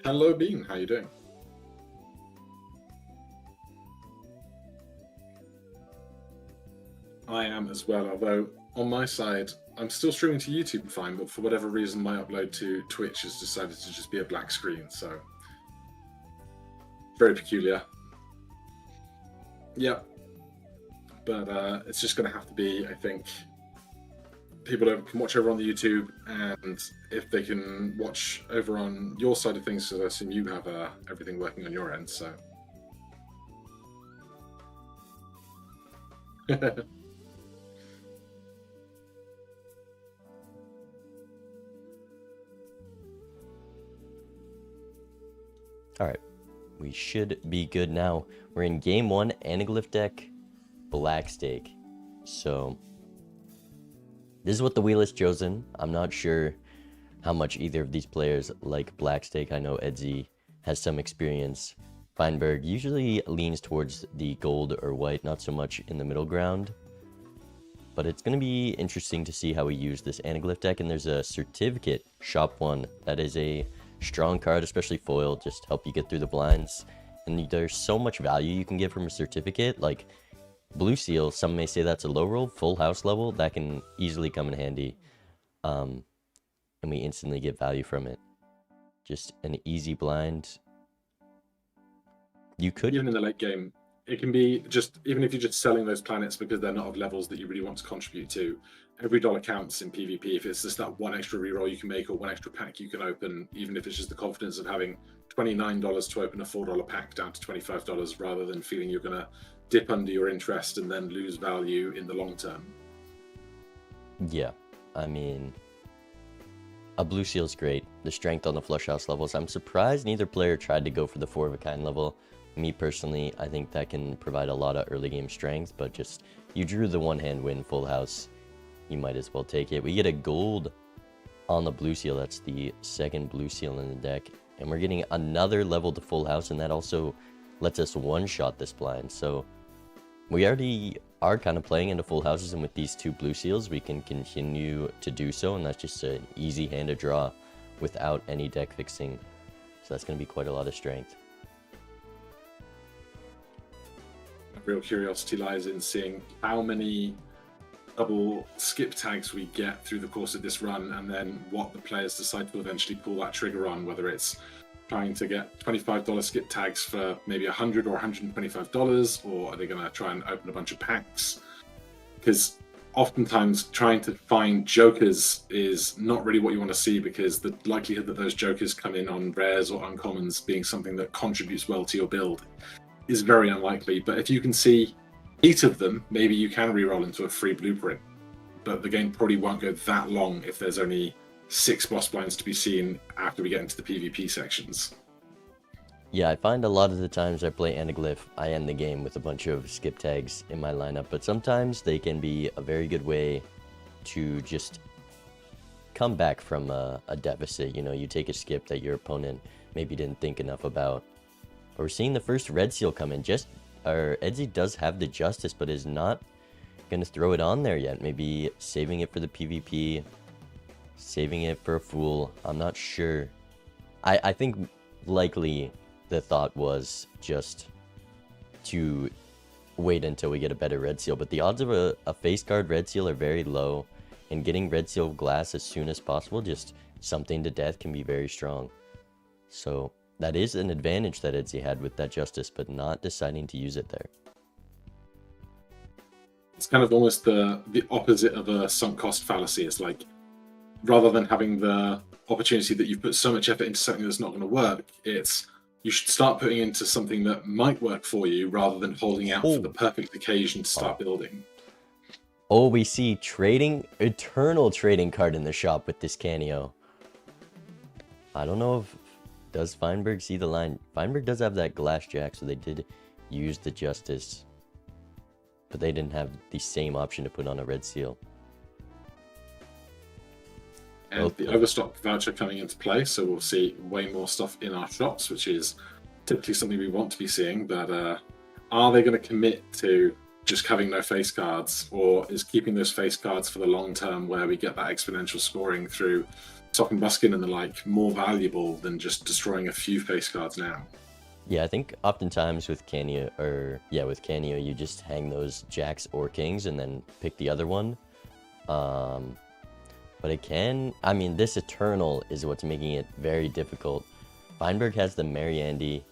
Hello, Bean. How you doing? I am as well, although on my side, I'm still streaming to YouTube fine, but for whatever reason, my upload to Twitch has decided to just be a black screen, so very peculiar. Yeah, but it's just going to have to be, I think, people that can watch over on the YouTube, and if they can watch over on your side of things, so I assume you have everything working on your end, so. Alright, we should be good now. We're in game 1, Anaglyph deck, Black Stake. So, this is what the wheel has chosen. I'm not sure how much either of these players like Black Stake. I know Edzy has some experience. Feinberg usually leans towards the gold or white, not so much in the middle ground. But it's going to be interesting to see how we use this Anaglyph deck. And there's a certificate, shop 1, that is a strong card, especially foil, just help you get through the blinds. And there's so much value you can get from a certificate. Like Blue Seal, some may say that's a low roll, full house level, that can easily come in handy. And we instantly get value from it. Just an easy blind. You could... Even in the late game, it can be just, even if you're just selling those planets because they're not of levels that you really want to contribute to, every dollar counts in PvP. If it's just that one extra reroll you can make or one extra pack you can open, even if it's just the confidence of having $29 to open a $4 pack down to $25 rather than feeling you're going to dip under your interest and then lose value in the long term. Yeah, I mean, a Blue Seal's great. The strength on the flush house levels. I'm surprised neither player tried to go for the 4 of a kind level. Me personally, I think that can provide a lot of early game strength, but just you drew the one hand win full house, you might as well take it. We get a gold on the Blue Seal. That's the second Blue Seal in the deck, and we're getting another level to full house, and that also lets us one-shot this blind. So we already are kind of playing into full houses, and with these 2 Blue Seals we can continue to do so, and that's just an easy hand to draw without any deck fixing. So that's going to be quite a lot of strength. Real curiosity lies in seeing how many double skip tags we get through the course of this run, and then what the players decide to eventually pull that trigger on, whether it's trying to get $25 skip tags for maybe $100 or $125, or are they going to try and open a bunch of packs? Because oftentimes trying to find jokers is not really what you want to see, because the likelihood that those jokers come in on rares or uncommons being something that contributes well to your build is very unlikely. But if you can see 8 of them, maybe you can reroll into a free blueprint. But the game probably won't go that long if there's only 6 boss blinds to be seen after we get into the PvP sections. Yeah, I find a lot of the times I play Anaglyph, I end the game with a bunch of skip tags in my lineup, but sometimes they can be a very good way to just come back from a deficit. You know, you take a skip that your opponent maybe didn't think enough about. But we're seeing the first red seal come in. Edzy does have the Justice, but is not going to throw it on there yet. Maybe saving it for the PvP, saving it for a Fool. I'm not sure. I think likely the thought was just to wait until we get a better red seal. But the odds of a face card red seal are very low. And getting red seal glass as soon as possible, just something to death, can be very strong. So that is an advantage that Edzy had with that Justice, but not deciding to use it there. It's kind of almost the opposite of a sunk cost fallacy. It's like, rather than having the opportunity that you've put so much effort into something that's not going to work, it's you should start putting into something that might work for you rather than holding out for the perfect occasion to start building. Oh, we see eternal trading card in the shop with this Canio. I don't know if... Does Feinberg see the line? Feinberg does have that Glass Jack, so they did use the Justice. But they didn't have the same option to put on a red seal. And the overstock voucher coming into play, so we'll see way more stuff in our shops, which is typically something we want to be seeing. But are they going to commit to just having no face cards, or is keeping those face cards for the long term where we get that exponential scoring through Top and Buskin and the like more valuable than just destroying a few face cards now. Yeah, I think oftentimes with Canio, with Canio, you just hang those jacks or kings and then pick the other one. But it can, I mean, this Eternal is what's making it very difficult. Feinberg has the Mariandy.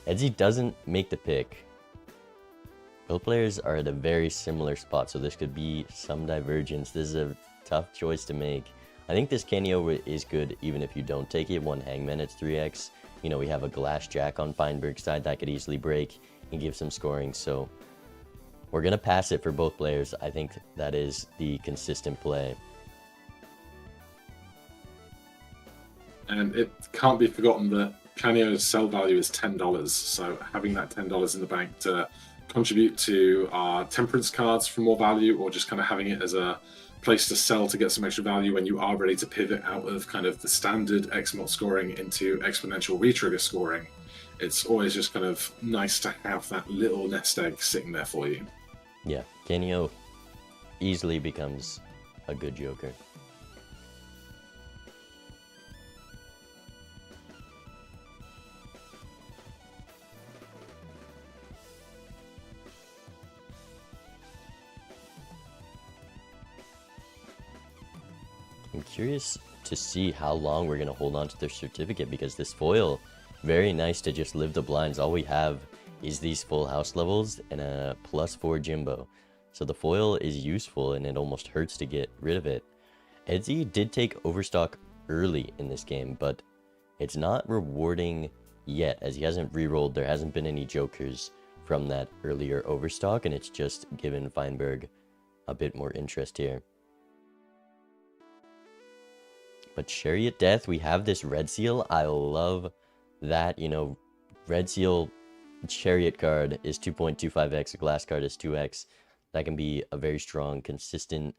Edzy doesn't make the pick. Both players are at a very similar spot, so this could be some divergence. This is a tough choice to make. I think this Canio is good even if you don't take it. One Hangman, it's 3x. You know, we have a Glass Jack on Feinberg's side that could easily break and give some scoring, so we're going to pass it for both players. I think that is the consistent play. And it can't be forgotten that Canio's sell value is $10, so having that $10 in the bank to contribute to our Temperance cards for more value, or just kind of having it as a place to sell to get some extra value when you are ready to pivot out of kind of the standard XMOT scoring into exponential retrigger scoring. It's always just kind of nice to have that little nest egg sitting there for you. Yeah, Canio easily becomes a good joker. I'm curious to see how long we're going to hold on to their certificate, because this foil, very nice to just live the blinds. All we have is these full house levels and a +4 Jimbo. So the foil is useful and it almost hurts to get rid of it. Edzy did take Overstock early in this game, but it's not rewarding yet as he hasn't rerolled. There hasn't been any jokers from that earlier Overstock, and it's just given Feinberg a bit more interest here. But Chariot Death, we have this Red Seal. I love that, you know, Red Seal Chariot card is 2.25x, a Glass card is 2x. That can be a very strong, consistent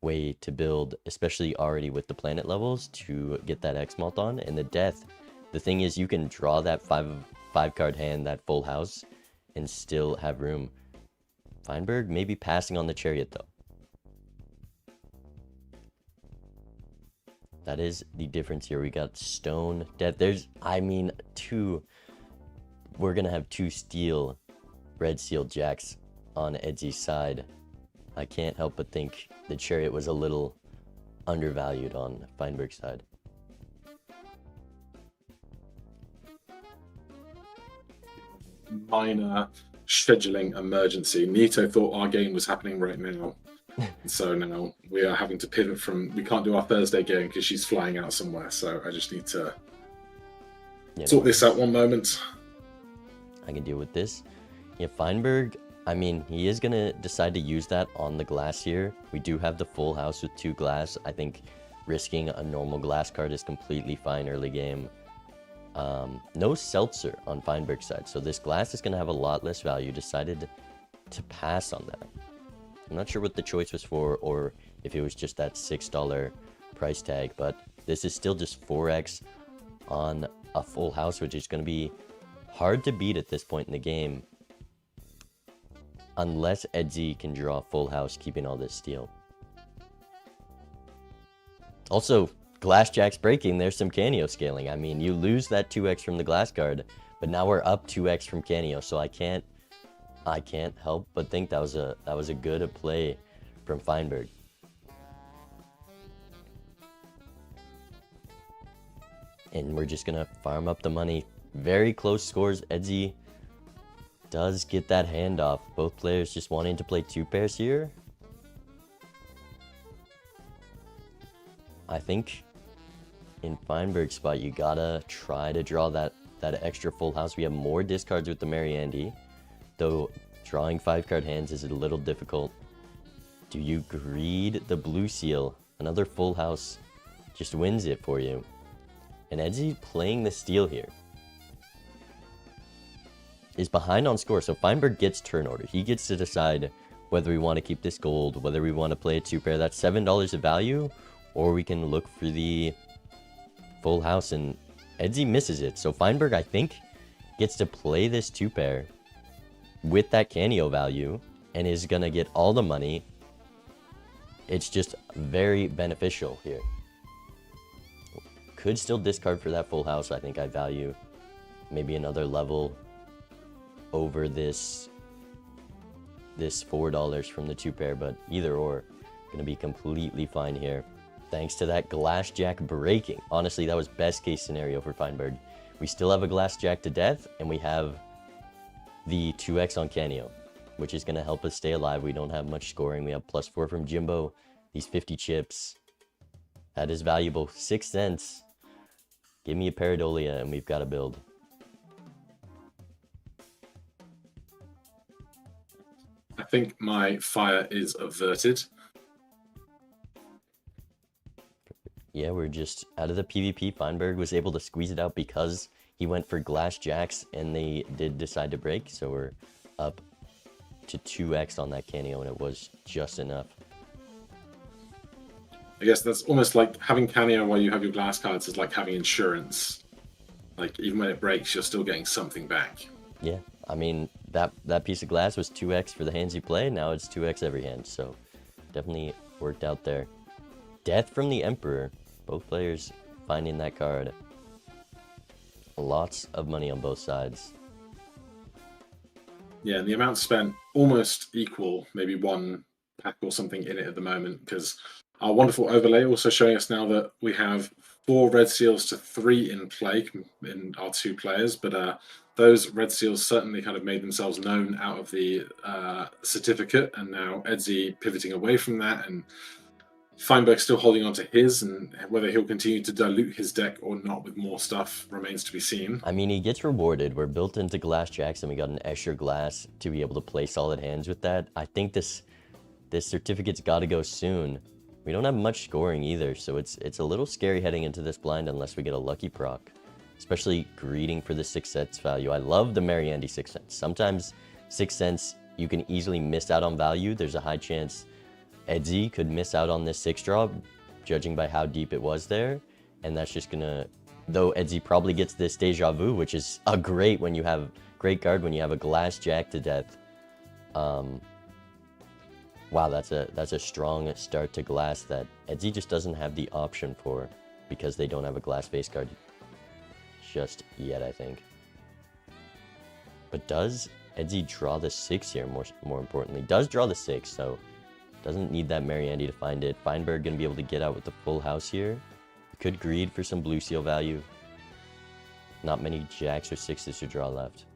way to build, especially already with the planet levels, to get that X-Malt on. And the Death, the thing is, you can draw that five card hand, that full house, and still have room. Feinberg may be passing on the Chariot, though. That is the difference here. We got Stone, Death. There's, I mean, we're going to have 2 steel Red Seal Jacks on Edzy's side. I can't help but think the Chariot was a little undervalued on Feinberg's side. Minor scheduling emergency. Nito thought our game was happening right now. So now we are having to pivot from, we can't do our Thursday game because she's flying out somewhere. So I just need to sort this out one moment. I can deal with this. Yeah, Feinberg, I mean, he is going to decide to use that on the Glass here. We do have the full house with 2 Glass. I think risking a normal Glass card is completely fine early game. No Seltzer on Feinberg's side. So this Glass is going to have a lot less value. Decided to pass on that. I'm not sure what the choice was for, or if it was just that $6 price tag, but this is still just 4x on a full house, which is going to be hard to beat at this point in the game, unless Edzy can draw a full house, keeping all this steel. Also, Glass Jack's breaking. There's some Canio scaling. I mean, you lose that 2x from the Glass card, but now we're up 2x from Canio, so I can't help but think that was a good play from Feinberg. And we're just gonna farm up the money. Very close scores. Edzy does get that handoff. Both players just wanting to play 2 pairs here. I think in Feinberg's spot, you gotta try to draw that extra full house. We have more discards with the Mariandy, though drawing 5-card hands is a little difficult. Do you greed the Blue Seal? Another full house just wins it for you. And Edzy playing the steal here is behind on score, so Feinberg gets turn order. He gets to decide whether we want to keep this gold, whether we want to play a 2-pair. That's $7 of value, or we can look for the full house, and Edzy misses it. So Feinberg, I think, gets to play this 2-pair with that Canio value and is going to get all the money. It's just very beneficial here. Could still discard for that full house. I think I value maybe another level over this $4 from the 2 pair, but either or, gonna be completely fine here. Thanks to that glass jack breaking. Honestly, that was best case scenario for Feinberg. We still have a glass jack to death, and we have the 2x on Canio, which is gonna help us stay alive. We don't have much scoring. We have +4 from Jimbo. These 50 chips. That is valuable. 6 cents. Give me a Paradolia, and we've got a build. I think my fire is averted. Yeah, we're just out of the PvP. Feinberg was able to squeeze it out because he went for glass jacks and they did decide to break. So we're up to 2x on that Canio, and it was just enough. I guess that's almost like having Canio while you have your glass cards is like having insurance. Like, even when it breaks, you're still getting something back. Yeah, I mean, that piece of glass was 2x for the hands you play. Now it's 2x every hand, so definitely worked out there. Death from the Emperor. Both players finding that card. Lots of money on both sides. Yeah, and the amount spent almost equal, maybe 1 pack or something in it at the moment, because our wonderful overlay also showing us now that we have 4 red seals to 3 in play in our 2 players, but those red seals certainly kind of made themselves known out of the certificate, and now Edzy pivoting away from that, and Feinberg still holding on to his, and whether he'll continue to dilute his deck or not with more stuff remains to be seen. I mean, he gets rewarded. We're built into glass jacks, and we got an Escher glass to be able to play solid hands with that. I think this certificate's got to go soon. We don't have much scoring either, so it's a little scary heading into this blind unless we get a lucky proc. Especially greeting for the 6 cents value. I love the Mariandy 6 cents. Sometimes 6 cents, you can easily miss out on value. There's a high chance Edzy could miss out on this 6 drop, judging by how deep it was there. And that's just gonna, though Edzy probably gets this Deja Vu, which is a great card when you have a glass jack to death. Wow, that's a strong start to glass that Edzy just doesn't have the option for because they don't have a glass face card just yet, I think. But does Edzy draw the 6 here, more importantly? Does draw the 6, so doesn't need that Mariandy to find it. Feinberg gonna be able to get out with the full house here. Could greed for some blue seal value. Not many jacks or 6s to draw left.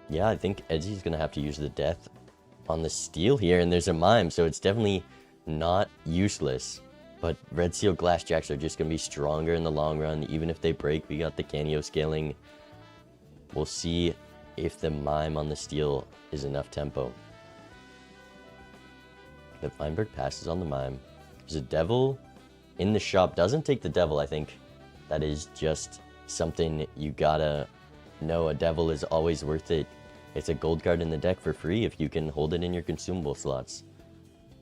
Yeah, I think Edzy's gonna have to use the death on the steal here, and there's a mime, so it's definitely not useless. But red seal glass jacks are just gonna be stronger in the long run. Even if they break, we got the Canio scaling. We'll see if the mime on the steal is enough tempo. The Feinberg passes on the mime. There's a devil in the shop. Doesn't take the devil. I think that is just something you gotta know. A devil is always worth it. It's a gold card in the deck for free if you can hold it in your consumable slots.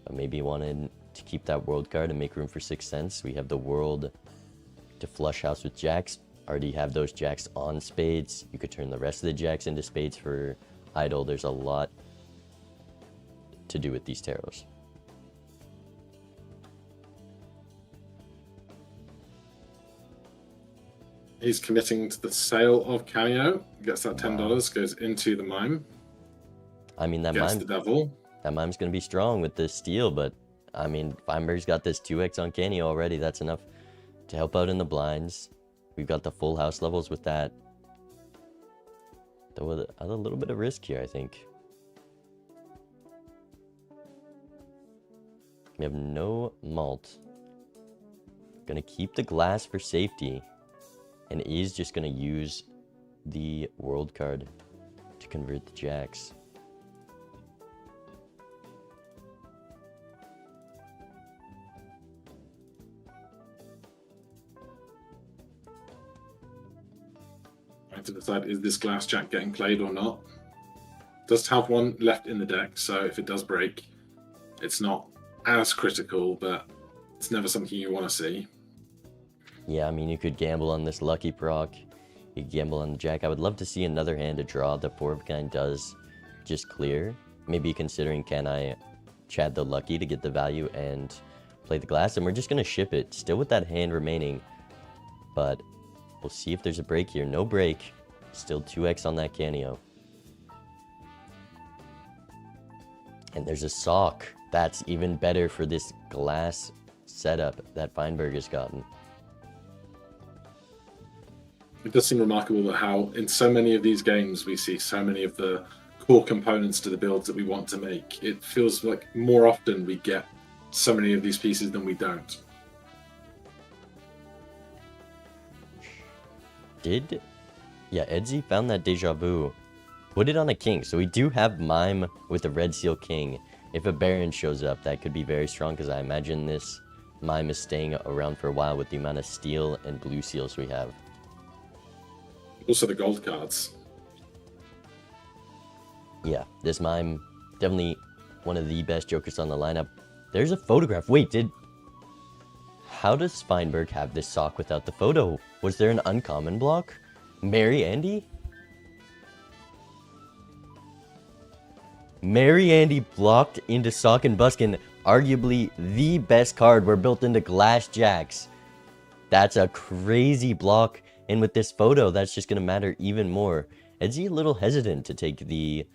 But maybe you wanted to keep that world card and make room for 6 cents. We have the world to flush house with jacks. Already have those jacks on spades. You could turn the rest of the jacks into spades for idle. There's a lot to do with these tarots. He's committing to the sale of Canio. Gets that $10, goes into the mime. I mean, that gets mime, the devil. that mime's going to be strong with this steal, but I mean, Feinberg's got this 2x on Canio already. That's enough to help out in the blinds. We've got the full house levels with that. Though with a little bit of risk here, I think. We have no malt. Gonna keep the glass for safety. And is just gonna use the world card to convert the jacks. Trying to decide, is this glass jack getting played or not? Does have one left in the deck, so if it does break, it's not as critical, but it's never something you want to see. Yeah, I mean, you could gamble on this lucky proc. You could gamble on the jack. I would love to see another hand to draw. The 4 of kind does just clear. maybe considering, can I Chad the Lucky to get the value and play the glass? And we're just going to ship it, still with that hand remaining. But we'll see if there's a break here. No break. Still 2x on that Canio. And there's a sock. That's even better for this glass setup that Feinberg has gotten. It does seem remarkable that how in so many of these games we see so many of the core components to the builds that we want to make. It feels like more often we get so many of these pieces than we don't. Yeah, Edzy found that Deja Vu. Put it on a king. So we do have Mime with a Red Seal King. If a Baron shows up, that could be very strong, because I imagine this Mime is staying around for a while with the amount of steel and blue seals we have. Also the gold cards. Yeah, this Mime, definitely one of the best jokers on the lineup. There's a photograph. Wait, how does Feinberg have this sock without the photo? Was there an uncommon block? Mary Andy? Mary Andy blocked into Sock and Buskin, arguably the best card. We're built into Glass Jacks. That's a crazy block. And with this photo, that's just going to matter even more. Edzy a little hesitant to take the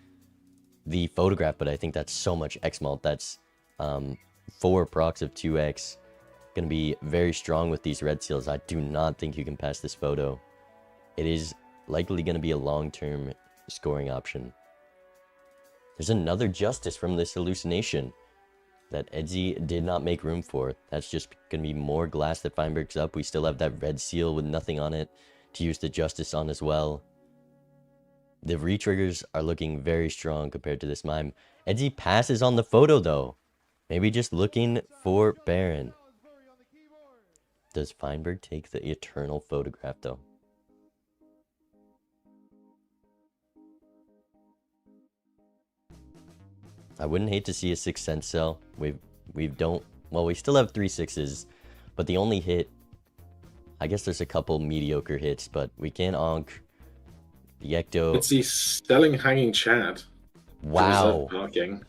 photograph, but I think that's so much X-Malt. That's 4 procs of 2x. Going to be very strong with these red seals. I do not think you can pass this photo. It is likely going to be a long-term scoring option. There's another Justice from this hallucination that Edzy did not make room for. That's just going to be more glass that Feinberg's up. We still have that red seal with nothing on it to use the Justice on as well. The re-triggers are looking very strong compared to this Mime. Edzy passes on the photo though. Maybe just looking for Baron. Does Feinberg take the eternal photograph though? I wouldn't hate to see a 6th Sense sell. We still have 3 6s, but the only hit, I guess there's a couple mediocre hits, but we can onk the Ecto. It's the selling Hanging Chad. Wow. Parking,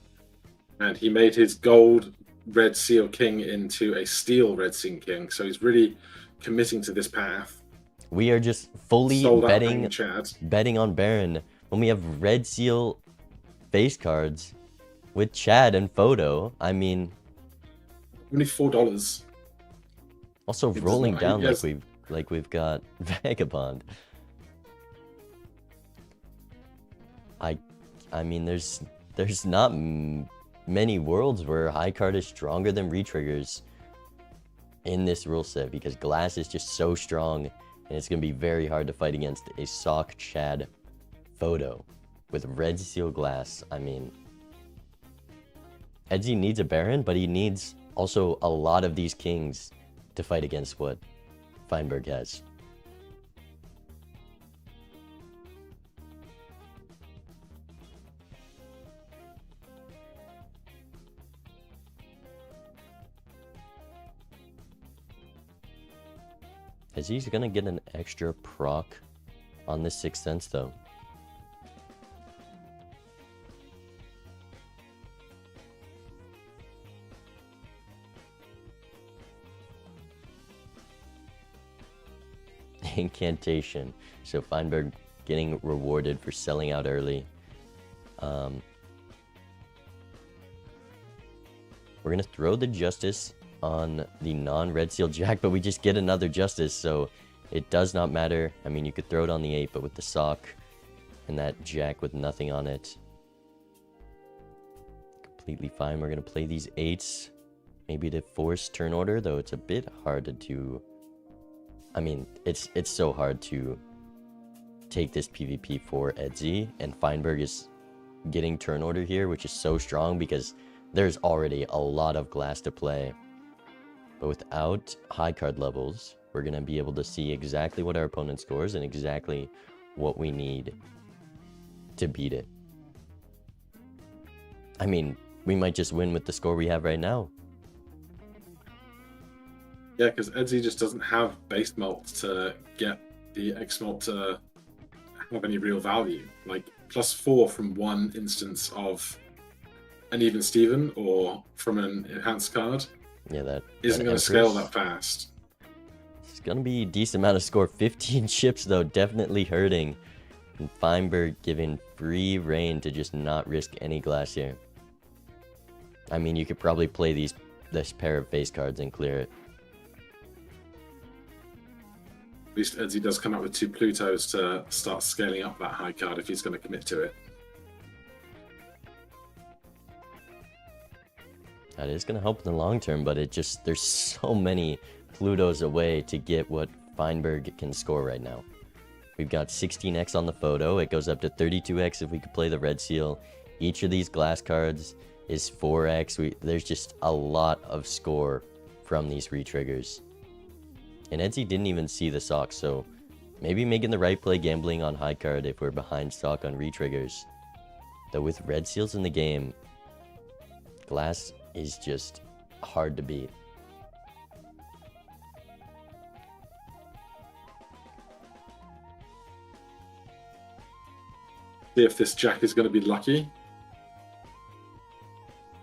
and he made his gold Red Seal King into a steel Red Seal King, so he's really committing to this path. We are just fully betting on Baron when we have Red Seal face cards with Chad and photo. I mean, only $4. Also rolling down like we've got Vagabond. I mean, there's not many worlds where high card is stronger than retriggers in this rule set, because glass is just so strong, and it's gonna be very hard to fight against a Sock Chad photo with Red Seal glass. I mean, Edzy needs a Baron, but he needs also a lot of these kings to fight against what Feinberg has. Edzy's gonna get an extra proc on this 6th Sense though. Incantation. So Feinberg getting rewarded for selling out early. We're gonna throw the Justice on the non-Red Seal Jack, but we just get another Justice, so it does not matter. I mean, you could throw it on the 8, but with the Sock and that Jack with nothing on it, completely fine. We're gonna play these 8s, maybe to force turn order, though it's a bit hard to do. I mean, it's so hard to take this PvP for Edzy, and Feinberg is getting turn order here, which is so strong because there's already a lot of glass to play. But without high card levels, we're going to be able to see exactly what our opponent scores and exactly what we need to beat it. I mean, we might just win with the score we have right now. Yeah, because Edzy just doesn't have base malt to get the X malt to have any real value. Like +4 from one instance of an even Steven or from an enhanced card Yeah, that isn't going to scale that fast. It's going to be a decent amount of score. 15 chips, though, definitely hurting. And Feinberg giving free reign to just not risk any glass here. I mean, you could probably play this pair of face cards and clear it. At least Edsy does come out with 2 Plutos to start scaling up that high card if he's going to commit to it. That is going to help in the long term, but there's so many Plutos away to get what Feinberg can score right now. We've got 16x on the photo. It goes up to 32x if we could play the red seal. Each of these glass cards is 4x. There's just a lot of score from these retriggers. And Edsy didn't even see the sock, so maybe making the right play gambling on high card if we're behind stock on retriggers. Though with red seals in the game, glass is just hard to beat. See if this jack is going to be lucky.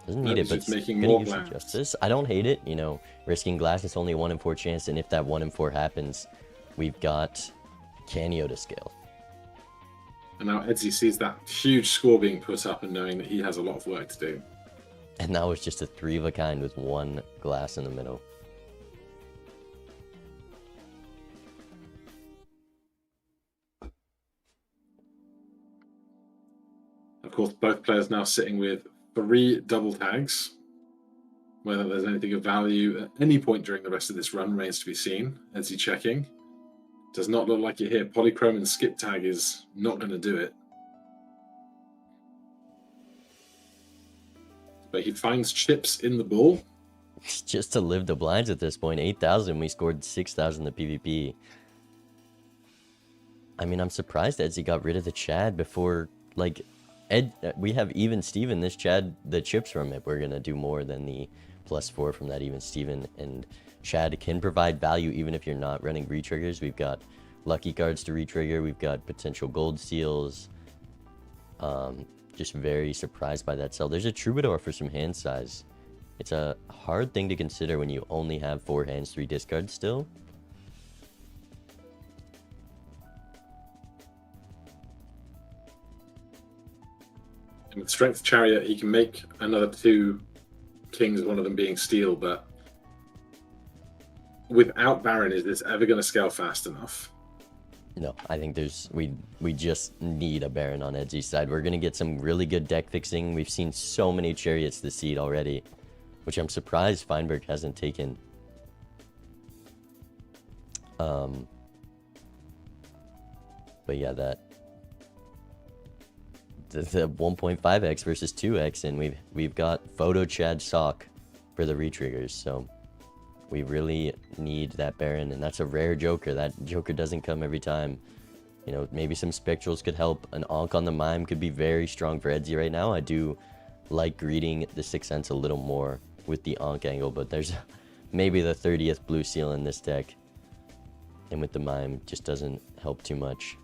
Doesn't need it, but it's making more justice. I don't hate it, you know, risking glass is only 1 in 4 chance, and if that 1 in 4 happens, we've got Canio to scale. And now Edsy sees that huge score being put up and knowing that he has a lot of work to do. And that was just a 3 of a kind with 1 glass in the middle. Of course, both players now sitting with 3 double tags. Whether there's anything of value at any point during the rest of this run remains to be seen. Edsy checking. Does not look like it here. Polychrome and skip tag is not going to do it. But he finds chips in the ball. Just to live the blinds at this point. 8,000. We scored 6,000 the PvP. I mean, I'm surprised Edsy got rid of the Chad before, like, we have even Steven. This Chad, the chips from it, we're going to do more than the +4 from that even Steven. And Chad can provide value even if you're not running retriggers. We've got lucky cards to retrigger. We've got potential gold seals. Just very surprised by that sell. There's a Troubadour for some hand size. It's a hard thing to consider when you only have 4 hands, 3 discards still. And with Strength Chariot, he can make another 2 kings, one of them being steel, but without Baron, is this ever going to scale fast enough? No, I think we just need a Baron on Edsy's side. We're going to get some really good deck fixing. We've seen so many Chariots this seed already, which I'm surprised Feinberg hasn't taken. But yeah, the 1.5x versus 2x, and we've got Photo Chad Sock for the retriggers, so we really need that Baron, and that's a rare Joker. That Joker doesn't come every time. You know, maybe some Spectrals could help. An Ankh on the Mime could be very strong for Edsy right now. I do like greeting the 6 cents a little more with the Ankh angle, but there's maybe the 30th blue seal in this deck, and with the Mime just doesn't help too much.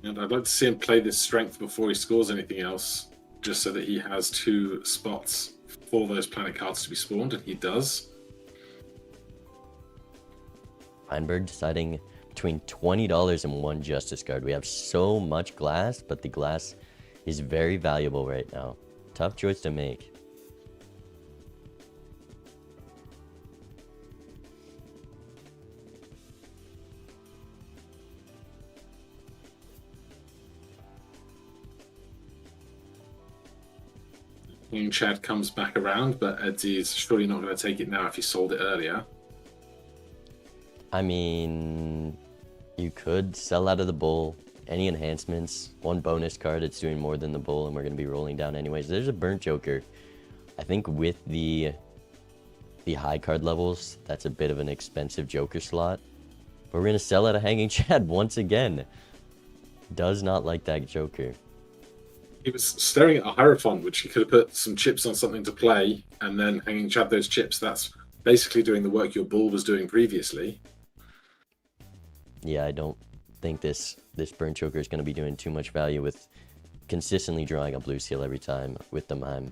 And I'd like to see him play this strength before he scores anything else, just so that he has 2 spots for those planet cards to be spawned, and he does. Feinberg deciding between $20 and 1 Justice card. We have so much glass, but the glass is very valuable right now. Tough choice to make. King Chad comes back around, but Edsy's surely not going to take it now if he sold it earlier. I mean, you could sell out of the bull. Any enhancements, 1 bonus card, it's doing more than the bull, and we're going to be rolling down anyways. There's a burnt Joker. I think with the high card levels, that's a bit of an expensive Joker slot. But we're going to sell out a Hanging Chad once again. Does not like that Joker. He was staring at a Hierophant, which he could have put some chips on something to play, and then Hanging Chad those chips. That's basically doing the work your bull was doing previously. Yeah, I don't think this burnt Joker is going to be doing too much value with consistently drawing a blue seal every time with the mime.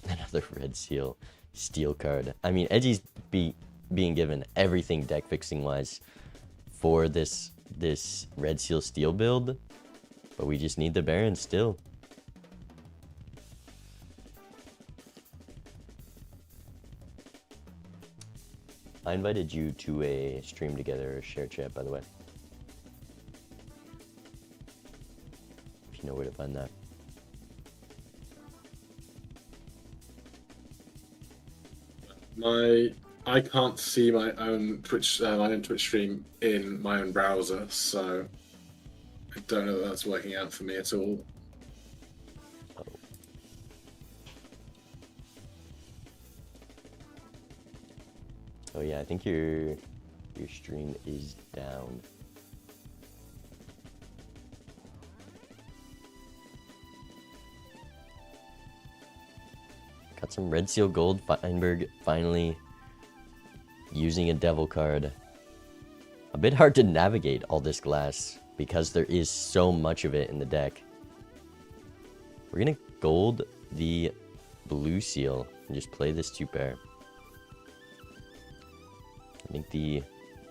Another red seal steel card. I mean, Edgy's being given everything deck fixing wise for this red seal steel build, but we just need the Baron still. I invited you to a stream together, share chat, by the way. If you know where to find that. I can't see my own Twitch stream in my own browser, so I don't know that that's working out for me at all. Oh yeah, I think your stream is down. Got some red seal gold. Feinberg finally using a devil card. A bit hard to navigate all this glass because there is so much of it in the deck. We're gonna gold the blue seal and just play this 2-pair. I think the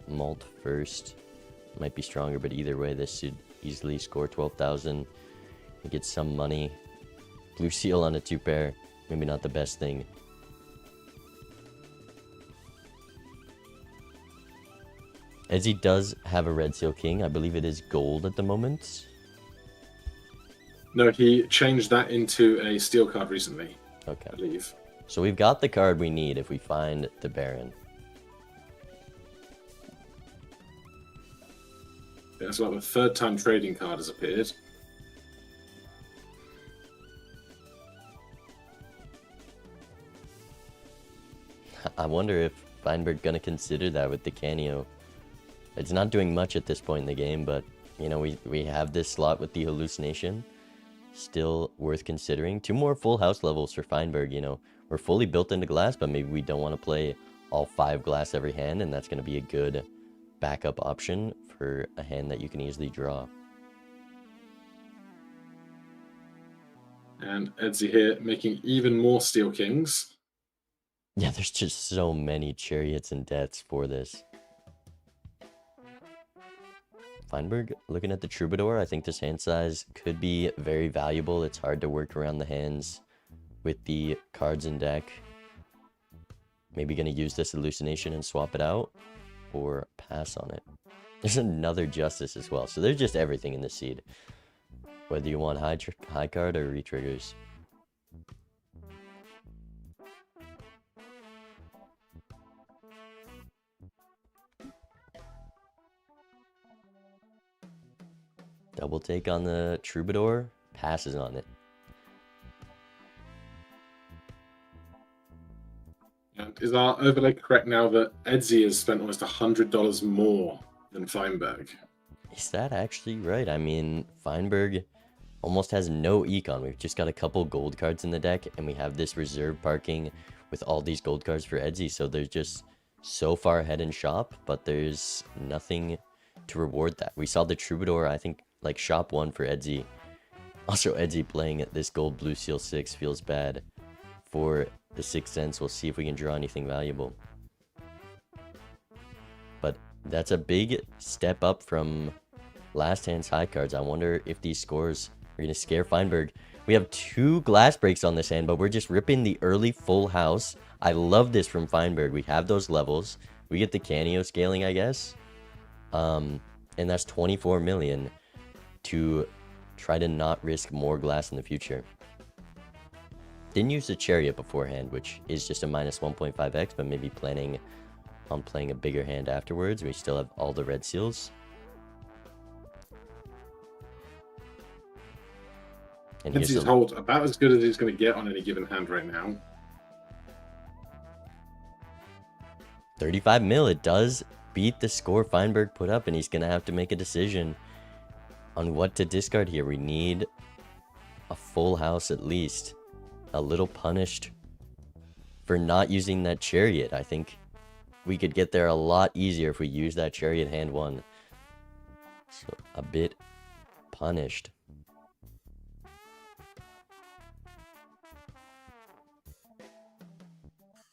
malt first might be stronger, but either way, this should easily score 12,000 and get some money. Blue seal on a 2-pair, maybe not the best thing. As he does have a red seal king, I believe it is gold at the moment. No, he changed that into a steel card recently. Okay. I believe. So we've got the card we need if we find the Baron. That's about the third time trading card has appeared. I wonder if Feinberg gonna consider that with the Canio. It's not doing much at this point in the game, but you know, we have this slot with the hallucination. Still worth considering. 2 more full house levels for Feinberg, you know. We're fully built into glass, but maybe we don't want to play all 5 glass every hand, and that's gonna be a good backup option for a hand that you can easily draw. And Edsy here making even more steel kings. Yeah, there's just so many chariots and deaths for this. Feinberg looking at the Troubadour. I think this hand size could be very valuable. It's hard to work around the hands with the cards in deck. Maybe gonna use this hallucination and swap it out, or pass on it. There's another Justice as well, so there's just everything in the seed. Whether you want high card or retriggers. Double take on the Troubadour, passes on it. And is our overlay correct now that Edsy has spent almost $100 more than Feinberg? Is that actually right? I mean, Feinberg almost has no Econ. We've just got a couple gold cards in the deck, and we have this reserve parking with all these gold cards for Edsy, so they're just so far ahead in shop, but there's nothing to reward that. We saw the Troubadour, I think, like shop 1 for Edsy. Also, Edsy playing this gold blue seal 6 feels bad. For the 6th Sense, we'll see if we can draw anything valuable. But that's a big step up from last hand's high cards. I wonder if these scores are going to scare Feinberg. We have 2 glass breaks on this hand, but we're just ripping the early full house. I love this from Feinberg. We have those levels. We get the Canio scaling, I guess. And that's 24 million to try to not risk more glass in the future. Didn't use the Chariot beforehand, which is just a minus 1.5x, but maybe planning on playing a bigger hand afterwards. We still have all the red seals. And here's Edsy's hold about as good as he's going to get on any given hand right now. 35 mil. It does beat the score Feinberg put up, and he's going to have to make a decision on what to discard here. We need a full house at least. A little punished for not using that Chariot. I think we could get there a lot easier if we use that Chariot hand 1. So a bit punished.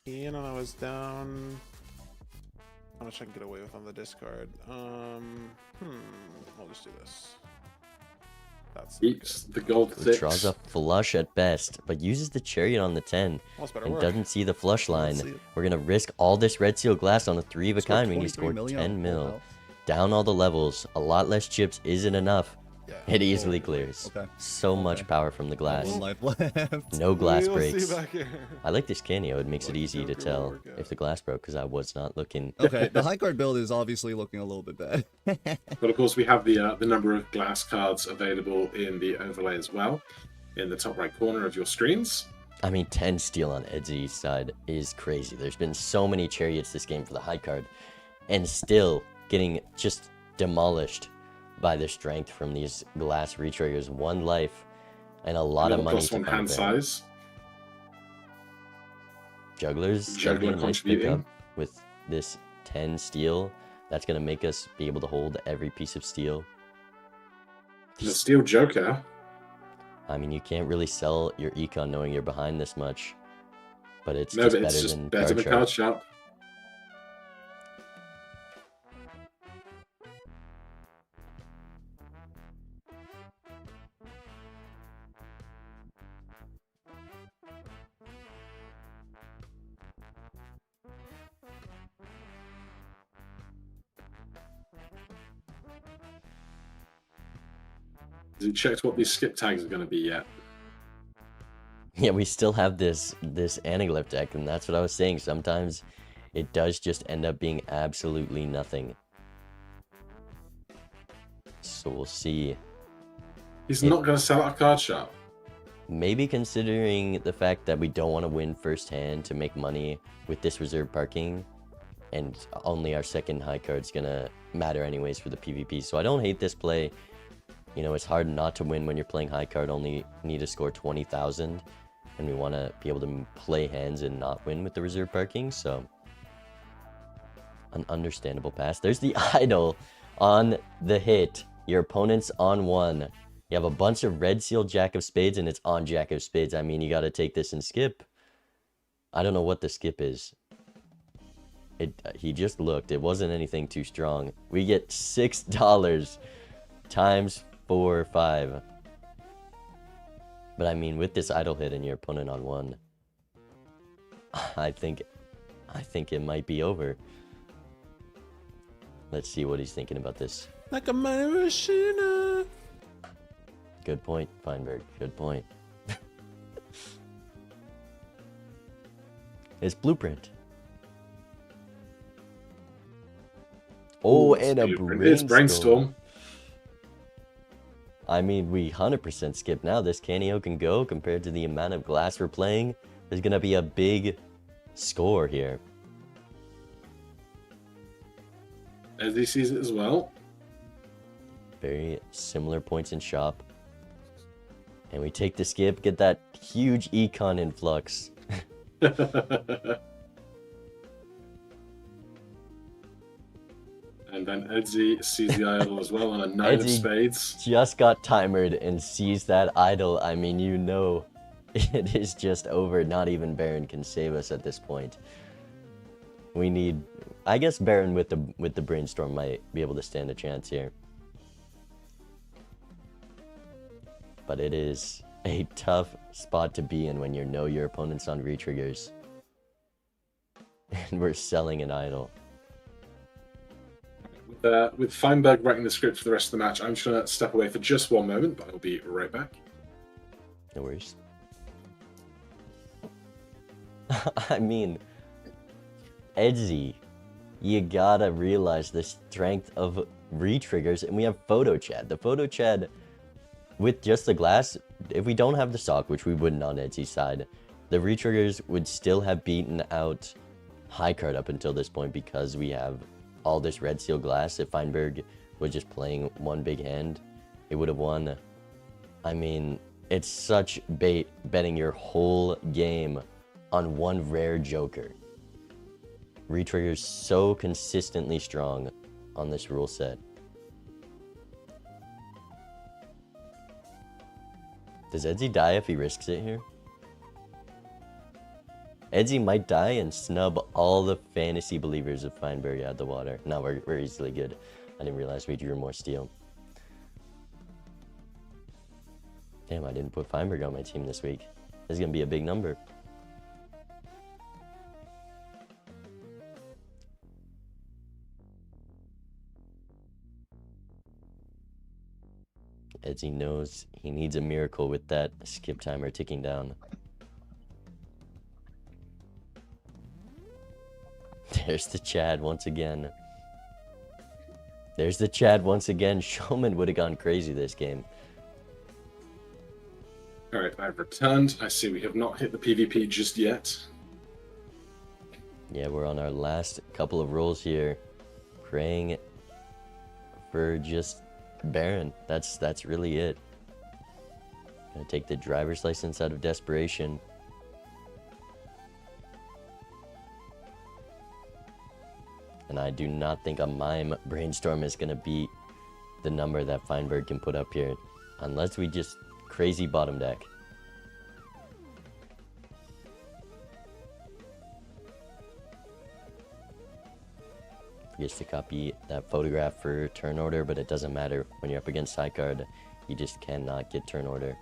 Ian, I was down. How much I can get away with on the discard? I'll just do this. That's Keeps the gold Who 6. draws a flush at best, but uses the chariot on the 10 and doesn't see the flush line. We're gonna risk all this red seal glass on a 3 of a kind. We need to score 10 mil. Down all the levels. A lot less chips isn't enough. Yeah. It easily clears. Okay. So much power from the glass. One life left. No glass We'll see breaks. back here. I like this Canio. It makes it Lucky easy to Joker will tell work out. if the glass broke because I was not looking. Okay, the high card build is obviously looking a little bit bad. But of course, we have the number of glass cards available in the overlay as well, in the top right corner of your screens. I mean, 10 steal on Edzy's side is crazy. There's been so many chariots this game for the high card, and still getting just demolished by the strength from these glass retriggers. 1 life and a lot of money to +1 hand find. size. Jugglers Juggler gotta be a nice contributing. pickup with this 10 steel. That's gonna make us be able to hold every piece of steel. The Steel Joker. I mean, you can't really sell your Econ knowing you're behind this much, but it's No, just but better it's just than better card than sharp. card sharp. Has he checked what these skip tags are going to be yet? Yeah, we still have this Anaglyph deck, and that's what I was saying. Sometimes it does just end up being absolutely nothing. So we'll see. He's not going to sell out a card shop. Maybe considering the fact that we don't want to win first hand to make money with this reserve parking, and only our second high card's gonna matter anyways for the PvP. So I don't hate this play. You know, it's hard not to win when you're playing high card. Only need to score 20,000, and we want to be able to play hands and not win with the reserve parking. So an understandable pass. There's the idol on the hit. Your opponent's on 1. You have a bunch of red seal Jack of Spades, and it's on Jack of Spades. I mean, you got to take this and skip. I don't know what the skip is. He just looked. It wasn't anything too strong. We get $6 times 4 or 5. But I mean, with this idle hit and your opponent on 1, I think it might be over. Let's see what he's thinking about this. Like a money machine. Good point, Feinberg. Good point. His blueprint. Oh, and a It's brainstorm. I mean, we 100% skip now. This Canio can go compared to the amount of glass we're playing. There's going to be a big score here. As he sees it as well. Very similar points in shop. And we take the skip, get that huge Econ influx. And then Edsy sees the idol as well on a 9 of Edsy spades. Just got timered and sees that idol. I mean, you know, it is just over. Not even Baron can save us at this point. We need, I guess Baron with the brainstorm might be able to stand a chance here. But it is a tough spot to be in when you know your opponent's on retriggers. And we're selling an idol. With Feinberg writing the script for the rest of the match, I'm just going to step away for just one moment, but I'll be right back. No worries. I mean, Edsy, you gotta realize the strength of retriggers, and we have photo chat. The photo chat with just the glass, if we don't have the sock, which we wouldn't on Edsy's side, the retriggers would still have beaten out high card up until this point because we have all this red seal glass. If Feinberg was just playing one big hand, it would have won. I mean, it's such bait betting your whole game on one rare joker. Retriggers so consistently strong on this rule set. Does Edzy die if he risks it here? Edzy might die and snub all the fantasy believers of Feinberg out of the water. No, we're easily good. I didn't realize we drew more steel. Damn, I didn't put Feinberg on my team this week. This is going to be a big number. Edzy knows he needs a miracle with that skip timer ticking down. There's the Chad once again. There's the Chad once again. Showman would have gone crazy this game. Alright, I've returned. I see we have not hit the PvP just yet. Yeah, we're on our last couple of rolls here. Praying for just Baron. That's really it. Gonna take the driver's license out of desperation. And I do not think a mime brainstorm is gonna beat the number that Feinberg can put up here. Unless we just crazy bottom deck. Gets to copy that photograph for turn order, but it doesn't matter. When you're up against side card, you just cannot get turn order.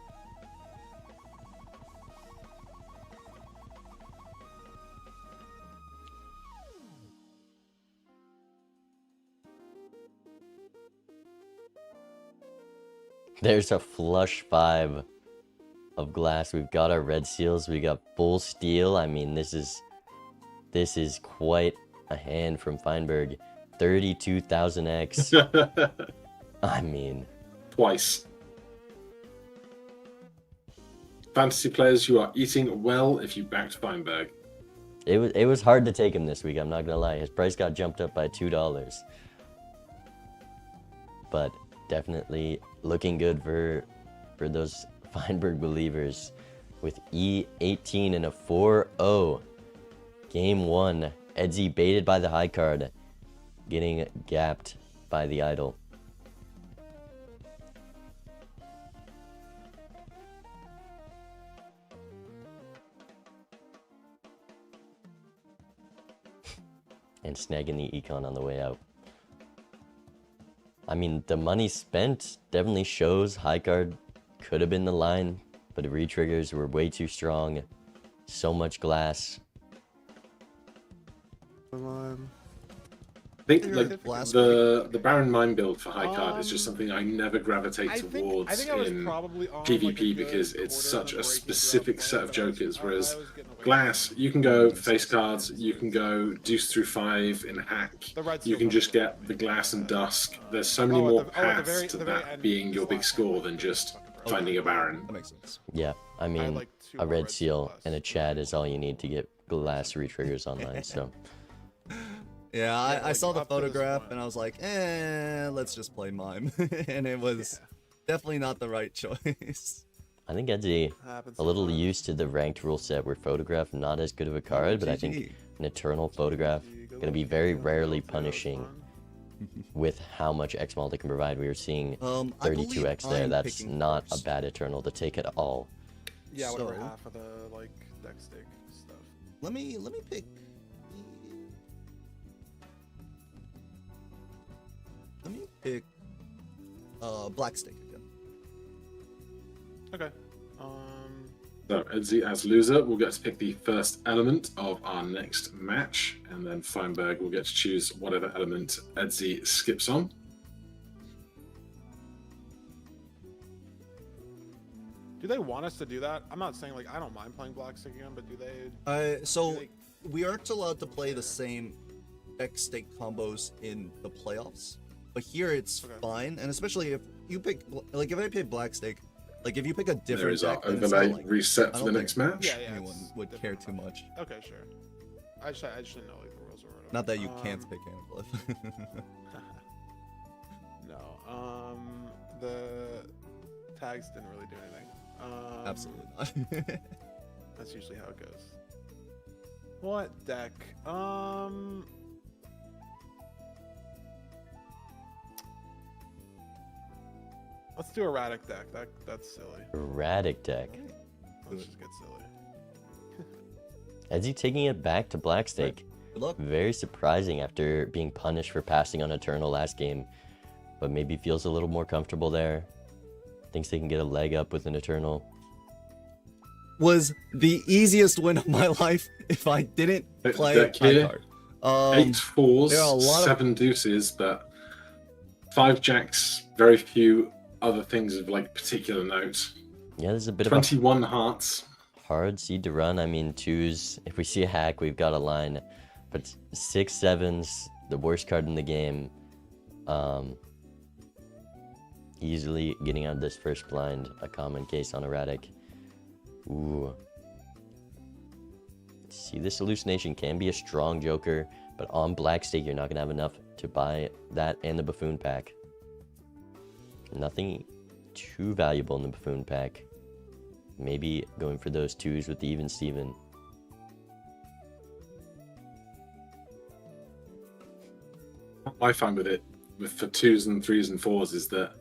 There's a flush 5 of glass. We've got our red seals. We got full steel. I mean, this is quite a hand from Feinberg. 32,000x. I mean, Twice. Fantasy players, you are eating well if you backed Feinberg. it was hard to take him this week. I'm not gonna lie. His price got jumped up by $2, but definitely looking good for those Feinberg believers with E18 and a 4-0. Game 1. Edzy baited by the high card, getting gapped by the idol. And snagging the Econ on the way out. I mean, the money spent definitely shows high card could have been the line, but the re-triggers were way too strong. So much glass. I think like Last the Baron Mine build for high card is just something I never gravitate I think towards I was in probably on, PvP like, a good because it's quarter such a before he specific dropped set of the jokers, I whereas was getting away Glass, you can go face cards, you can go deuce through 5 in hack, The red you seal can just probably get the Glass and Dusk. There's so many Oh, at more the paths to the very that end, being this your big last score one. than just Fucking finding a Baron. That makes sense. Yeah, I mean, like two a more red red seal seal and a Chad is all you need to get glass re-triggers online, so. Yeah, I like, saw the up to this photograph point. and I was like, let's just play mime. And it was definitely not the right choice. I think Edzy Happens a little sometimes. used to the ranked rule set where photograph not as good of a card, but I think GG. an eternal photograph gonna be very rarely punishing with how much X-Malt it can provide. We were seeing I believe 32x there. I'm That's picking not first. a bad eternal to take at all. Yeah, whatever, So- half of the like deck stick stuff. Let me pick. Let me pick black stick again. Okay. So Edzy as loser will get to pick the first element of our next match, and then Feinberg will get to choose whatever element Edzy skips on. Do they want us to do that? I'm not saying like I don't mind playing black stick again, but do they? So Like- we aren't allowed to play the same deck stake combos in the playoffs, but here it's Okay. fine. And especially if you pick, like, if I pick black stake, like if you pick a There different is our deck, then it's not overlay like reset I for don't the think- next match. Yeah, yeah. anyone it's would care different. too much. Okay, sure. I just didn't know like the rules or whatever. Not that you can't pick Anaglyph. No. The tags didn't really do anything. Absolutely not. That's usually how it goes. What deck? Let's do Erratic deck. That's silly. Erratic deck. Let's just get silly. Edzy taking it back to black stake. Good luck. Very surprising after being punished for passing on Eternal last game. But maybe feels a little more comfortable there. Thinks they can get a leg up with an Eternal. Was the easiest win of my life if I didn't play Deck my here, card. 8 fours, there are a lot of- 7 deuces, but 5 jacks, very few other things of like particular note. Yeah, there's a bit of 21 hearts. a hard seed to run. I mean, 2s. If we see a hack, we've got a line. But 6, 7s, the worst card in the game. Easily getting out of this first blind, a common case on Erratic. Ooh. See, this hallucination can be a strong joker, but on black stake, you're not going to have enough to buy that and the buffoon pack. Nothing too valuable in the buffoon pack. Maybe going for those 2s with the even Steven. What I find with it, with the 2s and 3s and 4s, is that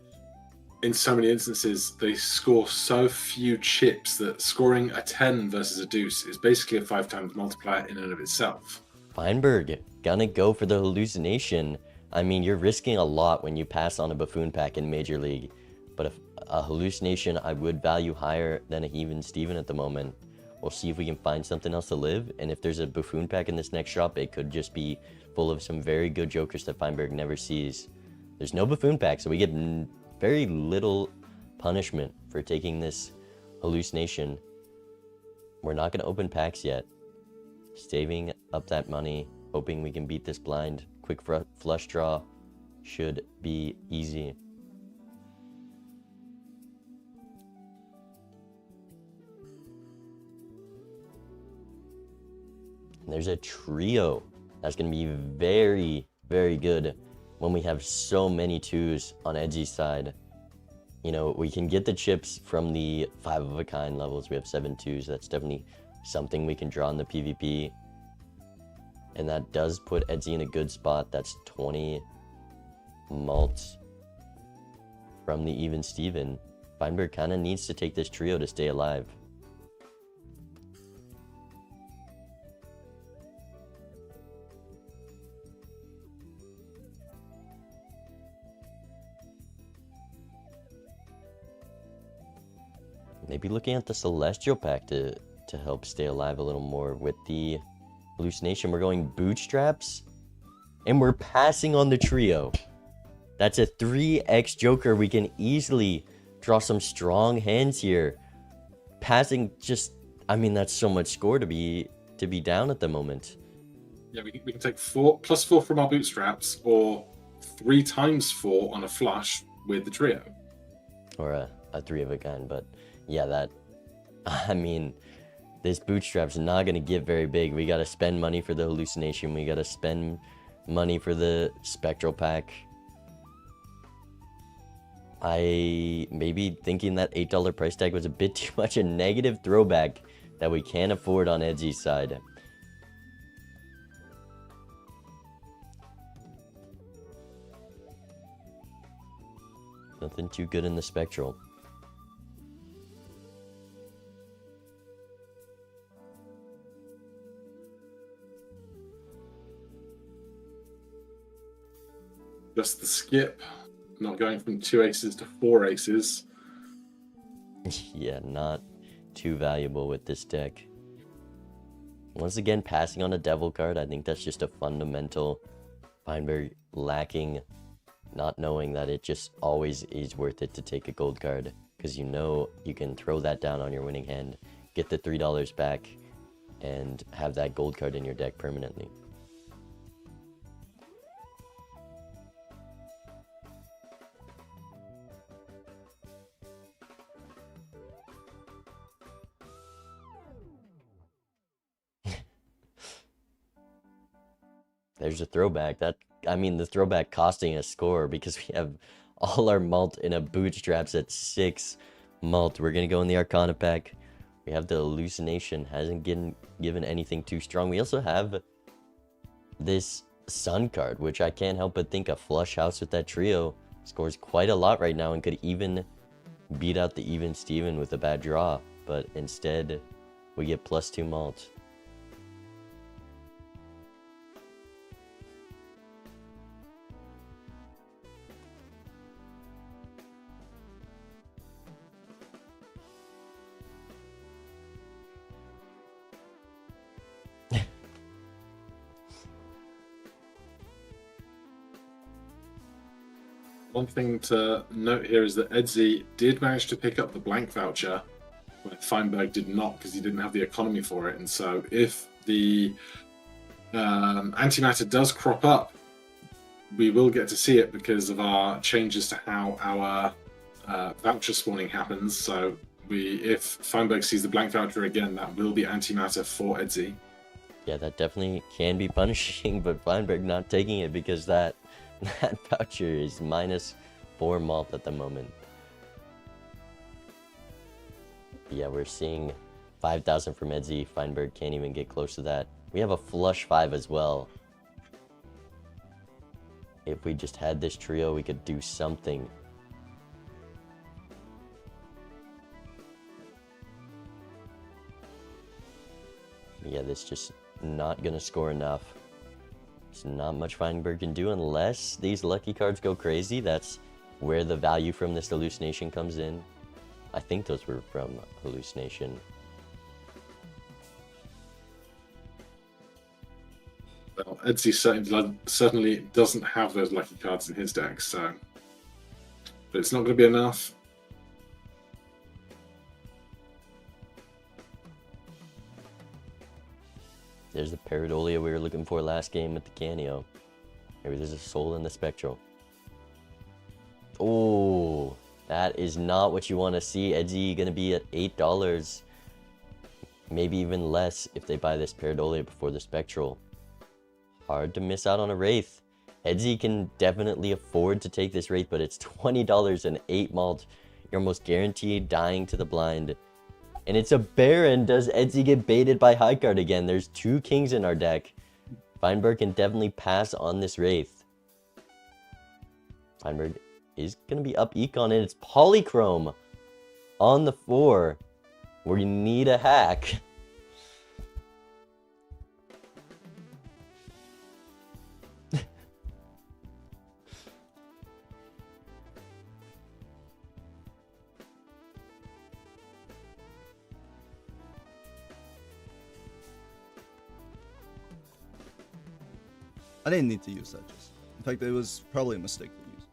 in so many instances, they score so few chips that scoring a 10 versus a deuce is basically a 5 times multiplier in and of itself. Feinberg, gonna go for the hallucination. I mean, you're risking a lot when you pass on a buffoon pack in Major League. But if a hallucination, I would value higher than an even Steven at the moment. We'll see if we can find something else to live. And if there's a buffoon pack in this next shop, it could just be full of some very good jokers that Feinberg never sees. There's no buffoon pack, so we get very little punishment for taking this hallucination. We're not going to open packs yet. Saving up that money, hoping we can beat this blind. Quick flush draw should be easy. And there's a trio that's going to be very, very good when we have so many 2s on Edgy's side. You know, we can get the chips from the 5 of a kind levels. We have 7 2s. That's definitely something we can draw in the PvP. And that does put Edgy in a good spot. That's 20 malts from the even Steven. Feinberg kind of needs to take this trio to stay alive. Maybe looking at the Celestial Pack to help stay alive a little more. With the hallucination, we're going bootstraps. And we're passing on the trio. That's a 3x joker. We can easily draw some strong hands here. Passing just, I mean, that's so much score to be down at the moment. Yeah, we can take 4 plus 4 from our bootstraps, or 3 times 4 on a flush with the trio. Or a 3 of a kind, but yeah, that, I mean, this bootstrap's not going to get very big. We got to spend money for the hallucination. We got to spend money for the spectral pack. I maybe thinking that $8 price tag was a bit too much a negative throwback that we can't afford on Edgy's side. Nothing too good in the spectral. Just the skip, not going from 2 aces to 4 aces. Yeah, not too valuable with this deck. Once again, passing on a devil card, I think that's just a fundamental Feinberg lacking, not knowing that it just always is worth it to take a gold card, because you know you can throw that down on your winning hand, get the $3 back, and have that gold card in your deck permanently. There's a throwback. That, I mean, the throwback costing a score because we have all our malt in a bootstraps at 6 malt. We're going to go in the Arcana pack. We have the hallucination. Hasn't given anything too strong. We also have this Sun card, which I can't help but think a flush house with that trio. scores quite a lot right now and could even beat out the even Steven with a bad draw, but instead we get +2 malt. One thing to note here is that Edzi did manage to pick up the blank voucher, where Feinberg did not because he didn't have the economy for it. And so if the antimatter does crop up, we will get to see it because of our changes to how our voucher spawning happens. So if Feinberg sees the blank voucher again, that will be antimatter for Edzi. Yeah, that definitely can be punishing, but Feinberg not taking it because that voucher is -4 malt at the moment. Yeah, we're seeing 5,000 from Edzi. Feinberg can't even get close to that. We have a flush 5 as well. If we just had this trio, we could do something. Yeah, this just not gonna score enough. There's not much Feinberg can do unless these lucky cards go crazy. That's where the value from this hallucination comes in. I think those were from hallucination. Well, Edzi certainly doesn't have those lucky cards in his deck, so... But it's not going to be enough. There's the Pareidolia we were looking for last game with the Canio. Maybe there's a soul in the Spectral. Oh, that is not what you want to see. Edzi going to be at $8. Maybe even less if they buy this Pareidolia before the Spectral. Hard to miss out on a Wraith. Edzi can definitely afford to take this Wraith, but it's $20 and 8 malt. You're almost guaranteed dying to the blind. And it's a Baron. Does Edzi get baited by high card again? There's 2 kings in our deck. Feinberg can definitely pass on this Wraith. Feinberg is going to be up Econ, and it's Polychrome on the 4. Where you need a hack. I didn't need to use that just. In fact, it was probably a mistake to use.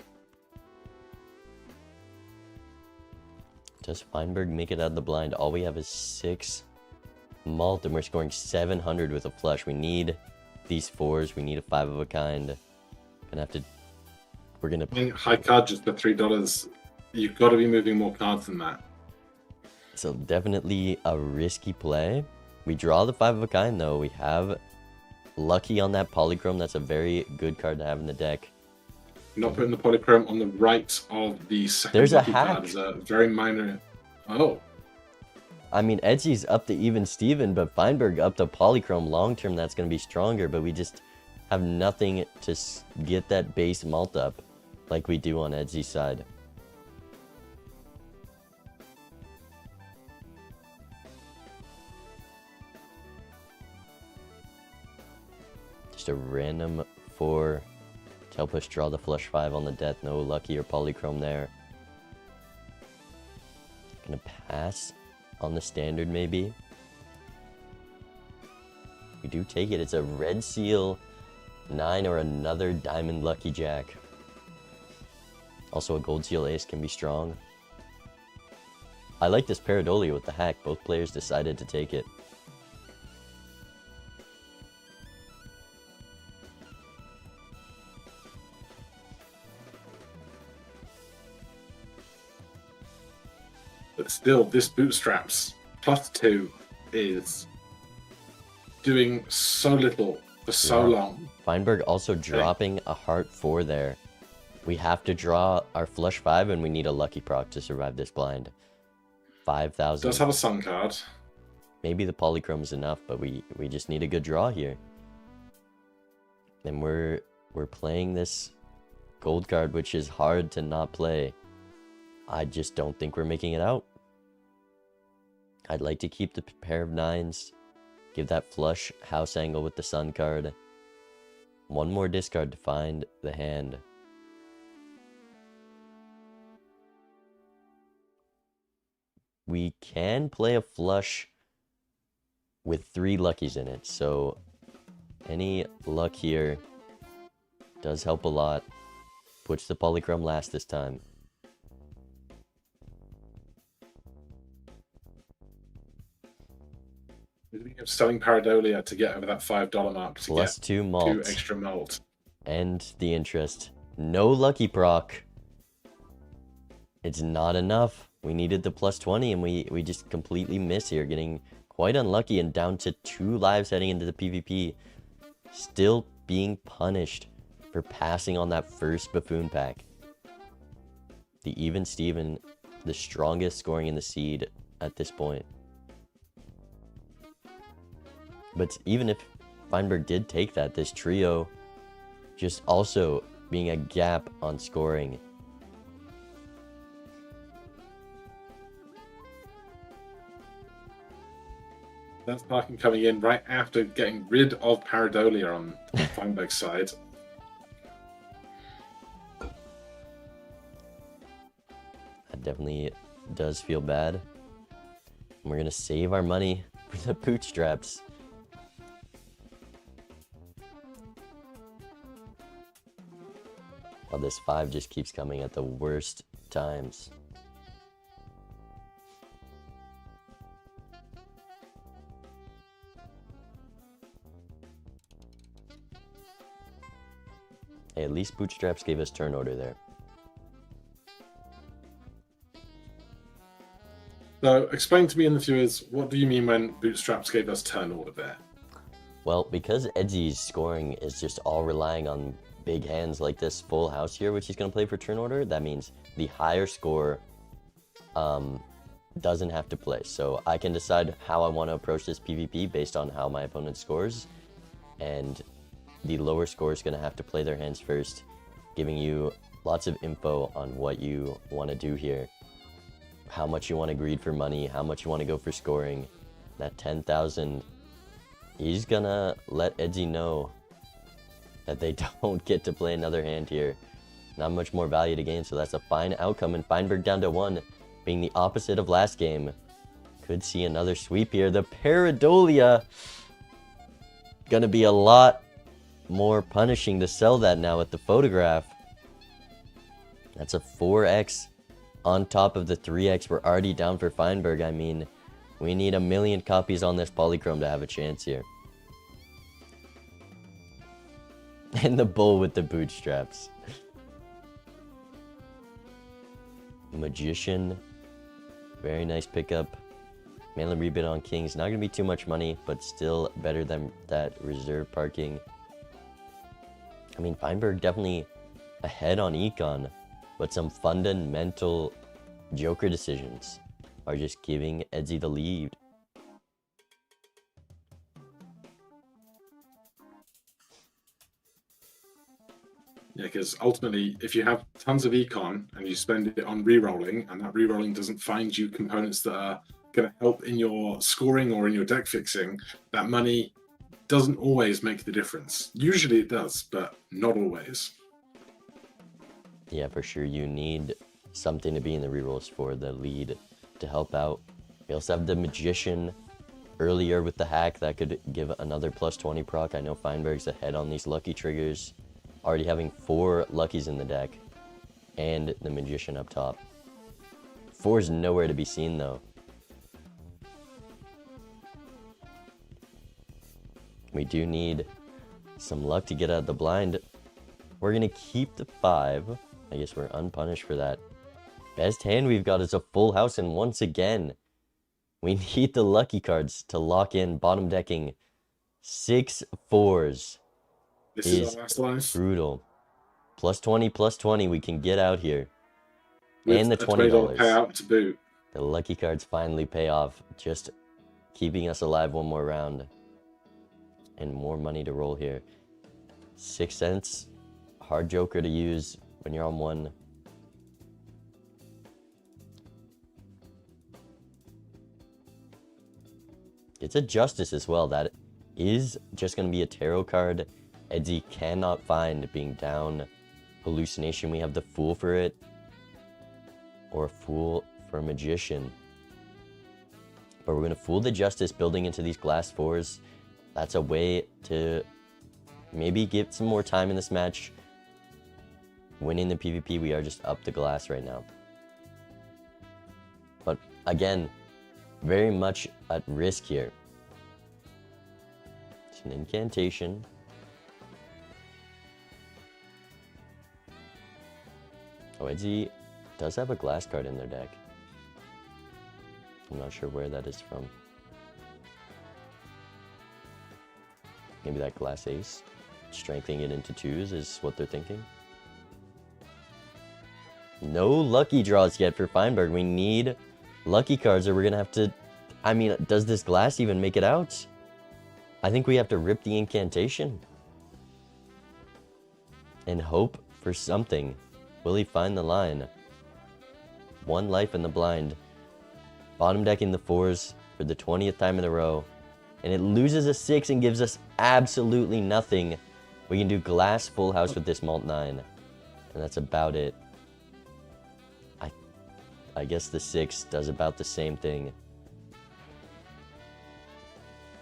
Does Feinberg make it out of the blind? All we have is 6 malt, and we're scoring 700 with a flush. We need these 4s. We need a 5 of a kind. Gonna have to... We're gonna... I mean, high card just for $3. You've got to be moving more cards than that. So definitely a risky play. We draw the 5 of a kind, though. We have Lucky on that Polychrome. That's a very good card to have in the deck. Not putting the Polychrome on the right of the second There's a lucky hack. card is a very minor... Oh. I mean, Edzi's up to even Steven, but Feinberg up to Polychrome. Long term, that's going to be stronger, but we just have nothing to get that base malt up like we do on Edzi's side. Just a random 4 to help us draw the flush 5 on the death. No Lucky or Polychrome there. Gonna pass on the standard, maybe. We do take it. It's a red seal 9 or another diamond Lucky Jack. Also a gold seal ace can be strong. I like this Pareidolia with the hack. Both players decided to take it. But still, this Bootstraps +2 is doing so little for so long. Feinberg also dropping a heart 4 there. We have to draw our flush 5, and we need a lucky proc to survive this blind. 5,000. Does have a Sun card. Maybe the Polychrome is enough, but we just need a good draw here. And we're playing this gold card, which is hard to not play. I just don't think we're making it out. I'd like to keep the pair of 9s, give that flush house angle with the sun card. One more discard to find the hand. We can play a flush with 3 luckies in it, so any luck here does help a lot. Puts the polychrome last this time. Selling Paradolia to get over that $5 mark to Plus get 2 malt. 2 extra malt. And the interest. No lucky proc. It's not enough. We needed the plus 20 and we just completely miss here, getting quite unlucky and down to 2 lives heading into the PvP. Still being punished for passing on that first buffoon pack. The even Steven, the strongest scoring in the seed at this point. But even if Feinberg did take that, this trio just also being a gap on scoring. That's parking coming in right after getting rid of Paradolia on Feinberg's side. That definitely does feel bad. And we're going to save our money for the bootstraps. Well, this 5 just keeps coming at the worst times. Hey, at least bootstraps gave us turn order there. So, explain to me and the viewers, what do you mean when bootstraps gave us turn order there? Well, because Edsy's scoring is just all relying on big hands like this full house here, which he's going to play for turn order, that means the higher score doesn't have to play. So I can decide how I want to approach this PvP based on how my opponent scores, and the lower score is going to have to play their hands first, giving you lots of info on what you want to do here, how much you want to greed for money, how much you want to go for scoring. That 10,000, he's gonna let Edsy know that they don't get to play another hand here. Not much more value to gain, so that's a fine outcome. And Feinberg down to 1, being the opposite of last game. Could see another sweep here. The Paradolia gonna be a lot more punishing to sell that now with the photograph. That's a 4x on top of the 3x we're already down for Feinberg. I mean, we need 1 million copies on this polychrome to have a chance here. And the bull with the bootstraps. Magician. Very nice pickup. Mainly rebid on kings. Not going to be too much money, but still better than that reserve parking. I mean, Feinberg definitely ahead on Econ, but some fundamental Joker decisions are just giving Edsy the lead. Yeah, because ultimately, if you have tons of Econ and you spend it on rerolling, and that rerolling doesn't find you components that are going to help in your scoring or in your deck fixing, that money doesn't always make the difference. Usually it does, but not always. Yeah, for sure. You need something to be in the rerolls for the lead to help out. We also have the Magician earlier with the hack that could give another plus 20 proc. I know Feinberg's ahead on these lucky triggers, already having 4 luckies in the deck, and the Magician up top. 4 is nowhere to be seen though. We do need some luck to get out of the blind. We're gonna keep the 5. I guess we're unpunished for that. Best hand we've got is a full house, and once again, we need the lucky cards to lock in bottom decking. 6 4s. This is our last life. Brutal. Plus 20, we can get out here. With and the a $20 payout to boot. The lucky cards finally pay off, just keeping us alive one more round. And more money to roll here. 6 cents. Hard Joker to use. when you're on one. It's a Justice as well. That is just going to be a tarot card Edzy cannot find, being down Hallucination. We have the Fool for it, or a Fool for Magician. But we're going to Fool the Justice, building into these glass 4s. That's a way to maybe get some more time in this match. Winning the PvP, we are just up the glass right now. But again, very much at risk here. It's an incantation. Oh, Edzy does have a glass card in their deck. I'm not sure where that is from. Maybe that glass ace. Strengthening it into 2s is what they're thinking. No lucky draws yet for Feinberg. We need lucky cards or we're going to have to... I mean, does this glass even make it out? I think we have to rip the incantation. And hope for something. Will he find the line? 1 life in the blind. Bottom decking the 4s for the 20th time in a row. And it loses a 6 and gives us absolutely nothing. We can do glass full house with this Malt 9. And that's about it. I guess the 6 does about the same thing.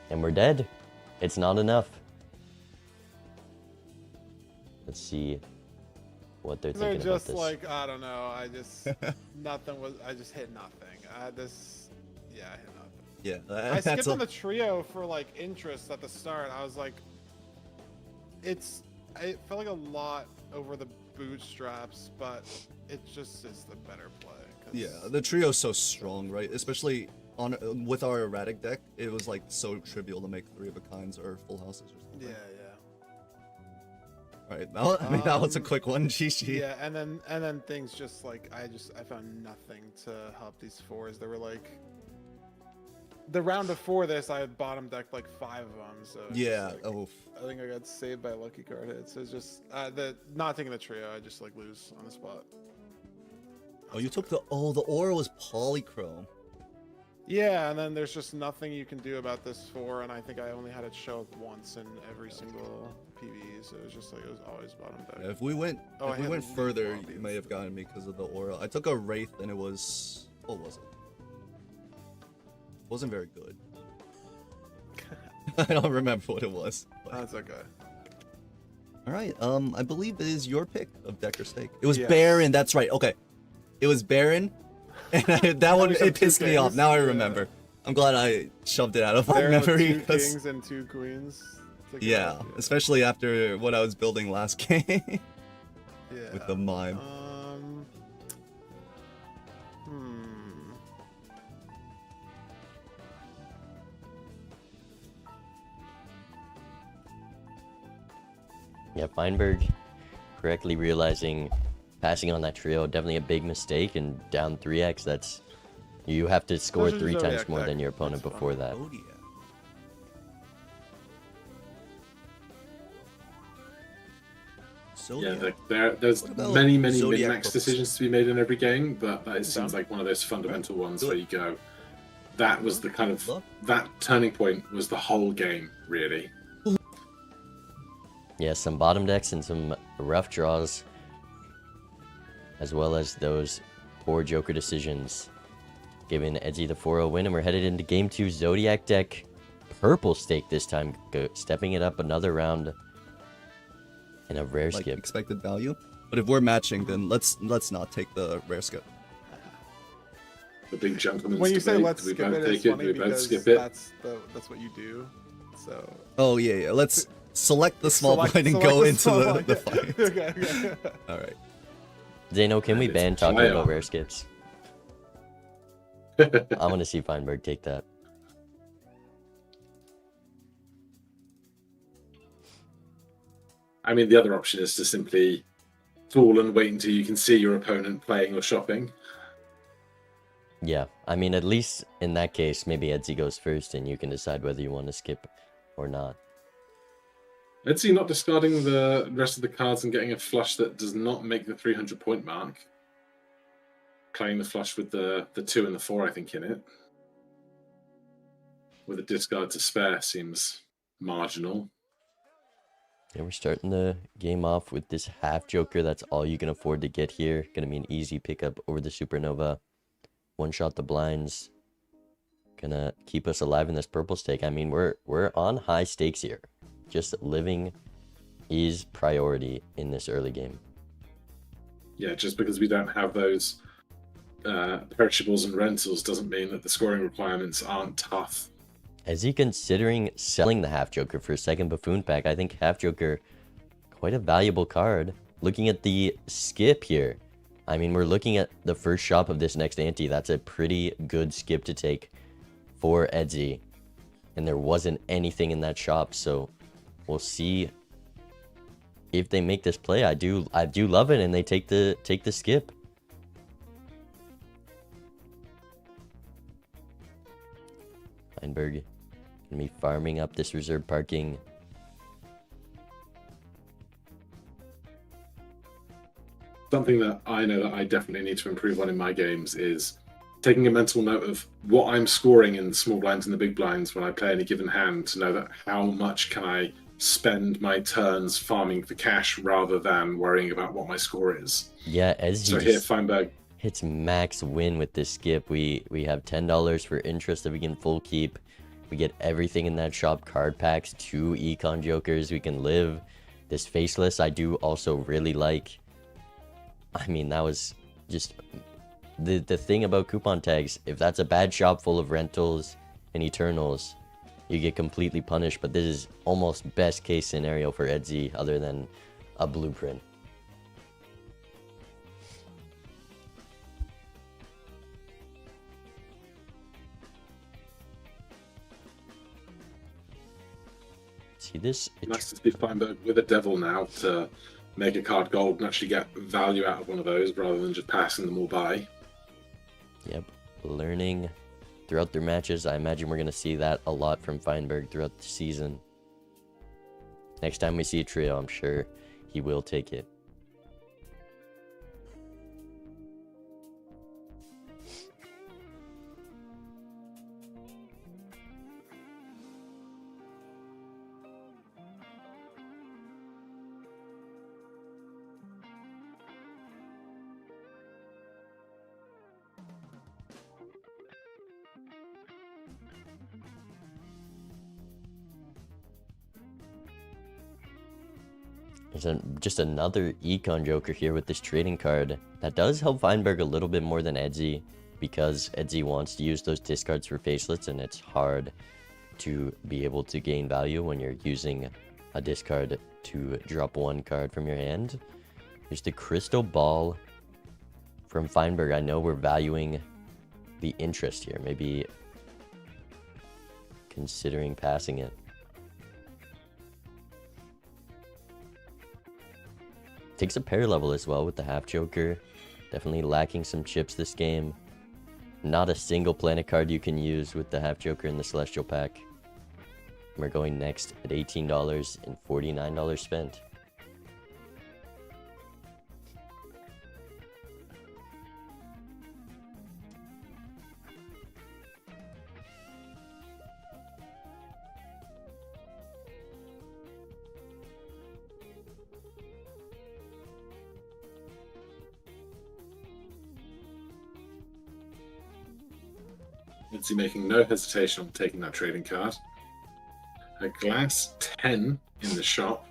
And we're dead. It's not enough. Let's see what they're thinking about this. They're just like, I don't know, I just, nothing was, I just hit nothing. I hit nothing. Yeah, I skipped on the trio for like interest at the start. I was like, it felt like a lot over the bootstraps, but it just is the better play. Yeah, the trio's so strong, right? Especially on with our erratic deck, it was like so trivial to make 3 of a kinds or full houses or something. Yeah. Right, now, I mean, that was a quick one, GG. Yeah, and then things just like I found nothing to help these 4s. They were like, the round before this, I had bottom decked like 5 of them. So yeah, like, I think I got saved by lucky card hits. It's just not taking the trio. I just like lose on the spot. Oh, you took the aura was polychrome. Yeah, and then there's just nothing you can do about this 4, and I think I only had it show up once in every single PvE, so it was just like it was always bottom deck. Yeah, if we went further, you may have gotten me because of the aura. I took a wraith and it was, what was it? It wasn't very good. I don't remember what it was. But... That's okay. All right, I believe it is your pick of Deck or Stake. It was Baron. That's right. Okay, it was Baron. And that one, it pissed me off. Now I remember. I'm glad I shoved it out of my memory. 2 kings and 2 queens. Yeah, especially after what I was building last game. Yeah. With the mime. Yeah, Feinberg correctly realizing passing on that trio, definitely a big mistake, and down 3x, that's... You have to score 3 times more than your opponent before that. Yeah, there's many min-max decisions to be made in every game, but that seems like one of those fundamental ones where you go, that was the kind of... That turning point was the whole game, really. Yeah, some bottom decks and some rough draws, as well as those poor Joker decisions, giving Edzy the 4-0 win, and we're headed into Game 2. Zodiac deck, purple stake this time, stepping it up another round, and a rare skip. Expected value, but if we're matching, then let's not take the rare skip. The big gentleman's when you say debate. let's Do we skip both it, it's take it? funny Do we both because skip it? that's what you do. So. Oh yeah. Let's select the small blind and go into the fight. Okay. All right. Zeno, can we ban talking about rare skips? I want to see Feinberg take that. I mean, the other option is to simply fool and wait until you can see your opponent playing or shopping. Yeah, I mean, at least in that case, maybe Edzy goes first and you can decide whether you want to skip or not. Etsy not discarding the rest of the cards and getting a flush that does not make the 300-point mark. Playing the flush with the 2 and the 4, I think, in it. With a discard to spare seems marginal. Yeah, we're starting the game off with this half joker. That's all you can afford to get here. Gonna be an easy pickup over the supernova. One shot the blinds. Gonna keep us alive in this purple stake. I mean, we're on high stakes here. Just living is priority in this early game. Yeah, just because we don't have those perishables and rentals doesn't mean that the scoring requirements aren't tough. Is he considering selling the half joker for a second buffoon pack? I think half joker, quite a valuable card. Looking at the skip here, I mean, we're looking at the first shop of this next ante. That's a pretty good skip to take for Etsy, and there wasn't anything in that shop, so we'll see if they make this play. I do love it, and they take the skip. Feinberg gonna be farming up this reserve parking. Something that I know that I definitely need to improve on in my games is taking a mental note of what I'm scoring in the small blinds and the big blinds when I play any given hand, to know that how much can I spend my turns farming for cash rather than worrying about what my score is. Yeah, as so here Feinberg hits max win with this skip. We have $10 for interest that we can full keep. We get everything in that shop, card packs, 2 Econ jokers. We can live. This faceless I do also really like. I mean, that was just the thing about coupon tags. If that's a bad shop full of rentals and eternals, you get completely punished. But this is almost best case scenario for Etsy other than a blueprint. See this? Nice to see Feinberg with a devil now to make a card gold and actually get value out of one of those rather than just passing them all by. Yep, learning throughout their matches. I imagine we're going to see that a lot from Feinberg throughout the season. Next time we see a trio, I'm sure he will take it. There's just another Econ joker here with this trading card. That does help Feinberg a little bit more than Etsy, because Etsy wants to use those discards for facelets, and it's hard to be able to gain value when you're using a discard to drop one card from your hand. There's the crystal ball from Feinberg. I know we're valuing the interest here, maybe considering passing it. Takes a pair level as well with the half joker. Definitely lacking some chips this game. Not a single planet card you can use with the half joker in the celestial pack. We're going next at $18 and $49 spent. Etsy making no hesitation on taking that trading card. A glass 10 in the shop.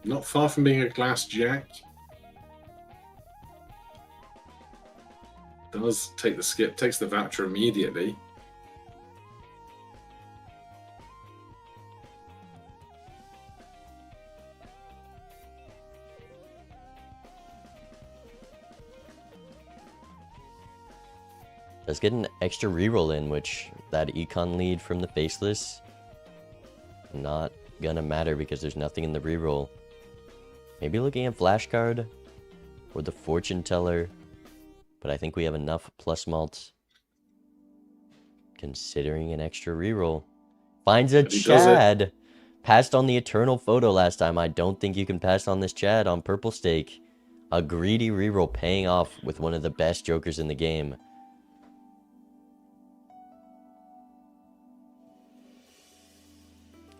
Not far from being a glass jack. Does take the skip, takes the voucher immediately. Does get an extra reroll in, which that Econ lead from the faceless, not gonna matter because there's nothing in the reroll. Maybe looking at flashcard or the fortune teller, but I think we have enough plus malts considering an extra reroll. Finds a But he does it. Chad. Passed on the Eternal Photo last time. I don't think you can pass on this Chad on purple stake. A greedy reroll paying off with one of the best jokers in the game.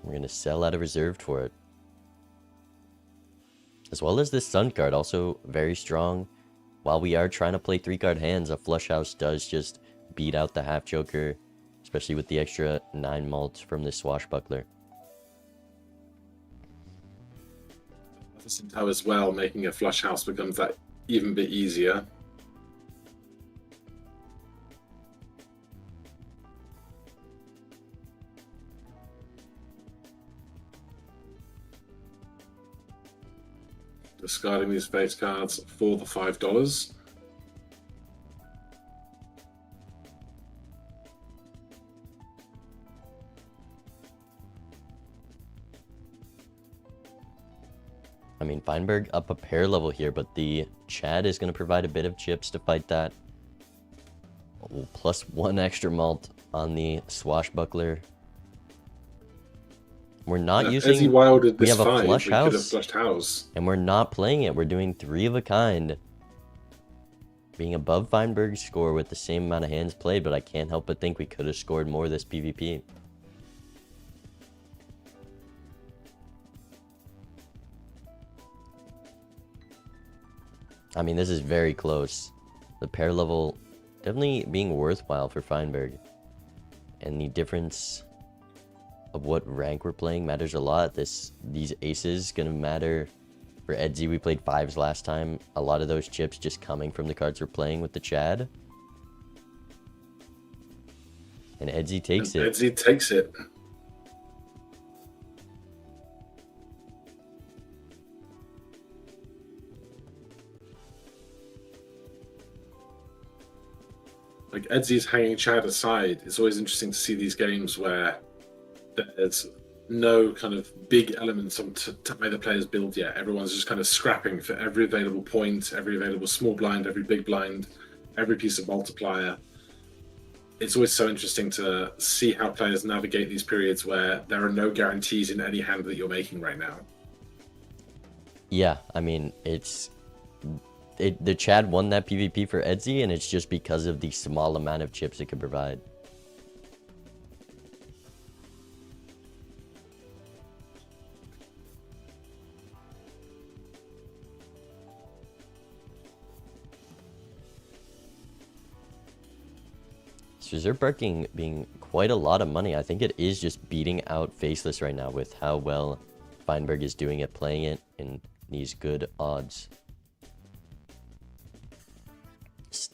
We're going to sell out of reserved for it. As well as this Sun card, also very strong. While we are trying to play 3-card hands, a Flush House does just beat out the half joker, especially with the extra 9 malt from this Swashbuckler. As well, making a Flush House becomes that even bit easier. Discarding these face cards for the $5. I mean, Feinberg up a pair level here, but the Chad is going to provide a bit of chips to fight that. Oh, plus 1 extra malt on the Swashbuckler. We're not using... As he wilded we this have a 5, flush we could have house. flushed house. And we're not playing it. We're doing 3 of a kind. Being above Feinberg's score with the same amount of hands played, but I can't help but think we could have scored more this PvP. I mean, this is very close. The pair level definitely being worthwhile for Feinberg. And the difference of what rank we're playing matters a lot. These aces gonna matter for Edzy. We played 5s last time. A lot of those chips just coming from the cards we're playing with the Chad. And Edzy takes it. Edzy takes it. Like, Edzy's hanging Chad aside. It's always interesting to see these games where there's no kind of big elements to either player's build yet. Everyone's just kind of scrapping for every available point, every available small blind, every big blind, every piece of multiplier. It's always so interesting to see how players navigate these periods where there are no guarantees in any hand that you're making right now. Yeah, I mean, the Chad won that PvP for Edzy, and it's just because of the small amount of chips it could provide. Reserve Barking being quite a lot of money. I think it is just beating out Faceless right now with how well Feinberg is doing at playing it in these good odds.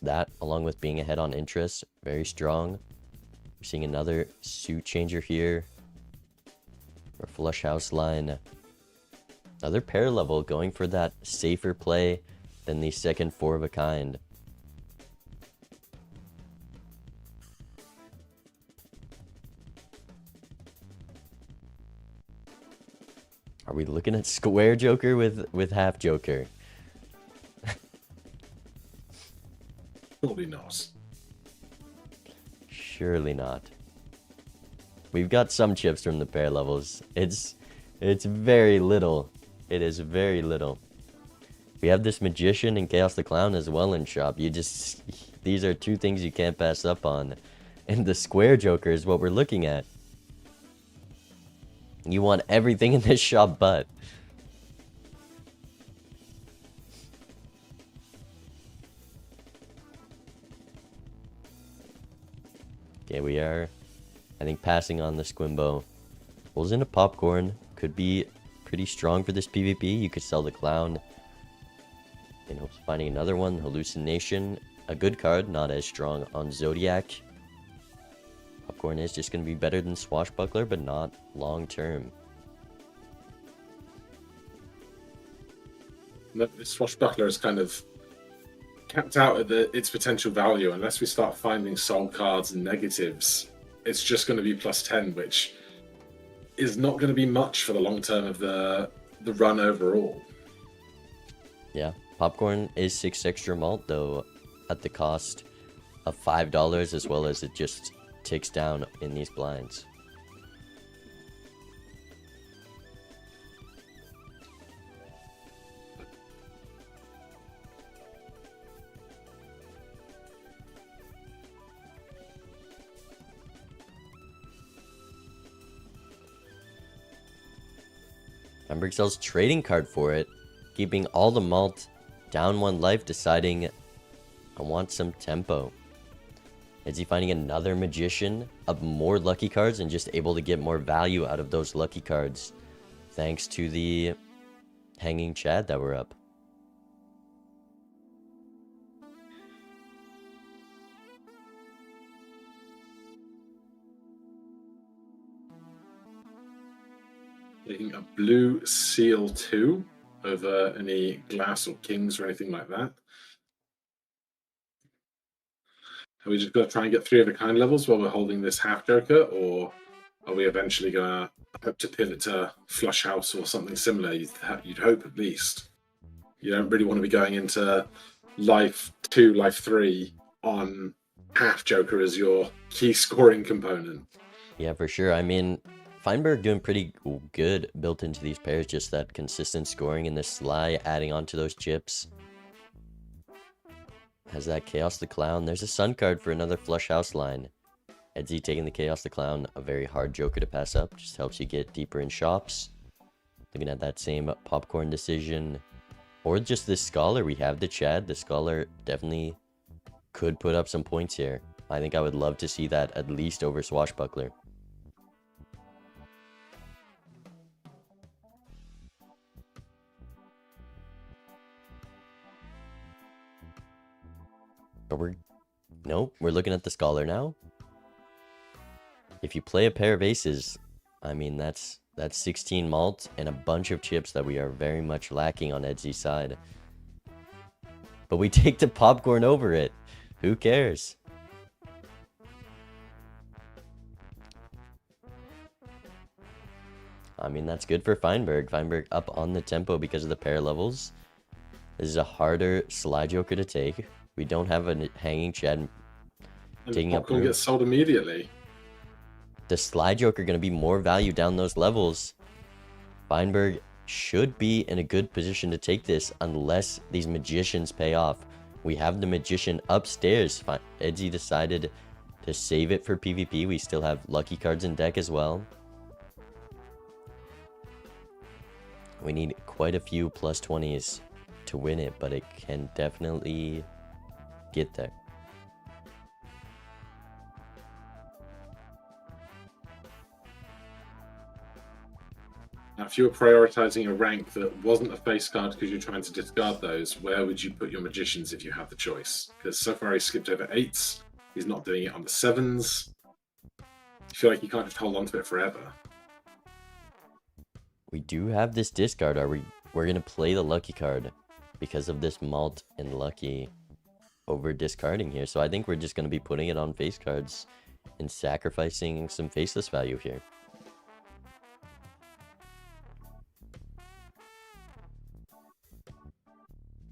That, along with being ahead on interest, very strong. We're seeing another suit changer here. Or Flush House line. Another pair level going for that safer play than the second 4 of a kind. Are we looking at square Joker with half Joker? Surely not. Surely not. We've got some chips from the pair levels. It's very little. It is very little. We have this Magician and Chaos the Clown as well in shop. These are 2 things you can't pass up on. And the square Joker is what we're looking at. You want everything in this shop but. Okay, we are, I think, passing on the Squimbo. Pulls into Popcorn. Could be pretty strong for this PvP. You could sell the Clown. In hopes of finding another one. Hallucination. A good card, not as strong on Zodiac. Popcorn is just going to be better than Swashbuckler, but not long term. The Swashbuckler is kind of capped out at its potential value. Unless we start finding soul cards and negatives, it's just going to be +10, which is not going to be much for the long term of the run overall. Yeah, Popcorn is 6 extra malt, though, at the cost of $5, as well as it just ticks down in these blinds. Feinberg sells trading card for it, keeping all the malt, down 1 life, deciding I want some tempo. Is he finding another magician of more lucky cards and just able to get more value out of those lucky cards thanks to the hanging Chad that were up? Taking a blue seal 2 over any glass or kings or anything like that. Are we just going to try and get 3 of a kind levels while we're holding this half joker, or are we eventually going to hope to pivot to flush house or something similar? You'd hope, at least. You don't really want to be going into life 2, life 3 on half joker as your key scoring component. Yeah, for sure. I mean, Feinberg doing pretty good built into these pairs, just that consistent scoring in the sly, adding on to those chips. Has that Chaos the Clown. There's a Sun card for another flush house line. Edsy taking the Chaos the Clown, a very hard joker to pass up. Just helps you get deeper in shops. Looking at that same popcorn decision. Or just this Scholar. We have the Chad. The Scholar definitely could put up some points here. I think I would love to see that at least over Swashbuckler. But we're looking at the Scholar now. If you play a pair of aces, I mean, that's 16 malt and a bunch of chips that we are very much lacking on Edsy's side. But we take the popcorn over it. Who cares? I mean, that's good for Feinberg. Feinberg up on the tempo because of the pair levels. This is a harder slide joker to take. We don't have a hanging Chad taking up. Popcorn gets sold immediately. The slide joker going to be more value down those levels. Feinberg should be in a good position to take this unless these magicians pay off. We have the magician upstairs. Edsy decided to save it for PvP. We still have lucky cards in deck as well. We need quite a few plus 20s to win it, but it can definitely get there. Now, if you were prioritizing a rank that wasn't a face card because you're trying to discard those, where would you put your magicians if you had the choice? Because so far he's skipped over 8s. He's not doing it on the 7s. I feel like you can't just hold on to it forever. We do have this discard. We're gonna play the lucky card because of this malt and lucky over discarding here. So I think we're just gonna be putting it on face cards and sacrificing some faceless value here.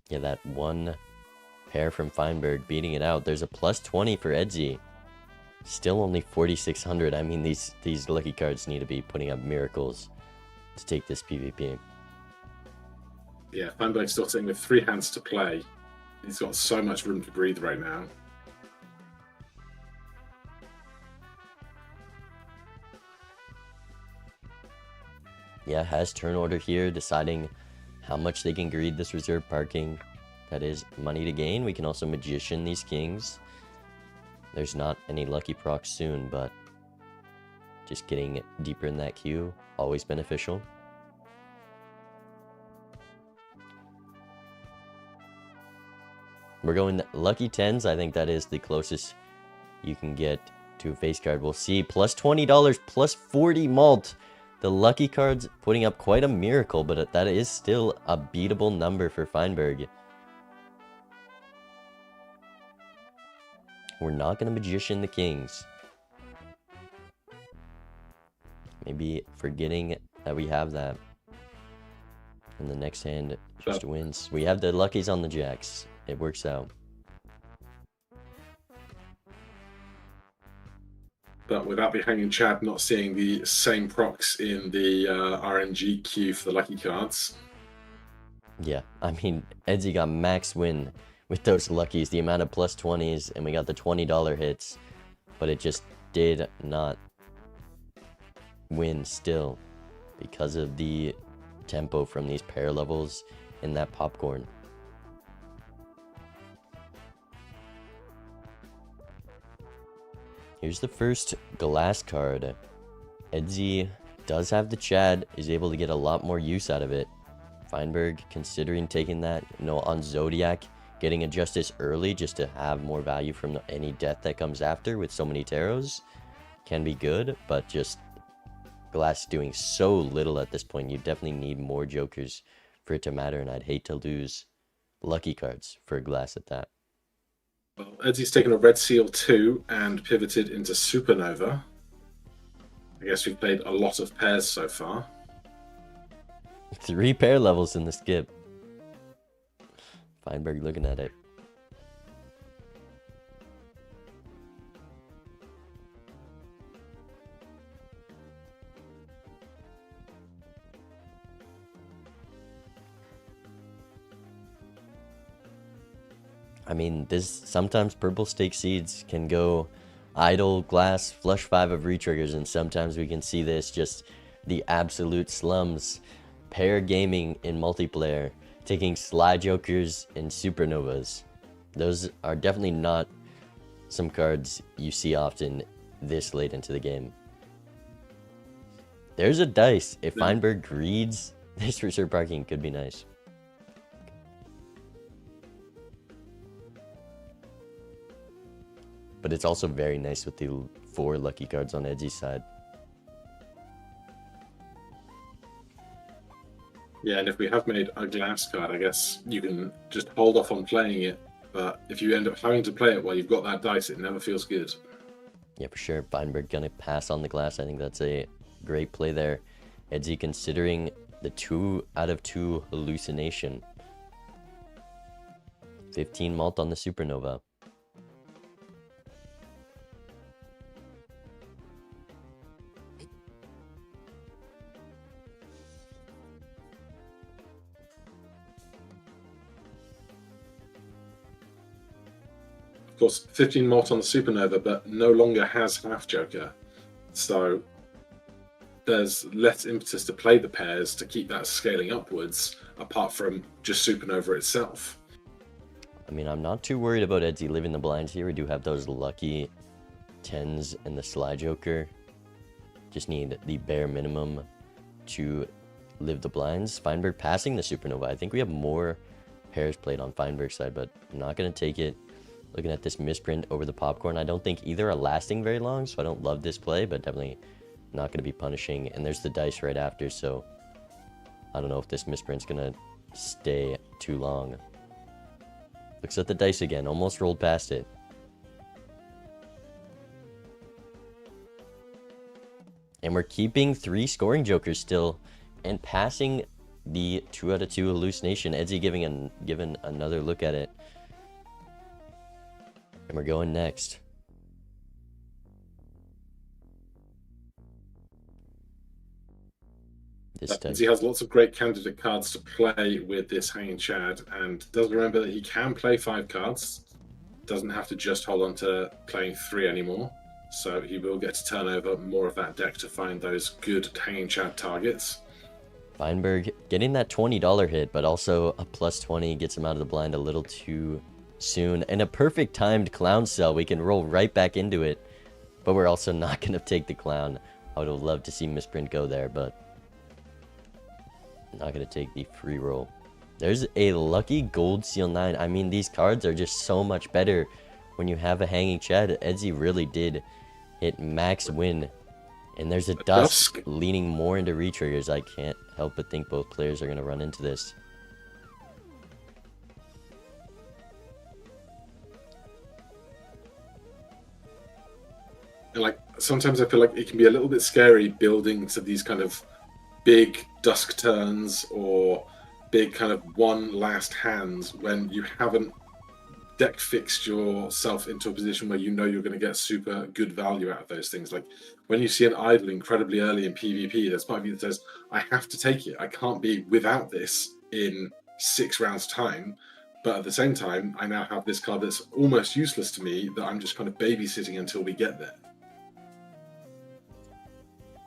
Yeah, that one pair from Feinberg beating it out. There's a plus 20 for Edsy. Still only 4,600. I mean, these lucky cards need to be putting up miracles to take this PvP. Yeah, Feinberg's still sitting with 3 hands to play. He's got so much room to breathe right now. Yeah, has turn order here, deciding how much they can greed this reserve parking. That is money to gain. We can also magician these kings. There's not any lucky procs soon, but just getting deeper in that queue, always beneficial. We're going lucky 10s. I think that is the closest you can get to a face card. We'll see. Plus $20, plus 40 malt. The lucky cards putting up quite a miracle, but that is still a beatable number for Feinberg. We're not going to magician the kings. Maybe forgetting that we have that. And the next hand just wins. We have the luckies on the jacks. It works out. But without the hanging Chad not seeing the same procs in the RNG queue for the lucky cards. Yeah, I mean, Edsy got max win with those luckies, the amount of plus 20s, and we got the $20 hits, but it just did not win still because of the tempo from these pair levels in that popcorn. Here's the first glass card. Edzy does have the Chad, is able to get a lot more use out of it. Feinberg considering taking that, on Zodiac, getting a Justice early just to have more value from any death that comes after with so many Taros can be good, but just Glass doing so little at this point. You definitely need more Jokers for it to matter, and I'd hate to lose lucky cards for Glass at that. Well, Edzy's taken a Red Seal 2 and pivoted into Supernova. I guess we've played a lot of pairs so far. 3 pair levels in the skip. Feinberg looking at it. I mean, sometimes purple stake seeds can go idle, glass, flush 5 of retriggers, and sometimes we can see this just the absolute slums. Pair gaming in multiplayer, taking Sly Jokers and Supernovas. Those are definitely not some cards you see often this late into the game. There's a dice. If Feinberg reads this reserve parking, could be nice. But it's also very nice with the 4 lucky cards on Edzy's side. Yeah, and if we have made a glass card, I guess you can just hold off on playing it. But if you end up having to play it while you've got that dice, it never feels good. Yeah, for sure. Feinberg gonna pass on the glass. I think that's a great play there. Edzy considering the 2 out of 2 hallucination. 15 malt on the Supernova. Of course, 15 malt on the Supernova, but no longer has half Joker. So there's less impetus to play the pairs to keep that scaling upwards, apart from just Supernova itself. I mean, I'm not too worried about Edzy living the blinds here. We do have those lucky 10s and the Sly Joker. Just need the bare minimum to live the blinds. Feinberg passing the Supernova. I think we have more pairs played on Feinberg's side, but I'm not going to take it. Looking at this misprint over the popcorn, I don't think either are lasting very long, so I don't love this play, but definitely not going to be punishing. And there's the dice right after, so I don't know if this misprint's going to stay too long. Looks at the dice again, almost rolled past it. And we're keeping 3 scoring Jokers still and passing the 2 out of 2 hallucination. Edzy giving another look at it. And we're going next. He has lots of great candidate cards to play with this Hanging Chad, and does remember that he can play 5 cards. Doesn't have to just hold on to playing 3 anymore. So he will get to turn over more of that deck to find those good Hanging Chad targets. Feinberg getting that $20 hit, but also a plus 20 gets him out of the blind a little too soon. And a perfect timed clown cell. We can roll right back into it, but we're also not going to take the clown. I would have loved to see Misprint go there, but not going to take the free roll. There's a lucky gold seal 9. I mean, these cards are just so much better when you have a Hanging Chad. Edzy really did hit max win. And there's a Dusk leaning more into retriggers. I can't help but think both players are going to run into this. And like, sometimes I feel like it can be a little bit scary building to these kind of big Dusk turns or big kind of one last hands when you haven't deck fixed yourself into a position where you know you're going to get super good value out of those things. Like when you see an idle incredibly early in PvP, there's part of you that says, I have to take it. I can't be without this in 6 rounds time. But at the same time, I now have this card that's almost useless to me that I'm just kind of babysitting until we get there.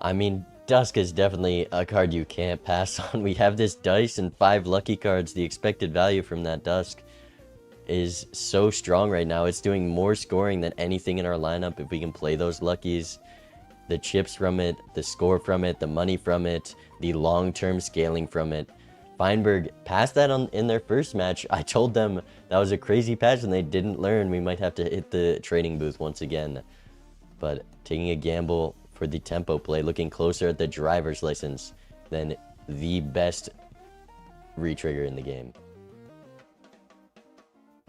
I mean, Dusk is definitely a card you can't pass on. We have this dice and 5 lucky cards. The expected value from that Dusk is so strong right now. It's doing more scoring than anything in our lineup if we can play those luckies. The chips from it, the score from it, the money from it, the long-term scaling from it. Feinberg passed that in their first match. I told them that was a crazy patch and they didn't learn. We might have to hit the trading booth once again. But taking a gamble for the tempo play, looking closer at the driver's license than the best retrigger in the game.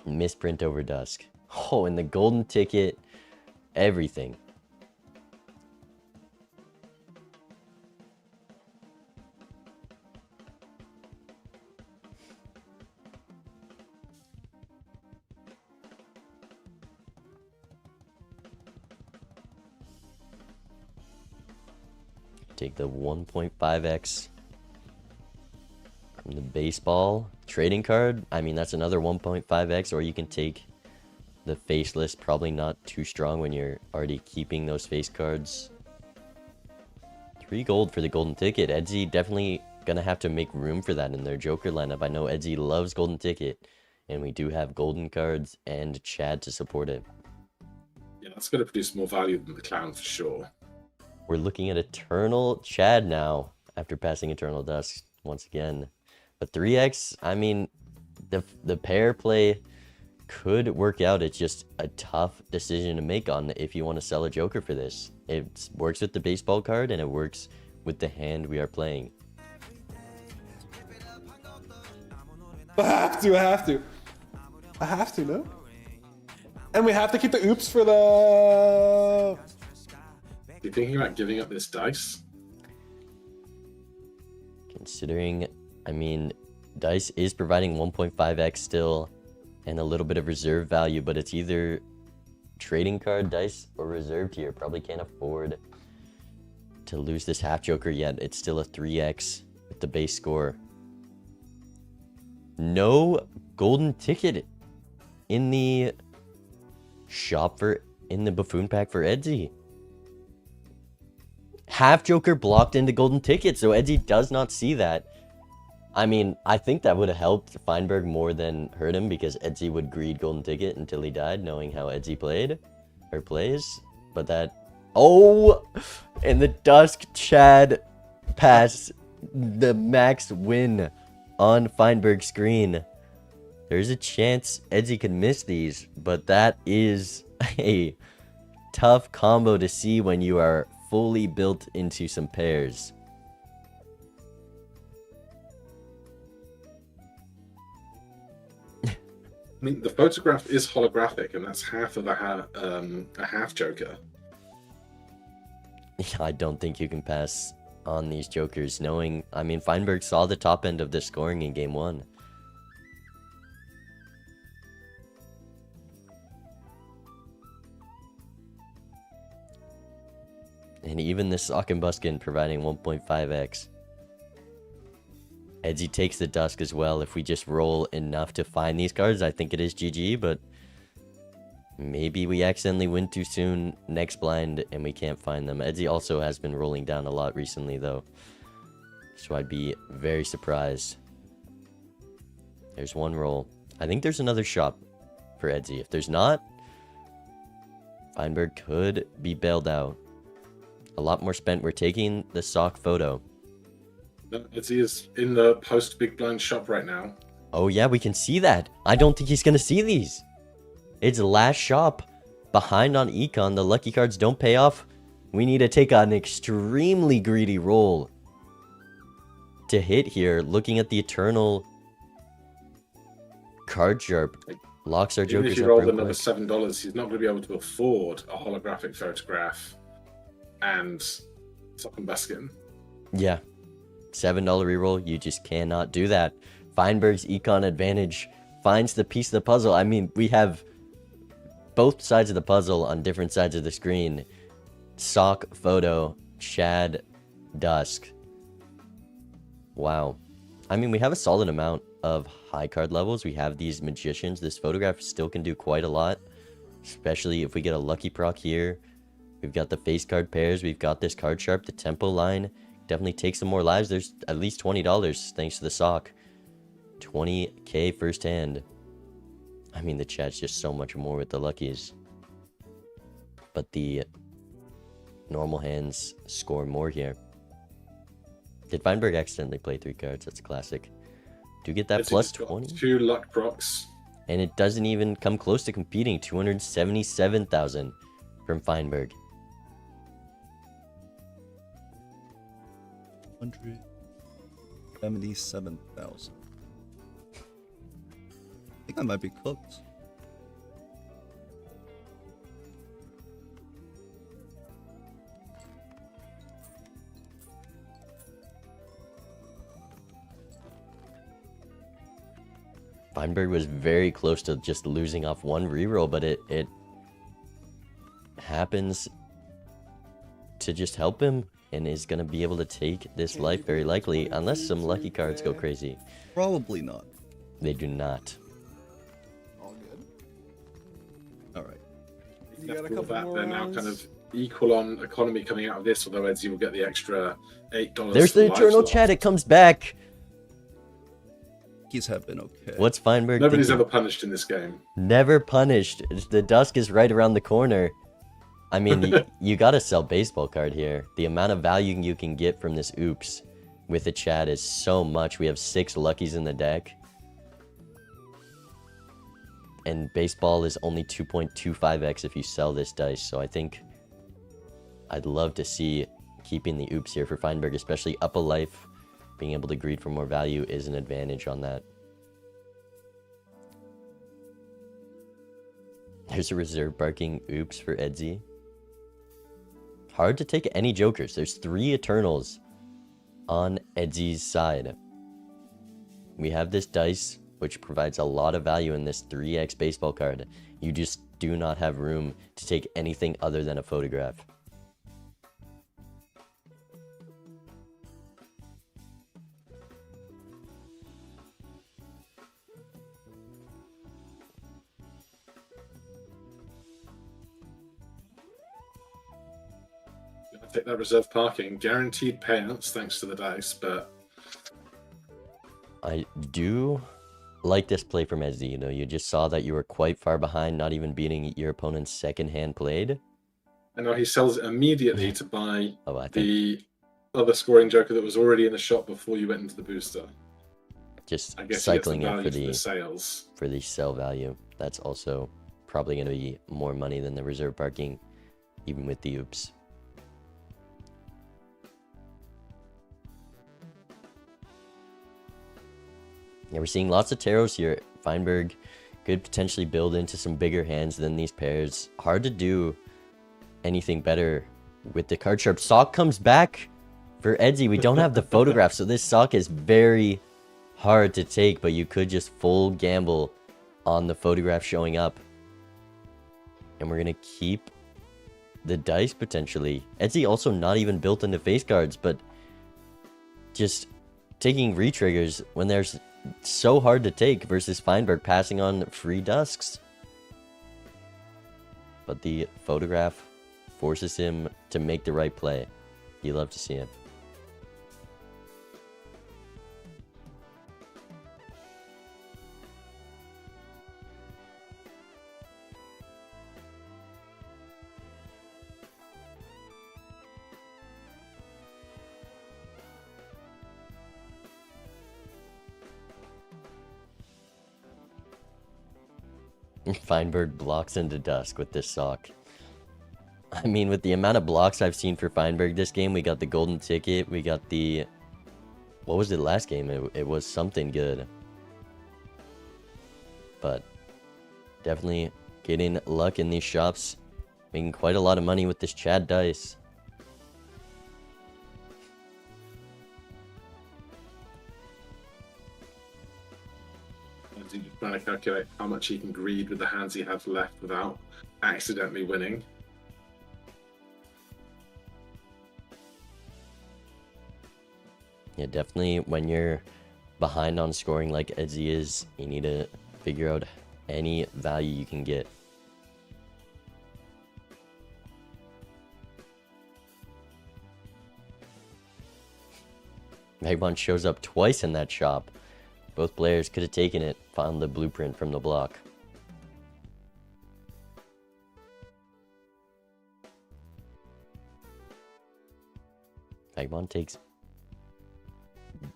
Misprint over Dusk. Oh, and the golden ticket, everything. Take the 1.5x from the baseball trading card. I mean, that's another 1.5x, or you can take the faceless. Probably not too strong when you're already keeping those face cards. 3 gold for the golden ticket. Edsy definitely gonna have to make room for that in their Joker lineup. I know Edsy loves golden ticket, and we do have golden cards and Chad to support it. Yeah, that's going to produce more value than the clown for sure. We're looking at Eternal Chad now, after passing Eternal Dusk once again. But 3x, I mean, the pair play could work out. It's just a tough decision to make on if you want to sell a Joker for this. It works with the baseball card, and it works with the hand we are playing. I have to, no? And we have to keep the oops for the... You thinking about giving up this dice? Considering, I mean, dice is providing 1.5x still and a little bit of reserve value, but it's either trading card dice or reserved here. Probably can't afford to lose this half Joker yet. It's still a 3x with the base score. No golden ticket in the shop in the buffoon pack for Edsy. Half Joker blocked into golden ticket, so Edsy does not see that. I mean, I think that would have helped Feinberg more than hurt him, because Edsy would greed golden ticket until he died, knowing how Edsy played or plays. But that, oh, and the Dusk Chad pass, the max win on Feinberg's screen. There's a chance Edsy could miss these, but that is a tough combo to see when you are fully built into some pairs. I mean, the photograph is holographic, and that's half of a half Joker. I don't think you can pass on these Jokers, knowing, I mean, Feinberg saw the top end of the scoring in game 1. And even the Sock and Buskin providing 1.5x. Edsy takes the Dusk as well. If we just roll enough to find these cards, I think it is GG, but maybe we accidentally win too soon next blind and we can't find them. Edsy also has been rolling down a lot recently, though, so I'd be very surprised. There's one roll. I think there's another shop for Edsy. If there's not, Feinberg could be bailed out. A lot more spent. We're taking the Sock photo. No, Edsy is in the post big blind shop right now. Oh yeah, we can see that. I don't think he's gonna see these. It's last shop. Behind on Econ, the lucky cards don't pay off. We need to take an extremely greedy roll to hit here. Looking at the Eternal card sharp. Locks our Even Jokers if you up rolled real another quick. $7, he's not going to be able to afford a holographic photograph and Sock and Buskin. Yeah. $7 reroll, you just cannot do that. Feinberg's Econ advantage finds the piece of the puzzle. I mean, we have both sides of the puzzle on different sides of the screen. Sock, photo, Chad, Dusk. Wow. I mean, we have a solid amount of high card levels. We have these magicians. This photograph still can do quite a lot, especially if we get a lucky proc here. We've got the face card pairs. We've got this card sharp. The tempo line definitely take some more lives. There's at least $20 thanks to the sock. 20k first hand. I mean, the chat's just so much more with the luckies. But the normal hands score more here. Did Feinberg accidentally play 3 cards? That's a classic. Do get that plus 20? 2 luck procs. And it doesn't even come close to competing. 277,000 from Feinberg. 177,000. I think I might be cooked. Feinberg was very close to just losing off 1 reroll, but it happens to just help him and is going to be able to take this life very likely, unless some lucky cards go crazy. Probably not. They do not. All good. All right. You got a All couple that, more they're now rounds? kind of equal on economy coming out of this, although Edsy will get the extra $8. There's for the lives eternal lost. chat. It comes back. Keys have been okay. What's Feinberg Nobody's thinking? ever punished in this game. Never punished. The dusk is right around the corner. I mean, you gotta sell baseball card here. The amount of value you can get from this oops with the chat is so much. We have 6 luckies in the deck. And baseball is only 2.25x if you sell this dice. So I think I'd love to see keeping the oops here for Feinberg, especially up a life. Being able to greed for more value is an advantage on that. There's a reserve barking oops for Edsy. Hard to take any jokers. There's 3 Eternals on Edsy's side. We have this dice, which provides a lot of value in this 3x baseball card. You just do not have room to take anything other than a photograph. Take that reserve parking, guaranteed payouts thanks to the dice, but I do like this play from Edsy. You know, you just saw that you were quite far behind, not even beating your opponent's second hand played. and now he sells it immediately to buy Oh, I think the other scoring joker that was already in the shop before you went into the booster. just I guess cycling he it gets for the value the sales. sell value. That's also probably going to be more money than the reserve parking, even with the oops. Yeah, we're seeing lots of tarots here. Feinberg could potentially build into some bigger hands than these pairs. Hard to do anything better with the card sharp. Sock comes back for Edsy. We don't have the photograph, so this sock is very hard to take, but you could just full gamble on the photograph showing up. And we're going to keep the dice potentially. Edsy also not even built into face cards, but just taking re-triggers when there's so hard to take versus Feinberg passing on free dusks. But the photograph forces him to make the right play. You love to see it. Feinberg blocks into dusk with this sock. I mean, with the amount of blocks I've seen for Feinberg this game, we got the golden ticket, we got the... What was it last game? It was something good. But definitely getting luck in these shops. Making quite a lot of money with this Chad dice. He's just trying to calculate how much he can greed with the hands he has left without accidentally winning. Yeah, definitely when you're behind on scoring like Edsy is, you need to figure out any value you can get. Vagabond shows up twice in that shop. Both players could have taken it, found the blueprint from the block. Vagabond takes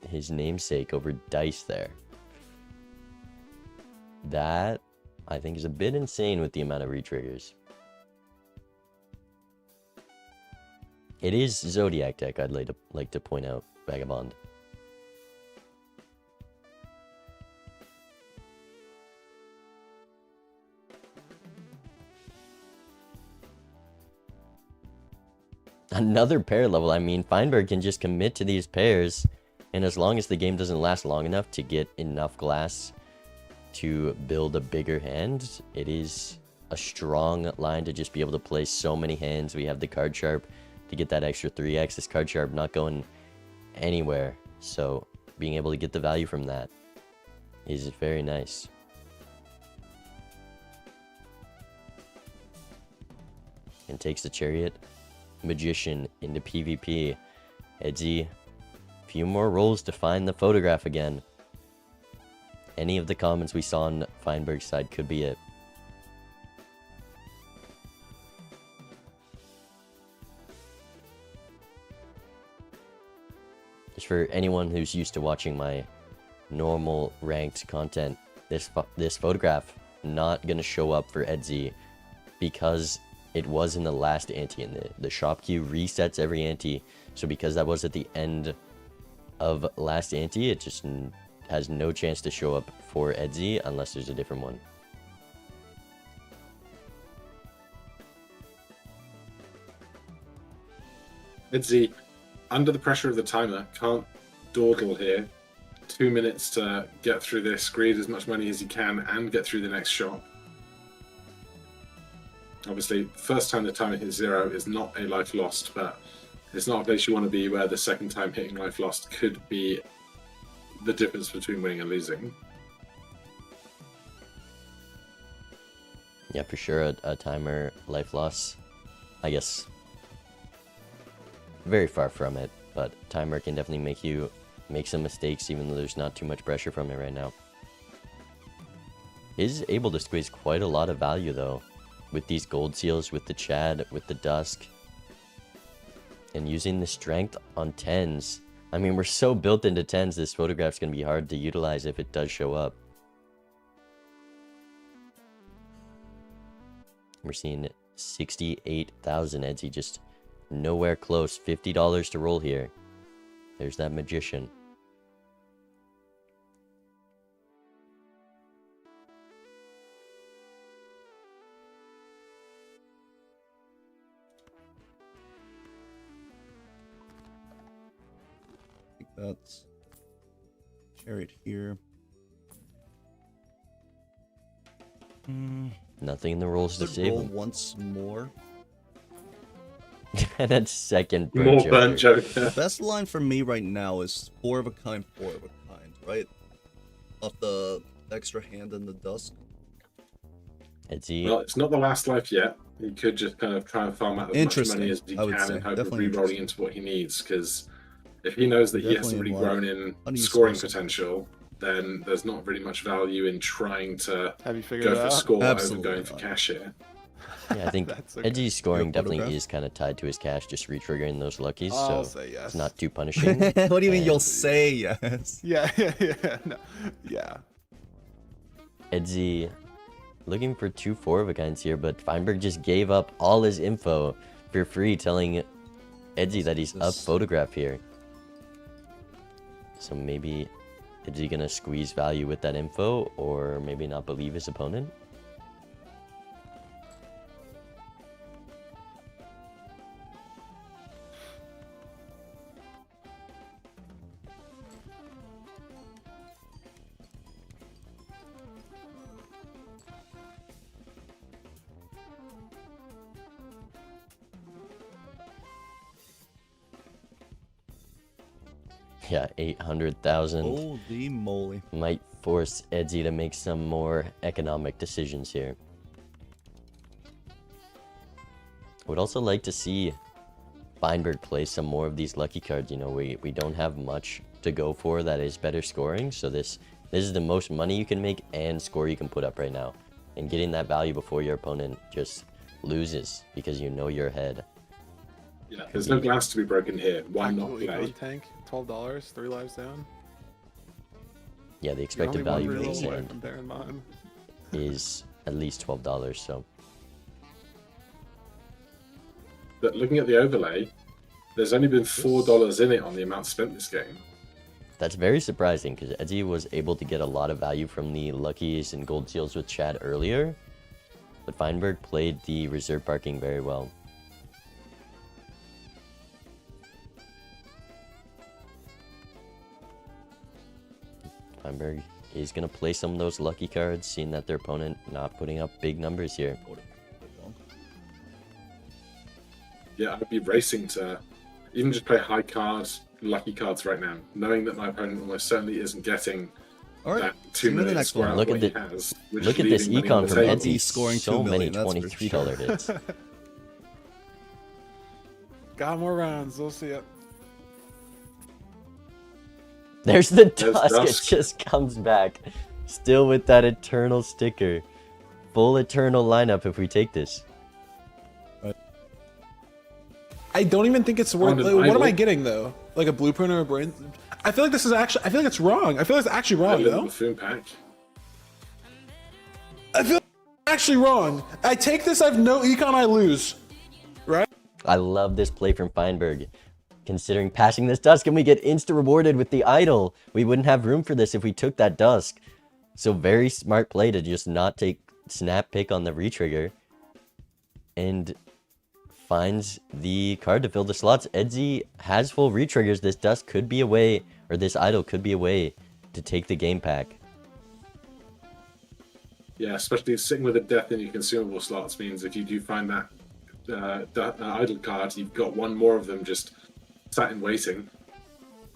his namesake over dice there. That, I think, is a bit insane with the amount of retriggers. It is Zodiac deck, I'd like to point out, Vagabond. Another pair level. I mean, Feinberg can just commit to these pairs, and as long as the game doesn't last long enough to get enough glass to build a bigger hand, it is a strong line to just be able to play so many hands. We have the card sharp to get that extra 3x. This card sharp not going anywhere, so being able to get the value from that is very nice. And takes the Chariot. Magician into PvP. Edzy, few more rolls to find the photograph again. Any of the comments we saw on Feinberg's side could be it. Just for anyone who's used to watching my normal ranked content, this photograph not gonna show up for Edzy because it was in the last ante, and the shop queue resets every ante. So because that was at the end of last ante, it just has no chance to show up for Edzy unless there's a different one. Edzy, under the pressure of the timer, can't dawdle here. 2 minutes to get through this, greed as much money as he can, and get through the next shop. Obviously, first time the timer hits 0 is not a life lost, but it's not a place you want to be where the second time hitting life lost could be the difference between winning and losing. Yeah, for sure, a timer life loss, I guess, very far from it, but timer can definitely make you make some mistakes even though there's not too much pressure from it right now. Is able to squeeze quite a lot of value though, with these gold seals, with the Chad, with the Dusk, and using the strength on 10s. I mean, we're so built into 10s, this photograph's going to be hard to utilize if it does show up. We're seeing 68,000 Edzy, just nowhere close. $50 to roll here. There's that Magician. That's Chariot here. Nothing in the rolls to Should save roll him. once more. And that's second burnt More Joker. burnt Joker. The best line for me right now is 4 of a kind, 4 of a kind, right? Off the extra hand in the Dusk. Edzy. Well, it's not the last life yet. He could just kind of try and farm out as much money as he I would can say. and hope of Definitely re-rolling into what he needs, because if he knows that he hasn't Definitely really a lot grown of in unused scoring sources. potential, then there's not really much value in trying to Have you figured go it for out? score Absolutely over going for not. cash here. Yeah, I think That's okay. Edgy's scoring Your definitely photograph? is kind of tied to his cash, just re-triggering those luckies, I'll so say yes. it's not too punishing. What do you mean you'll And say yes? Yeah, no, yeah. Edzy looking for 2 4 of a kinds here, but Feinberg just gave up all his info for free, telling Edzy that he's up photograph here. So maybe Edzy gonna squeeze value with that info, or maybe not believe his opponent. Yeah, 800,000 Holy moly. might force Edzy to make some more economic decisions here. Would also like to see Feinberg plays some more of these lucky cards. You know, we don't have much to go for that is better scoring, so this is the most money you can make and score you can put up right now. And getting that value before your opponent just loses because you know you're ahead. Yeah, there's no glass to be broken here. Why not Tactical play? Econ tank, $12, 3 lives down. Yeah, the You're expected only one value reroll for this away hand from Baron mine. is at least $12, so But looking at the overlay, there's only been $4 in it on the amount spent this game. that's very surprising because Edgy was able to get a lot of value from the luckies and gold seals with Chad earlier, but Feinberg played the reserve parking very well. Feinberg is going to play some of those lucky cards, seeing that their opponent not putting up big numbers here. Yeah, I'd be racing to even just play high cards, lucky cards right now, knowing that my opponent almost certainly isn't getting All right. that See 2 you in the million next square one. out Look what at he the- has, which Look is at this leaving money on Econ the from table. Edgy. He's scoring So 2 many million, that's for $23 sure. hits. Got more rounds. We'll see it. There's the There's dusk. Dusk. It just comes back. Still with that eternal sticker. Full eternal lineup if we take this. I don't even think it's worth. On an Like, what am idol. I getting though? Like a blueprint or a brain? I feel like this is actually. I feel like it's wrong. I feel like it's actually A wrong. little though. buffoon pack. I feel like it's actually wrong. I take this. I have no econ. I lose. Right? I love this play from Feinberg. Considering passing this dusk and we get insta rewarded with the idol. We wouldn't have room for this if we took that dusk. So very smart play to just not take snap pick on the retrigger. And finds the card to fill the slots. Edzy has full retriggers. This dusk could be a way, or this idol could be a way to take the game pack. Yeah, especially sitting with a death in your consumable slots means if you do find that idle card, you've got one more of them just sat in waiting.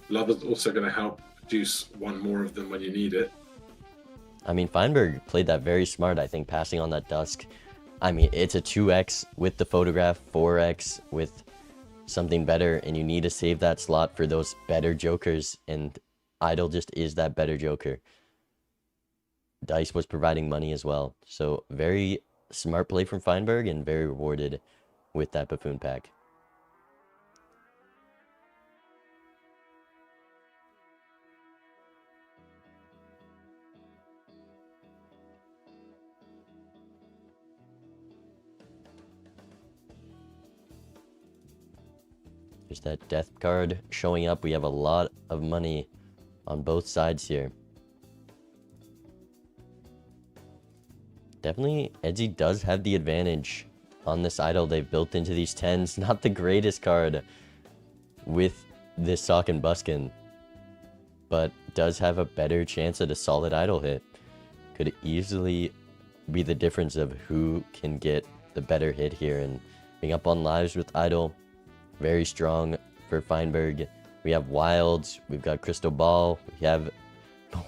Lover's also going to help produce one more of them when you need it. I mean, Feinberg played that very smart, I think, passing on that dusk. I mean, it's a 2x with the photograph, 4x with something better, and you need to save that slot for those better jokers, and idol just is that better joker. Dice was providing money as well, so very smart play from Feinberg and very rewarded with that buffoon pack. There's that death card showing up. We have a lot of money on both sides here. Definitely, Edgy does have the advantage on this idol they've built into these 10s. Not the greatest card with this Sock and Buskin, but does have a better chance at a solid idol hit. Could easily be the difference of who can get the better hit here. And being up on lives with idol, very strong for Feinberg. We have Wilds, we've got Crystal Ball, we have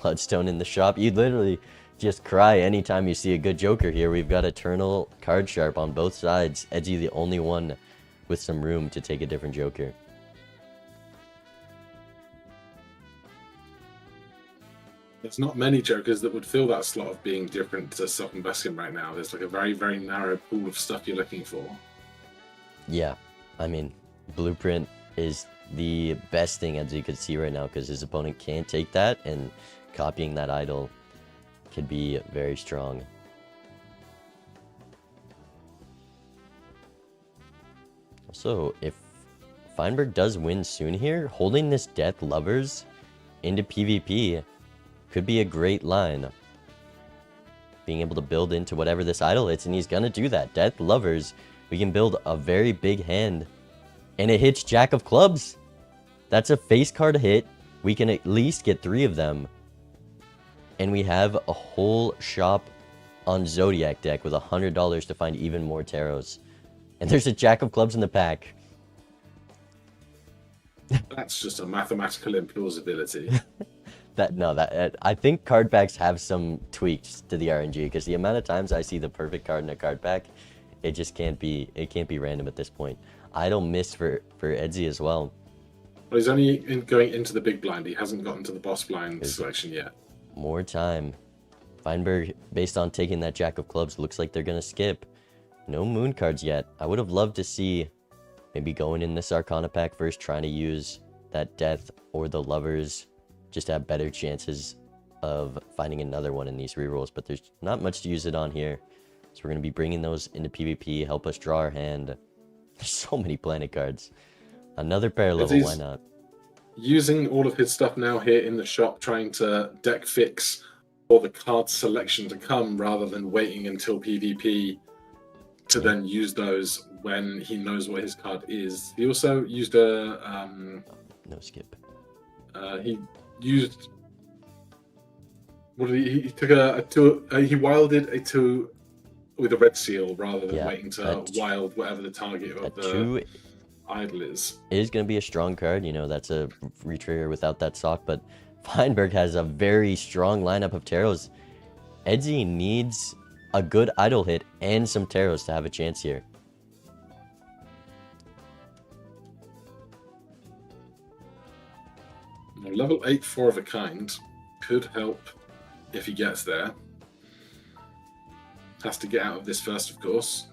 Bloodstone in the shop. You literally just cry anytime you see a good joker here. We've got Eternal Card Sharp on both sides. Edgy the only one with some room to take a different joker. There's not many jokers that would fill that slot of being different to Sock and Buskin right now. There's like a very, very narrow pool of stuff you're looking for. Yeah, I mean, Blueprint is the best thing Edgy could see right now because his opponent can't take that, and copying that idol could be very strong. Also, if Feinberg does win soon here, holding this Death Lovers into PvP could be a great line. Being able to build into whatever this idol hits, and he's gonna do that. Death Lovers, we can build a very big hand, and it hits Jack of Clubs. That's a face card hit. We can at least get 3 of them. And we have a whole shop on Zodiac deck with $100 to find even more tarots. And there's a Jack of Clubs in the pack. That's just a mathematical implausibility. I think card packs have some tweaks to the RNG, because the amount of times I see the perfect card in a card pack, it just can't be random at this point. idle miss for Edsy as well. Well, he's only going into the big blind. He hasn't gotten to the boss blind selection yet. More time. Feinberg, based on taking that Jack of Clubs, looks like they're going to skip. No moon cards yet. I would have loved to see maybe going in this Arcana pack first, trying to use that Death or the Lovers, just to have better chances of finding another one in these rerolls. But there's not much to use it on here. So we're going to be bringing those into PvP, help us draw our hand. There's so many planet cards. Another pair level, why not? Using all of his stuff now here in the shop, trying to deck fix for the card selection to come, rather than waiting until PvP to then use those when he knows what his card is. He also used a... no skip. He used... What did he took a 2... he wilded a 2 with a red seal, rather than waiting to wild whatever the target of the... idle is. It is going to be a strong card, you know, that's a retrigger without that sock, but Feinberg has a very strong lineup of tarots. Edsy needs a good idle hit and some tarots to have a chance here. Now, level 8 4 of a kind could help if he gets there. Has to get out of this first, of course.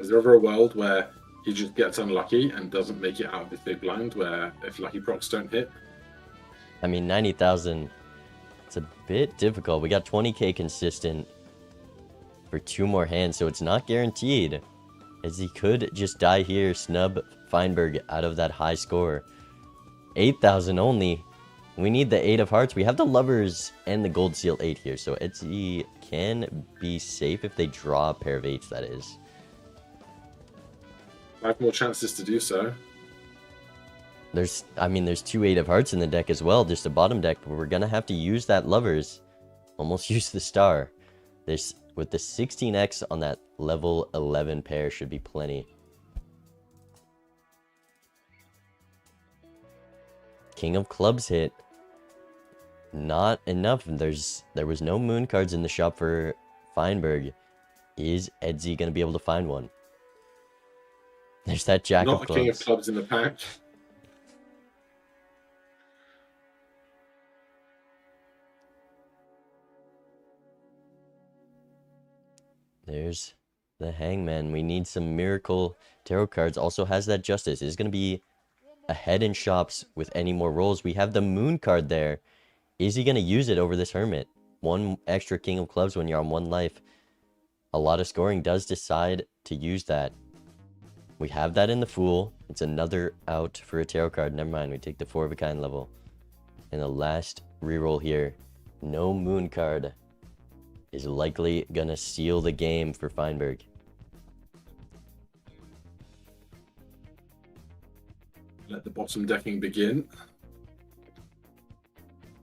Is there ever a world where he just gets unlucky and doesn't make it out of this big blind, where if lucky procs don't hit? I mean, 90,000, it's a bit difficult. We got 20k consistent for 2 more hands, so it's not guaranteed, as he could just die here, snub Feinberg out of that high score. 8,000 only. We need the 8 of hearts. We have the Lovers and the Gold Seal 8 here, so Etsy can be safe if they draw a pair of 8s, that is. 5 more chances to do so. There's 2 8 of hearts in the deck as well, just a bottom deck, but we're gonna have to use that Lovers. Almost use the star. This, with the 16x on that level 11 pair, should be plenty. King of Clubs hit. Not enough. There was no moon cards in the shop for Feinberg. Is Edsy gonna be able to find one? There's that Jack of Clubs. Not a King of Clubs in the pack. There's the Hangman. We need some Miracle Tarot cards. Also has that Justice. Is going to be ahead in shops with any more rolls. We have the Moon card there. Is he going to use it over this Hermit? 1 extra King of Clubs when you're on 1 life. A lot of scoring does decide to use that. We have that in the Fool. It's another out for a tarot card. Never mind, we take the 4 of a kind level. And the last reroll here. No moon card is likely gonna seal the game for Feinberg. Let the bottom decking begin.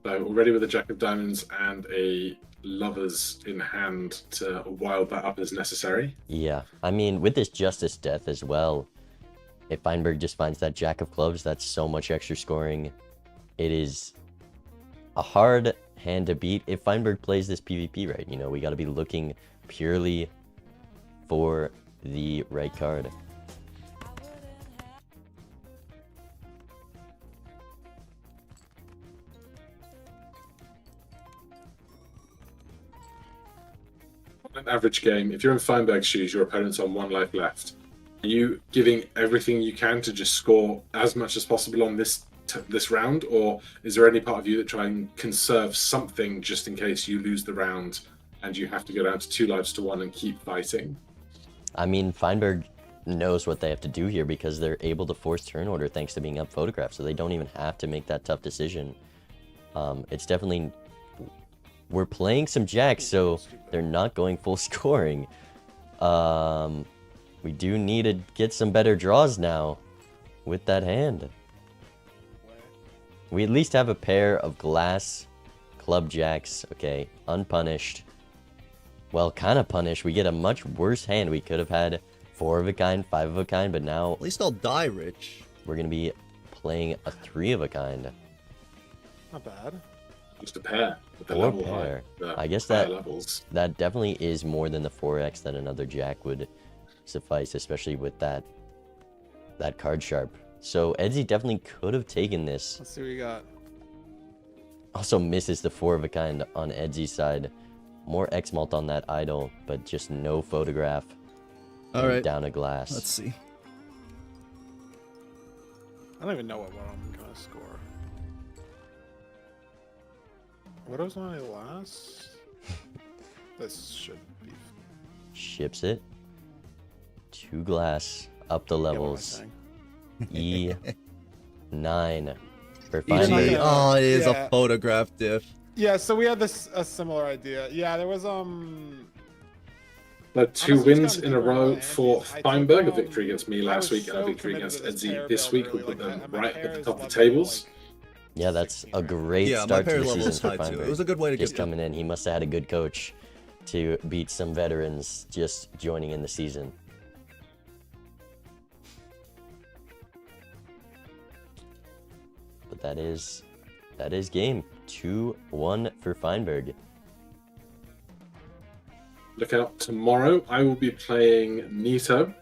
So already with a Jack of Diamonds and a Lovers in hand to wild that up as necessary. Yeah, I mean, with this Justice Death as well, if Feinberg just finds that Jack of Clubs, that's so much extra scoring. It is a hard hand to beat if Feinberg plays this PvP right. You know, we got to be looking purely for the right card. An average game, if you're in Feinberg's shoes, your opponent's on 1 life left. Are you giving everything you can to just score as much as possible on this round, or is there any part of you that try and conserve something just in case you lose the round and you have to go down to 2 lives to 1 and keep fighting? I mean, Feinberg knows what they have to do here because they're able to force turn order thanks to being up photographed, so they don't even have to make that tough decision. It's definitely... We're playing some jacks, so they're not going full scoring. We do need to get some better draws now with that hand. We at least have a pair of glass club jacks. Okay, unpunished. Well, kind of punished. We get a much worse hand. We could have had 4 of a kind, 5 of a kind, but now At least I'll die rich. we're going to be playing a 3 of a kind. Not bad. Just a pair. With the 4 level pair. high, I guess higher that levels. that definitely is more than the 4x that another jack would suffice, especially with that card sharp. So Edsy definitely could have taken this. Let's see what you got. Also misses the 4 of a kind on Edsy's side. More X malt on that idol, but just no photograph. All and right. down a glass. Let's see. I don't even know what I'm gonna score. What was my last? This should be. Ships it. 2 glass. Up the Yeah, what am I levels. saying? E9 for Even like Feinberg. a- Oh, it is yeah. a photograph diff. Yeah, so we had a similar idea. Yeah, there was But 2 Honestly, it's wins gotta in be a one of row my for antes. I took, Feinberg, a victory against me I last was week, and a so victory committed against to this Edsy pair this build week. We'll early, put like, them my right pair at the is top of the level, tables. Yeah, that's a great Yeah, my start to pair the level season is for high too. Feinberg. It was a good way to Just get coming in. He must have had a good coach to beat some veterans just joining in the season. But that is game 2-1 for Feinberg. Look out tomorrow. I will be playing Nito,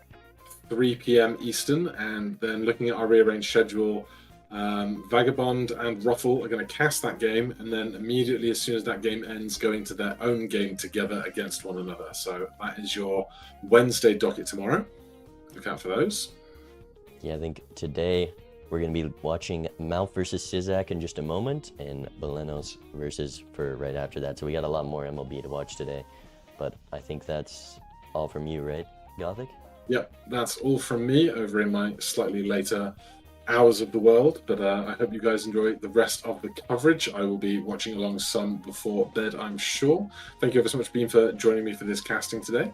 3 p.m. Eastern, and then looking at our rearranged schedule, Vagabond and Ruffle are going to cast that game, and then immediately as soon as that game ends, go into their own game together against one another. So that is your Wednesday docket tomorrow. Look out for those. Yeah, I think today we're going to be watching Malf versus Sizak in just a moment, and Belenos versus for right after that. So we got a lot more MLB to watch today. But I think that's all from you, right, Gothic? Yep, that's all from me over in my slightly later hours of the world. But I hope you guys enjoy the rest of the coverage. I will be watching along some before bed, I'm sure. Thank you ever so much, Beam, for joining me for this casting today.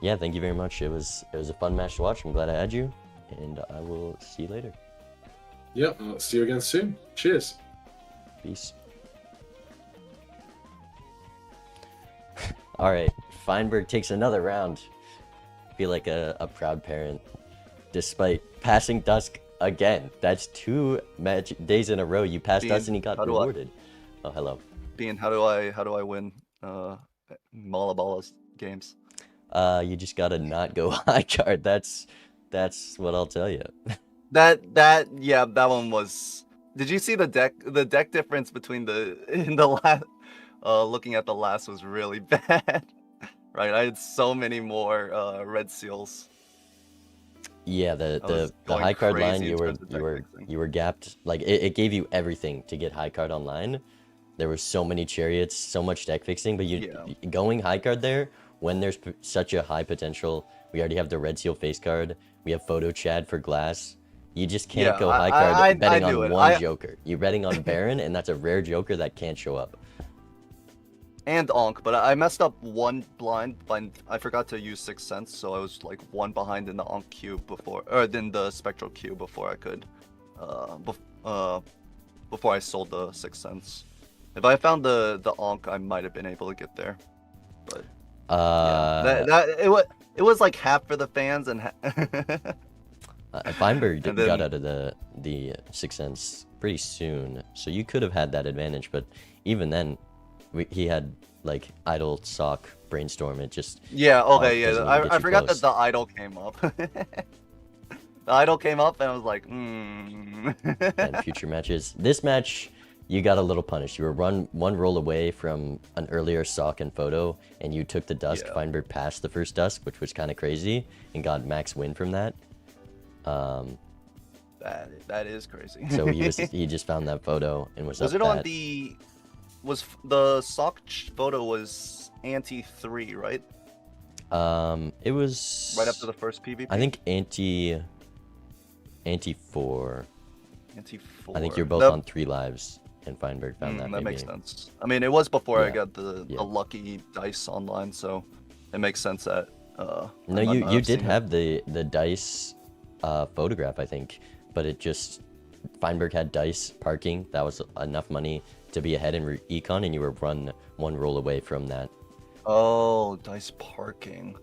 Yeah, thank you very much. It was a fun match to watch. I'm glad I had you, and I will see you later. Yep, I'll see you again soon. Cheers. Peace. All right, Feinberg takes another round. I feel like a proud parent, despite passing Dusk again. That's 2 match days in a row. You passed Bean, us and he got how do I- rewarded. Oh, hello. Bean, how do I win Malabalas games? You just gotta not go high card. That's what I'll tell you. That one was. Did you see the deck difference between the last looking at the last was really bad. Right, I had so many more red seals. Yeah, I the was going high card line crazy in you were terms of deck fixing. you were gapped. Like it gave you everything to get high card online. There were so many chariots, so much deck fixing, but going high card there when there's such a high potential. We already have the red seal face card. We have photo Chad for glass. You just can't go high card betting I do on it. one joker. You're betting on Baron, and that's a rare joker that can't show up. And Ankh, but I messed up one blind. I forgot to use Sixth Sense, so I was like 1 behind in the Ankh queue before, or in the Spectral queue before I could, before I sold the Sixth Sense. If I found the Ankh, I might have been able to get there. But it was like half for the fans and. Feinberg And then- got out of the Sixth Sense pretty soon, so you could have had that advantage. But even then, he had like idle sock brainstorm. It just Yeah, okay, doesn't yeah. even get I you forgot close. that the idol came up. The idol came up, and I was like, and future matches. This match, you got a little punished. You were one roll away from an earlier sock and photo, and you took the dusk. Yeah. Feinberg passed the first dusk, which was kind of crazy, and got max win from that. That is crazy. So he just found that photo and was Was up it on that. the sock photo was ante 3, right? It was Right after the first PvP. I think ante 4. ante 4. I think you're both That- on 3 lives, and Feinberg found that. That makes maybe. sense. I mean, it was before I Yeah, got the lucky dice online, so it makes sense that. No, I might not you did seen it. have the dice photograph, I think, but it just Feinberg had dice parking, that was enough money to be ahead in Econ, and you were one roll away from that. Oh, dice parking.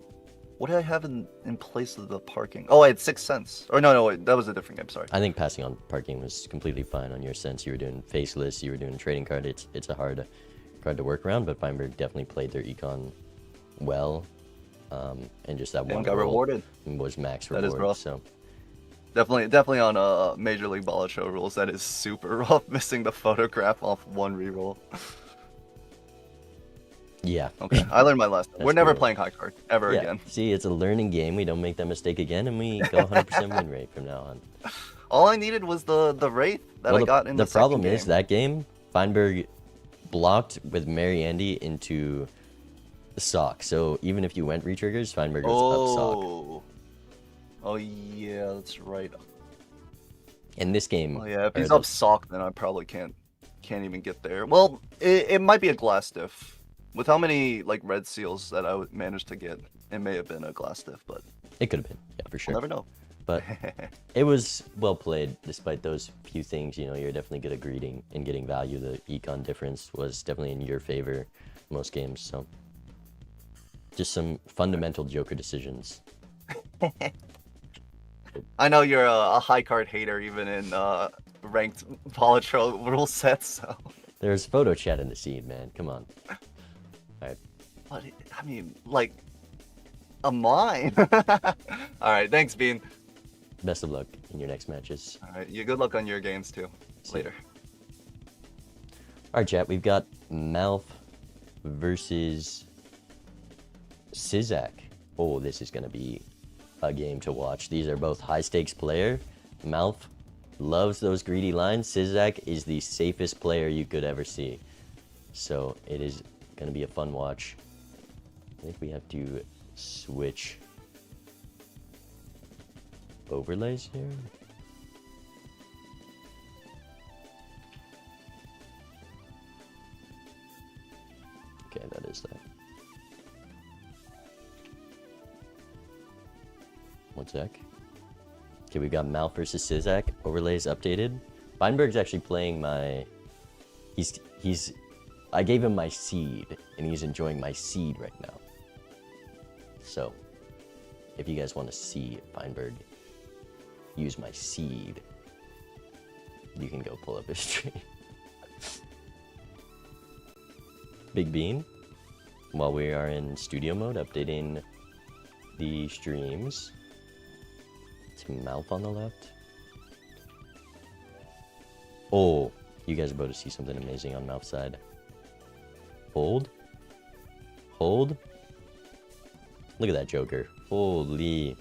What did I have in place of the parking? Oh, I had 6 cents. Or no, wait, that was a different game. Sorry. I think passing on parking was completely fine on your sense. You were doing faceless, you were doing trading card. It's a hard card to work around, but Feinberg definitely played their Econ well, and just that one got roll rewarded. was max That reward. is rough. So Definitely on Major League Balatro rules. That is super rough. Missing the photograph off one reroll. yeah. Okay, I learned my lesson. We're never brutal. playing high card ever Yeah. again. See, it's a learning game. We don't make that mistake again, and we go 100% win rate from now on. All I needed was the wraith that I got in the problem second is game. that game Feinberg blocked with Mary Andy into the sock. So even if you went retriggers, Feinberg was up sock. Oh yeah, that's right. In this game, Oh yeah, if or he's the- up sock, then I probably can't even get there. Well, it might be a glass diff. With how many like red seals that I would manage to get, it may have been a glass diff, but it could have been, yeah, for sure. we'll never know. But it was well played, despite those few things. You know, you're definitely good at greeting and getting value. The Econ difference was definitely in your favor most games. So just some fundamental Joker decisions. I know you're a high card hater, even in ranked Balatro rule sets. So. There's photo chat in the seed, man. Come on. All right. But I mean, like, a mine. All right, thanks, Bean. Best of luck in your next matches. All right, you good luck on your games too. Later. All right, chat. We've got Malf versus Sizak. Oh, this is gonna be a game to watch. These are both high stakes player. Malf loves those greedy lines. Sizak is the safest player you could ever see. So it is gonna be a fun watch. I think we have to switch overlays here. Okay, that is that. One sec. Okay, we've got Malf versus Sizak. Overlays updated. Feinberg's actually playing my... I gave him my seed, and he's enjoying my seed right now. So, if you guys want to see Feinberg use my seed, you can go pull up his stream. Big Bean, while we are in studio mode, updating the streams. It's Malf on the left. Oh, you guys are about to see something amazing on Malf's side. Hold. Hold. Look at that Joker. Holy.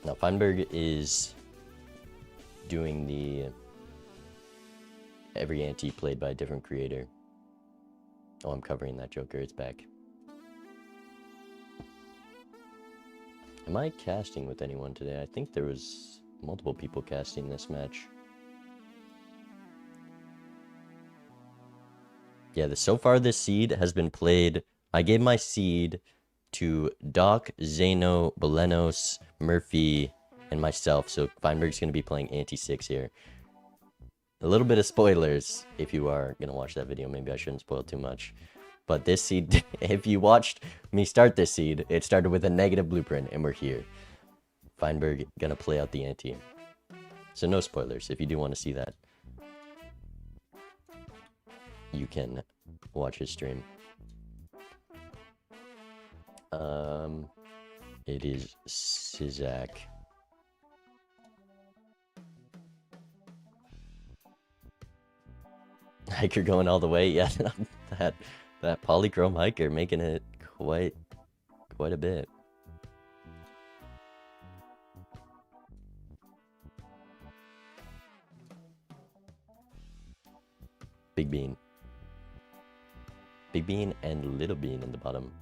Now, Feinberg is doing the every ante played by a different creator. Oh, I'm covering that Joker. It's back. Am I casting with anyone today? I think there was multiple people casting this match. Yeah, so far this seed has been played. I gave my seed to Doc, Zeno, Belenos, Murphy, and myself. So Feinberg's going to be playing Ante-6 here. A little bit of spoilers if you are going to watch that video. Maybe I shouldn't spoil too much. But this seed, if you watched me start this seed, it started with a negative blueprint, and we're here. Feinberg going to play out the ante. So no spoilers. If you do want to see that, you can watch his stream. It is Sizak. Hiker going all the way. Yeah, that polychrome hiker making it quite a bit. Big Bean. Big Bean and Little Bean in the bottom.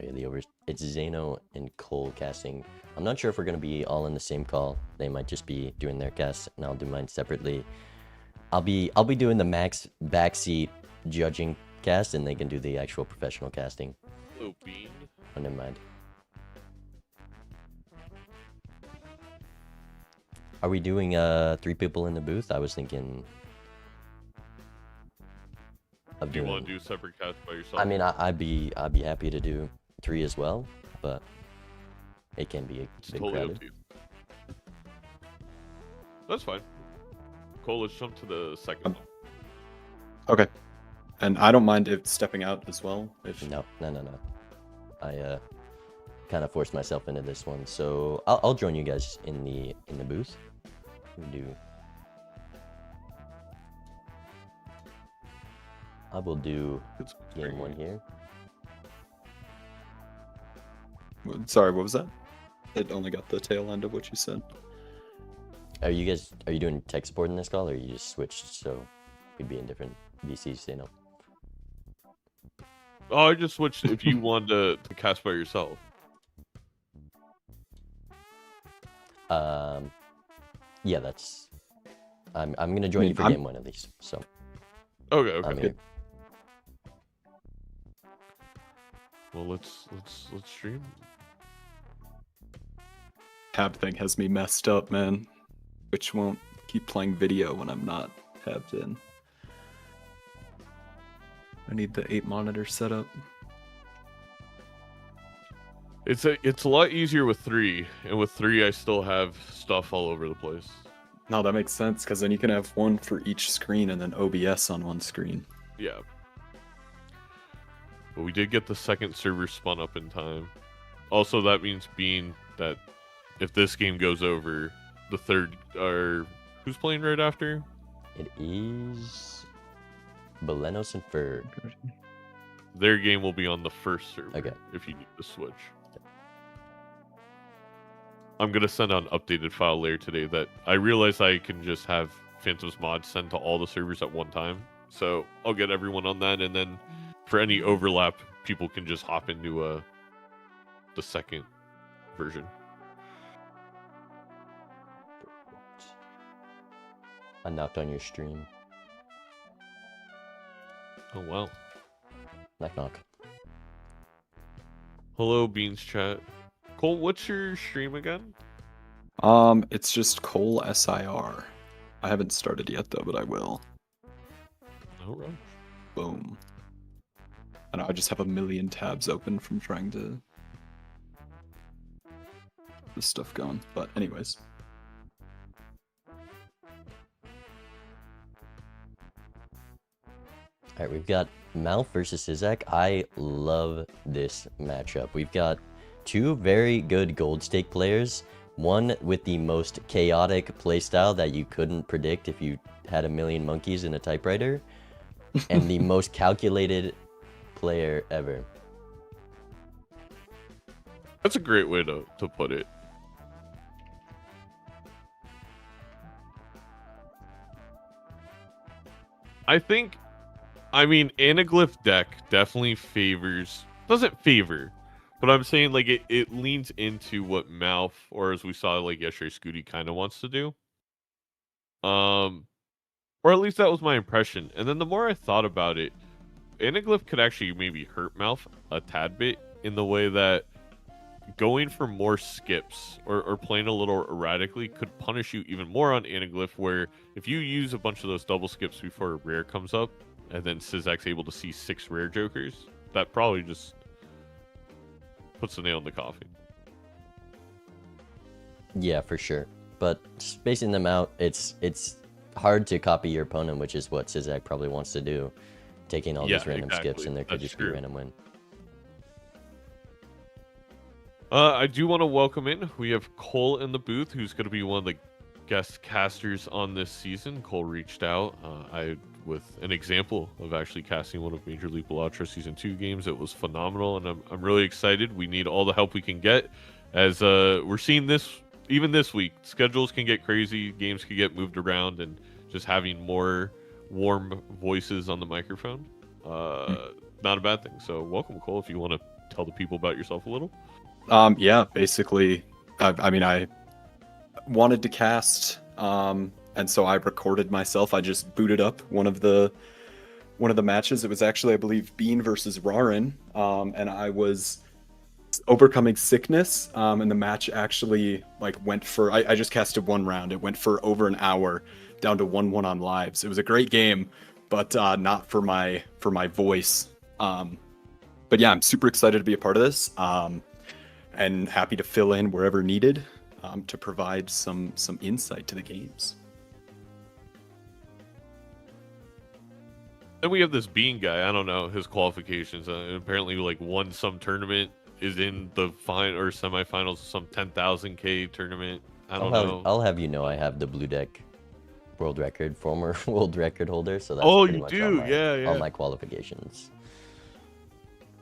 Okay, the it's Zeno and Cole casting. I'm not sure if we're gonna be all in the same call. They might just be doing their casts, and I'll do mine separately. I'll be doing the max backseat judging cast, and they can do the actual professional casting. Oh, Bean. Oh, never mind. Are we doing 3 people in the booth? I was thinking of Do you doing. want to do a separate cast by yourself? I mean, I'd be happy to do 3 as well, but it can be a it's bit totally up crowded. to you. That's fine. Cole, let's jump to the second one. Okay. And I don't mind if stepping out as well. If No. I kind of forced myself into this one, so I'll join you guys in the booth. We do. I will do It's game 1 here. Sorry, what was that? It only got the tail end of what you said. Are you doing tech support in this call, or you just switched so we'd be in different VCs, you know? Oh, I just switched if you wanted to cast by yourself. Yeah, that's. I'm gonna join you for game 1 at least. So Okay, I'm okay. here. Well, let's stream. Tab thing has me messed up, man. Which won't keep playing video when I'm not tabbed in. I need the 8 monitor setup. It's a lot easier with 3, and with 3 I still have stuff all over the place. No, that makes sense, because then you can have one for each screen and then OBS on one screen. Yeah. But we did get the second server spun up in time. Also, that means being that if this game goes over, the third are who's playing right after? It is Belenos and Fur. Their game will be on the first server. Okay. If you need to switch. I'm gonna send out an updated file later today that I realize I can just have Phantom's mod sent to all the servers at one time. So I'll get everyone on that, and then for any overlap, people can just hop into the second version. I knocked on your stream. Oh wow. Knock knock. Hello, Beans chat. Cole, what's your stream again? It's just Cole SIR. I haven't started yet though, but I will. All right. Boom. I know I just have a million tabs open from trying to this stuff going. But anyways. All right, we've got Malf versus Sizak. I love this matchup. We've got 2 very good gold stake players. One with the most chaotic playstyle that you couldn't predict if you had a million monkeys in a typewriter, and the most calculated player ever. That's a great way to put it. I mean, Anaglyph deck definitely doesn't favor, but I'm saying like it leans into what Malf, or as we saw like yesterday, Scooty kind of wants to do. Or at least that was my impression. And then the more I thought about it, Anaglyph could actually maybe hurt Malf a tad bit in the way that going for more skips or playing a little erratically could punish you even more on Anaglyph, where if you use a bunch of those double skips before a rare comes up, and then Sizak's able to see 6 rare jokers, that probably just puts the nail in the coffin. Yeah, for sure. But spacing them out, it's hard to copy your opponent, which is what Sizak probably wants to do. Taking all these random skips, and there could That's just be a true. random win. I do want to welcome in. We have Cole in the booth, who's going to be one of the guest casters on this season. Cole reached out with an example of actually casting one of Major League Balatro Season 2 games. It was phenomenal, and I'm really excited. We need all the help we can get, as we're seeing this, even this week. Schedules can get crazy, games can get moved around, and just having more warm voices on the microphone, not a bad thing. So welcome, Cole, if you want to tell the people about yourself a little? Yeah, basically, I mean, I wanted to cast, and so I recorded myself. I just booted up one of the matches. It was actually, I believe, Bean versus Rarin, and I was overcoming sickness, and the match actually like went for. I just casted one round. It went for over an hour, down to 1-1 on lives. It was a great game, but not for my voice. But yeah, I'm super excited to be a part of this. And happy to fill in wherever needed to provide some insight to the games. Then we have this Bean guy. I don't know his qualifications. Apparently, like won some tournament, is in the final or semifinals of some 10,000K tournament. I don't know. I'll have you know I have the blue deck world record, former world record holder. So that's Oh, pretty you much do? Yeah. all my qualifications.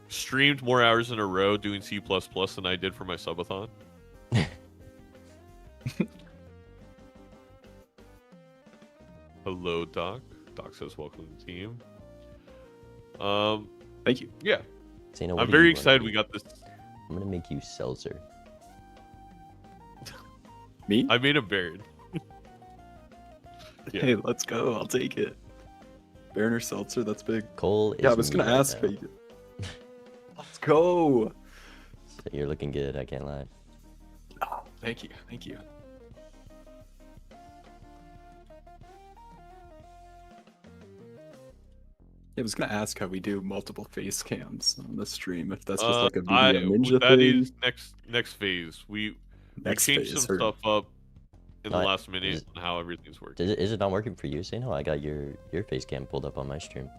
Streamed more hours in a row doing C++ than I did for my subathon. Hello, Doc. Doc says welcome to the team. Thank you. Yeah. Zeno, I'm very excited we got this. I'm gonna make you seltzer. Me? I made a Baron. Yeah. Hey, let's go. I'll take it. Baron or seltzer, that's big. Cole is Yeah, I was me gonna right ask. now. Let's go. So you're looking good, I can't lie. Oh, thank you. Thank you. Yeah, I was gonna ask how we do multiple face cams on the stream. If that's just like a video ninja that thing. is next phase. We Next changed phase, some or- stuff up in the Alright, last minute is- on how everything's working. Is it not working for you, Zeno? I got your face cam pulled up on my stream.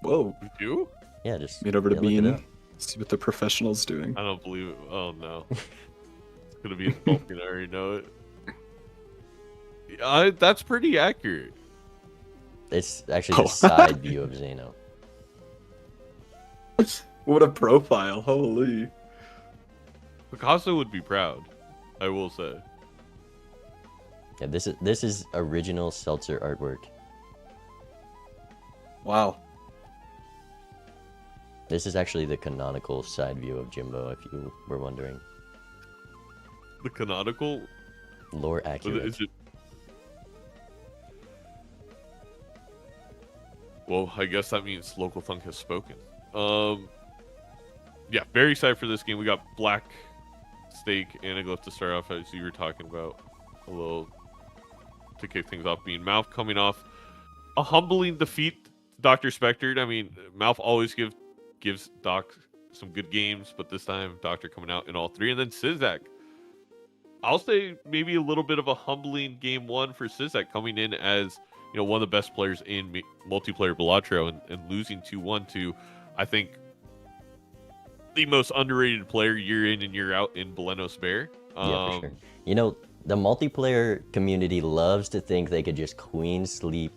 Whoa. You do? Yeah, just Get over to look it Bean. up. See what the professional's doing. I don't believe it. Oh no. It's gonna be insulting, I already know it. That's pretty accurate. It's actually Oh. the side view of Zeno. What a profile. Holy. Picasso would be proud, I will say. Yeah, this is original seltzer artwork. Wow. This is actually the canonical side view of Jimbo, if you were wondering. The canonical. Lore accurate. Is it? Well, I guess that means local thunk has spoken. Yeah, very excited for this game. We got Black Steak Anaglyph to start off, as you were talking about, a little to kick things off. Being Mouth coming off a humbling defeat to Dr. Spectre. I mean, Mouth always gives Doc some good games, but this time Doctor coming out in all three, and then Sizak. I'll say maybe a little bit of a humbling game one for Sizak, coming in as one of the best players in multiplayer Balatro and losing 2-1 to, I think, the most underrated player year in and year out in Balenos Bear. Yeah, for sure. The multiplayer community loves to think they could just clean sweep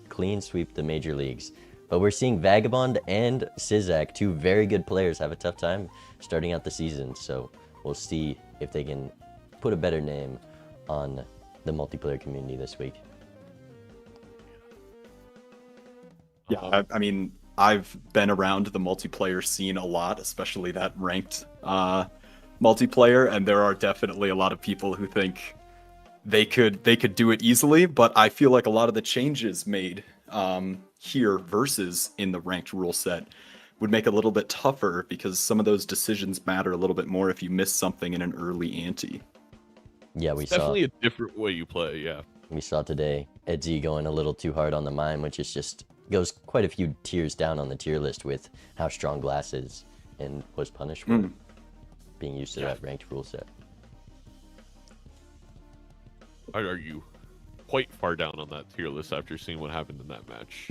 the major leagues. But we're seeing Vagabond and Sizak, two very good players, have a tough time starting out the season. So we'll see if they can put a better name on the multiplayer community this week. Yeah, I mean, I've been around the multiplayer scene a lot, especially that ranked multiplayer, and there are definitely a lot of people who think they could do it easily, but I feel like a lot of the changes made here versus in the ranked rule set would make it a little bit tougher, because some of those decisions matter a little bit more if you miss something in an early ante. Yeah, It's definitely a different way you play, yeah. We saw today Edzy going a little too hard on the mime, which is just goes quite a few tiers down on the tier list with how strong Glass is, and was punished for being used to that ranked rule set. I'd argue quite far down on that tier list after seeing what happened in that match.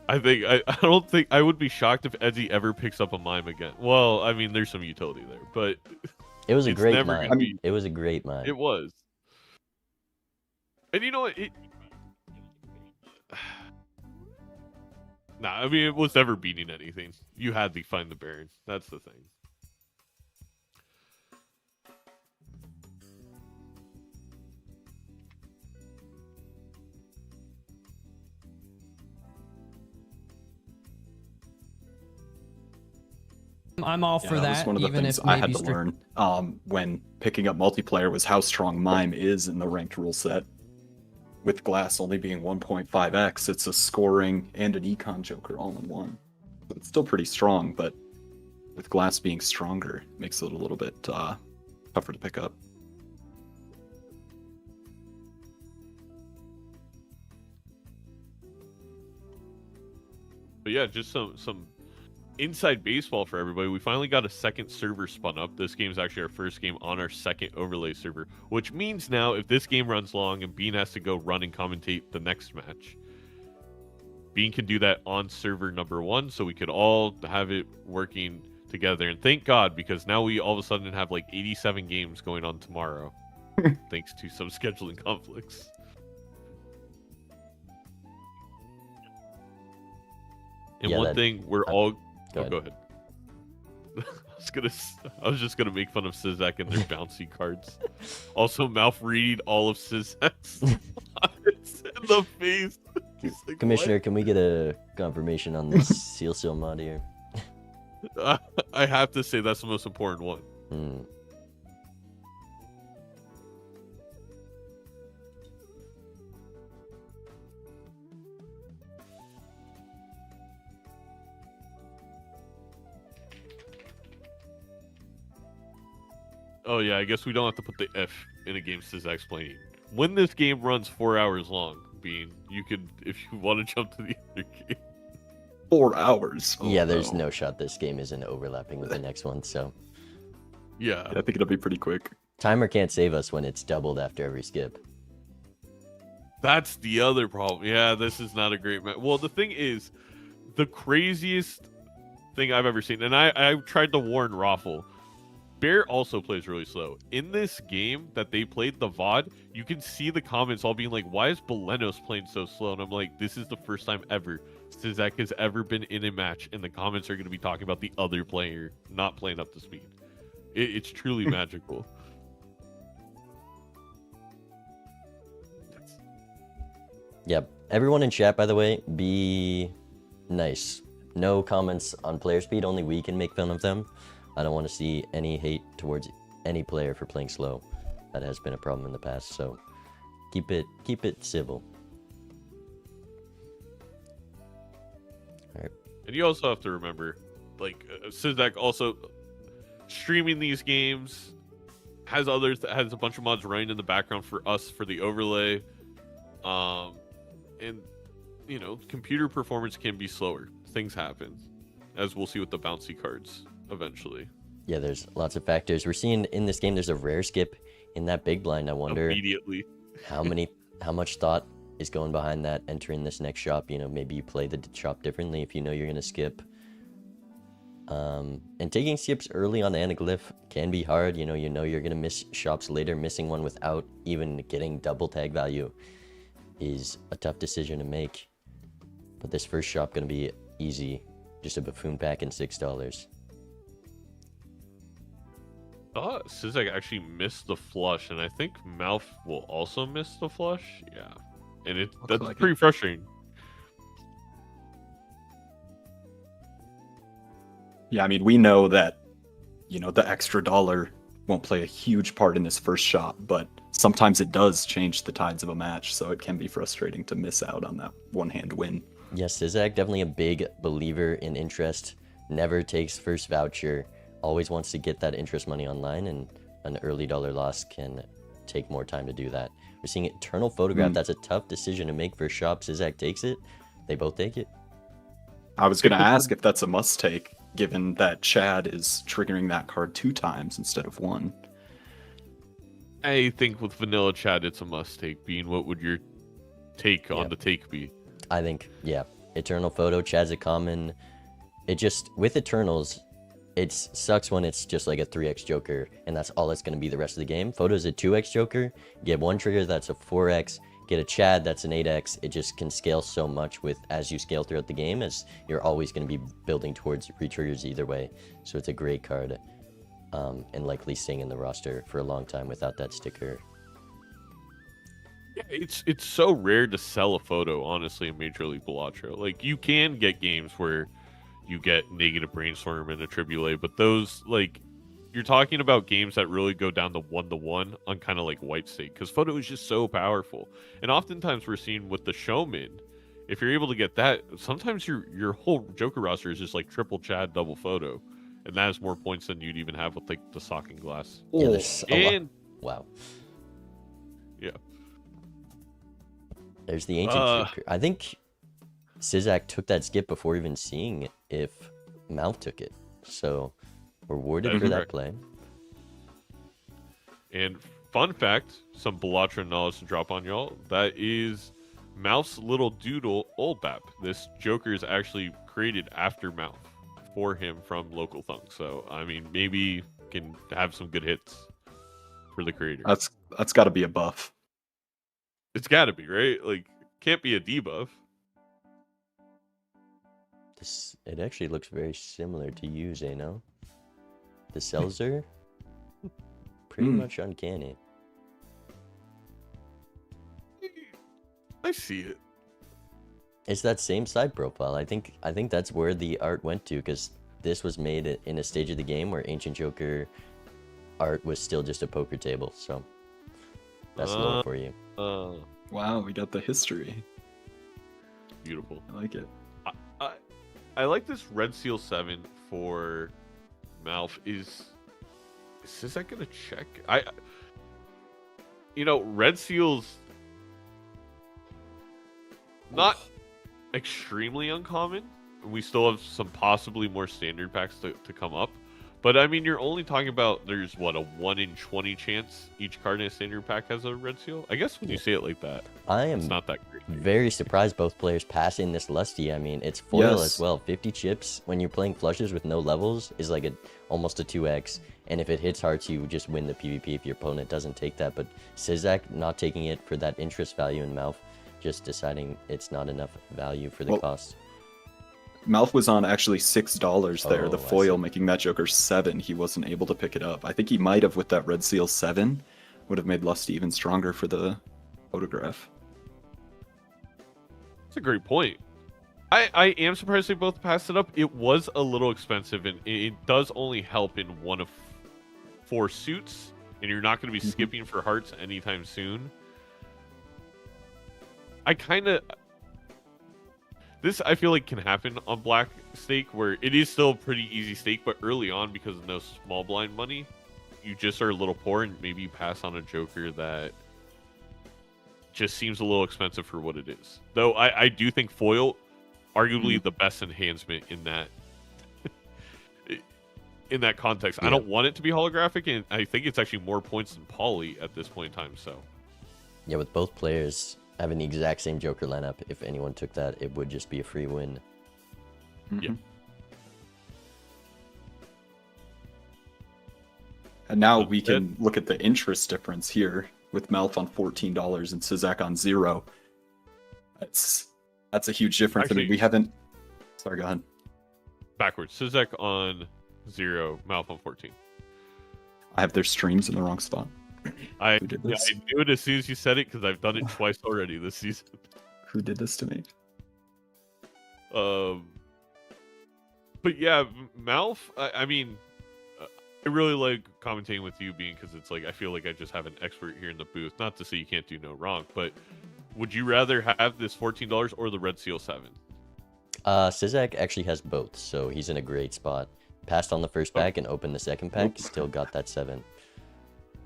I don't think I would be shocked if Edzy ever picks up a mime again. Well, I mean, there's some utility there, but it was a it's great never mime. gonna be- It was a great mime. It was. And you know what? Nah, I mean, it was never beating anything. You had to find the Baron. That's the thing. I'm all Yeah, for that that. was one of the even things if I had maybe to learn when picking up multiplayer was how strong Mime is in the ranked rule set. With Glass only being 1.5x, it's a scoring and an Econ Joker all in one. So it's still pretty strong, but with Glass being stronger, it makes it a little bit tougher to pick up. But yeah, just some inside baseball for everybody. We finally got a second server spun up. This game's actually our first game on our second overlay server, which means now if this game runs long and Bean has to go run and commentate the next match, Bean can do that on server number 1, so we could all have it working together. And thank God, because now we all of a sudden have like 87 games going on tomorrow, thanks to some scheduling conflicts. And Yeah, one that- thing we're all... Go Go ahead. I was just gonna make fun of Sizak and their bouncy cards. Also, Mouth reading all of Sizak's comments in the face. He's like, Commissioner, can we get a confirmation on this seal mod here? "What?" I have to say that's the most important one. Hmm. Oh yeah, I guess we don't have to put the F in a game Sizak's playing. When this game runs 4 hours long, Bean, you could, if you want to jump to the other game. 4 hours. Oh, Yeah, there's no shot this game isn't overlapping with the next one, so Yeah. I think it'll be pretty quick. timer can't save us when it's doubled after every skip. That's the other problem. Yeah, this is not a great match. Well, the thing is, the craziest thing I've ever seen, and I tried to warn Raffle, Bear also plays really slow. In this game that they played, the VOD, you can see the comments all being like, why is Belenos playing so slow? And I'm like, this is the first time ever Sizak has ever been in a match, and the comments are going to be talking about the other player not playing up to speed. It's truly magical. Yep. Everyone in chat, by the way, be nice. No comments on player speed, only we can make fun of them. I don't want to see any hate towards any player for playing slow. That has been a problem in the past, so keep it civil. Alright. And you also have to remember, like, Sizak also streaming these games has has a bunch of mods running in the background for us for the overlay. And you know, computer performance can be slower. Things happen, as we'll see with the bouncy cards eventually. Yeah, there's lots of factors. We're seeing in this game there's a rare skip in that big blind. I wonder Immediately. how much thought is going behind that entering this next shop. You know, maybe you play the shop differently if you know you're gonna skip. And taking skips early on Anaglyph can be hard. You know you're gonna miss shops later. Missing one without even getting double tag value is a tough decision to make. But this first shop gonna be easy. Just a buffoon pack and $6. Sizak actually missed the flush, and I think Mouth will also miss the flush. Yeah, and that's like pretty frustrating. Yeah, I mean, we know that, you know, the extra dollar won't play a huge part in this first shot, but sometimes it does change the tides of a match, so it can be frustrating to miss out on that one-hand win. Yes, Sizak, definitely a big believer in interest. Never takes first voucher. Always wants to get that interest money online, and an early dollar loss can take more time to do that. We're seeing Eternal Photograph. That's a tough decision to make for shop. Sizak takes it. They both take it. I was going to ask if that's a must-take, given that Chad is triggering that card 2 times instead of 1. I think with Vanilla Chad, it's a must-take. Bean, what would your take on the take be? I think, yeah. Eternal Photo, Chad's a common. It just, with Eternals, it sucks when it's just like a 3x Joker, and that's all it's going to be the rest of the game. Photo's a 2x Joker. Get one trigger, that's a 4x. Get a Chad, that's an 8x. It just can scale so much with as you scale throughout the game, as you're always going to be building towards re-triggers either way. So it's a great card, and likely staying in the roster for a long time without that sticker. Yeah, it's so rare to sell a photo, honestly, in Major League Balatro. Like, you can get games where you get negative brainstorm and a tribulate, but those like you're talking about games that really go down to 1-1 on kind of like white stake because photo is just so powerful. And oftentimes we're seeing with the showman, if you're able to get that, sometimes your whole Joker roster is just like triple Chad, double photo, and that has more points than you'd even have with like the sock and glass. Yeah, there's a And lot. Wow. yeah, There's the ancient Joker. I think Sizak took that skip before even seeing if Mouth took it. So rewarded That is for that correct. play. and fun fact, some Balatro knowledge to drop on y'all. That is Mouth's little doodle, Oldbap. This Joker is actually created after Mouth for him from Local Thunk. So, I mean, maybe can have some good hits for the creator. That's got to be a buff. It's got to be, right? Like, can't be a debuff. It actually looks very similar to you, Zeno. The Seltzer, pretty much uncanny. I see it. It's that same side profile. I think that's where the art went to, because this was made in a stage of the game where Ancient Joker art was still just a poker table. So that's lore for you. Wow, we got the history. Beautiful. I like it. I like this Red Seal 7 for Mouth. Is that gonna check? Red Seal's not extremely uncommon. We still have some possibly more standard packs to come up. But I mean, you're only talking about there's a 1 in 20 chance each card in a standard pack has a Red Seal. I guess when you say it like that, I it's am not that great. very surprised both players passing this Lusty. I mean, it's foil Yes. as well. 50 chips when you're playing flushes with no levels is like almost a 2x. And if it hits hearts, you just win the PvP if your opponent doesn't take that. But Sizak not taking it for that interest value in Mouth, just deciding it's not enough value for the Well, cost. Mouth was on actually $6 there. Oh, The I see. foil making that Joker 7. He wasn't able to pick it up. I think he might have with that Red Seal 7. Would have made Lusty even stronger for the photograph. That's a great point. I am surprised they both passed it up. It was a little expensive, and it does only help in one of 4 suits, and you're not going to be skipping for hearts anytime soon. This I feel like can happen on black stake, where it is still a pretty easy stake, but early on, because of no small blind money, you just are a little poor, and maybe you pass on a Joker that just seems a little expensive for what it is. Though I do think foil, arguably the best enhancement in that in that context. Yeah. I don't want it to be holographic, and I think it's actually more points than poly at this point in time. So Yeah, with both players having the exact same Joker lineup, if anyone took that, it would just be a free win. Yeah. And now we can look at the interest difference here with Mouth on $14 and Sizak on 0. That's a huge difference. I mean, Actually- we haven't. Sorry, go ahead. backwards. Sizek on 0, Mouth on 14. I have their streams in the wrong spot. I Who did yeah, this? I knew it as soon as you said it because I've done it twice already this season. Who did this to me? But yeah, Mouth. I mean, I really like commentating with you, Bean, because it's like I feel like I just have an expert here in the booth. Not to say you can't do no wrong, but would you rather have this $14 or the Red Seal 7? Sizak actually has both, so he's in a great spot. Passed on the first pack and opened the second pack, Nope. still got that 7.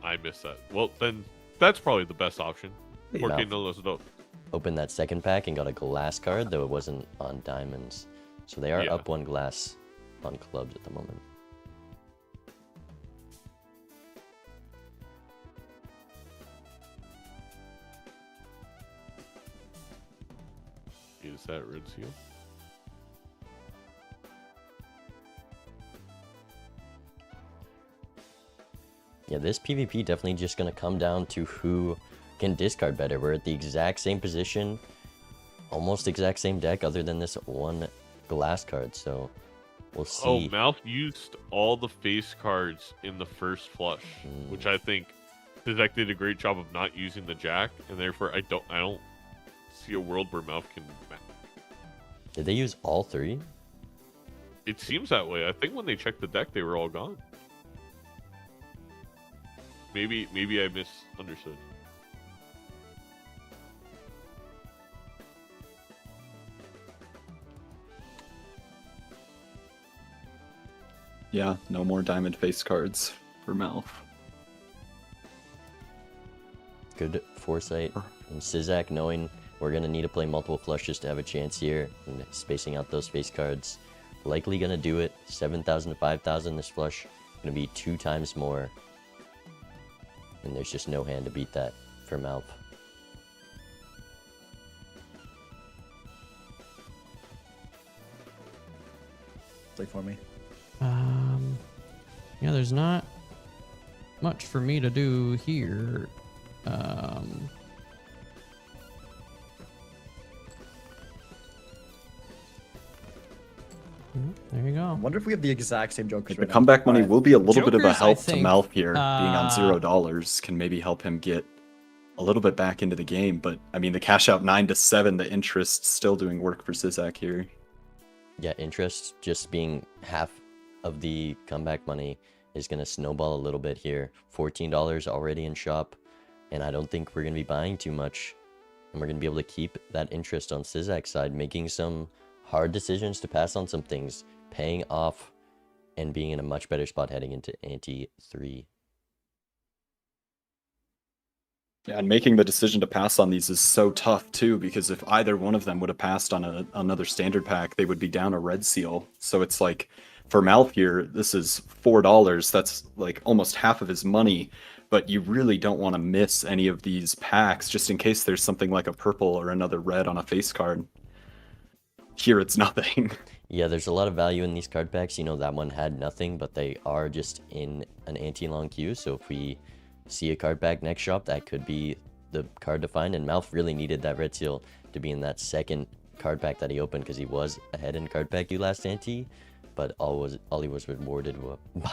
I missed that. Well, then that's probably the best option. Yeah. Porque no los dos. Opened that second pack and got a glass card, though it wasn't on diamonds. So they are Yeah. up 1 glass on clubs at the moment. Is that Red Seal? Yeah, this PvP definitely just going to come down to who can discard better. We're at the exact same position, almost exact same deck, other than this 1 glass card. So we'll see. Oh, Mouth used all the face cards in the first flush, which I think Zizek did a great job of not using the Jack, and therefore I don't see a world where Mouth can. Did they use all 3? It seems that way. I think when they checked the deck, they were all gone. Maybe I misunderstood. Yeah, no more diamond face cards for Malf. Good foresight from Sizak, knowing we're going to need to play multiple flushes to have a chance here, and spacing out those face cards. Likely going to do it. 7,000 to 5,000 this flush. Going to be 2 times more. And there's just no hand to beat that for Malf. Play for me. Yeah, there's not much for me to do here. There you I go. wonder if we have the exact same jokers. The right now. comeback money Alright. will be a little bit of a Jokers, I help to think, Malf here. Being on uh, $0 can maybe help him get a little bit back into the game. But I mean, the cash out 9 to 7, the interest still doing work for Sizak here. Yeah, interest just being half of the comeback money is going to snowball a little bit here. $14 already in shop, and I don't think we're going to be buying too much. And we're going to be able to keep that interest on Sizak's side, making some hard decisions to pass on some things, paying off, and being in a much better spot heading into ante 3. Yeah, and making the decision to pass on these is so tough too, because if either one of them would have passed on another standard pack, they would be down a red seal. So it's like, for Malf here, this is $4. That's like almost half of his money, but you really don't want to miss any of these packs just in case there's something like a purple or another red on a face card. Here it's nothing. Yeah, there's a lot of value in these card packs. You know, that one had nothing, but they are just in an anti-long queue. So if we see a card pack next shop, that could be the card to find. And Malf really needed that red seal to be in that second card pack that he opened, because he was ahead in card pack queue last ante. But all he was rewarded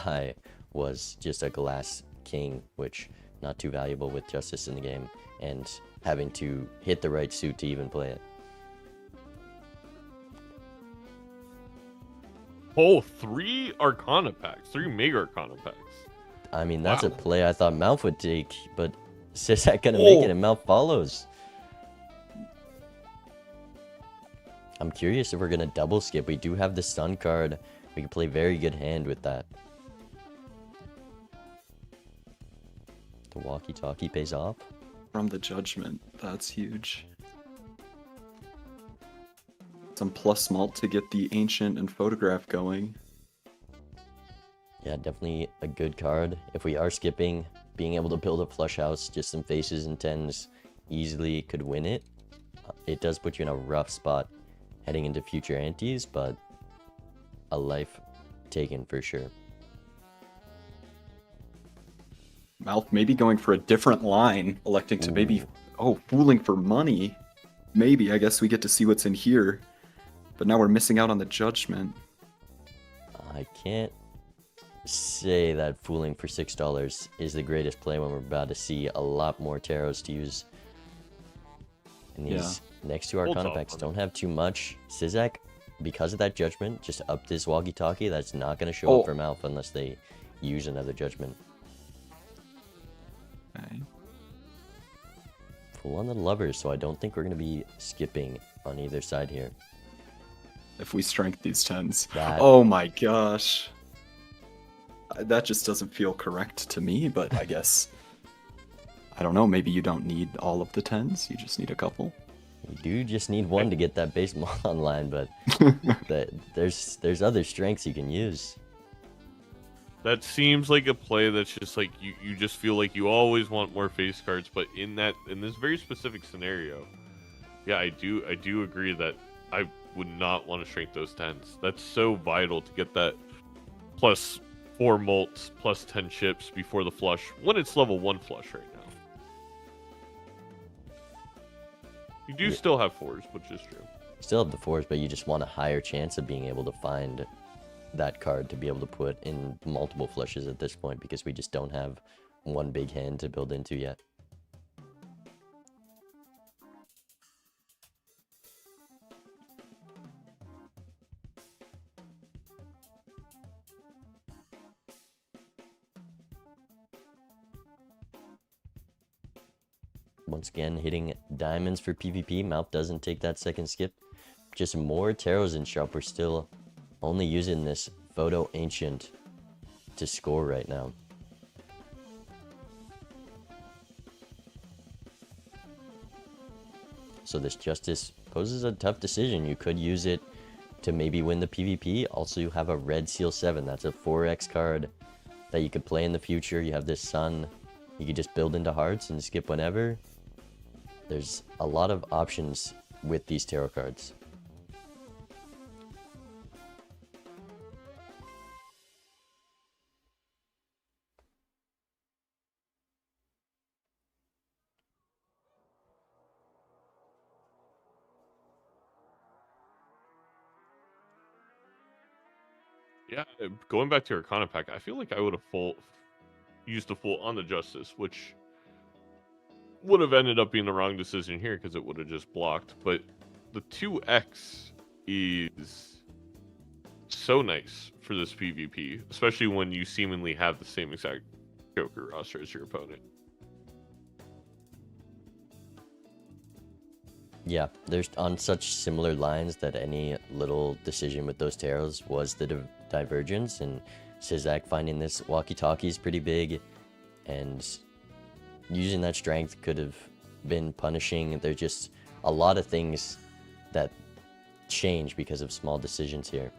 by was just a glass king, which not too valuable with justice in the game, and having to hit the right suit to even play it. Oh, 3 Arcana packs, 3 Mega Arcana packs. I mean, that's a Wow. play I thought Malf would take, but Sizak gonna make it and Malf follows. I'm curious if we're gonna double skip. We do have the stun card. We can play very good hand with that. The walkie-talkie pays off. From the judgment, that's huge. Some plus malt to get the ancient and photograph going. Yeah, definitely a good card. If we are skipping, being able to build a flush house, just some faces and tens, easily could win it. It does put you in a rough spot heading into future antes, but a life taken for sure. Malf maybe going for a different line, electing to maybe, fooling for money. Maybe, I guess we get to see what's in here. But now we're missing out on the judgment. I can't say that fooling for $6 is the greatest play when we're about to see a lot more tarots to use. And these next two Arcana packs don't have too much. Sizak, because of that judgment, just upped this walkie-talkie. That's not going to show up for Malf unless they use another judgment. Okay. Full on the lovers, so I don't think we're going to be skipping on either side here. If we strength these tens. That- Oh my gosh. That just doesn't feel correct to me, but I guess... I don't know, maybe you don't need all of the tens, you just need a couple. You do just need one to get that base online, but there's other strengths you can use. That seems like a play that's just like you just feel like you always want more face cards, but in this very specific scenario, yeah, I do agree that I would not want to shrink those tens. That's so vital to get that plus 4 mults, plus 10 chips before the flush when it's level 1 flush right now. You do still have 4s, which is true. Still have the 4s, but you just want a higher chance of being able to find that card to be able to put in multiple flushes at this point, because we just don't have one big hand to build into yet. once again, hitting diamonds for PvP. Mouth doesn't take that second skip. Just more tarots in shop. We're still only using this Photo Ancient to score right now. So this Justice poses a tough decision. You could use it to maybe win the PvP. Also, you have a Red Seal 7. That's a 4x card that you could play in the future. You have this Sun. You could just build into hearts and skip whenever. There's a lot of options with these tarot cards. Yeah, going back to your Arcana pack, I feel like I would have used the full on the Justice, which would have ended up being the wrong decision here because it would have just blocked. But the 2x is so nice for this PvP, especially when you seemingly have the same exact Joker roster as your opponent. Yeah, there's on such similar lines that any little decision with those tarots was the divergence, and Sizak finding this walkie-talkie is pretty big, and using that strength could have been punishing. There's just a lot of things that change because of small decisions here.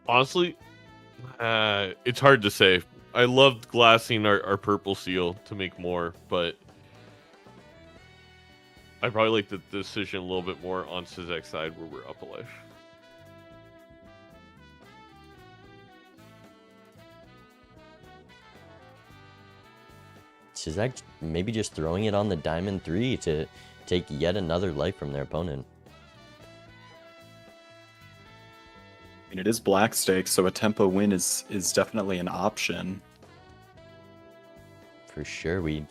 Honestly, it's hard to say. I loved glassing our purple seal to make more, but I probably like the decision a little bit more on Sizak's side where we're up a life. Sizak maybe just throwing it on the Diamond 3 to take yet another life from their opponent. And it is black stakes, so a tempo win is definitely an option. For sure, we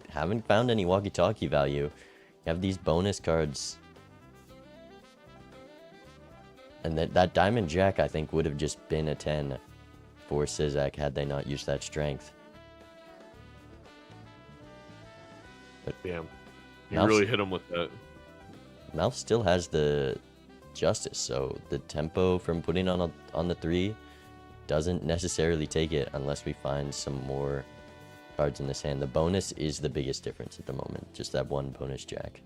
haven't found any walkie-talkie value. You have these bonus cards. And that Diamond Jack, I think, would have just been a 10 for Sizak had they not used that strength. But damn, you really hit him with that. Mouth still has the Justice, so the tempo from putting on the 3 doesn't necessarily take it unless we find some more cards in this hand. The bonus is the biggest difference at the moment, just that one bonus Jack.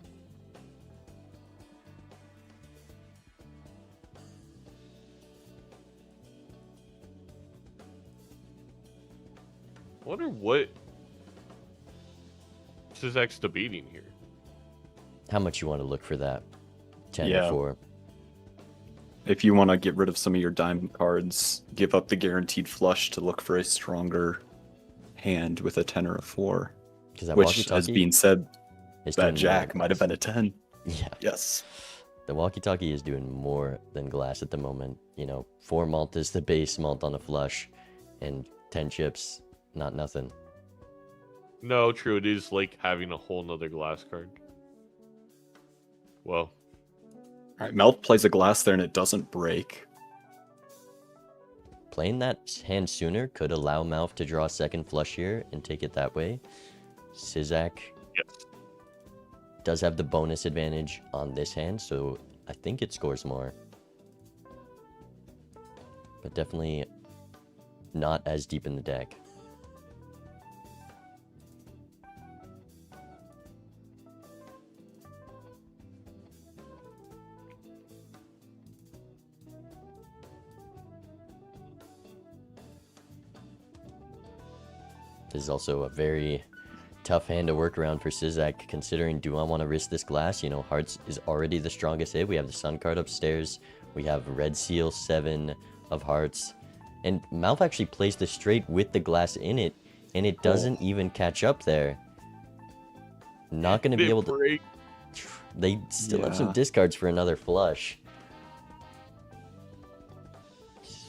I wonder what Sizak's debating here. How much you want to look for that 10 Yeah. or 4? If you want to get rid of some of your diamond cards, give up the guaranteed flush to look for a stronger hand with a 10 or a 4. Because Which has been said, that Jack might have been a 10. Yeah. Yes. The walkie-talkie is doing more than glass at the moment. You know, 4 malt is the base malt on a flush, and 10 chips, not nothing. No, true. It is like having a whole nother glass card. Well. Alright, Mouth plays a glass there and it doesn't break. Playing that hand sooner could allow Mouth to draw a second flush here and take it that way. Sizak does have the bonus advantage on this hand, so I think it scores more. But definitely not as deep in the deck. This is also a very tough hand to work around for Sizak, considering do I want to risk this glass? You know, Hearts is already the strongest hit. We have the Sun card upstairs. We have Red Seal 7 of Hearts. And Mouth actually plays the straight with the glass in it, and it doesn't even catch up there. Not going to be able to... break. They still have some discards for another flush.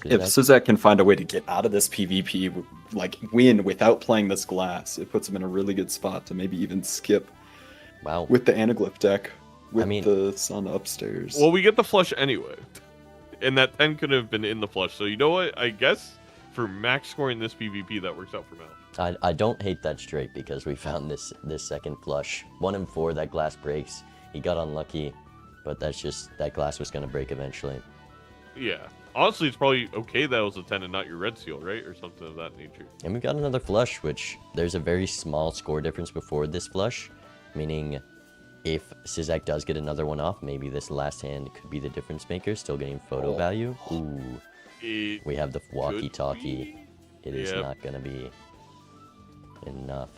If Sizak can find a way to get out of this PvP, like win without playing this glass, it puts him in a really good spot to maybe even skip. Wow. With the Anaglyph deck, with the Sun upstairs. Well, we get the flush anyway. And that 10 could have been in the flush. So you know what? I guess for max scoring this PvP, that works out for Mouth. I don't hate that straight because we found this second flush. 1 and 4, that glass breaks. He got unlucky, but that's just, that glass was going to break eventually. Yeah. Honestly, it's probably okay that it was a 10 and not your red seal, right? Or something of that nature. And we got another flush, which there's a very small score difference before this flush, meaning if Sizak does get another one off, maybe this last hand could be the difference maker, still getting photo value. Ooh. We have the walkie-talkie. It is not going to be enough.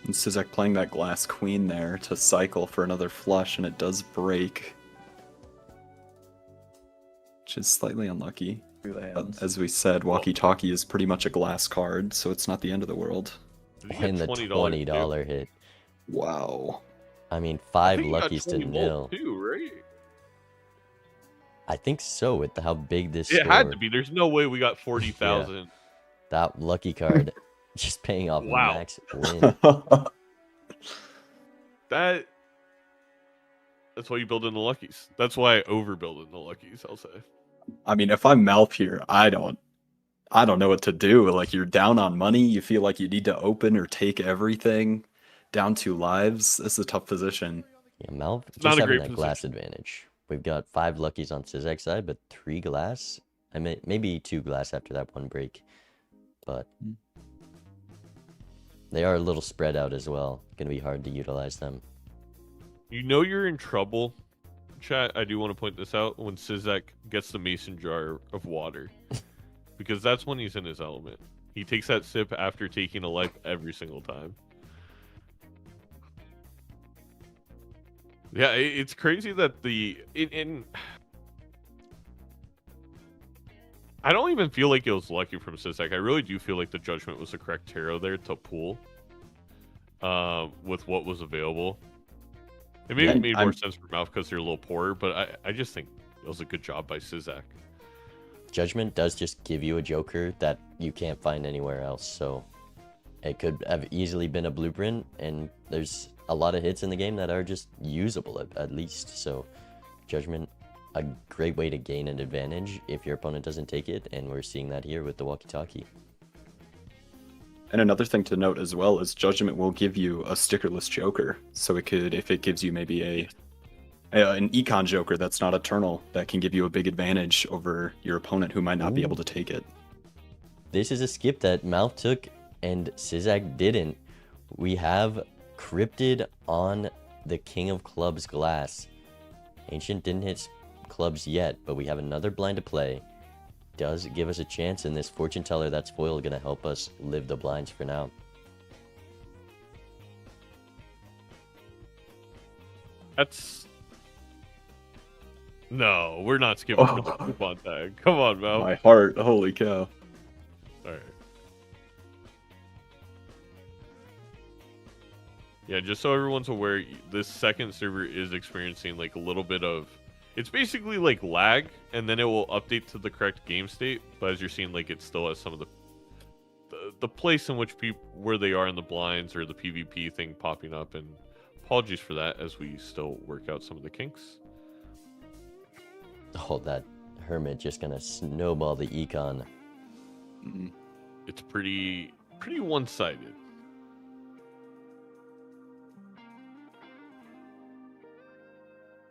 And Sizak playing that glass queen there to cycle for another flush, and it does break. Which is slightly unlucky. As we said, walkie-talkie is pretty much a glass card, so it's not the end of the world. And the $20 hit. Wow. I mean, 5 luckies to nil. Too, right? I think so, with how big this It score. had to be. There's no way we got 40,000. Yeah. That lucky card just paying off max win. That's why you build in the luckies. That's why I overbuild in the luckies, I'll say. I mean, if I'm Malf here, I don't know what to do. Like, you're down on money, you feel like you need to open or take everything, down 2 lives. This is a tough position. Yeah, Malf just not a having great that glass advantage. We've got 5 luckies on Sizak's side, but 3 glass. I mean, maybe 2 glass after that one break. But they are a little spread out as well. Gonna be hard to utilize them. You know you're in trouble, chat. I do want to point this out when Sizak gets the mason jar of water. Because that's when he's in his element. He takes that sip after taking a life every single time. Yeah, it's crazy that I don't even feel like it was lucky from Sizak. I really do feel like the judgment was the correct tarot there to pull with what was available. It maybe made more sense for Malf because they're a little poorer, but I just think it was a good job by Sizak. Judgment does just give you a joker that you can't find anywhere else, so it could have easily been a blueprint, and there's a lot of hits in the game that are just usable at least. So Judgment, a great way to gain an advantage if your opponent doesn't take it, and we're seeing that here with the walkie-talkie. And another thing to note as well is Judgment will give you a stickerless joker. So it could, if it gives you maybe an Econ joker that's not eternal, that can give you a big advantage over your opponent who might not be able to take it. This is a skip that Malf took and Sizak didn't. We have Cryptid on the King of Clubs glass. Ancient didn't hit clubs yet, but we have another blind to play. Does give us a chance, and this fortune teller that's foil gonna help us live the blinds for now. That's no, we're not skipping the coupon tag. Come on, Malf. My heart, holy cow. All right. Yeah, just so everyone's aware, this second server is experiencing like a little bit of, it's basically like lag, and then it will update to the correct game state. But as you're seeing, like it still has some of the place in which where they are in the blinds or the PvP thing popping up. And apologies for that as we still work out some of the kinks. Oh, that Hermit just gonna snowball the Econ. It's pretty one-sided.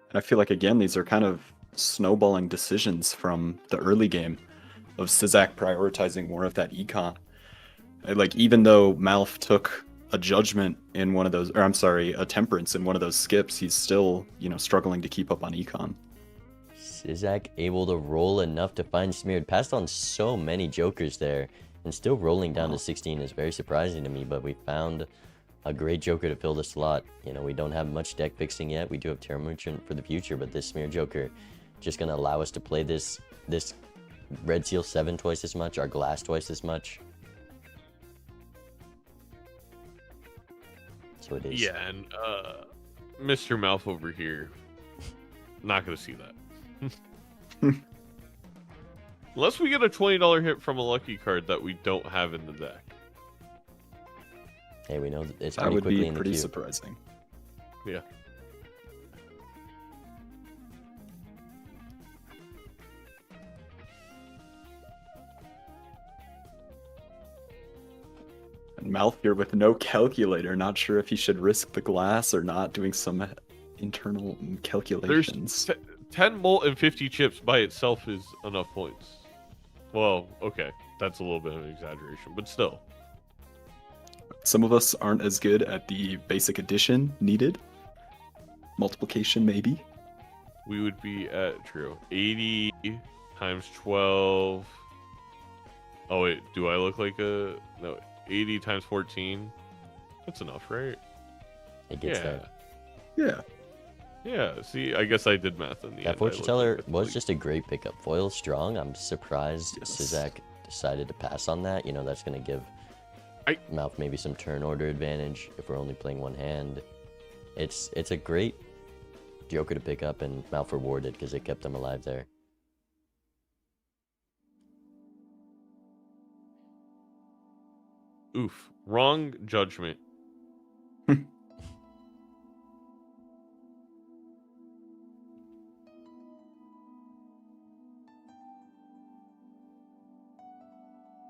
And I feel like, again, these are kind of snowballing decisions from the early game of Sizak prioritizing more of that Econ. Like, even though Malf took a judgment in one of those, or I'm sorry, a temperance in one of those skips, he's still, struggling to keep up on Econ. Sizak able to roll enough to find Smeared. Passed on so many jokers there, and still rolling down to 16 is very surprising to me, but we found a great joker to fill the slot. We don't have much deck fixing yet. We do have Terra Merchant for the future, but this Smear Joker just going to allow us to play this Red Seal 7 twice as much, our Glass twice as much. So it is. Yeah, and Mr. Malf over here, not going to see that. Unless we get a $20 hit from a lucky card that we don't have in the deck. Hey, we know that it's That pretty would quickly be in the pretty queue. surprising. Yeah. Mouth here with no calculator. Not sure if he should risk the glass or not, doing some internal calculations. There's 10 mult and 50 chips by itself is enough points. Well, okay. That's a little bit of an exaggeration, but still. Some of us aren't as good at the basic addition needed. Multiplication, maybe. We would be at, 80 times 12. Oh, wait. Do I look like a... No, 80 times 14. That's enough, right? It gets Yeah. there. Yeah. Yeah, see, I guess I did math in the That end. fortune teller was just a great pickup. Foil strong. I'm surprised Yes. Sizak decided to pass on that. You know, that's going to give Mouth maybe some turn order advantage if we're only playing one hand. It's a great Joker to pick up, and Mouth rewarded because it kept them alive there. Oof. Wrong judgment.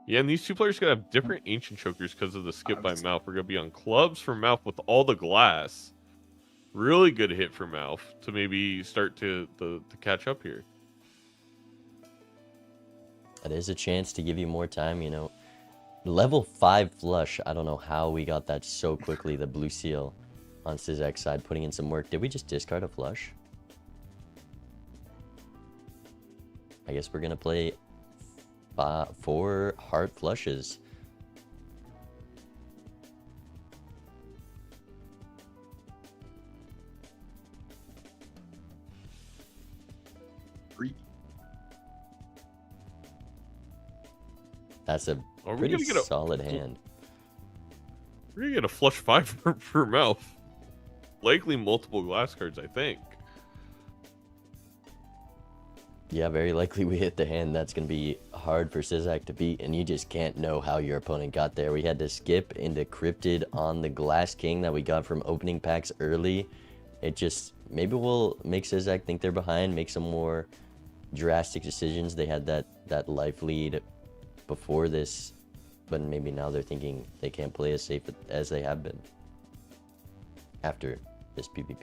Yeah, and these two players are going to have different Ancient Chokers because of the skip by Mouth. We're going to be on clubs for Mouth with all the glass. Really good hit for Mouth to maybe start to catch up here. That is a chance to give you more time, you know. Level 5 flush. I don't know how we got that so quickly. The blue seal on Sizak's side, putting in some work. Did we just discard a flush? I guess we're going to play 4 heart flushes. That's a pretty solid hand. We're going to get a flush 5 for Mouth. Likely multiple glass cards, I think. Yeah, very likely we hit the hand that's going to be hard for Sizak to beat, and you just can't know how your opponent got there. We had to skip into Cryptid on the Glass King that we got from opening packs early. It just, maybe we'll make Sizak think they're behind, make some more drastic decisions. They had that life lead before this, but maybe now they're thinking they can't play as safe as they have been after this PvP.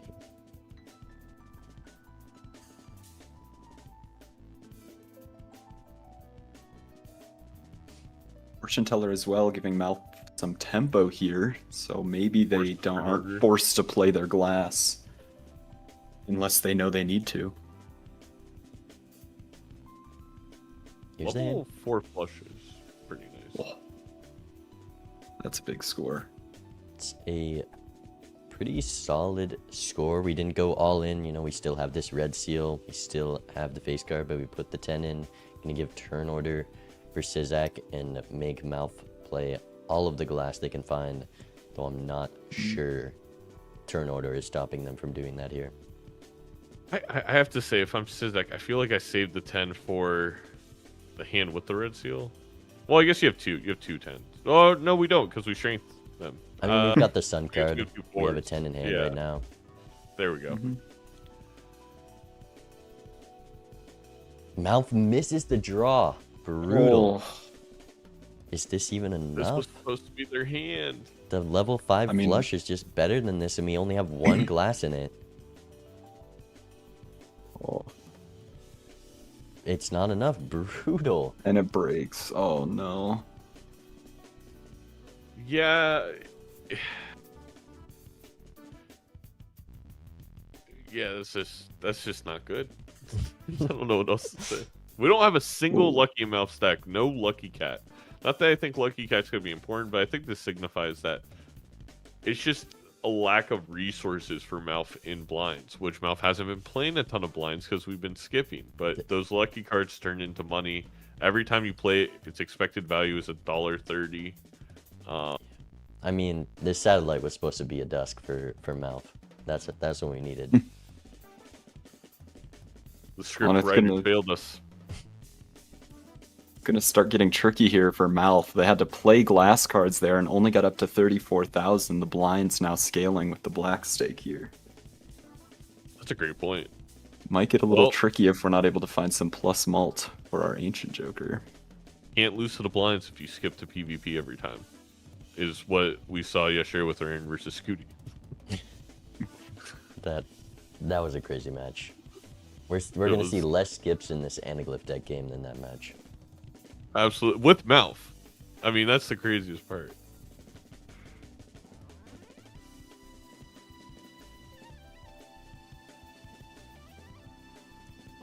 Fortune teller as well, giving Mouth some tempo here, so maybe they aren't forced to play their glass unless they know they need to. Here's the Level hand. 4 flushes. Pretty nice. Oh, that's a big score. It's a pretty solid score. We didn't go all in, you know, we still have this red seal, we still have the face card, but we put the 10 in. Gonna give turn order for Sizak and make Mouth play all of the glass they can find, though I'm not sure turn order is stopping them from doing that here. I have to say, if I'm Sizak, I feel like I saved the 10 for the hand with the red seal. Well, I guess you have two. You have 2 10s. Oh, no, we don't, because we strength them. I mean, we've got the sun we have to card. go 2 We have a fours. 10 in hand Yeah. right now. There we go. Mouth misses the draw. Brutal. Oh, Is this even This enough? was supposed to be their hand. The level 5 I mean- flush is just better than this, and we only have 1 glass in it. oh. It's not enough. Brutal. And it breaks. Oh no. Yeah. Yeah, that's just not good. I don't know what else to say. We don't have a single Lucky Mouth stack. No Lucky Cat. Not that I think Lucky Cat's going to be important, but I think this signifies that it's just a lack of resources for Mouth in blinds, which Mouth hasn't been playing a ton of blinds because we've been skipping. But those Lucky cards turn into money. Every time you play it, its expected value is $1.30. I mean, this satellite was supposed to be a dusk for Mouth. That's what we needed. The script Well, it's writer gonna- failed us. Gonna start getting tricky here for Mouth. They had to play glass cards there and only got up to 34,000. The blind's now scaling with the black stake here. That's a great point. Might get a little Well- tricky if we're not able to find some plus malt for our Ancient Joker. Can't lose to the blinds if you skip to PvP every time. is what we saw yesterday with Aaron versus Scooty. That was a crazy match. We're gonna see less skips in this Anaglyph deck game than that match. Absolutely, with Mouth. I mean, that's the craziest part.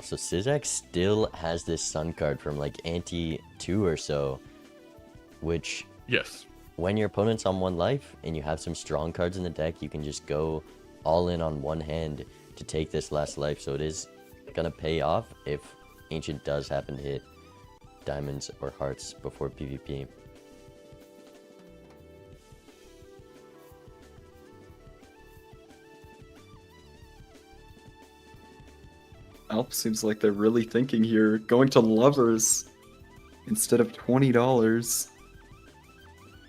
So Synergies still has this Sun card from like ante 2 or so, which Yes. when your opponent's on 1 life and you have some strong cards in the deck, you can just go all in on one hand to take this last life. So it is gonna pay off if Ancient does happen to hit diamonds or hearts before PvP. Alp seems like they're really thinking here, going to lovers instead of $20.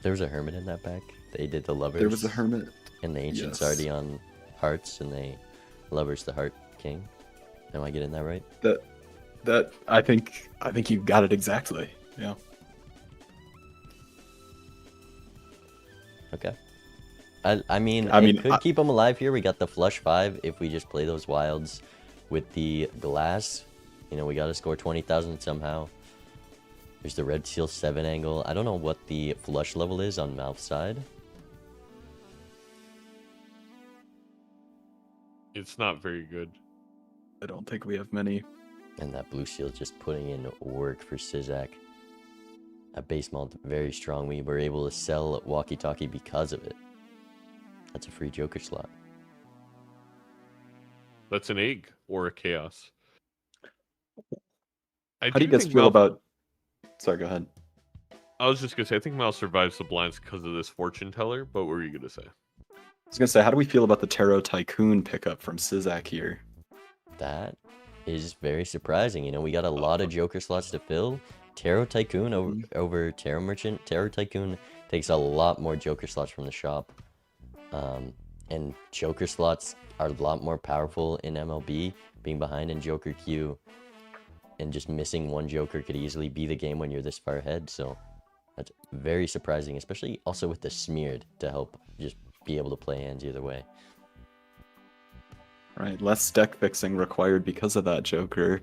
There was a hermit in that pack. They did the lovers. There was a hermit. And the ancient's Yes. already on hearts, and they lovers the heart king. Am I getting that right? That I think you got it exactly. Yeah. Okay. I mean, it could keep them alive here. We got the flush 5 if we just play those wilds with the glass. You know, we got to score 20,000 somehow. There's the red seal 7 angle. I don't know what the flush level is on Mouth side. It's not very good. I don't think we have many. And that blue shield just putting in work for Synergies. That base malt very strong. We were able to sell Walkie Talkie because of it. That's a free Joker slot. That's an egg or a chaos. How do you guys feel about... Sorry, go ahead. I was just going to say, I think Mal survives the blinds because of this fortune teller, but what were you going to say? I was going to say, how do we feel about the Tarot Tycoon pickup from Synergies here? That is very surprising. You know, we got a lot of Joker slots to fill. Tarot Tycoon over Tarot Merchant. Tarot Tycoon takes a lot more Joker slots from the shop. And Joker slots are a lot more powerful in MLB. Being behind in Joker queue and just missing 1 Joker could easily be the game when you're this far ahead. So that's very surprising, especially also with the smeared to help just be able to play hands either way. Right, less deck fixing required because of that Joker.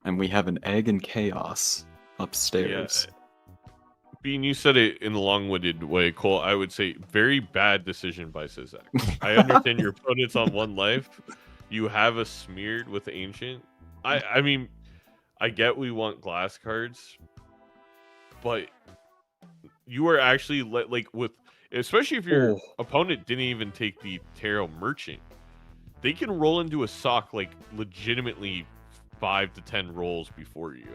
And we have an egg and chaos upstairs. Yeah. Bean, you said it in the long-winded way, Cole. I would say very bad decision by Synergies. I understand your opponent's on 1 life. You have a smeared with Ancient. I mean, I get we want glass cards, but you are actually with, especially if your opponent didn't even take the Tarot Merchant, they can roll into a sock like legitimately 5 to 10 rolls before you,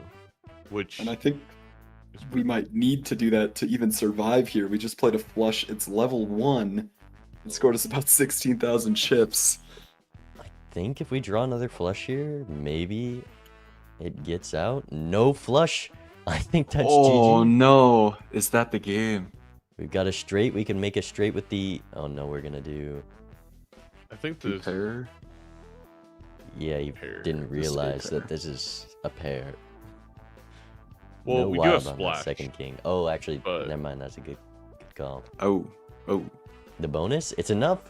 which... And I think we might need to do that to even survive here. We just played a flush. It's level 1. It scored us about 16,000 chips. I think if we draw another flush here, maybe it gets out. No flush. I think that's Oh GG. no. Is that the game? We've got a straight. We can make a straight with the... Oh no, we're going to do... I think the Pair? Yeah, you Pair. didn't This is a realize pair. that this is a pair. Well, No we do have wild on that splash. second king. Oh, actually, but- never mind. That's a good call. Oh. The bonus? It's enough.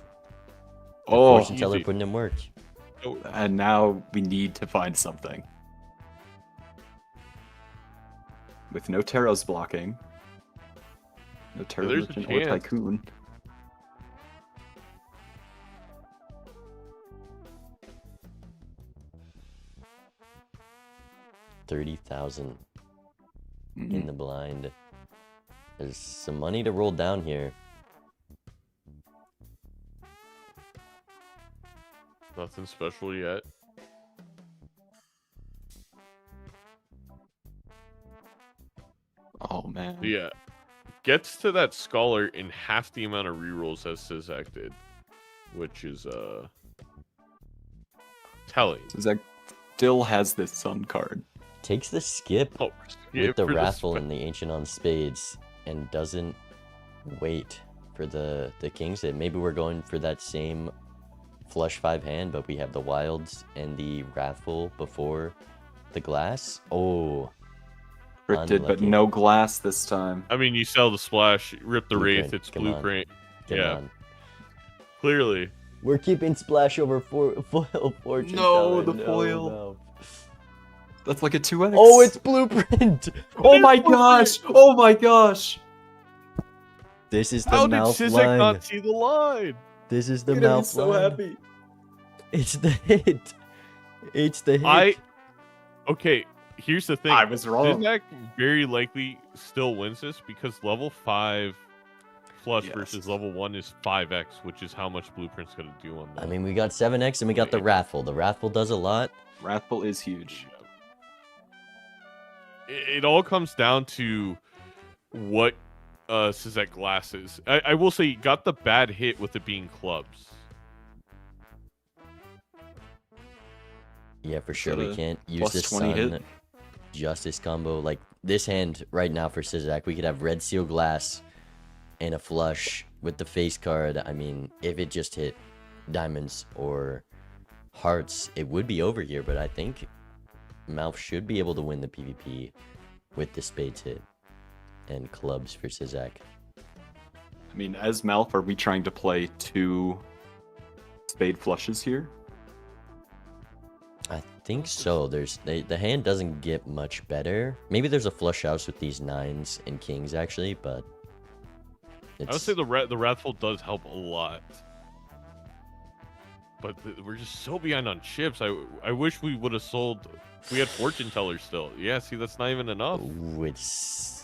The Oh. fortune teller easy. putting in work. Oh, And now we need to find something. With no Tarots blocking. No Tarot there's a Merchant or chance. Tycoon. $30,000 Mhm. in the blind. There's some money to roll down here. nothing special yet. Oh man. Yeah. Gets to that scholar in half the amount of rerolls as Synergies did, which is telling. Zach still has this Sun card. Takes the skip Oh, yeah, with the for raffle spe- and the ancient on spades and doesn't wait for the kings hit. Maybe we're going for that same flush 5 hand, but we have the wilds and the raffle before the glass. Oh, Cryptid, but Unlucky. no glass this time. I mean, you sell the splash, rip the Blueprint, wraith. It's come on. blueprint. Come Yeah, on. clearly. We're keeping splash over foil fortune No, teller. the foil. No. That's like a 2x. Oh, it's blueprint. Oh my gosh! Oh my gosh! This is the How did mouth Sizek line. not see the line? This is the Look at him, mouth he's so line. happy. It's the hit. It's the hit. Okay, here's the thing. I was wrong. Sizek very likely still wins this because level 5 flush Yes. versus level 1 is 5x, which is how much Blueprint's gonna do on that. I mean, we got 7x and we got the Wrathful. The Wrathful does a lot. Wrathful is huge. It all comes down to what Sizek glass is. I will say he got the bad hit with it being clubs. Yeah, for sure. that We a can't use plus this 20 Sun hit? Justice combo. Like, this hand right now for Sizak, we could have Red Seal Glass and a flush with the face card. I mean, if it just hit diamonds or hearts, it would be over here. But I think Malf should be able to win the PvP with the spades hit and clubs for Sizak. I mean, as Malf, are we trying to play 2 spade flushes here? I think so. The hand doesn't get much better. Maybe there's a flush house with these 9s and kings actually, but I would say the Wrathful does help a lot. But we're just so behind on chips. I wish we would have sold. We had Fortune Teller still. Yeah, see, that's not even enough. Ooh, it's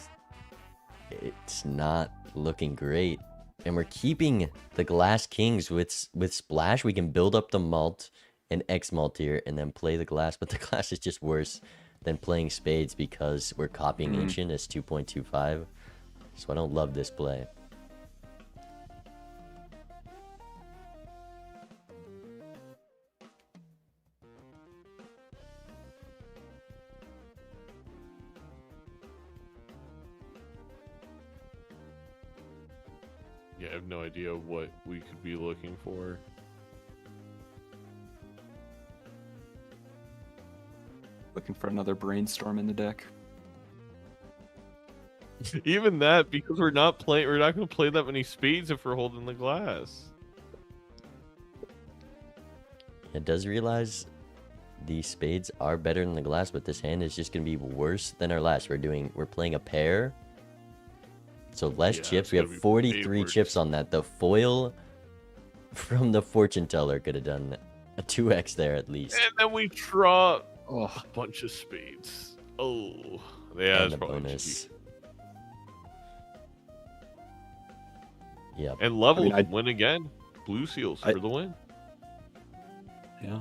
not looking great. And we're keeping the Glass Kings with Splash. We can build up the Malt and X Malt here and then play the Glass. But the Glass is just worse than playing Spades because we're copying Ancient as 2.25. So I don't love this play. Yeah, I have no idea what we could be looking for. Looking for another brainstorm in the deck. Even that, because we're not going to play that many spades if we're holding the glass. It does realize the spades are better than the glass, but this hand is just gonna be worse than our last. We're playing a pair. So less Yeah, chips. it's We gonna have be 43 way worse. chips on that. The foil from the Fortune Teller could have done a 2x there at least. And then we draw Oh, a bunch of spades. Oh, yeah, And that's a probably bonus. GG. Yep. And levels I mean, win again. Blue seals I- for the win. yeah.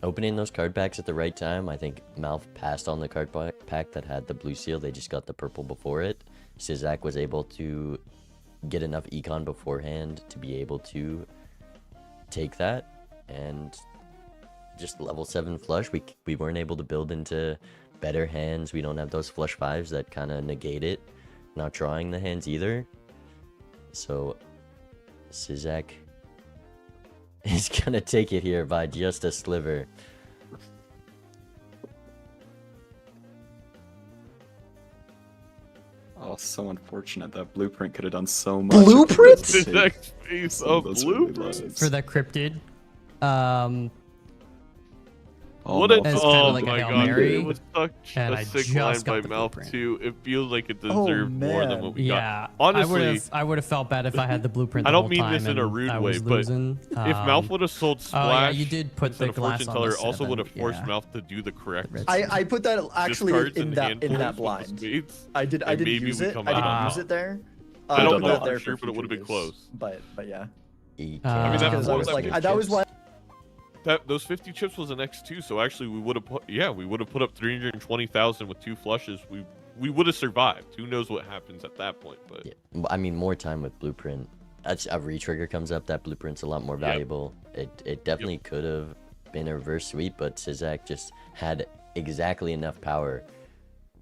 Opening those card packs at the right time. I think Malf passed on the card pack that had the blue seal. They just got the purple before it. Sizak was able to get enough Econ beforehand to be able to take that. And just level 7 flush. We weren't able to build into better hands. We don't have those flush 5s that kind of negate it. Not drawing the hands either. So Sizak is gonna take it here by just a sliver. Oh, so unfortunate. That blueprint could have done so much. Blueprint? Sizak's face Some of of those early blueprint. lines. For the cryptid. Oh, What a no. As kinda oh like a my Hail god! Mary. It was such And a I sick just line got by the Mouth blueprint. too. It feels like it Oh, deserved more than man. what we got. Yeah, Honestly, I would have felt bad if I had the blueprint. I The don't whole mean time this in a and rude I way, was but losing. if Mouth would have sold Splash, you did put instead the of glass Fortune on Teller, the also would have 7, forced yeah. Mouth to do the correct. red I put that actually discards in and that handfuls that with the blind. spades, I did. I and didn't maybe use we it. come I didn't out. use it there. I don't put know that for there sure, but it future would have been use. close. But yeah. Econ. I mean, that Because I was was that like, big that was why. Those 50 chips was an X2, so actually we would have put up 320,000 with 2 flushes. We would have survived. Who knows what happens at that point? But Yeah, I mean, more time with Blueprint. That's a retrigger comes up. That Blueprint's a lot more valuable. It definitely could have been a reverse sweep, but Sizak just had exactly enough power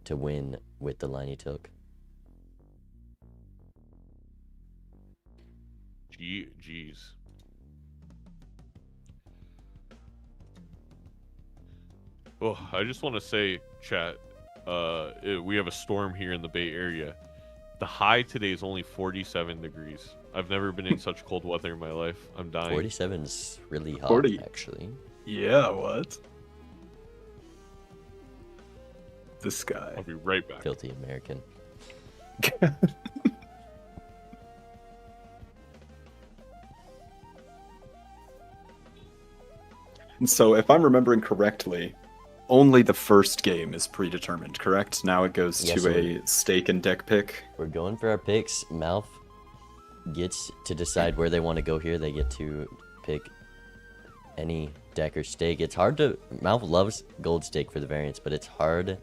to win with the line he took. GG's. Oh, I just want to say, chat, we have a storm here in the Bay Area. The high today is only 47 degrees. I've never been in such cold weather in my life. I'm dying. 47's really hot, 40. actually. Yeah, what? This guy. I'll be right back. Filthy American. And so, if I'm remembering correctly, only the first game is predetermined, correct? Now it goes Yes, to a stake and deck pick. We're going for our picks. Mouth gets to decide where they want to go here. They get to pick any deck or stake. It's hard to... Mouth loves gold stake for the variants, but it's hard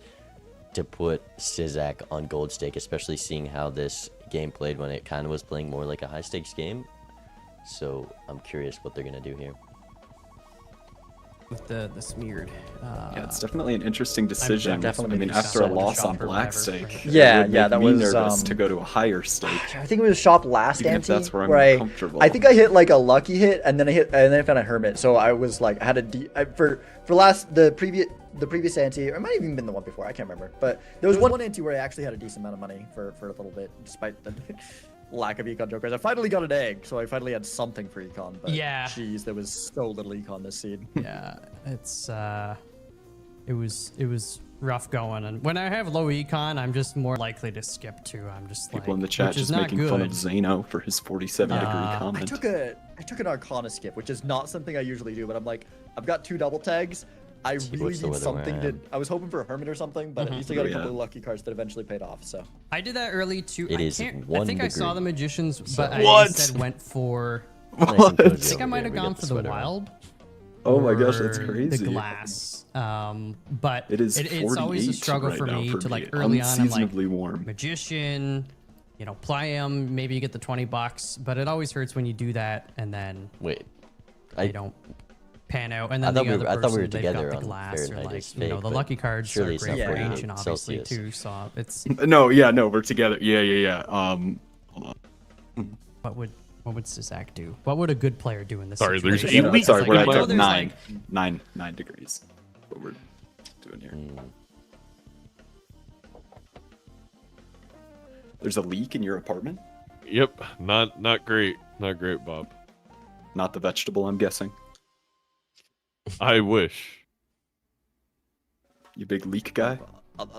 to put Synergies on gold stake, especially seeing how this game played when it kind of was playing more like a high stakes game. So I'm curious what they're going to do here. With the smeared. Yeah, it's definitely an interesting decision. definitely I mean, making after a some loss on shop or black whatever, stake, right? Yeah, it would yeah, make that me was, nervous to go to a higher stake. I think it was shop last Even if ante that's where I'm where I comfortable. I think I hit like a lucky hit and then I found a hermit. So I was like I had for the previous ante, or it might have even been the one before, I can't remember. But there was one ante where I actually had a decent amount of money for a little bit, despite the lack of econ jokers. I finally got an egg, so I finally had something for econ. But Yeah. jeez, there was so little econ this seed. Yeah, it's it was rough going, and when I have low econ, I'm just more likely to skip too. I'm just People like, in the chat which is just not making good. fun of Zano for his 47-degree I comment. I took an arcana skip, which is not something I usually do, but I'm like, I've got 2 double tags. I really what's the need weather something we're to. at? I was hoping for a hermit or something, but at least I got a Oh, couple yeah. of lucky cards that eventually paid off. So I did that early too. It I is can't. I 1 think I saw degree. the magicians, but I What? instead went for. Nice and What? cozy I think I over might here. have We got gone for the sweater on. wild. Oh my gosh, that's or crazy. The glass. But It is it's always a 48 struggle right for now me for to like me. early on. I'm like Unseasonably warm. magician, play him. Maybe you get the $20, but it always hurts when you do that and then Wait. they don't pan out. And I then thought the we other were- I thought we were person, they've together got on the glass or Fahrenheit like is fake, the but lucky cards surely are it's great not for 48 ancient, obviously Celsius. too. So it's No, we're together. Yeah. Hold on. what would Synergies do? What would a good player do in this Sorry, there's situation? 8 weeks. Sorry, we're I at know there's, like- 9 degrees. What we're doing here. There's a leak in your apartment? Yep, not great. Not great, Bob. Not the vegetable, I'm guessing. I wish. You big leak guy?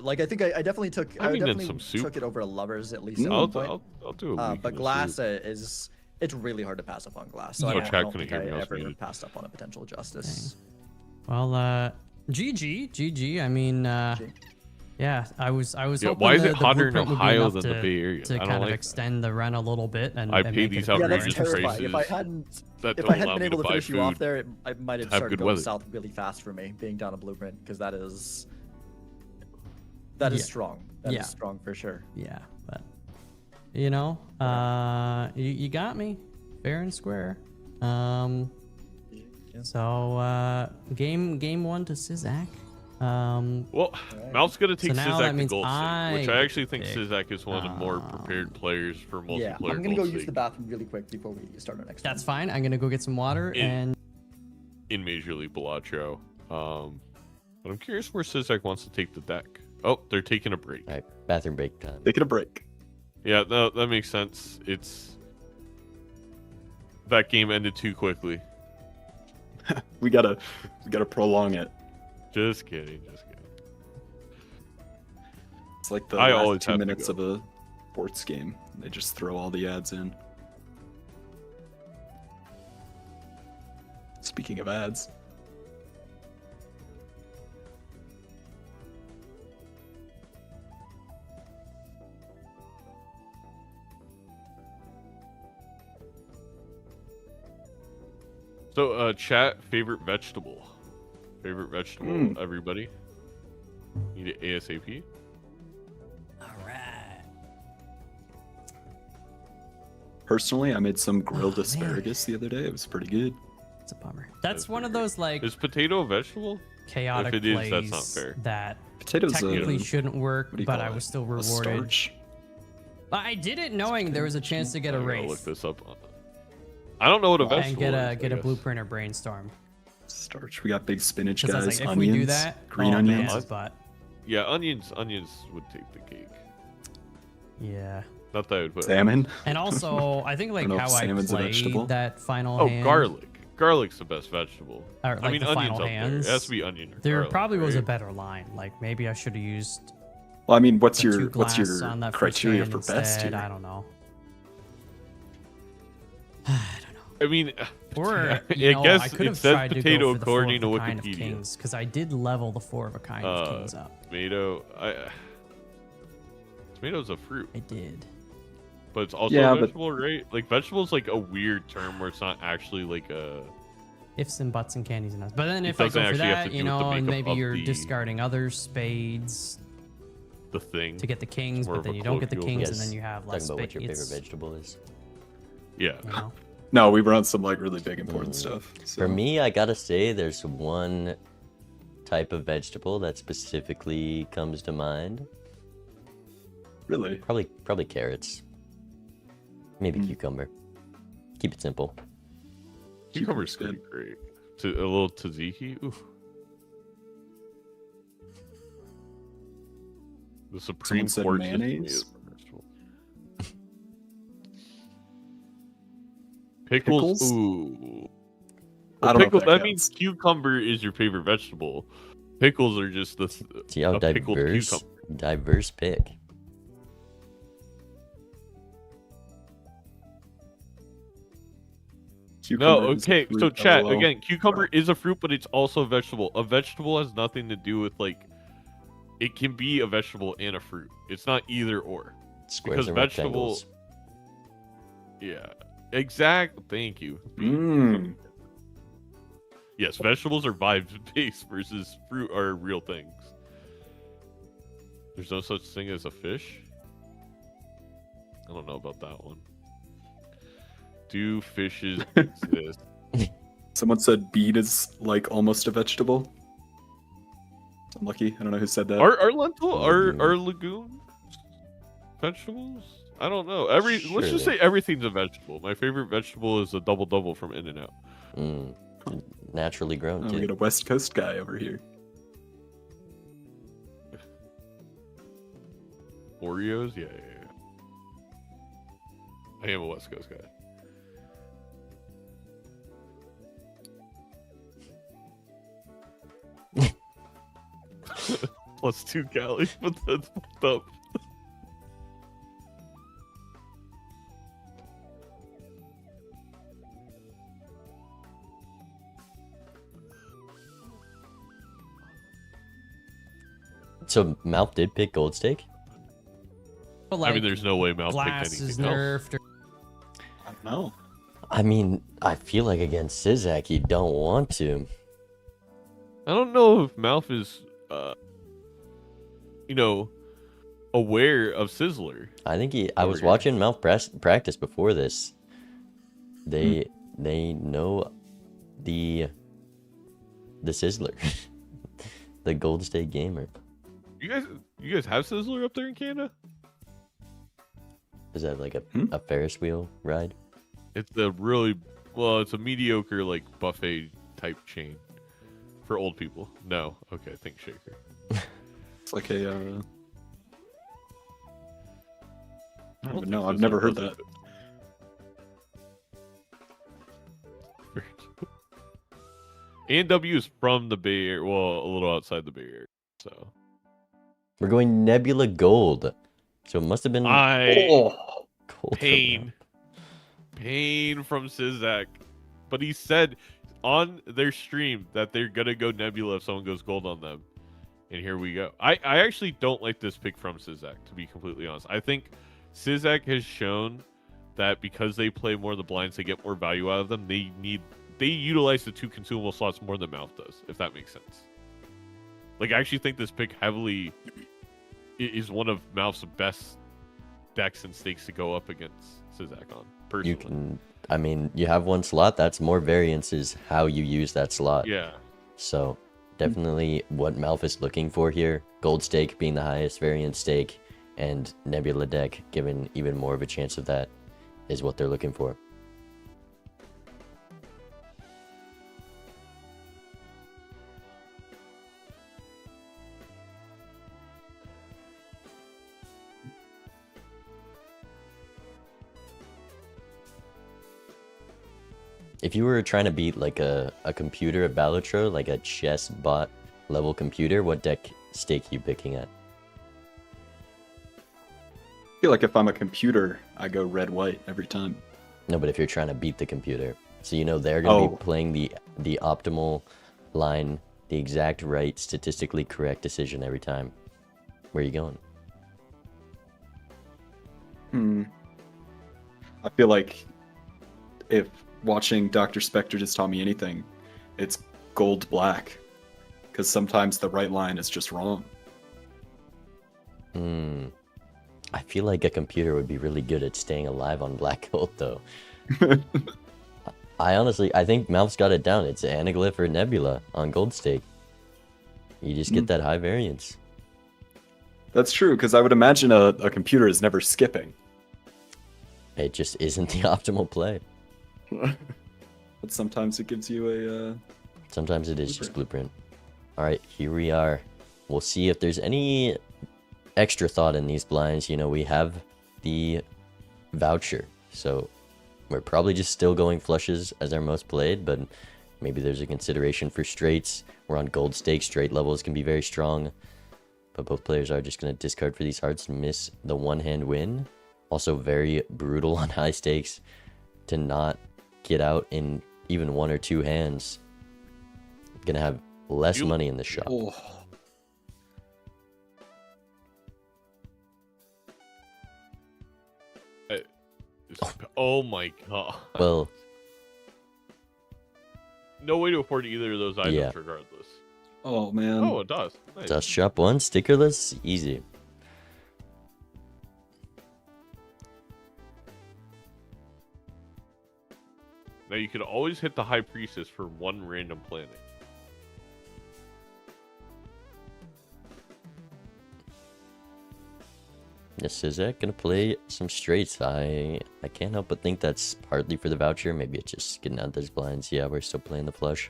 like I think I definitely took. I mean, definitely some soup. took it over a lovers at least. At I'll, one point. I'll do a week But in the glass soup. it's really hard to pass up on glass. So Yeah. I Oh, don't, chat I don't couldn't think hear me, I I was ever muted. passed up on a potential justice. Well, GG. I mean, yeah, I was Yeah, hoping why is the it hotter in blueprint would be Ohio enough than the to- Bay Area? to I don't kind of like that. extend the rent a little bit and I and paid make these it- Yeah, that's outrageous terrifying. If I prices hadn't, that if don't I hadn't allow been me able to buy finish you off food. there, I might have have started good going weather. south really fast for me, being down a blueprint, because that is Yeah. strong. That Yeah. is strong for sure. Yeah, but you got me fair and square. So game 1 to Synergies. Well, Mal's gonna take now Synergies that to means gold I stake, which get I to actually think pick. Synergies is one of the more prepared players for multiplayer. Yeah, I'm gonna go gold use stake the bathroom really quick before we start our next. That's one. fine. I'm gonna go get some water and in Major League Balatro. But I'm curious where Synergies wants to take the deck. Oh, they're taking a break. All right, bathroom break time. Taking a break. Yeah, no, that makes sense. That game ended too quickly. We gotta prolong it. Just kidding. It's like the I last always 2 have to minutes go. of a sports game. They just throw all the ads in. Speaking of ads. So, chat, favorite vegetable. Favorite vegetable, everybody. Need it ASAP. all right. Personally, I made some grilled Oh, man. asparagus the other day. It was pretty good. It's a bummer. That's That's one of pretty those like Is potato a vegetable? chaotic If it is, plays that's not fair. that Potatoes technically a, shouldn't work, what do you but call I it? was still A rewarded. starch. I did it knowing there was a chance to get a I gotta race look this up. I don't know what a vegetable and is. get a I guess. blueprint or brainstorm. Starch. We got big spinach Because I guys, was like, if onions, we do that, green oh, onions. man, but Yeah, onions would take the cake. Yeah. Not that I would put Salmon. And also, I think like know if how I salmon's a vegetable. played that final Oh, hand. garlic. Garlic's the best vegetable. Or, I like, mean, the onions final up there. It has hands, to be onion or There garlic, probably was a right? better line. Like maybe I should have used Well, I mean, what's the two your glass on that first criteria hand for best instead. here? I don't know. I mean, Or I you know, guess I could it have says tried to potato go for the four according of to a kind of Wikipedia. kings because I did level the four of a kind of kings up. Tomato's a fruit. I did. But it's also Yeah, a but- vegetable, right? Like vegetable's like a weird term where it's not actually like a. Ifs and buts and candies and nuts. But then It if I doesn't go for actually have that, to do you with the know, and makeup maybe of you're the- discarding other spades The thing. to get the kings, more but of then a you don't get the colloquial kings, term. and then you have less Talking about what your favorite spades. vegetable is. Yeah. You know? No, we were on some like really big important stuff. So. For me, I gotta say, there's one type of vegetable that specifically comes to mind. Really? Probably carrots. Maybe cucumber. Keep it simple. Cucumber's pretty great. A little tzatziki. Oof. The Supreme said Court just made mayonnaise? it vegetable. Pickles? Pickles? Ooh. I don't know if pickle, that that counts. means cucumber is your favorite vegetable. Pickles are just the See how a pickled cucumber. diverse pick. No, Cucumber is a okay. So fruit, chat LOL. again. Cucumber is a fruit, but it's also a vegetable. A vegetable has nothing to do with like. It can be a vegetable and a fruit. It's not either or. Squares Because and vegetable. rectangles. Yeah. Exact. Thank you. Mm. Yes, vegetables are vibes based versus fruit are real things. There's no such thing as a fish. I don't know about that one. Do fishes exist? Someone said beet is like almost a vegetable. I'm lucky. I don't know who said that. Are lentil Legume. are legumes vegetables? I don't know. Let's just Sure. say everything's a vegetable. My favorite vegetable is a double double from In-N-Out. Mm. Naturally grown, Oh, too. we got a West Coast guy over here. Oreos, yeah. I am a West Coast guy. +2 Cali, but that's fucked up. So Mouth did pick Gold Steak? But, I like, mean, there's no way Mal picked glass is anything else. nerfed. I don't know. I mean, I feel like against Sizak, you don't want to. I don't know if Malf is, aware of Sizzler. I think I was Over here. watching Mouth practice before this. They know the Sizzler, the Gold State gamer. You guys have Sizzler up there in Canada? Is that like a Ferris wheel ride? It's a mediocre like buffet type chain for old people. No, okay, think shaker. It's like a. I I don't don't know. think I've Sizzler never heard does that. it. A&W is from the Bay Area, well, a little outside the Bay Area, so We're going Nebula Gold, so it must have been I gold. pain from Sizak, but he said on their stream that they're gonna go Nebula if someone goes gold on them, and here we go. I actually don't like this pick from Sizak, to be completely honest. I think Sizak has shown that because they play more of the blinds, they get more value out of them. They utilize the 2 consumable slots more than Mouth does, if that makes sense. Like, I actually think this pick heavily is one of Mouth's best decks and stakes to go up against Sizak on, personally. You have one slot, that's more variance is how you use that slot. Yeah. So definitely what Malf is looking for here, Gold Stake being the highest variance stake, and Nebula deck given even more of a chance of that is what they're looking for. If you were trying to beat like a computer at Balatro, like a chess bot level computer, what deck stake you picking at? I feel like if I'm a computer, I go red-white every time. No, but if you're trying to beat the computer, so you know they're gonna be Oh. playing the optimal line, the exact right, statistically correct decision every time. Where are you going? I feel like if watching Dr. Spectre just taught me anything, it's gold black. Because sometimes the right line is just wrong. I feel like a computer would be really good at staying alive on black gold, though. I think Malph's got it down. It's Anaglyph or Nebula on gold stake. You just get that high variance. That's true, because I would imagine a computer is never skipping. It just isn't the optimal play. But sometimes it gives you a... Sometimes it is just blueprint. All right, here we are. We'll see if there's any extra thought in these blinds. You know, we have the voucher, so we're probably just still going flushes as our most played, but maybe there's a consideration for straights. We're on gold stake. Straight levels can be very strong, but both players are just going to discard for these hearts to miss the one-hand win. Also very brutal on high stakes to not get out in even one or two hands. Gonna have less money in the shop. Oh my god. Well, no way to afford either of those items Yeah. regardless. Oh, man. Oh, it does. Nice. dust shop one, stickerless, easy. Now you could always hit the High Priestess for one random planet. Yes, is that gonna play some straights? I can't help but think that's partly for the voucher. Maybe it's just getting out those blinds. Yeah, we're still playing the flush.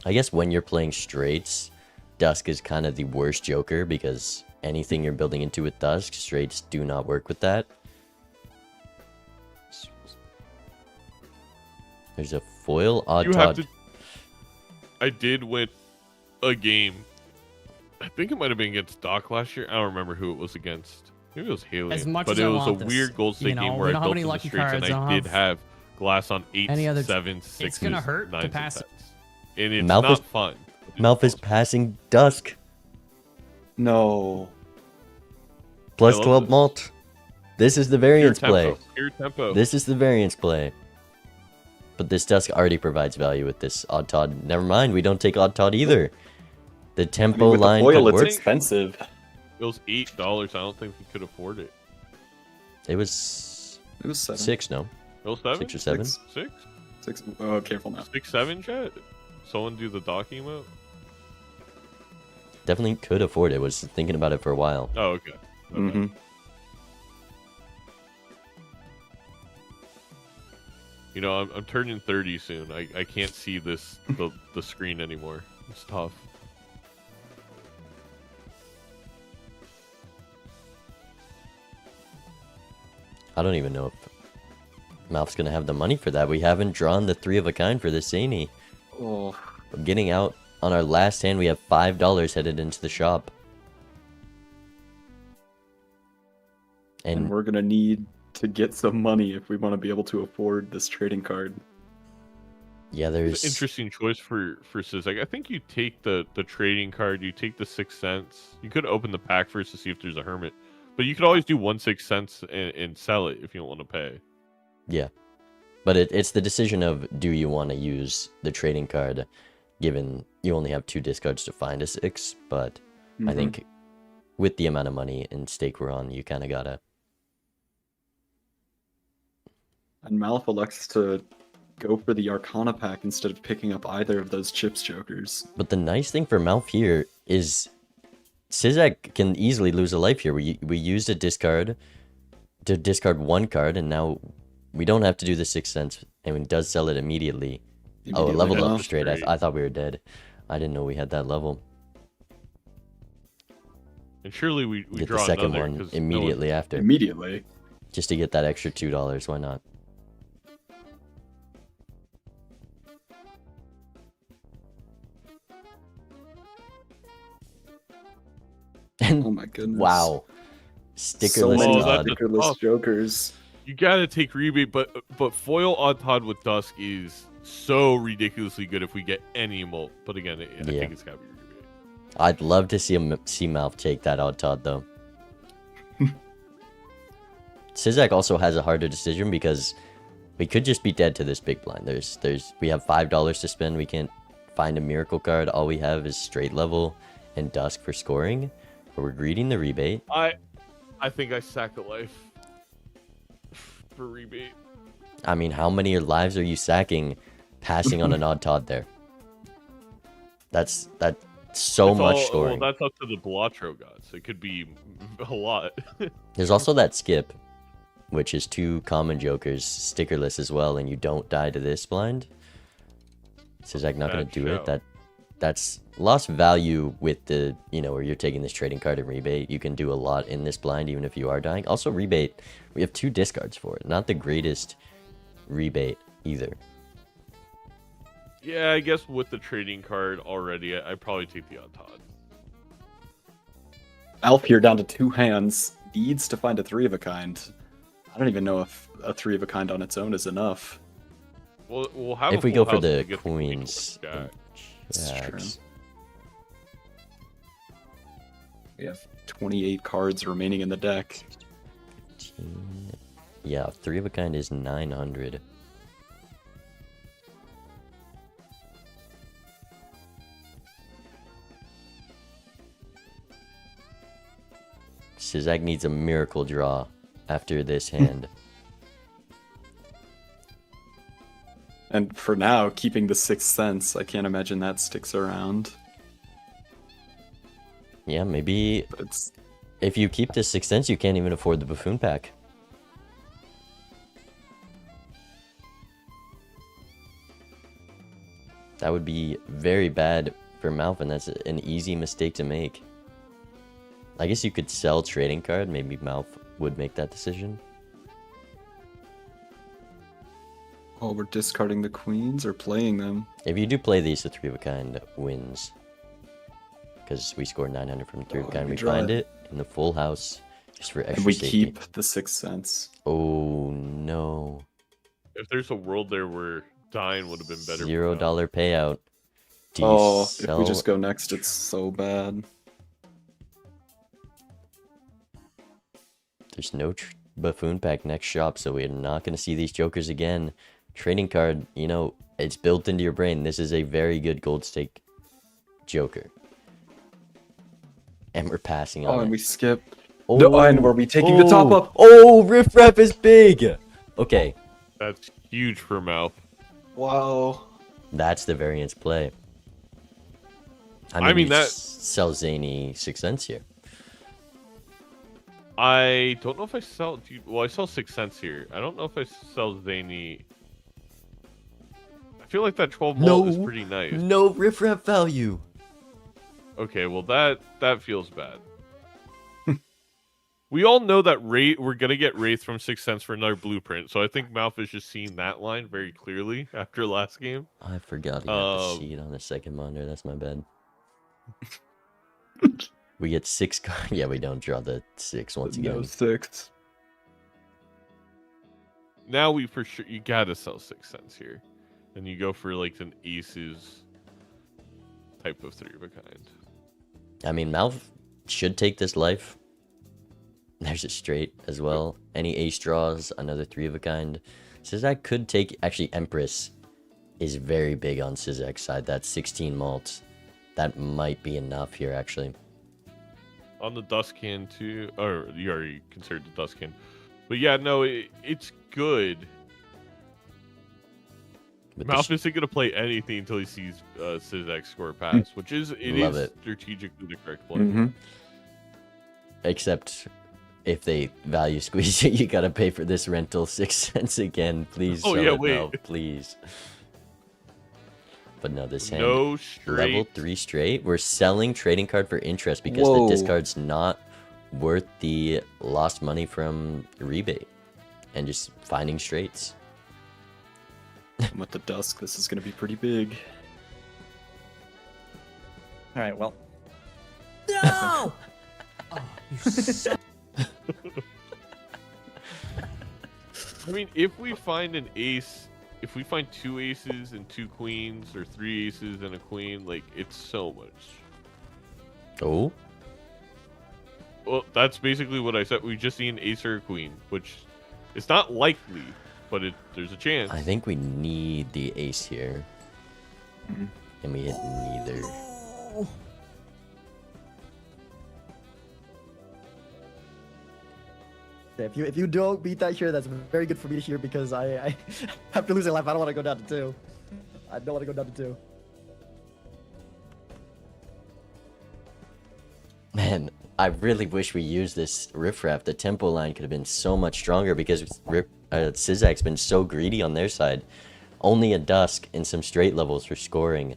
I guess when you're playing straights, Dusk is kind of the worst joker because anything you're building into with Dusk, straights do not work with that. There's a foil odd You have Todd. to. I did win a game. I think it might have been against Doc last year. I don't remember who it was against. Maybe it was Haley. As much but as it I was a want this, weird gold stake you know, game we where I don't have built any in the lucky streets cards, and I I don't did have glass on 8s, any other- 7s, 6s, It's gonna hurt to 9s, and pass it. 10s. And it's Malphus- not fun. Malph is passing Dusk. No. Plus I love 12 this. malt. This is the Pure variance play. tempo. Pure tempo. This is the variance play. But this Dusk already provides value with this Odd Todd. Never mind, we don't take Odd Todd either. The I tempo mean, with the line foil, could it's work. expensive. It was $8. I don't think we could afford it. It was It was 7. 6, no? It was 7? 6 or 7? 6? 6. Oh, careful now. 6, 7, chat? Someone do the dock emote? Definitely could afford it. Was thinking about it for a while. Oh, okay. Mm-hmm. You know, I'm turning 30 soon. I can't see the screen anymore. It's tough. I don't even know if Malph's gonna have the money for that. We haven't drawn the 3 of a kind for this Zany. Oh. I'm getting out on our last hand. We have $5 headed into the shop. And And we're going to need to get some money if we want to be able to afford this trading card. yeah, It's there's an interesting choice for Sizek. I think you take the trading card, you take the 6 cents. You could open the pack first to see if there's a hermit. But you could always do 1 6 cents and sell it if you don't want to pay. Yeah. But it's the decision of do you want to use the trading card given you only have 2 discards to find a 6, but I think with the amount of money and stake we're on, you kind of gotta. And Malph elects to go for the Arcana pack instead of picking up either of those chips jokers. But the nice thing for Malph here is Sizek can easily lose a life here. We used a discard to discard 1 card, and now we don't have to do the 6 cents, and he does sell it immediately. Oh, it leveled now. up straight. Great. I thought we were dead. I didn't know we had that level. And surely we Get draw the second another, one 'cause immediately after. Immediately. Just to get that extra $2. Why not? Oh my goodness. Wow. So Stickerless many Todd. that's stickerless tough. jokers. You gotta take rebate, but foil on Todd with Dusk is so ridiculously good if we get any molt. But again, I think it's gotta be rebate. I'd love to see Malf take that odd Todd though. Sizak also has a harder decision because we could just be dead to this big blind. We have $5 to spend. We can't find a miracle card. All we have is straight level and Dusk for scoring. But we're greeting the rebate. I think I sack a life for rebate. I mean, how many lives are you sacking passing on an odd Todd there? That's so much scoring. Well, that's up to the Balatro gods. It could be a lot. There's also that skip, which is 2 common jokers, stickerless as well, and you don't die to this blind. Sizak not going to do it. That's lost value with the, where you're taking this trading card and rebate. You can do a lot in this blind even if you are dying. Also rebate, we have 2 discards for it. Not the greatest rebate either. Yeah, I guess with the trading card already, I'd probably take the odd Todd. Alf here down to 2 hands. Needs to find a 3 of a kind. I don't even know if a 3 of a kind on its own is enough. We'll have if a we full go for house to the get queens. That's true. jacks. We have 28 cards remaining in the deck. 15. Yeah, 3 of a kind is 900. Sizak needs a miracle draw after this hand. And for now, keeping the 6th sense, I can't imagine that sticks around. Yeah, maybe It's if you keep the 6th sense, you can't even afford the buffoon pack. That would be very bad for Malf, and that's an easy mistake to make. I guess you could sell trading card. Maybe Malf would make that decision. oh, we're discarding the queens or playing them. If you do play these, the 3 of a kind wins. Because we score 900 from 3 of a kind. we We draw find it. it in the full house just for extra And we safety. keep the 6th sense. Oh no. If there's a world there where dying would have been better. $0 payout. Do you Oh, if sell? we just go next, it's so bad. There's no buffoon pack next shop, so we're not going to see these jokers again. Trading card, it's built into your brain. This is a very good gold stake joker. And we're passing on Oh, and it. we skip. No, and were we taking the top up? Oh, Riff Raff is big! Okay, That's huge for Mouth. Wow. that's the variance play. I mean, you that- sells Zany 6 cents here. I don't know if I sell. Well, I sell 6 cents here. I don't know if I sell Zany. I feel like that 12 mult is pretty nice. No Riff Raff value. Okay, well that feels bad. We all know that we're gonna get Wraith from 6 cents for another blueprint, so I think Malf is just seeing that line very clearly after last game. I forgot you have to see it on the second monitor. That's my bad. We get 6 cards. Yeah, we don't draw the 6 once again. No 6. Now we for sure you gotta sell 6 cents here, and you go for like an aces type of 3 of a kind. I mean, Malf should take this life. There's a straight as well. Any ace draws, another 3 of a kind. Sizak could take. Actually, Empress is very big on Sizak's side. That's 16 malts. That might be enough here, actually. On the dust can too, or you already considered the dust can, but yeah, no, it's good. With Malf isn't gonna play anything until he sees Sizak score a pass, which is Love it. strategically the correct play. Mm-hmm. Except if they value squeeze it, you gotta pay for this rental 6 cents again. Please Oh, sell yeah, it wait. now, please. But no, this hand No straight. level 3 straight. We're selling trading card for interest because Whoa. the discard's not worth the lost money from rebate, and just finding straights. And with the dusk, this is going to be pretty big. All right, well. No! Oh, you suck. I mean, if we find an ace, if we find 2 aces and 2 queens, or 3 aces and a queen, like, it's so much. Oh, Well, that's basically what I said. We just need an ace or a queen, which is not likely, but there's a chance. I think we need the ace here. And we hit neither. Yeah, if you don't beat that here, that's very good for me to hear because I after losing life, I don't want to go down to 2. I don't want to go down to 2. Man, I really wish we used this riffraff. The tempo line could have been so much stronger because Sizak's been so greedy on their side. Only a dusk and some straight levels for scoring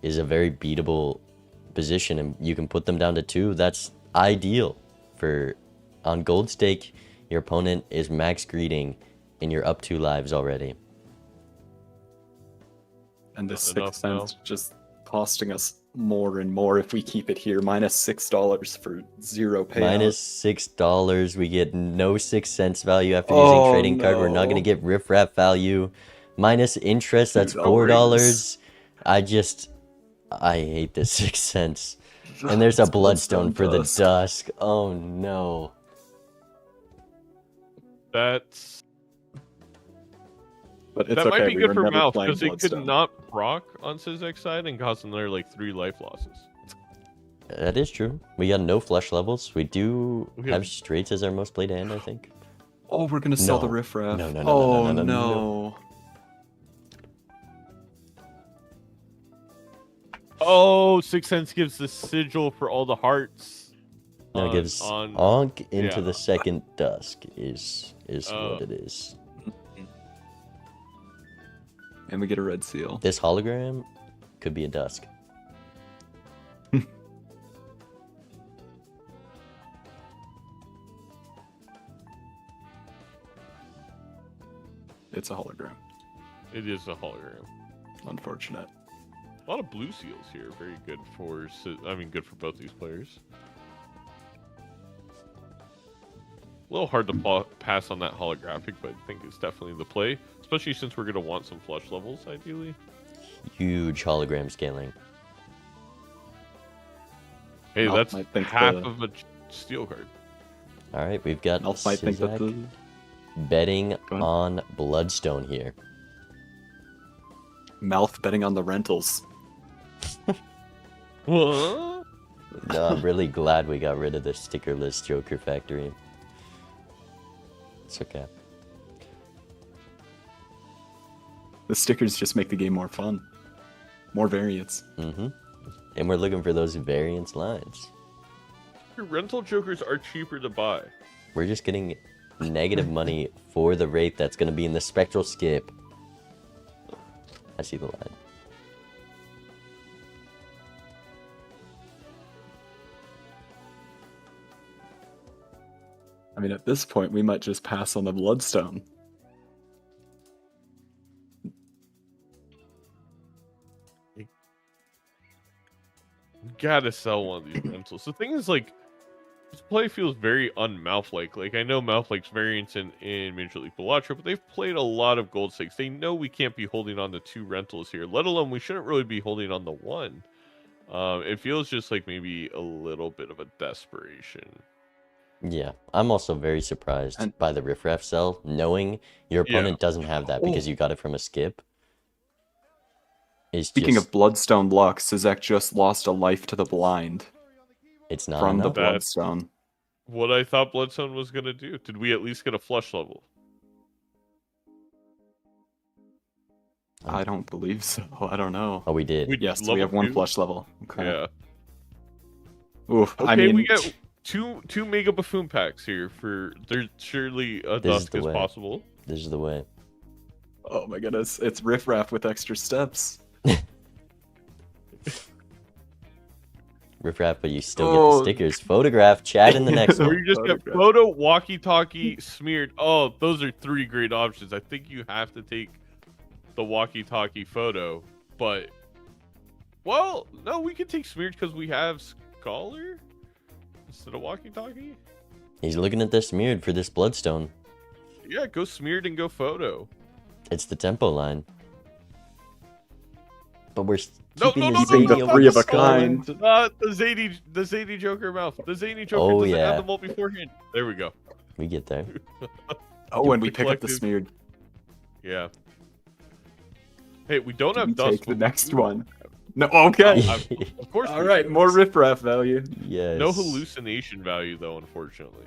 is a very beatable position, and you can put them down to 2. That's ideal for on gold stake. Your opponent is max greeting, and you're up 2 lives already. And this Not 6 enough cents just costing us more and more if we keep it here. Minus $6 for 0 payout. Minus $6. We get no 6 cents value after using trading card. We're not no. gonna get riffraff value. Minus interest. That's $4. I hate this 6 cents. And there's a It's bloodstone for the dusk. dusk. Oh no. That's But it's that okay. might be we good were for never Mouth playing because it could Bloodstone. not proc on Sizak's side and cause another like 3 life losses. That is true. We got no flush levels. We do We have have- straights as our most played hand, I think. Oh, we're gonna sell the No. riffraff. No, no, no, oh no, no, no, no, no. Oh, 6 cents gives the sigil for all the hearts. No, it gives Onk into yeah. the second dusk is Oh. what it is. And we get a red seal. This hologram could be a dusk. It's a hologram. It is a hologram. Unfortunate. A lot of blue seals here. Very good for, good for both these players. A little hard to pass on that holographic, but I think it's definitely the play. Especially since we're going to want some flush levels, ideally. Huge hologram scaling. Hey, Mouth that's might think half the- of a steel card. All right, we've got Elf might think that Sizak the betting Go ahead. on Bloodstone here. Mouth betting on the rentals. What? No, I'm really glad we got rid of the stickerless Joker factory. It's okay. The stickers just make the game more fun. More variants. Mm-hmm. And we're looking for those variance lines. Your rental jokers are cheaper to buy. We're just getting negative money for the rate that's going to be in the spectral skip. I see the line. I mean, at this point, we might just pass on the Bloodstone. Gotta sell one of these rentals. The thing is, like, this play feels very un-Mouth-like. Like, I know Mouth-like's variants in Major League Balatro, but they've played a lot of gold stakes. They know we can't be holding on to 2 rentals here, let alone we shouldn't really be holding on to 1. It feels just like maybe a little bit of a desperation. Yeah, I'm also very surprised And- by the riffraff sell, knowing your Yeah. opponent doesn't have that because you got it from a skip. Is Speaking just, of Bloodstone luck, Sizak just lost a life to the blind it's not from the enough. Bloodstone. What I thought Bloodstone was going to do. Did we at least get a flush level? I don't believe so. I don't know. Oh, we did. Yes, we level have 1 2? flush level. Okay. Yeah. Oof. Okay, I mean, we get two Mega Buffoon packs here for... There's surely a This is dusk the is way. possible. This is the way. oh my goodness, it's riffraff with extra steps. Riffraff, but you still get the stickers. Photograph, chat in the next Or one. you just get photo, walkie-talkie, smeared. Oh, those are 3 great options. I think you have to take the walkie-talkie photo, but well, no, we can take smeared because we have Scholar instead of walkie-talkie. He's looking at the smeared for this bloodstone. Yeah, go smeared and go photo. It's the tempo line. But we're No, keeping no, the no, no, zany no, over three of the a kind. The zany Joker mouth. The zany Joker Oh, doesn't yeah. have the mult beforehand. There we go. We get there. Oh, and we The pick up the collective- smeared. Yeah. Hey, we don't Do have we dust. take the but we next do- one? No, okay. Of course. All we right, do. more riffraff value. Yes. No hallucination value though, unfortunately.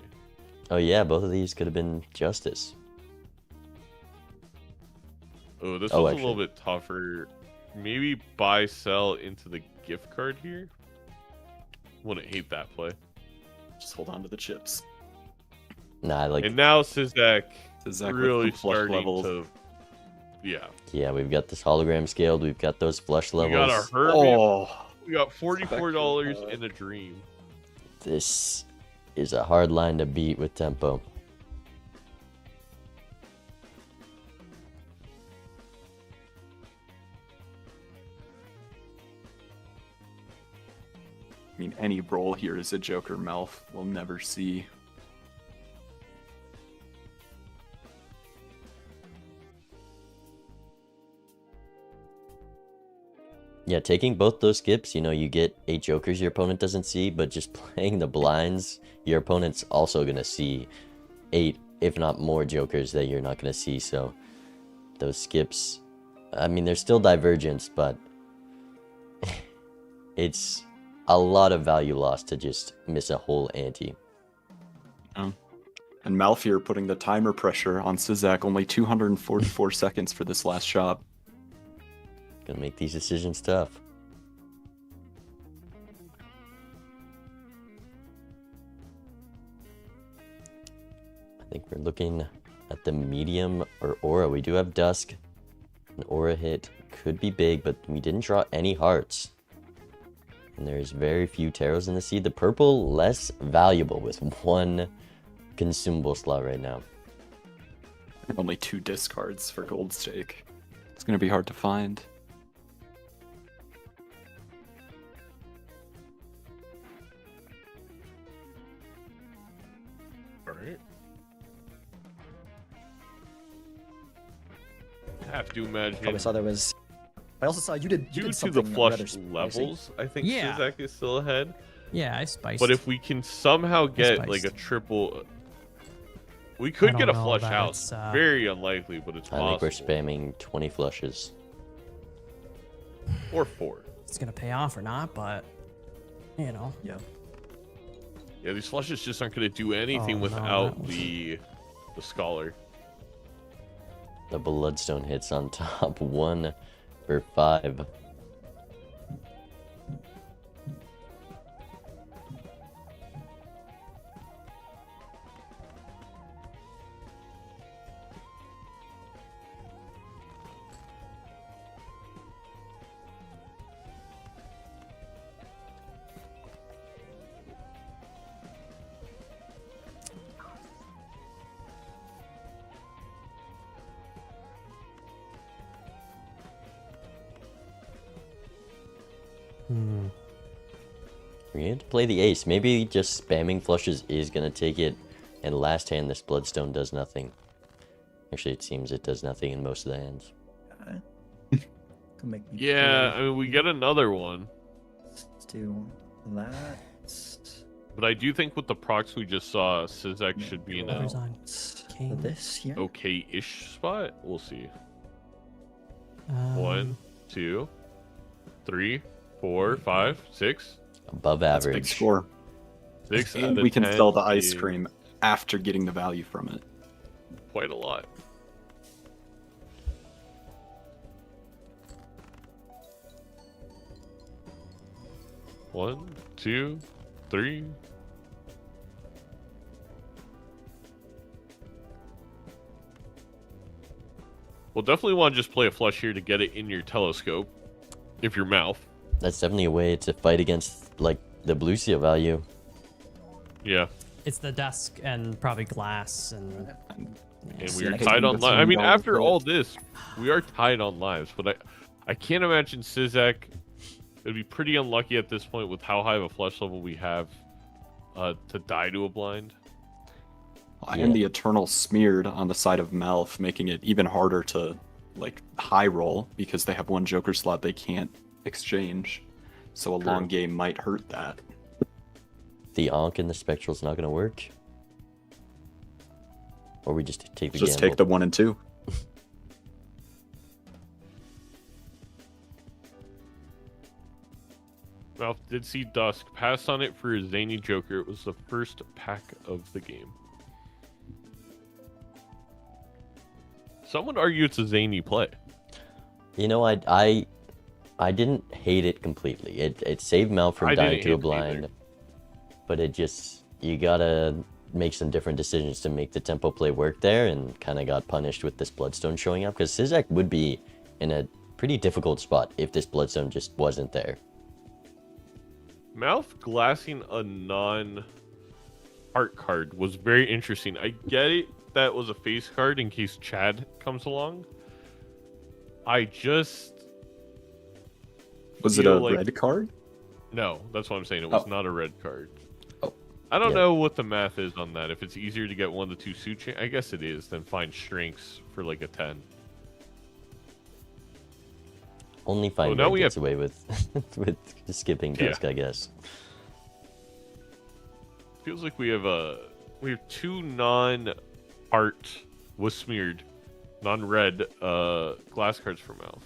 Oh yeah, both of these could have been justice. Oh, this Oh, one's a actually. little bit tougher. Maybe buy, sell into the gift card here. Wouldn't hate that play. Just hold on to the chips. Nah, I like. And now Sizak Sizak with really the flush starting levels. to. Yeah. Yeah, we've got this hologram scaled. We've got those flush We got levels. a Hermit. Oh, We got $44 Spectral, in a dream. This is a hard line to beat with tempo. I mean, any roll here is a Joker mouth. We'll never see. Yeah, taking both those skips, you know, you get 8 jokers your opponent doesn't see, but just playing the blinds, your opponent's also going to see 8, if not more jokers that you're not going to see. So those skips, I mean, there's still divergence, but it's a lot of value lost to just miss a whole ante. And Malfear putting the timer pressure on Sizak, only 244 seconds for this last shot. Gonna make these decisions tough. I think we're looking at the medium or aura. We do have dusk. An aura hit could be big, but we didn't draw any hearts. And there's very few tarots in the seed. The purple less valuable with 1 consumable slot right now. Only 2 discards for gold stake. It's gonna be hard to find. Alright. Have to imagine. Probably saw there was. I also saw you did. You Due did to something the flush rather spicy. levels, I think Yeah. Sizak is still ahead. Yeah, I spiced. But if we can somehow get spiced. like a triple, we could don't get a know flush that house. it's, Very unlikely, but it's I think we're possible. spamming 20 flushes. Or 4. it's gonna pay off or not, but you know. Yeah. Yeah, these flushes just aren't going to do anything Oh, no, without that was- the scholar. The bloodstone hits on top. 1 for 5. We need to play the ace. Maybe just spamming flushes is going to take it. And last hand, this bloodstone does nothing. Actually, it seems it does nothing in most of the hands. Could make me Yeah, I play. mean, we get another one. Let's do that. But I do think with the procs we just saw, Sizak should be in Who's a on king? This here. okay-ish spot. We'll see. Um, 1, 2, 3, 4, 5, 6. Above That's a average. big score. 6 And out of we can 10 sell the ice is cream after getting the value from it. Quite a lot. One, 2, 3. We'll definitely want to just play a flush here to get it in your telescope. If your mouth. That's definitely a way to fight against, like, the blue seal value. Yeah. It's the desk and probably glass and. And we are tied on lives. I mean, after all this, we are tied on lives. But I can't imagine Sizak would be pretty unlucky at this point with how high of a flesh level we have to die to a blind. And the Eternal smeared on the side of Malf, making it even harder to like high roll because they have one Joker slot they can't exchange. So a long game might hurt that. The Ankh and the Spectral's not gonna work. Or we just take the Just gamble. take the 1 and 2. Ralph did see Dusk, passed on it for his Zany Joker. It was the first pack of the game. Some would argue it's a zany play. You know, I didn't hate it completely. It saved Mal from dying to a blind, but it just, you gotta make some different decisions to make the tempo play work there, and kind of got punished with this Bloodstone showing up, because Sizak would be in a pretty difficult spot if this Bloodstone just wasn't there. Mouth glassing a non-heart card was very interesting. I get it that was a face card in case Chad comes along. I just... Was it a red card? No, that's what I'm saying. It was not a red card. Oh. I don't know what the math is on that. If it's easier to get 1 to 2 suit chain, I guess it is, than find strengths for like a 10. Only find now red gets away with with skipping Dusk, I guess. Feels like we have 2 non-heart was smeared, non-red glass cards for Mouth.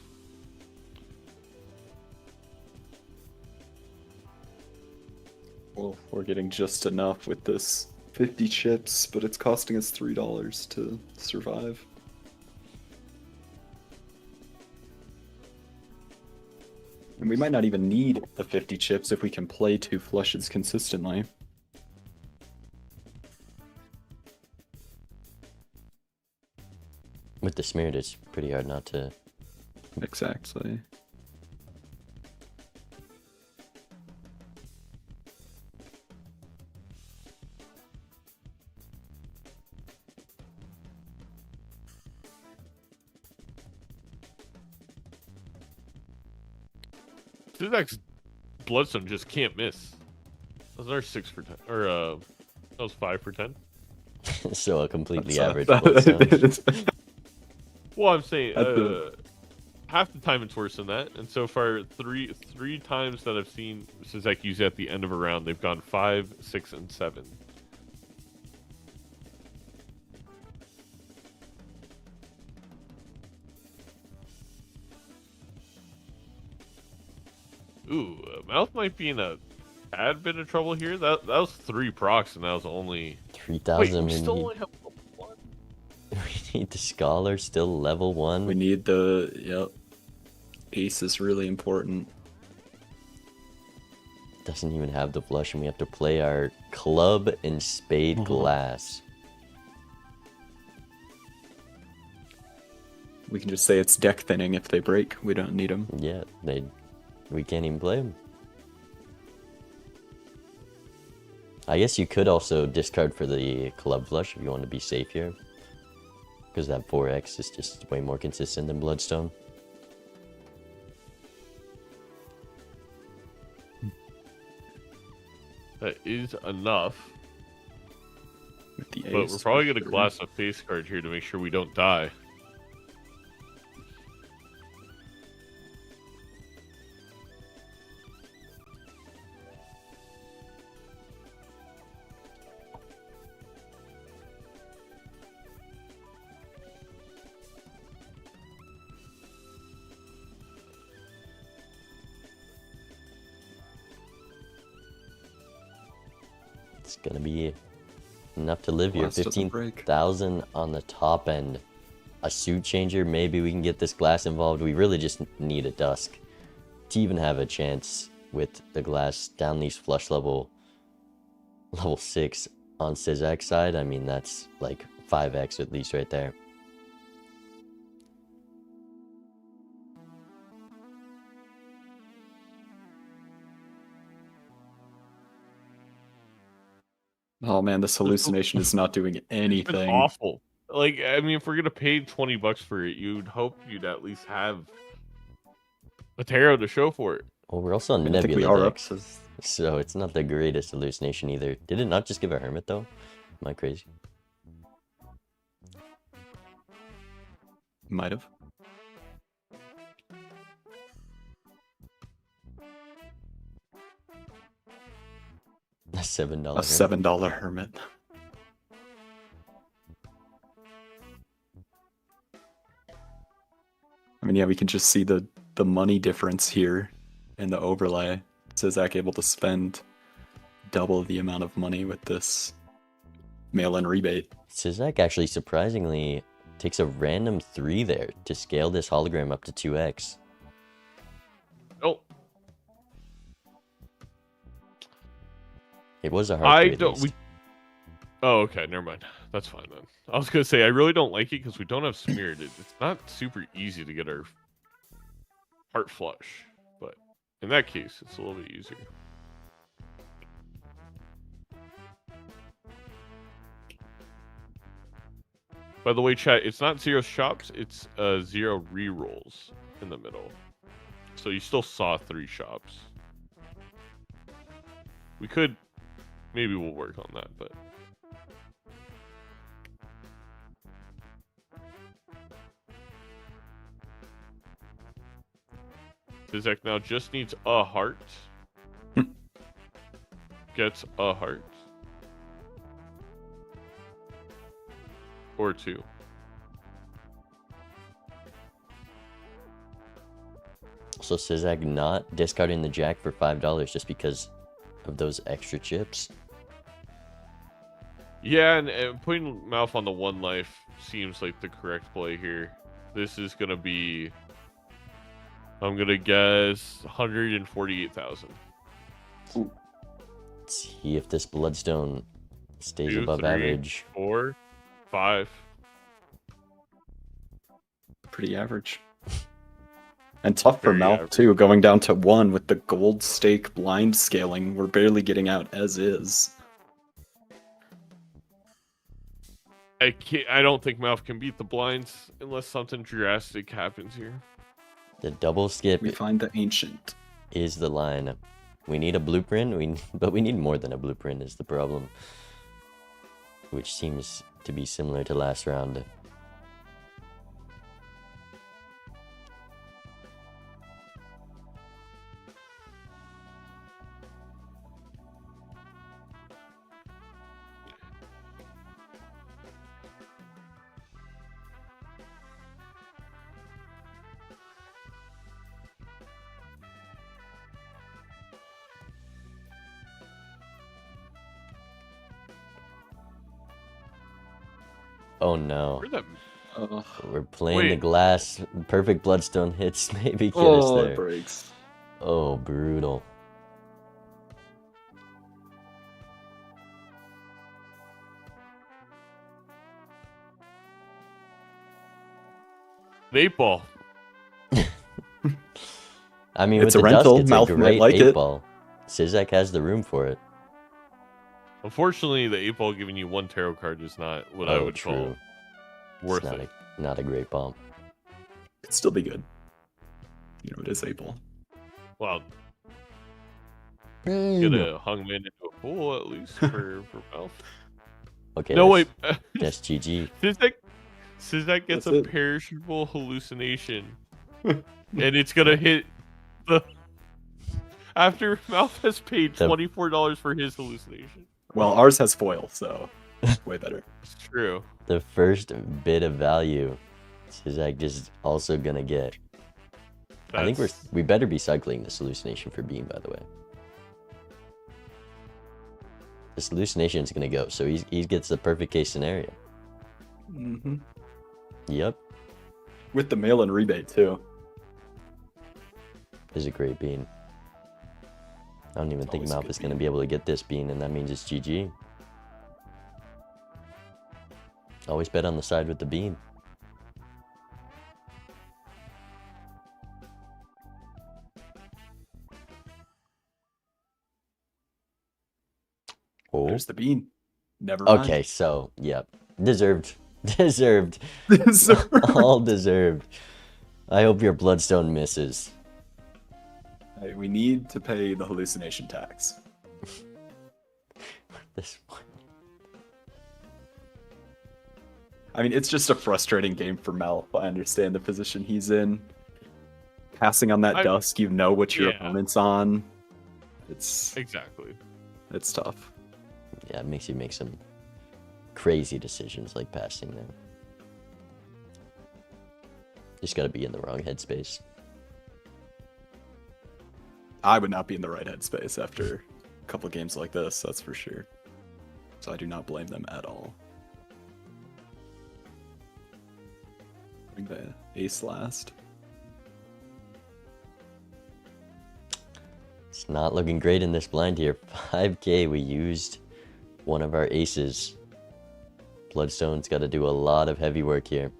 Well, we're getting just enough with this 50 chips, but it's costing us $3 to survive. And we might not even need the 50 chips if we can play 2 flushes consistently. With the smeared, it's pretty hard not to. Exactly. Sizak's Bloodstone just can't miss. That was our 6 for 10, or that was 5 for 10. So a completely That's, average Bloodstone. Well, I'm saying half the time it's worse than that, and so far three times that I've seen Sizak use it at the end of a round, they've gone 5, 6, and 7. Ooh, Mouth might be in a tad bit of trouble here. That was 3 procs, and that was only 3,000. Wait, we still only have level 1. We need the Scholar still level 1. We need the Ace is really important. Doesn't even have the flush, and we have to play our club and spade glass. We can just say it's deck thinning if they break. We don't need them. Yeah, we can't even play them. I guess you could also discard for the club flush if you want to be safe here, because that 4x is just way more consistent than Bloodstone. That is enough. With the But ace, we're probably for going to sure. glass a face card here to make sure we don't die. It's gonna be enough to live here. Glass doesn't break. 15,000 on the top end. A suit changer, maybe we can get this glass involved. We really just need a Dusk to even have a chance with the glass down these flush level 6 on Sizak's side. I mean, that's like 5x at least right there. Oh man, this hallucination is not doing It's anything. awful. Like, I mean, if we're gonna pay $20 for it, you'd hope you'd at least have a tarot to show for it. Well, we're also on I think we Nebula are up. decks, so it's not the greatest hallucination either. Did it not just give a Hermit, though? Am I crazy? Might have. A $7. A $7 hermit. I mean, yeah, we can just see the money difference here in the overlay. Zizak able to spend double the amount of money with this mail-in rebate. Zizak actually surprisingly takes a random 3 there to scale this hologram up to 2x. Oh, It was a hard I 3 at don't. least. Oh, okay, never mind. That's fine then. I was gonna say I really don't like it because we don't have smeared. It's not super easy to get our heart flush, but in that case, it's a little bit easier. By the way, chat, it's not 0 shops, it's 0 rerolls in the middle. So you still saw 3 shops. We could, maybe we'll work on that, but. Zizek now just needs a heart. Gets a heart. Or 2. So Zizak not discarding the jack for $5 just because of those extra chips. Yeah, and putting Mouth on the 1 life seems like the correct play here. This is gonna be, I'm gonna guess, 148,000. Let's see if this bloodstone stays 2, above 3, average. 4, 5. Pretty average. And tough for Very Mal, average. too, going down to 1 with the gold stake blind scaling. We're barely getting out as is. I don't think Mouth can beat the blinds unless something drastic happens here. The double skip We find the ancient. is the line. We need a blueprint, but we need more than a blueprint is the problem. Which seems to be similar to last round. Oh no. Where'd that... We're playing the Wait. glass. Perfect bloodstone hits maybe get us Oh, it there. breaks. Oh, brutal. An 8 ball. I mean, It's with a the rental. dust, it's Mouth a might great like 8 it. ball. Zizek has the room for it. Unfortunately, the 8 ball giving you 1 tarot card is not what I Oh, would call true. worth It's it. not a great bomb. Could still be good. You know, it is able. Well, get a hungman into a pool at least for Mouth. Okay. No, wait. That's GG. Sizek gets That's a it. perishable hallucination. And it's gonna hit the... After Mouth has paid $24 for his hallucination. Well, ours has foil, so way better. It's true. The first bit of value Zizek just also gonna get. I think we better be cycling this hallucination for Beam, by the way. This hallucination is gonna go, so he gets the perfect case scenario. Mm-hmm. Yep, With the mail-in rebate, too. is a great bean. I don't even think Always a Mouth good is gonna bean. be able to get this bean, and that means it's GG. Always bet on the side with the bean. Oh, There's the bean. Never mind. Okay, so yep, deserved, deserved, Deserved. all deserved. I hope your bloodstone misses. Hey, we need to pay the hallucination tax. This one. I mean, it's just a frustrating game for Mel. I understand the position he's in. Passing on that dusk, you know what your opponent's on. It's exactly. It's tough. Yeah, it makes you make some crazy decisions like passing them. Just gotta be in the wrong headspace. I would not be in the right headspace after a couple games like this, that's for sure. So I do not blame them at all. Bring the ace last. It's not looking great in this blind here. 5k, we used one of our aces. Bloodstone's got to do a lot of heavy work here.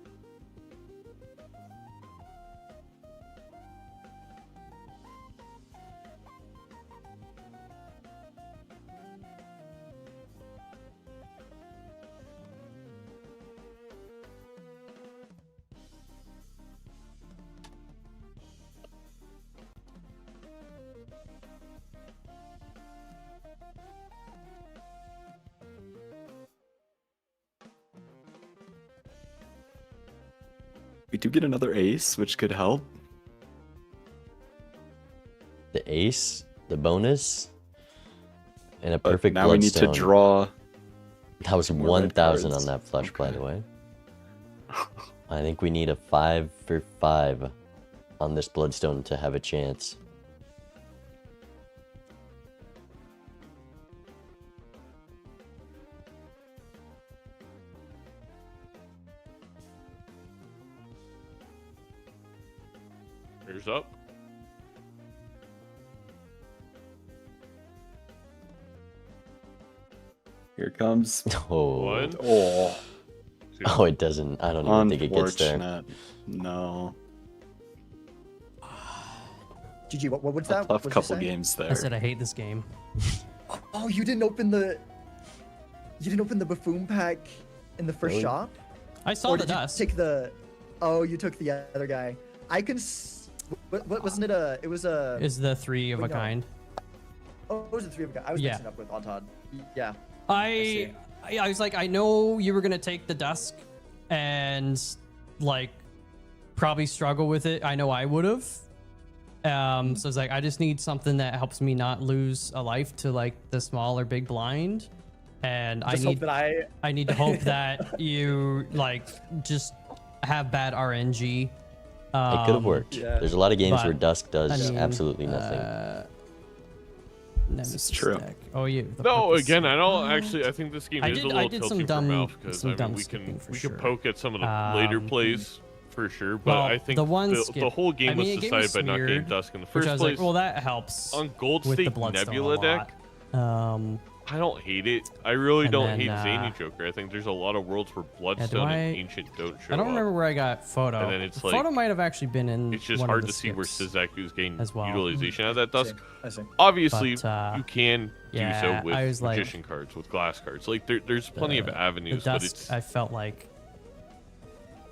We do get another ace, which could help. The ace, the bonus, and a But perfect now we need to bloodstone. draw. That was more red 1,000 cards. on that flush, by Okay. the way. I think we need a 5 for 5 on this bloodstone to have a chance. Here's up. Here it comes. Oh, One. Oh, Two. oh, it doesn't. I don't even think it gets there. unfortunate. No. GG, what's A that? tough What'd you couple say? games there. I said I hate this game. Oh, you didn't open the buffoon pack in the first Really? shop? I saw Or the did you dust. take the? Oh, you took the other guy. I can. What wasn't it a? It was a. Is the three of Wait, a no. kind. Oh, it was a three of a guy. I was Yeah. mixing up with Antod. Yeah. I was like, I know you were gonna take the dusk, and like probably struggle with it. I know I would have. So it's like I just need something that helps me not lose a life to like the small or big blind, and Just hope that I need to hope that you like just have bad RNG. It could have worked. yeah. There's a lot of games but, where Dusk does I mean, absolutely nothing. Nemesis true. deck. Oh, yeah. the No, purpose again, I don't what? actually. I think this game I is did- a I little did some tilting for dumb- Mouth because some I mean dumb we skipping can for we sure. can poke at some of the later plays for sure, but well, I think the one the skip- whole game I mean, was the game was decided by not getting smeared, Dusk in the Which first I was place. like, well, that helps On Gold with the Stake Bloodstone Nebula a deck, lot. I don't hate it. I really And don't then, hate Zany Joker. I think there's a lot of worlds where Bloodstone I- and Ancient don't show I don't up. remember where I got photo. And then it's The like- photo might have actually been in. It's just one hard of the to see where skips. Sizaku's getting as well. utilization out of that Dusk. I see. Obviously, But, you can yeah, do so with I was like- Magician cards, with Glass cards. Like there's plenty of The avenues, but Dusk, it's I felt like.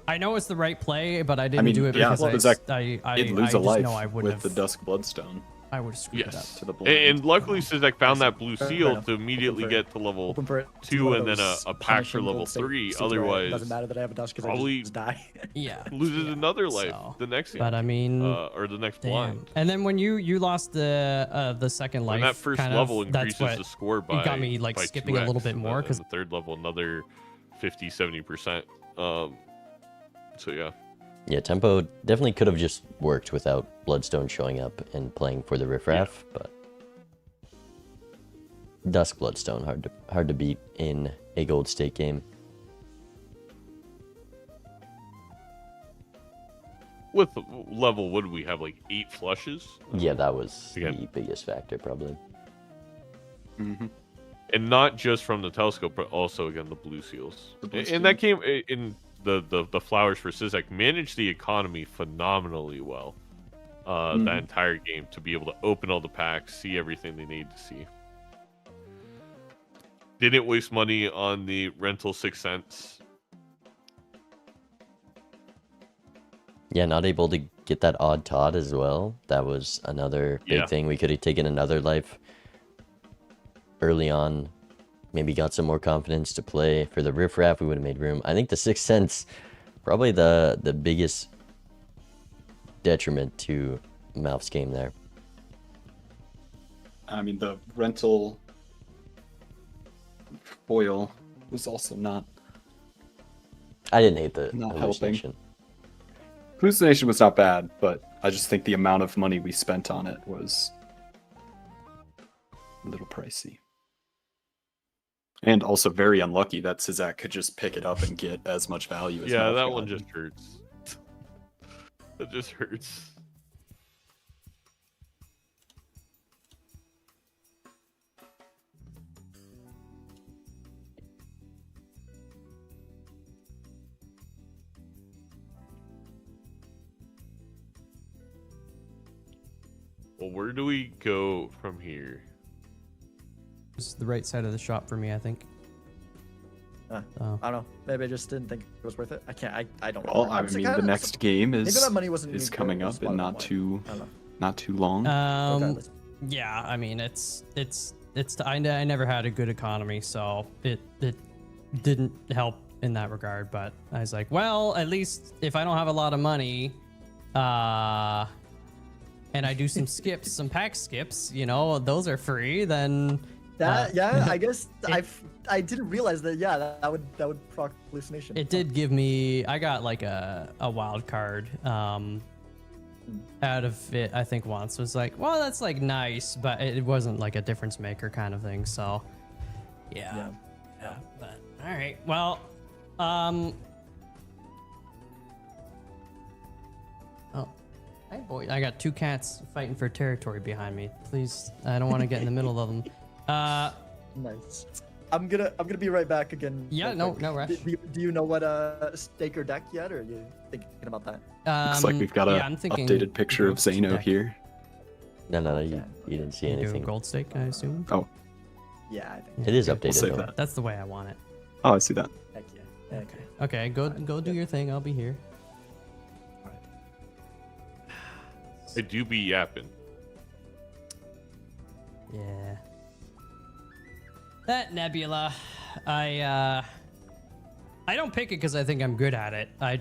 I know it's the right play, but I didn't I mean, do it yeah, because Sizak I did lose I a just life know I would with have. the Dusk Bloodstone I would have screwed it up. yes. to the And, blind. and luckily, Sizak found that blue Fair seal enough. to immediately Open for it. get to level Open for it. 2 and then a pack for punishing level Gold State 3. secret. Otherwise, Doesn't matter that I have a dust because I probably just die. Yeah. loses yeah, another life so- the next But I mean, or the next damn. blind. And then when you lost the second life, And that first kind level of, that's increases what the score by got me like by skipping a little 2x, bit and more then because the third level another 50-70%. So yeah. Yeah, tempo definitely could have just worked without Bloodstone showing up and playing for the riffraff, but Dusk Bloodstone hard to beat in a Gold Stake game. With level, what do we have, like 8 flushes? Yeah, that was Again. the biggest factor probably. Mm-hmm. And not just from the telescope, but also again the blue seals. The blue And that came in the flowers for Sizak managed the economy phenomenally well. That entire game to be able to open all the packs, see everything they need to see. didn't waste money on the rental 6 cents. Yeah, not able to get that odd Todd as well. That was another big thing. We could have taken another life early on. Maybe got some more confidence to play. For the riffraff, we would have made room. I think the 6 cents, probably the biggest detriment to Malph's game there. I mean, the rental foil was also not I didn't hate the Not hallucination. Hallucination was not bad, but I just think the amount of money we spent on it was a little pricey. And also very unlucky that Sizak could just pick it up and get as much value as Yeah, Malph that got. one just hurts. That just hurts. Well, where do we go from here? It's the right side of the shop for me, I think. I Oh. don't know. Maybe I just didn't think it was worth it. I can't. I don't know. Well, I mean, the next game maybe is that money wasn't is even coming worth up a in lot of money. I don't know. not too long. Regardless. Yeah, I mean it's I never had a good economy, so it didn't help in that regard. But I was like, well, at least if I don't have a lot of money, and I do some skips, some pack skips, you know, those are free. Then That yeah, I guess I didn't realize that. Yeah, that would proc hallucination. it did give me. I got like a wild card. Out of it, I think once was like, well, that's like nice, but it wasn't like a difference maker kind of thing. So, yeah. But all right, well, oh, hey boy, I got two cats fighting for territory behind me. Please, I don't want to get in the middle of them. Nice. I'm gonna be right back again. Yeah, real no quick. rush. Do you know what stake or deck yet, or are you thinking about that? Looks like we've got a I'm thinking updated picture of gold Zeno deck. here. No, you didn't see You do anything. gold stake, I assume. Oh, Yeah, I think. It is we'll updated save though. that. That's the way I want it. Oh, I see that. Heck yeah. Okay, go do your thing. I'll be here. I do be yapping. Yeah. That nebula, I don't pick it because I think I'm good at it. I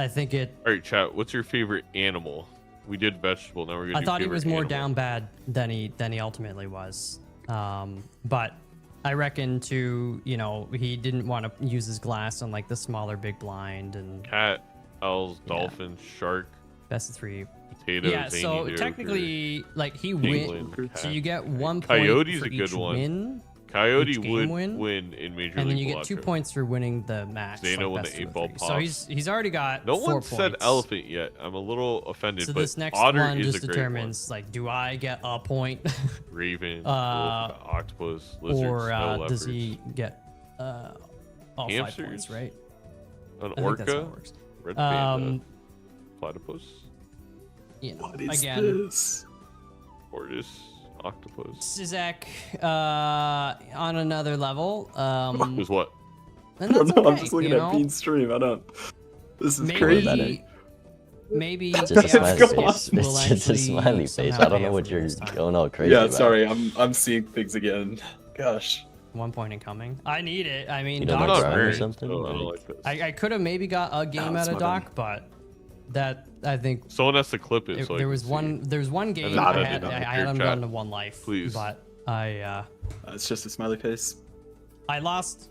think it. All right, chat. What's your favorite animal? We did vegetable. Now we're gonna. I do thought he favorite was more animal. down bad than he ultimately was. But I reckon he didn't want to use his glass on like the smaller big blind and Cat, owls, Yeah. dolphin, shark, best of three. potato. Yeah, zany so ogre, technically, like he penguin, win. So cat. you get 1 point Coyote's for a good each one. win, Coyote each game would win, in Major and then League you get 2 Balatro. points for winning the match. Zeno like when best the of 8-ball three. So pops. he's already got No 4 one points. said elephant yet. I'm a little offended, So but this next otter one is just a great determines like, do I get a point, one. Raven, wolf, octopus, lizard, or snow leopards. does he get all 5 Hamsters? points? Right. An I think that's how orca, it works. red panda, Um, platypus, What is again, this? tortoise, octopus. Sizek on another level. Is what? And I don't that's know. I'm okay, just looking you at know? Bean's stream. I don't. This is crazy. Maybe It's the just a smiley outfits face. will It's just a actually smiley face. somehow I don't pay know off what for me you're this time. going all crazy Yeah, about. sorry. I'm seeing things again. Gosh. 1 point incoming. I need it. I mean, You don't I'm know docs not Brown or are- married, something? so I don't Like- like this. I could have maybe got a game it's out of my doc, but that I think Someone has to clip it. so I there can was see. one game then I put it had on I your had him chat. down to 1 life, Please. but I It's just a smiley face. lost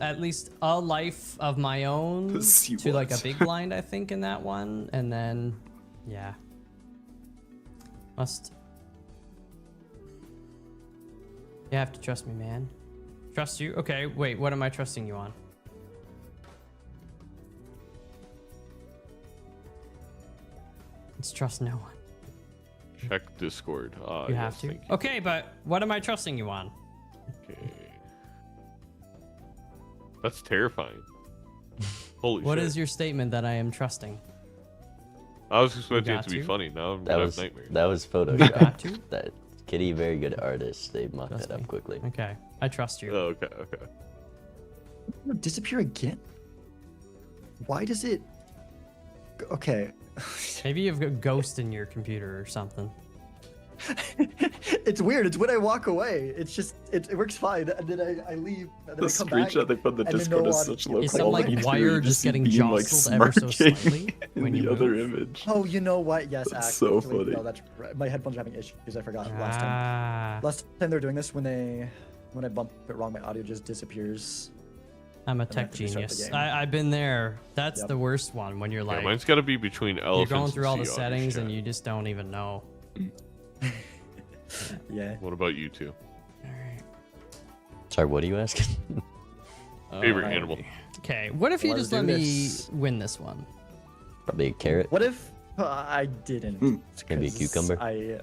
at least a life of my own See to like a what? big blind, I think, in that one, and then yeah, you have to trust me, man. Trust you? Okay, wait, what am I trusting you on? Let's trust no one. Check Discord. You yes, have to. thank you. Okay, but what am I trusting you on? Okay. That's terrifying. Holy What shit. is your statement that I am trusting? I was expecting it got to be to? funny. Now I'm That gonna was have nightmares. that was Got Photoshop. to? That Kitty, very good artist. They mocked Trust that up me. quickly. Okay, I trust you. Oh, okay, okay. Disappear again? Why does it? Okay. Maybe you have a ghost in your computer or something. It's weird. It's when I walk away. It's just it works fine, and then I leave, and then The I come back. screenshot they put in the and then Discord no is one- such low Is some quality. like too. wire You just see getting Beam, like, jostled ever so smirking slightly in when the you other move? image. Oh, you know what? Yes, That's actually, so funny. no, that's right. My headphones are having issues. I forgot last time. Ah, Last time they were doing this, when I bump it wrong, my audio just disappears. I'm a I tech have to restart the genius. game. I've been there. That's Yep. the worst one when you're Yeah, like mine's got to be between you're elephants. going through all the and sea settings otters, and chat. you just don't even know. Yeah. What about you two? All right. Sorry, what are you asking? Favorite Alright. animal? Okay, what if you Let's just do let me this. win this one? Probably a carrot. What if I didn't? Maybe a 'Cause cucumber? I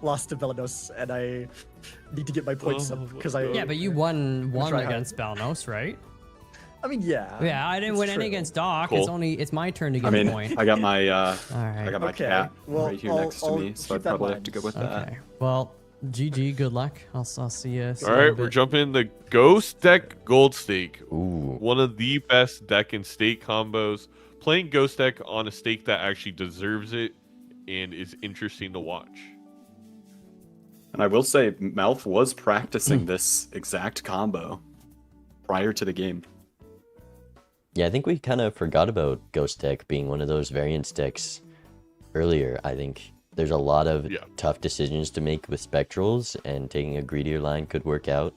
lost to Velanos, and I need to get my points up because I. Yeah, but you won one try hard. against Balnos, right? I mean, yeah. Yeah, I didn't it's win any true. against Doc. Cool. It's my turn to I get mean, a point. I got my All I right. got my Okay, cat well, right here I'll- next to I'll me, so keep I'd that in probably have mind. to go with that. Okay. Well, GG. Good luck. I'll see you. All right, we're jumping in the Ghost Deck Gold Stake. Ooh. One of the best deck and stake combos. Playing Ghost Deck on a stake that actually deserves it and is interesting to watch. And I will say, Malf was practicing this exact combo prior to the game. Yeah, I think we kind of forgot about Ghost Deck being one of those variance decks earlier. I think there's a lot of tough decisions to make with Spectrals, and taking a greedier line could work out.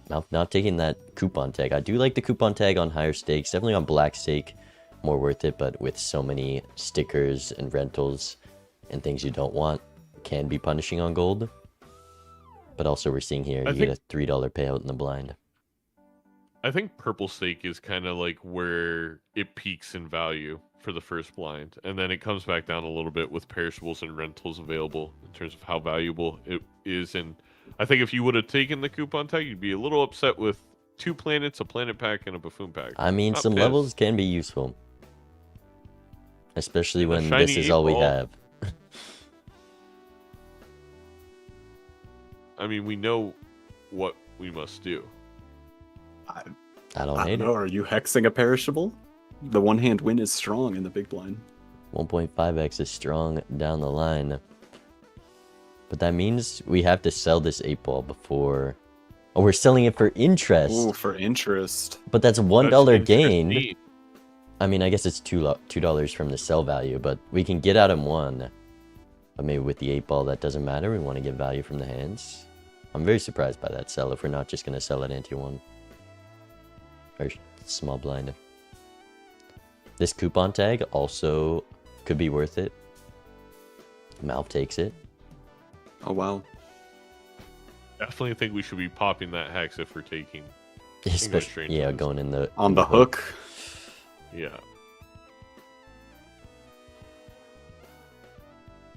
Not taking that coupon tag. I do like the coupon tag on higher stakes, definitely on black stake, more worth it, but with so many stickers and rentals and things you don't want, can be punishing on gold. But also we're seeing here, you get a $3 payout in the blind. I think purple stake is kind of like where it peaks in value for the first blind, and then it comes back down a little bit with perishables and rentals available in terms of how valuable it is. And I think if you would have taken the coupon tag, you'd be a little upset with 2 planets, a planet pack, and a buffoon pack. I mean, Not some pissed. levels can be useful. Especially And a when this shiny is all we 8-ball. have. I mean, we know what we must do. I don't I hate don't know, are you hexing a perishable? The one-hand win is strong in the big blind. 1.5x is strong down the line. But that means we have to sell this 8-ball before... Oh, we're selling it for interest. Ooh, for interest. But that's $1 That's gain. interesting. I mean, I guess it's $2 from the sell value, but we can get out in one. But maybe with the 8-ball, that doesn't matter. We want to get value from the hands. I'm very surprised by that sell if we're not just going to sell it ante one. Or small blind. This coupon tag also could be worth it. Malf takes it. Oh, wow. Definitely think we should be popping that hex if we're taking. Especially, yeah, going in the... On the hook. Yeah.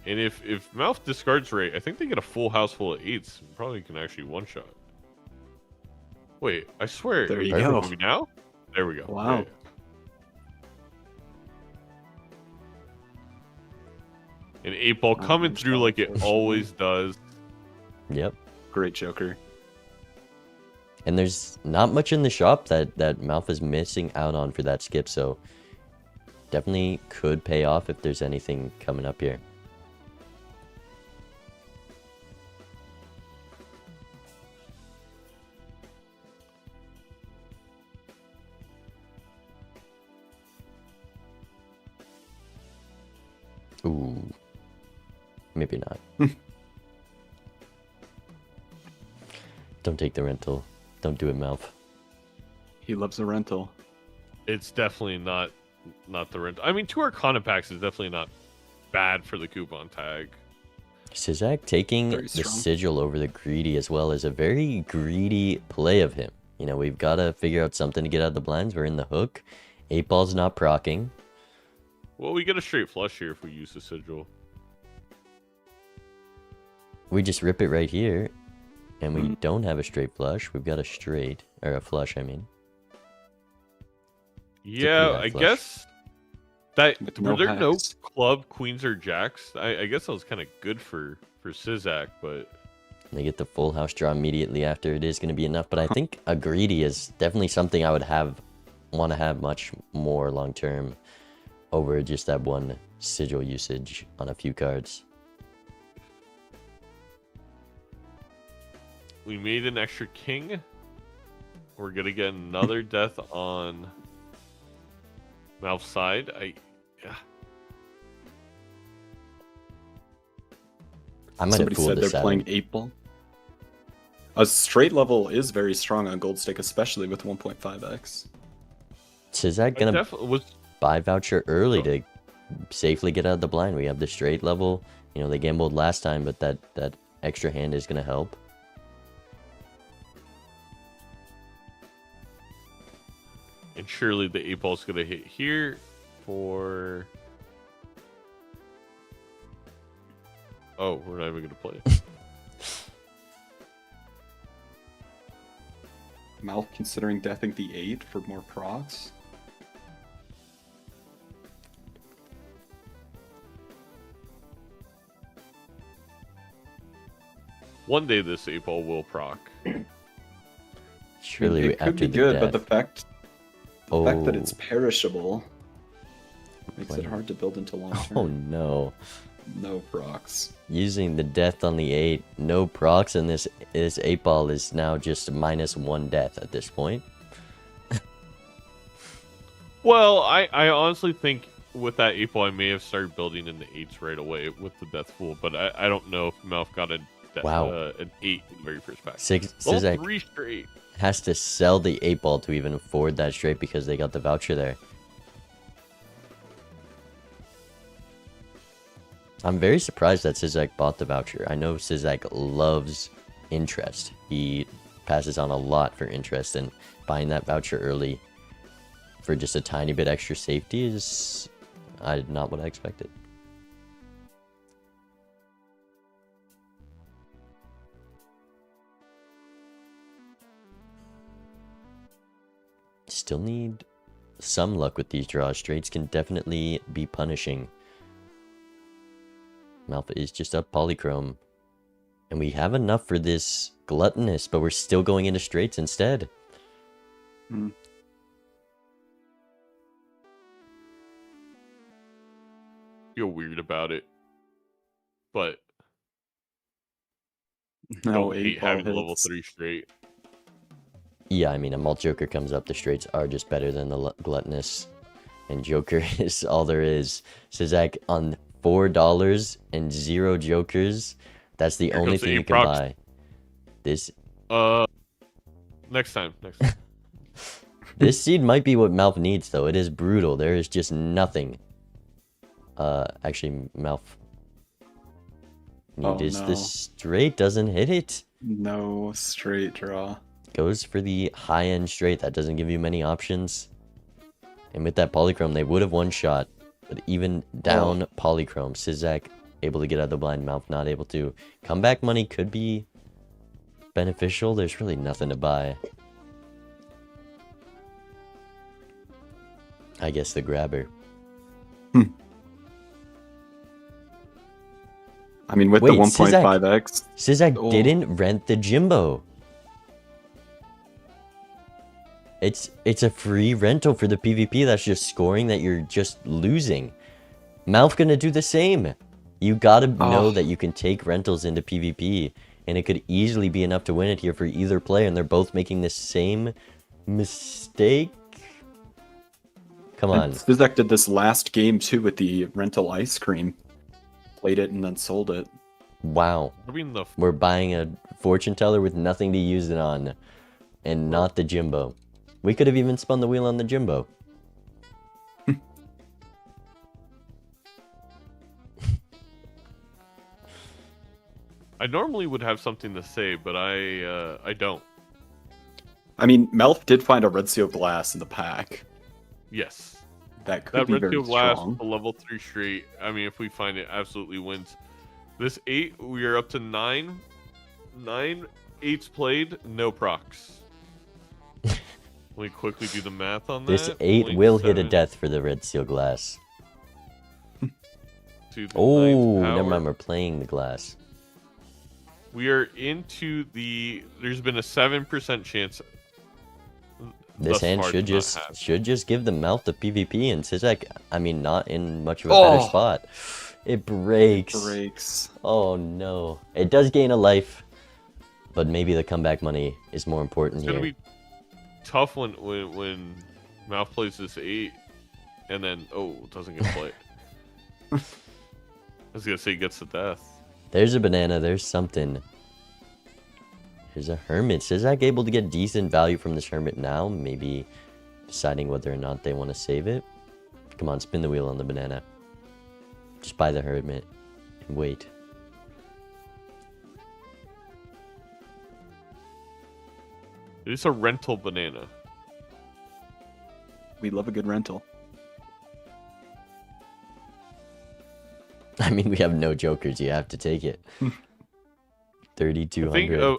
And if Mouth discards right, I think they get a full house full of 8s. Probably can actually one-shot. Wait, I swear. There you are go. we now? There we go. Wow. Yeah. An 8-ball coming through like it always does. Yep. Great Joker. And there's not much in the shop that Malf is missing out on for that skip, so definitely could pay off if there's anything coming up here. Ooh. Maybe not. Don't take the rental. Don't do it, Malf. He loves a rental. It's definitely not the rent. I mean, 2 Arcana packs is definitely not bad for the coupon tag. Sizak taking Very the strong. sigil over the greedy as well is a very greedy play of him. You know, we've got to figure out something to get out of the blinds. We're in the hook. 8-ball's not proccing. Well, we get a straight flush here if we use the sigil. We just rip it right here. And we Mm-hmm. don't have a straight flush. We've got a straight. Or a flush, I mean. Yeah, bad I flush. guess that With were no there no hacks. club queens or jacks? I guess that was kind of good for for Sizak, but They get the full house draw immediately after. It is going to be enough, but I think a greedy is definitely something I would want to have much more long term over just that one sigil usage on a few cards. we made an extra king. We're gonna get another death on Malph's side. Yeah. I might Somebody have fooled said they're this out. playing 8-ball. A straight level is very strong on gold stake, especially with 1.5x. Sizak gonna Was buy voucher early to safely get out of the blind. We have the straight level. You know, they gambled last time, but that extra hand is gonna help. and surely the 8-ball's gonna hit here for. Oh, we're not even gonna play it. Malph considering deathing the 8 for more procs. One day this 8-ball will proc. Surely it could after be the good, death. but the fact that it's Oh. perishable makes it Wow. hard to build into long term. Oh no. No procs. Using the death on the 8, no procs, and this 8-ball is now just -1 death at this point. Well, I honestly think with that 8-ball, I may have started building in the 8s right away with the death pool, but I don't know if Malph got an 8 in the very first pack. Level Sizak 3 straight. has to sell the 8-ball to even afford that straight because they got the voucher there. I'm very surprised that Sizak bought the voucher. I know Sizak loves interest. He passes on a lot for interest, and buying that voucher early for just a tiny bit extra safety is not what I expected. Still need some luck with these draws. Straights can definitely be punishing. Malph is just up polychrome. And we have enough for this gluttonous, but we're still going into straights instead. Hmm. Feel weird about it, but No, don't hate 8-ball having level hits. 3 straight. Yeah, I mean, a Malt Joker comes up, the straights are just better than the gluttonous. And Joker is all there is. Sizak on $4 and 0 Jokers. That's the Here only comes the thing you 8 can procs. buy. This Next time. this seed might be what Malph needs, though. It is brutal. There is just nothing. Actually, Malph Oh, is no. the straight, doesn't hit it. No straight draw. Goes for the high-end straight. That doesn't give you many options. And with that polychrome, they would have one shot. But even down polychrome, Sizak able to get out of the blind, Malph not able to. Comeback money could be beneficial. There's really nothing to buy. I guess the grabber. I mean, with Wait, the 1.5x. Sizak Oh. didn't rent the Jimbo. It's a free rental for the PvP. That's just scoring that you're just losing. Malph gonna do the same. You gotta know that you can take rentals into PvP, and it could easily be enough to win it here for either player, and they're both making the same mistake. Come on. Sizak did this last game too with the rental ice cream. Played it and then sold it. Wow. I mean, We're buying a fortune teller with nothing to use it on, and not the Jimbo. We could have even spun the wheel on the Jimbo. I normally would have something to say, but I don't. I mean, Malph did find a red seal glass in the pack. Yes. That could That be red very seal blast, strong. a level 3 straight. I mean, if we find it, absolutely wins. This 8, we are up to 9. 9 8s played, no procs. Let me quickly do the math on that. This 8 will hit a 0.7 death for the red seal glass. to the Oh, ninth never power. mind, we're playing the glass. We are into the. There's been a 7% chance. This thus hand far should to not just have. give the mouth the PvP, and Sizek, I mean, not in much of a better spot. It breaks. Breaks. Oh no! It does gain a life, but maybe the comeback money is more important It's here. gonna be tough when Mouth plays this 8, and then doesn't get played. I was gonna say gets the death. There's a banana. There's something. There's a hermit. Sizak able to get decent value from this hermit now. Maybe deciding whether or not they want to save it. Come on, spin the wheel on the banana. Just buy the hermit and wait. It's a rental banana. We love a good rental. I mean, we have no jokers. You have to take it. I think 3,200.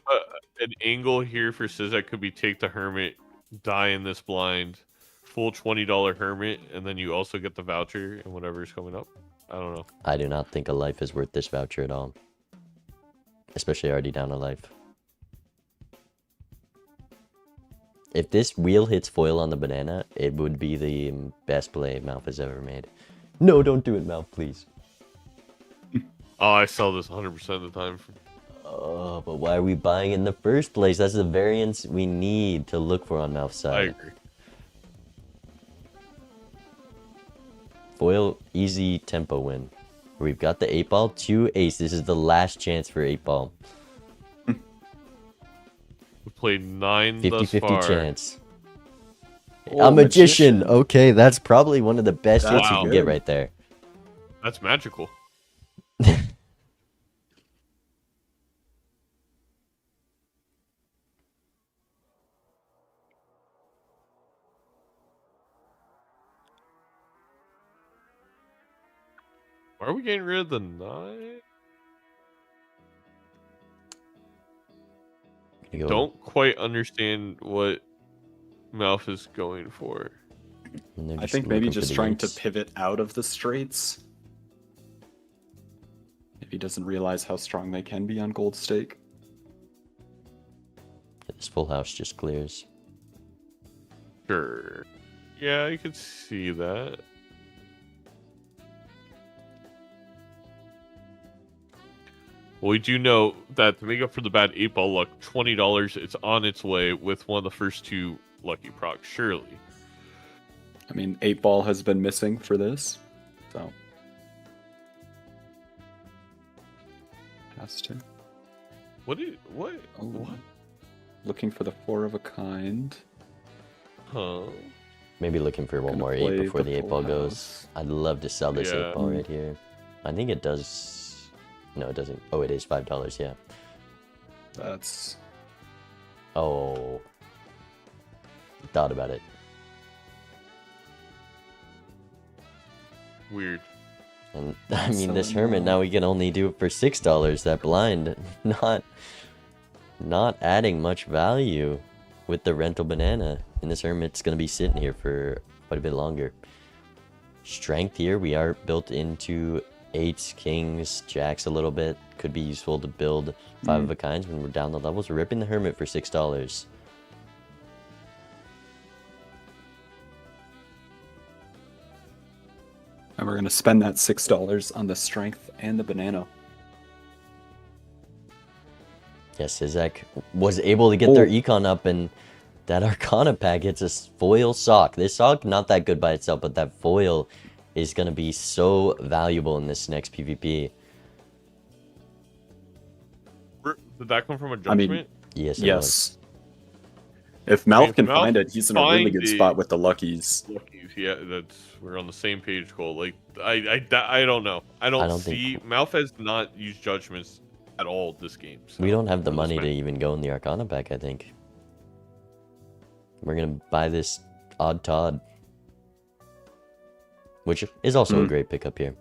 an angle here for Sizek could be take the hermit, die in this blind, full $20 hermit, and then you also get the voucher and whatever's coming up. I don't know. I do not think a life is worth this voucher at all. Especially already down a life. If this wheel hits foil on the banana, it would be the best play Mouth has ever made. No, don't do it, Mouth, please. Oh, I sell this 100% of the time. Oh, but why are we buying in the first place? That's the variance we need to look for on Mouth's I side. agree. Foil, easy tempo win. We've got the 8-ball, 2 ace. This is the last chance for 8-ball. We played 9 thus 50-50 far. chance. Oh, a magician. magician. Okay, that's probably one of the best That's hits you can good. get right there. That's magical. Why are we getting rid of the 9? Don't quite understand what Mouth is going for. I think maybe just trying to pivot out of the straights. If he doesn't realize how strong they can be on gold stake. This full house just clears. Sure. Yeah, you could see that. Well, we do know that to make up for the bad 8-ball luck, $20, it's on its way with one of the first 2 lucky procs, surely. I mean, 8-ball has been missing for this, so. Has to. What? Oh. Looking for the 4 of a kind. Huh? Maybe looking for one Gonna more 8 play before the the full 8-ball goes. house. I'd love to sell this Yeah. 8-ball right here. I think it does. No, it doesn't. Oh, it is $5, yeah. That's Oh. Thought about it. Weird. And I mean, So this hermit, now we can only do it for $6. That blind, not adding much value with the rental banana. And this hermit's going to be sitting here for quite a bit longer. Strength here, we are built into 8s, kings, jacks a little bit. Could be useful to build 5 of a kinds when we're down the levels. We're ripping the hermit for $6. and we're gonna spend that $6 on the strength and the banana. Yes, Izek was able to get their econ up, and that Arcana pack gets a foil sock. This sock, not that good by itself, but that foil is going to be so valuable in this next PvP. Did that come from a I mean, judgment? Yes, it was. Yes. If Mouth If can Mouth find it, he's in a really find good it- spot with the luckies. Luckies, yeah, we're on the same page, Cole. Like, I don't know. I don't don't think- see. Mouth has not used judgments at all this game. So We don't have the I'm money just to even go in the Arcana pack, I think. We're going to buy this Odd Todd, which is also a great pickup here.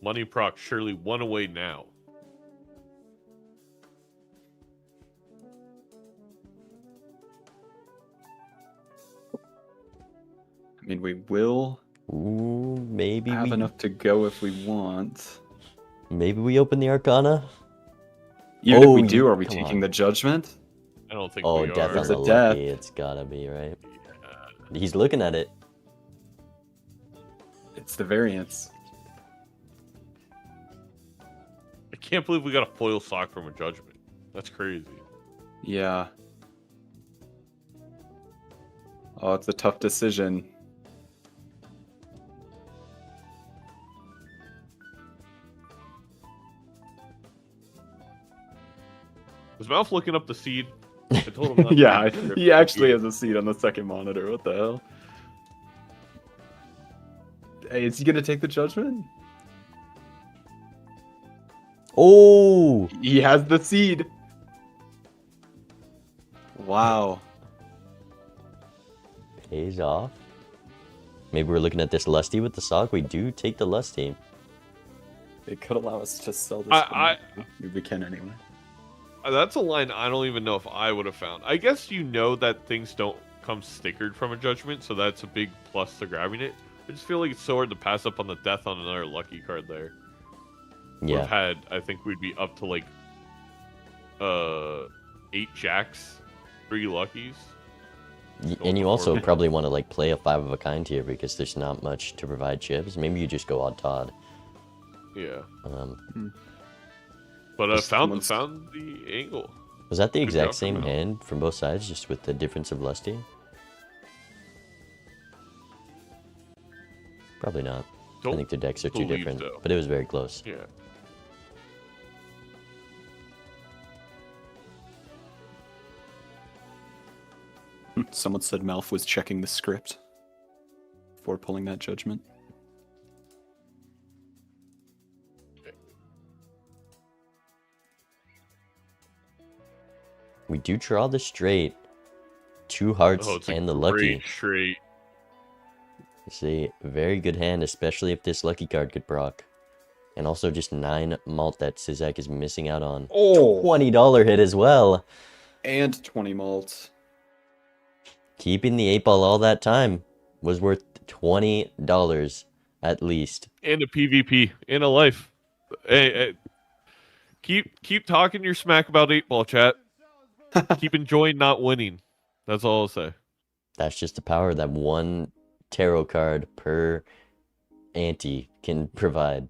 Money proc surely one away now. I mean, we will Ooh, maybe have we enough to go if we want. maybe we open the Arcana. Even if we Oh, do, are we come taking on. the judgment? I don't think Oh, we death are. on It's a the death. lucky. It's gotta be, right? He's looking at it. It's the variance. I can't believe we got a foil sock from a judgment. That's crazy. Yeah. Oh, it's a tough decision. Was Mouth looking up the seed? I told him not to Yeah, read the he script. actually has a seat on the second monitor. What the hell? Hey, is he gonna take the judgment? Oh, He has the seed. Wow. pays off. Maybe we're looking at this Lusty with the sock. We do take the Lusty. It could allow us to sell this. Maybe we can anyway. That's a line I don't even know if I would have found. I guess you know that things don't come stickered from a judgment, so that's a big plus to grabbing it. I just feel like it's so hard to pass up on the death on another lucky card there. Yeah. We've had, I think we'd be up to like 8 jacks, 3 luckies. And you also probably want to like play a 5 of a kind here because there's not much to provide chips. Maybe you just go odd Todd. Yeah. Um, But I Just found someone's- the angle. was that the Good exact job, same Camille. hand from both sides, just with the difference of Lusty? Probably not. I Don't think the decks are too believe different, so. but it was very close. Yeah. Someone said Malf was checking the script before pulling that judgment. We do draw the straight, 2 hearts, Oh, it's a and the lucky. great straight. It's a very good hand, especially if this lucky card could proc. And also just 9 malt that Sizak is missing out on. Oh! $20 hit as well. And 20 malts. Keeping the 8-ball all that time was worth $20 at least. And a PvP. And a life. Hey, keep talking your smack about 8-ball, chat. Keep enjoying not winning. That's all I'll say. That's just the power that one tarot card per ante can provide.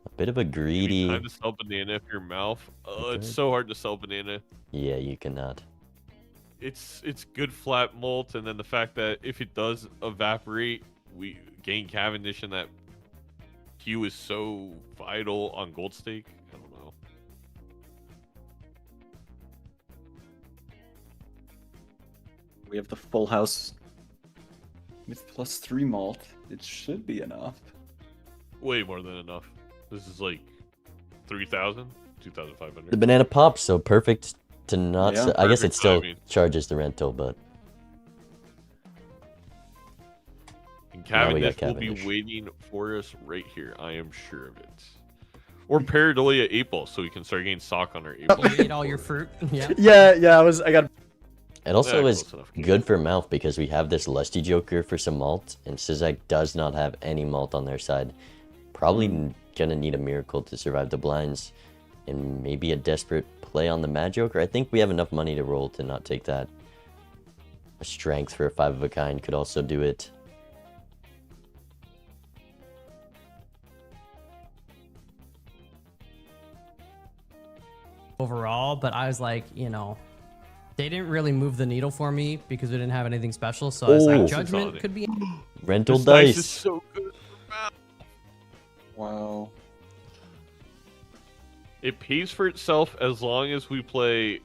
A bit of a greedy... Time to sell banana if your mouth. It's so hard to sell banana. Yeah, you cannot. It's good flat molt, and then the fact that if it does evaporate, we gain Cavendish, and that Q is so vital on gold stake. I don't know. We have the full house with +3 malt. It should be enough. Way more than enough. This is like 3,000, 2,500. The banana pops, so perfect to not... Yeah, sell. I guess it perfect still timing. charges the rental, but... And Now we got Cavendish will be Cavendish. waiting for us right here. I am sure of it. Or Paradolia 8-ball, so we can start getting sock on our 8-ball. You ate all your fruit. Yeah. Yeah, I got. It also Yeah, is close enough. good for mouth because we have this Lusty Joker for some malt, and Sizak does not have any malt on their side. Probably gonna need a miracle to survive the blinds, and maybe a desperate play on the Mad Joker. I think we have enough money to roll to not take that. A strength for a 5 of a kind could also do it. Overall, but I was like, they didn't really move the needle for me because we didn't have anything special. So I was Oh. like, judgment could be. Rental This dice is dice. so good. Wow. It pays for itself as long as we play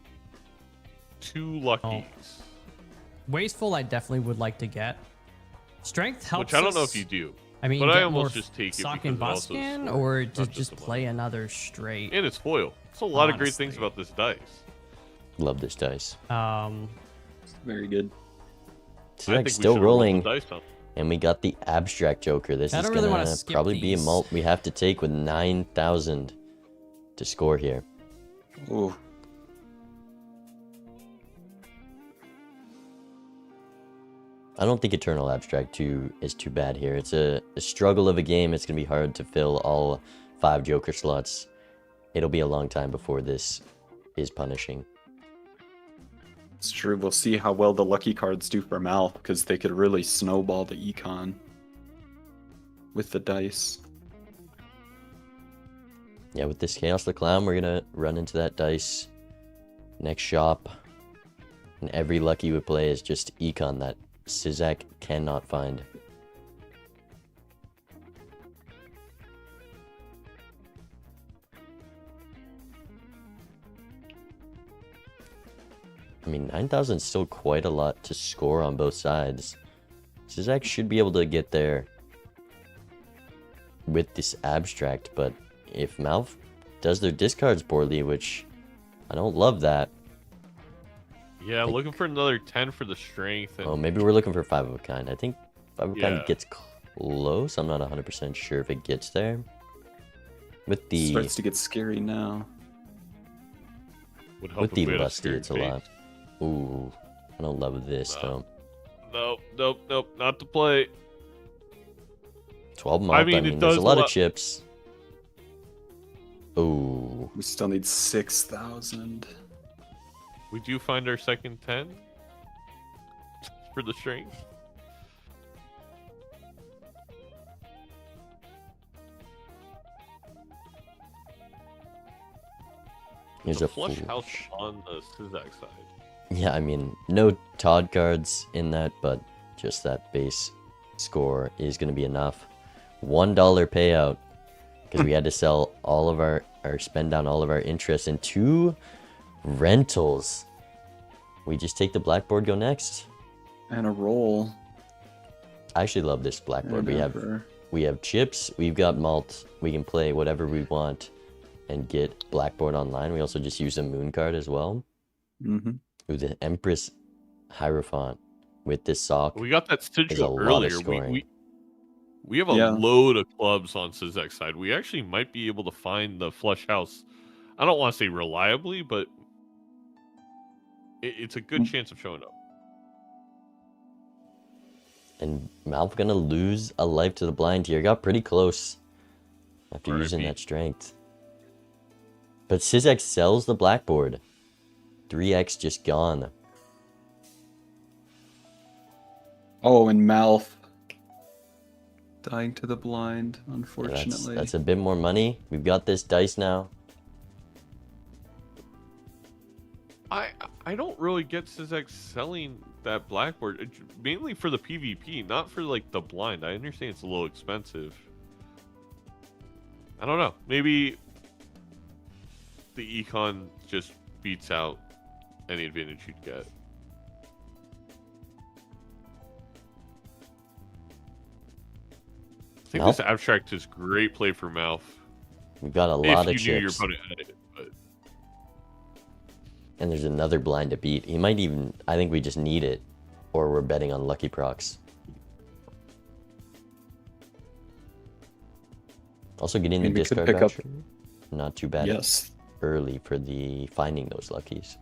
2 luckies. Wasteful, I definitely would like to get. Strength helps. Which I don't know us- if you do. I mean, but I get almost more just take it sock because and it also is buskin, smart, or not just just the play money. another straight. And it's foil. It's a lot of great things Honestly. about this dice. Love this dice. Very good. I Sizak's think we still should've rolled the rolling, dice doce. and we got the Abstract Joker. This I is don't really wanna gonna skip probably be a these. malt we have to take with 9,000 to score here. Ooh. I don't think Eternal Abstract 2 is too bad here. It's a struggle of a game. It's going to be hard to fill all 5 Joker slots. It'll be a long time before this is punishing. It's true. We'll see how well the lucky cards do for Mal, because they could really snowball the Econ with the dice. Yeah, with this Chaos the Clown, we're going to run into that dice next shop. And every lucky we play is just Econ that Sizak cannot find. I mean, 9,000 is still quite a lot to score on both sides. Sizak should be able to get there with this abstract, but if Malf does their discards poorly, which I don't love that. Yeah, looking for another 10 for the strength. And... Oh, maybe we're looking for 5 of a kind. I think 5 of a kind Yeah. gets close. I'm not 100% sure if it gets there. With the Starts to get scary now. Would help with if the we had a lusty, scary it's a face. lot. Ooh, I don't love this No. though. Nope, not to play. 12 month. I mean, mean, it there's does a lot a of lot- chips. Ooh, We still need 6,000. We do find our second 10 for the strength. here's There's a flush fool. house on the Sizak side. Yeah, I mean, no Todd cards in that, but just that base score is going to be enough. $1 payout because we had to sell all of our, or spend down all of our interest in 2 rentals. We just take the blackboard, go next. And a roll. I actually love this blackboard. And We have chips, we've got malt, we can play whatever we want and get blackboard online. We also just use a moon card as well. Mm-hmm. Ooh, the Empress Hierophant with this sock. We got that There's a sigil lot of earlier. scoring. We have a Yeah. load of clubs on Sizek's side. We actually might be able to find the flush house. I don't want to say reliably, but it's a good chance of showing up. And Malf gonna lose a life to the blind here. Got pretty close after RIP. using that strength. But Sizek sells the blackboard. 3x just gone. Oh, and Malf dying to the blind, Yeah, unfortunately. that's a bit more money. We've got this dice now. I don't really get Sizek selling that blackboard, mainly for the PvP, not for like the blind. I understand it's a little expensive. I don't know. Maybe the Econ just beats out any advantage you'd get. I think this abstract is great play for Malf. We've got a lot of If you knew your chips. opponent had it, but And there's another blind to beat. He might even... I think we just need it. Or we're betting on Lucky Procs. Also getting the mean, we could discard pick up- voucher. Not too bad Yes. early for the finding those luckies.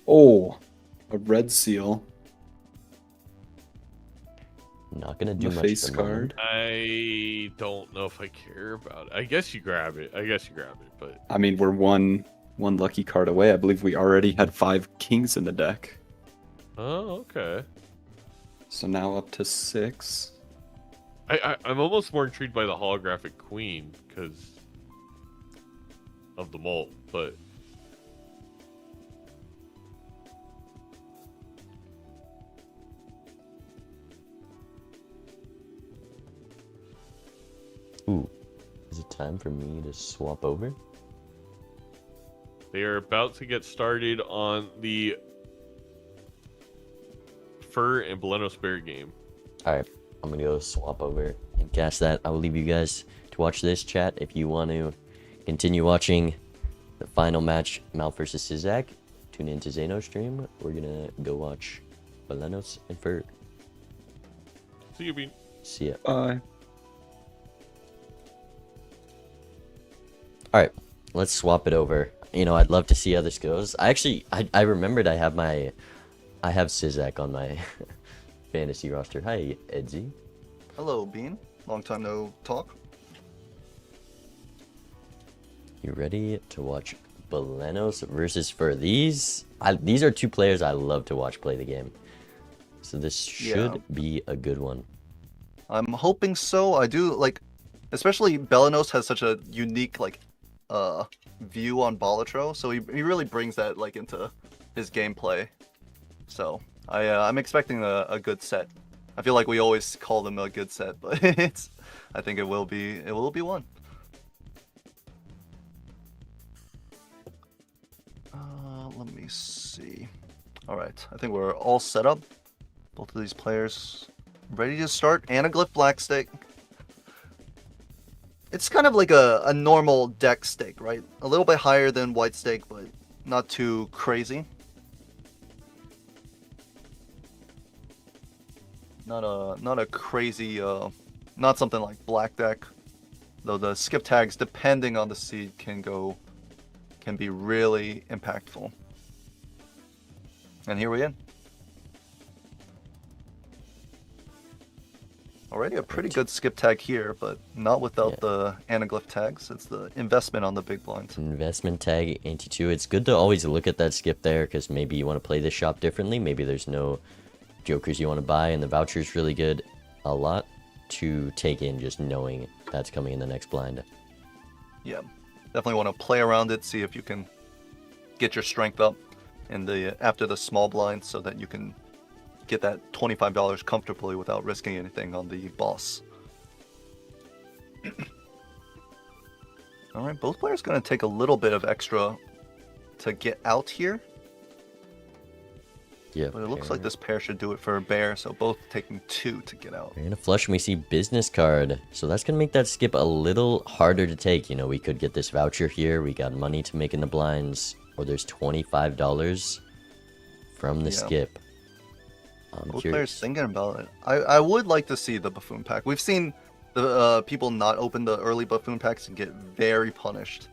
Oh, a red seal. Not gonna do The much. face at the moment. card. I don't know if I care about it. I guess you grab it. But I mean, we're one lucky card away. I believe we already had 5 kings in the deck. oh, okay. So now up to 6. I'm almost more intrigued by the holographic queen because of the molt, but Ooh, is it time for me to swap over? they are about to get started on the Fur and Baleno Spirit game. All right, I'm gonna go swap over and cast that. I will leave you guys to watch this chat. If you want to continue watching the final match, Mal versus Sizak, tune into Zeno's stream. We're gonna go watch Balenos and Fur. See you, Bean. See ya. Bye. All right, let's swap it over. I'd love to see how this goes. I remembered I have Sizak on my fantasy roster. Hi, Edsy. Hello, Bean. Long time no talk. You ready to watch Balanos versus Fur? These are two players I love to watch play the game. So this should be a good one. I'm hoping so. I do like, especially Balanos has such a unique view on Balatro, so he really brings that into his gameplay. So I'm expecting a good set. I feel like we always call them a good set, but I think it will be one. Let me see. All right, I think we're all set up. Both of these players ready to start. Anaglyph black stake. It's kind of like a normal deck stake, right? A little bit higher than white stake, but not too crazy. Not a crazy, not something like black deck. Though the skip tags, depending on the seed, can be really impactful. And here we are. Already a pretty good skip tag here, but not without the Anaglyph tags. It's the investment on the big blind. Investment tag, ante 2. It's good to always look at that skip there, because maybe you want to play this shop differently. Maybe there's no jokers you want to buy, and the voucher is really good. A lot to take in just knowing that's coming in the next blind. Yeah, definitely want to play around it, see if you can get your strength up after the small blind, so that you can get that $25 comfortably without risking anything on the boss. All right, both players going to take a little bit of extra to get out here. Yeah, but it looks like this pair should do it for a bear, so both taking 2 to get out. We're gonna flush and we see business card, so that's gonna make that skip a little harder to take. We could get this voucher here, we got money to make in the blinds, or there's $25 from the skip. Both players thinking about it. I would like to see the buffoon pack. We've seen the people not open the early buffoon packs and get very punished.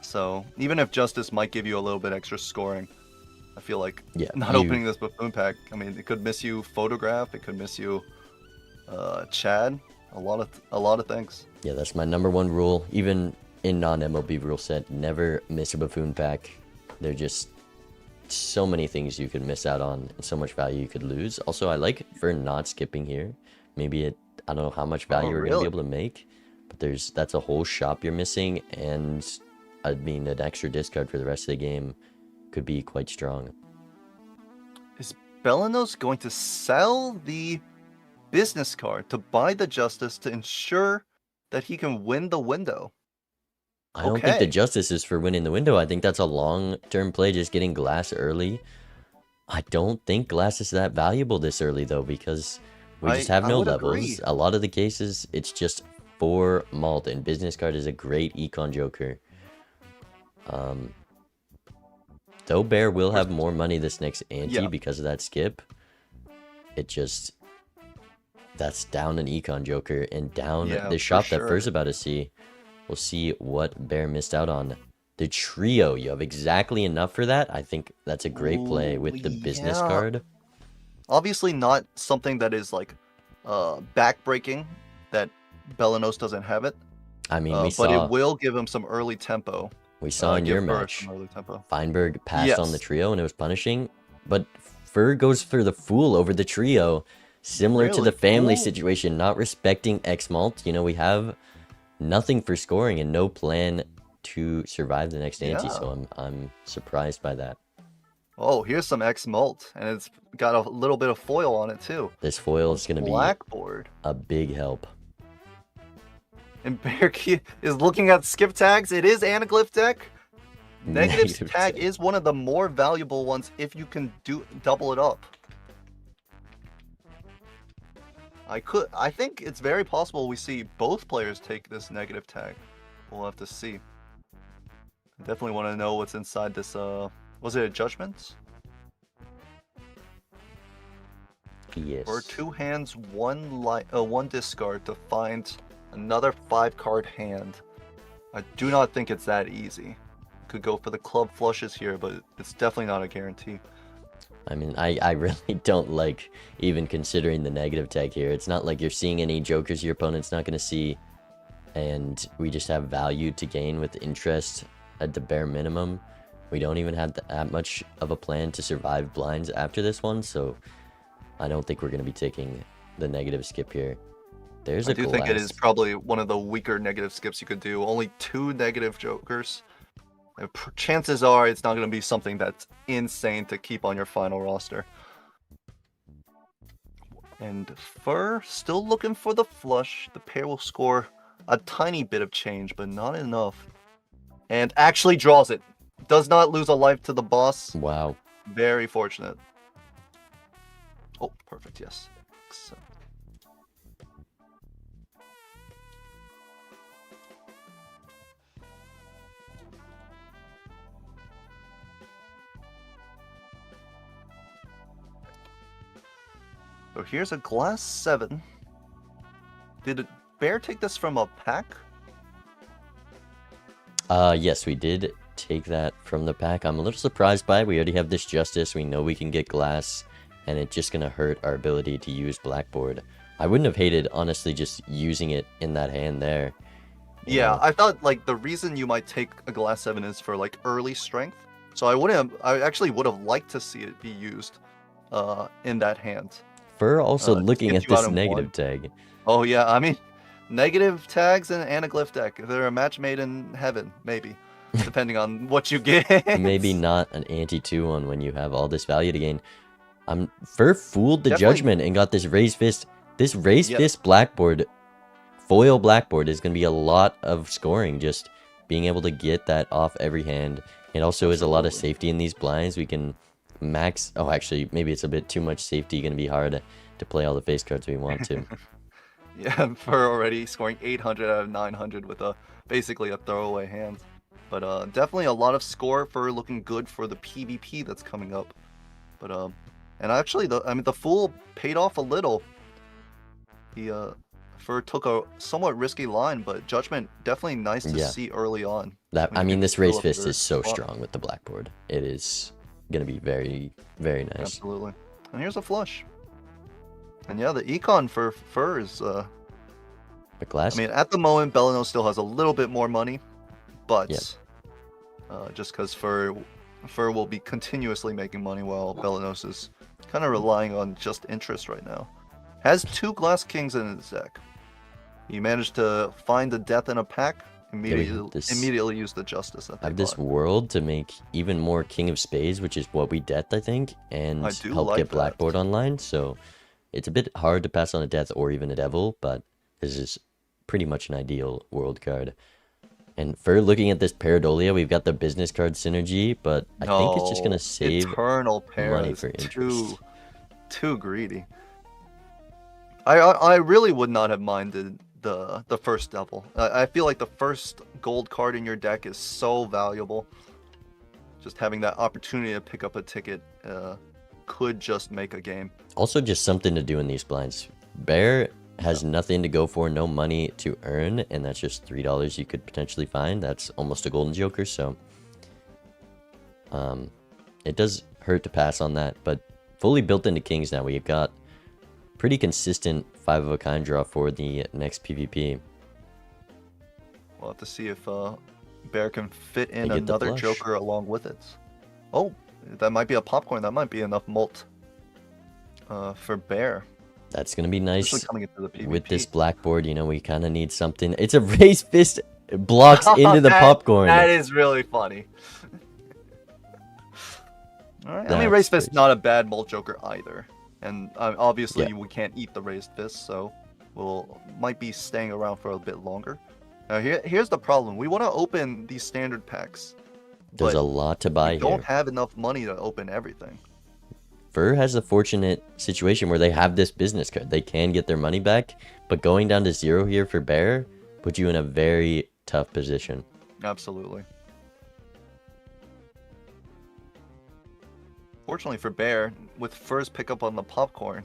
So even if Justice might give you a little bit extra scoring, I feel like not opening this buffoon pack, I mean, it could miss you photograph, it could miss you Chad, a lot of things. Yeah, that's my #1 rule. Even in non-MLB rule set, never miss a buffoon pack. They're just so many things you could miss out on and so much value you could lose. Also, I like for not skipping here. Maybe I don't know how much value we're gonna be able to make, but that's a whole shop you're missing, and I mean an extra discard for the rest of the game could be quite strong. Is Balanos going to sell the business card to buy the Justice to ensure that he can win the window? I don't think the Justice is for winning the window. I think that's a long-term play, just getting glass early. I don't think glass is that valuable this early, though, because we just have no levels. Agree. A lot of the cases, it's just for malt, and business card is a great econ joker. Though Bear will have more money this next ante because of that skip, that's down an econ joker and down the shop that Fur's about to see. We'll see what Bear missed out on. The trio, you have exactly enough for that. I think that's a great play with the business card. Obviously not something that is backbreaking, that Balanos doesn't have it. I mean, but it will give him some early tempo. We saw in your match, Feinberg passed on the trio and it was punishing, but Fur goes for the fool over the trio, similar to the family situation, not respecting X-Malt. We have nothing for scoring and no plan to survive the next ante, so I'm surprised by that. Oh, here's some X-Malt, and it's got a little bit of foil on it too. This foil is going to be a big help. And Bearkey is looking at skip tags. It is Anaglyph deck. Negative tag is one of the more valuable ones if you can double it up. I think it's very possible we see both players take this negative tag. We'll have to see. I definitely want to know what's inside this. Was it a judgment? Yes. For 2 hands, one discard to find another 5-card hand. I do not think it's that easy. could go for the club flushes here, but it's definitely not a guarantee. I mean, I really don't like even considering the negative tag here. It's not like you're seeing any jokers your opponent's not going to see, and we just have value to gain with interest at the bare minimum. We don't even have that much of a plan to survive blinds after this one, so I don't think we're going to be taking the negative skip here. There's I do think it is probably one of the weaker negative skips you could do. Only 2 negative jokers. Chances are it's not going to be something that's insane to keep on your final roster. And Fur still looking for the flush. The pair will score a tiny bit of change, but not enough. And actually draws it. Does not lose a life to the boss. Wow. Very fortunate. Oh, perfect, yes. So. So here's a glass 7. Did Bear take this from a pack? Yes, we did take that from the pack. I'm a little surprised by it. We already have this Justice. We know we can get glass, and it's just going to hurt our ability to use Blackboard. I wouldn't have hated, honestly, just using it in that hand there. Yeah, I thought, like, the reason you might take a glass 7 is for, like, early strength. So I actually would have liked to see it be used in that hand. Fur also looking at this negative tag. Oh, yeah, I mean, negative tags in an Anaglyph deck. They're a match made in heaven, maybe. Depending on what you get. Maybe not an ante-2 one when you have all this value to gain. Fur fooled the judgment and got this raised fist. This raised fist Blackboard, foil Blackboard, is going to be a lot of scoring. Just being able to get that off every hand. It also is a lot of safety in these blinds. We can max... Oh, actually, maybe it's a bit too much safety. Going to be hard to play all the face cards we want to. Yeah, Fur already scoring 800 out of 900 with basically a throwaway hand. But definitely a lot of score for looking good for the PvP that's coming up. But and actually the Fool paid off a little. He Fur took a somewhat risky line, but Judgment definitely nice to see early on. I mean, this raised fist is so strong with the Blackboard. It is gonna be very, very nice. Absolutely. And here's a flush. And yeah, the Econ for Fur is a glass. I mean, at the moment, Belano still has a little bit more money. But just because Fur will be continuously making money while Belanos is kind of relying on just interest right now. Has 2 Glass Kings in his deck. He managed to find the death in a pack, immediately use the Justice that they have this world to make even more King of Spades, which is what we death, I think, and help get Blackboard online. So it's a bit hard to pass on a death or even a devil, but this is pretty much an ideal world card. And for looking at this Paradolia, we've got the business card synergy, but I think it's just going to save Eternal money for interest. Too greedy. I really would not have minded the first devil. I feel like the first gold card in your deck is so valuable. Just having that opportunity to pick up a ticket could just make a game. Also just something to do in these blinds. Bear has nothing to go for, no money to earn, and that's just $3 you could potentially find. That's almost a golden joker, so it does hurt to pass on that, but fully built into kings now. We've got pretty consistent 5 of a kind draw for the next PvP. We'll have to see if Bear can fit in another joker along with it. Oh, that might be a popcorn. That might be enough mult for Bear. That's going to be nice into the with this Blackboard. You know, we kind of need something. It's a raised fist blocks into the popcorn. That is really funny. All right. I mean, raised fist not a bad mult joker either. And obviously we can't eat the raised fist, so might be staying around for a bit longer. Now here's the problem. We want to open these standard packs. There's a lot to buy here. We don't have enough money to open everything. Fur has a fortunate situation where they have this business card. They can get their money back, but going down to 0 here for Bear puts you in a very tough position. Absolutely. Fortunately for Bear, with Fur's pickup on the popcorn,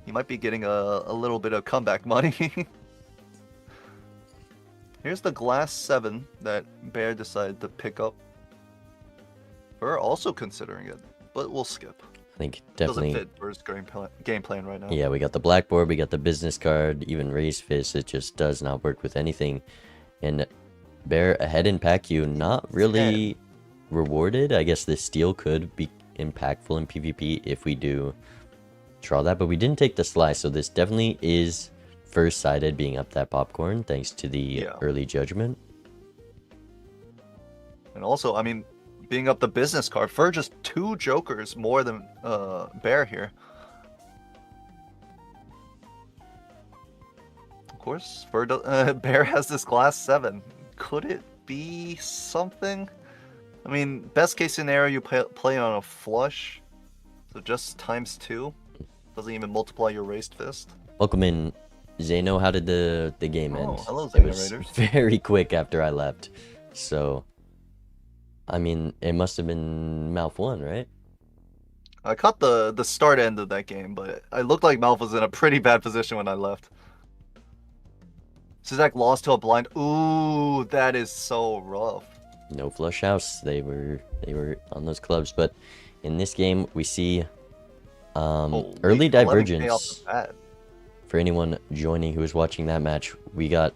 he might be getting a little bit of comeback money. Here's the glass 7 that Bear decided to pick up. We're also considering it, but we'll skip. I think definitely. Doesn't fit for his game plan right now. Yeah, we got the blackboard, we got the business card, even raised fist. It just does not work with anything. And Bear ahead in pack queue, not really rewarded. I guess the steal could be impactful in PvP if we do draw that, but we didn't take the slice, so this definitely is first sided being up that popcorn thanks to the early judgment. And also, I mean, being up the business card for just 2 jokers more than Bear here. Of course, Bear has this glass 7. Could it be something? I mean, best case scenario, you play on a flush, so just ×2. Doesn't even multiply your raised fist. Welcome in, Zeno. How did the game end? Hello, It was Raiders. very quick after I left. So, I mean, it must have been Malf 1, right? I caught the start end of that game, but I looked like Malf was in a pretty bad position when I left. Sizak lost to a blind. Ooh, that is so rough. No flush house. They were on those clubs, but in this game we see early divergence. For anyone joining who is watching that match, we got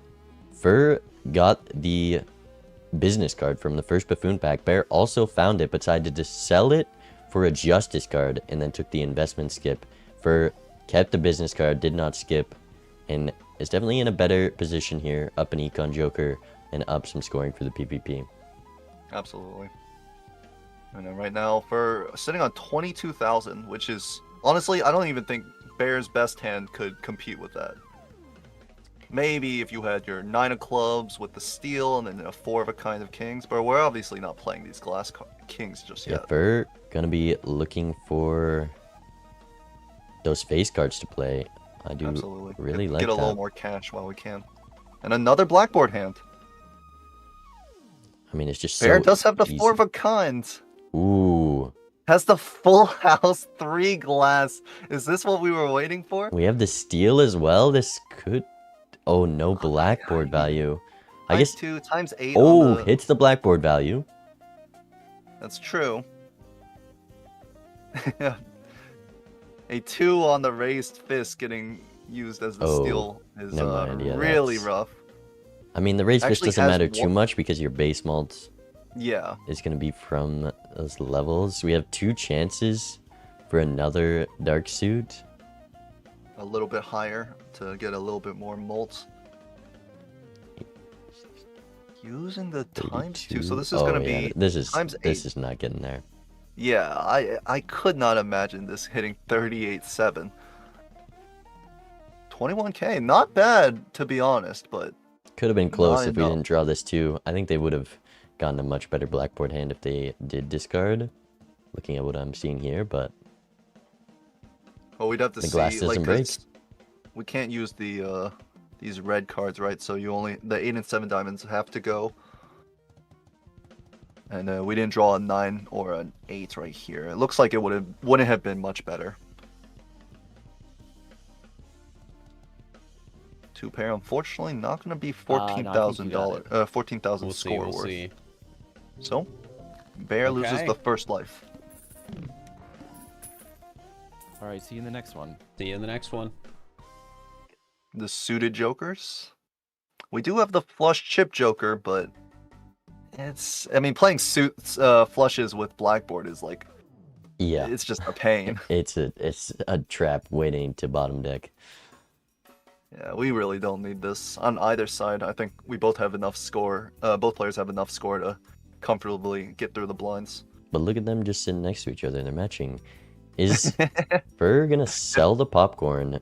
Fur got the business card from the first buffoon pack. Bear also found it but decided to sell it for a justice card and then took the investment skip. Fur kept the business card, did not skip, and is definitely in a better position here, up an Econ Joker and up some scoring for the PvP. Absolutely. And then right now, for sitting on 22,000, which is honestly, I don't even think Bear's best hand could compete with that. Maybe if you had your 9 of clubs with the steel and then a 4 of a kind of kings, but we're obviously not playing these glass kings just yet. Fur gonna be looking for those face cards to play. I do really like that. Get a little more cash while we can. And another blackboard hand. I mean, it's just Bear so does have the easy. 4 of a kind. Ooh. Has the full house 3 glass. Is this what we were waiting for? We have the steel as well. This could... Oh, no blackboard value. I guess... 2 times 8. Oh, hits the blackboard value. That's true. A 2 on the raised fist getting used as the steel is really rough. I mean, the raised fist Actually doesn't has matter too much because your base malt is going to be from those levels. We have 2 chances for another dark suit. A little bit higher to get a little bit more malt. Using the ×2, so this is going to be ×8. This is not getting there. Yeah, I could not imagine this hitting 38.7. 21k, not bad to be honest, but could have been close if we didn't draw this too. I think they would have gotten a much better blackboard hand if they did discard. Looking at what I'm seeing here, but well, we'd have to the see. glass doesn't break. We can't use the these red cards, right? So you only the 8 and 7 diamonds have to go. And we didn't draw a 9 or an 8 right here. It looks like it wouldn't have been much better. 2 pair, unfortunately, not going to be $14,000. 14,000 score worth. See. So, Bear loses the first life. All right, see you in the next one. See you in the next one. The suited jokers. We do have the flush chip joker, but I mean, playing suits flushes with blackboard is like, it's just a pain. It's a trap waiting to bottom deck. Yeah, we really don't need this on either side. I think we both have enough score. Both players have enough score to comfortably get through the blinds. But look at them just sitting next to each other. They're matching. Is Fur gonna sell the popcorn?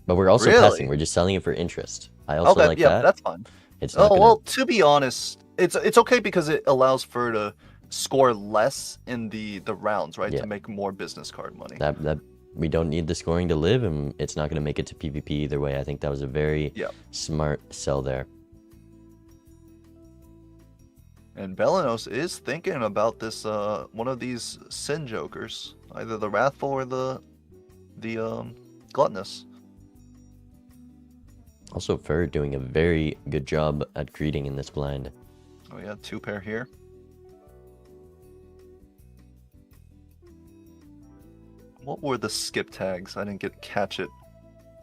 But we're also passing. We're just selling it for interest. I also like that. That's fine. It's not well, to be honest, it's okay because it allows Fur to score less in the rounds, right? To make more business card money. That we don't need the scoring to live, and it's not going to make it to PvP either way. I think that was a very smart sell there. And Belanos is thinking about this one of these sin jokers, either the Wrathful or the Gluttonous. Also, Fur doing a very good job at greeting in this blind. Oh yeah, 2 pair here. What were the skip tags? I didn't catch it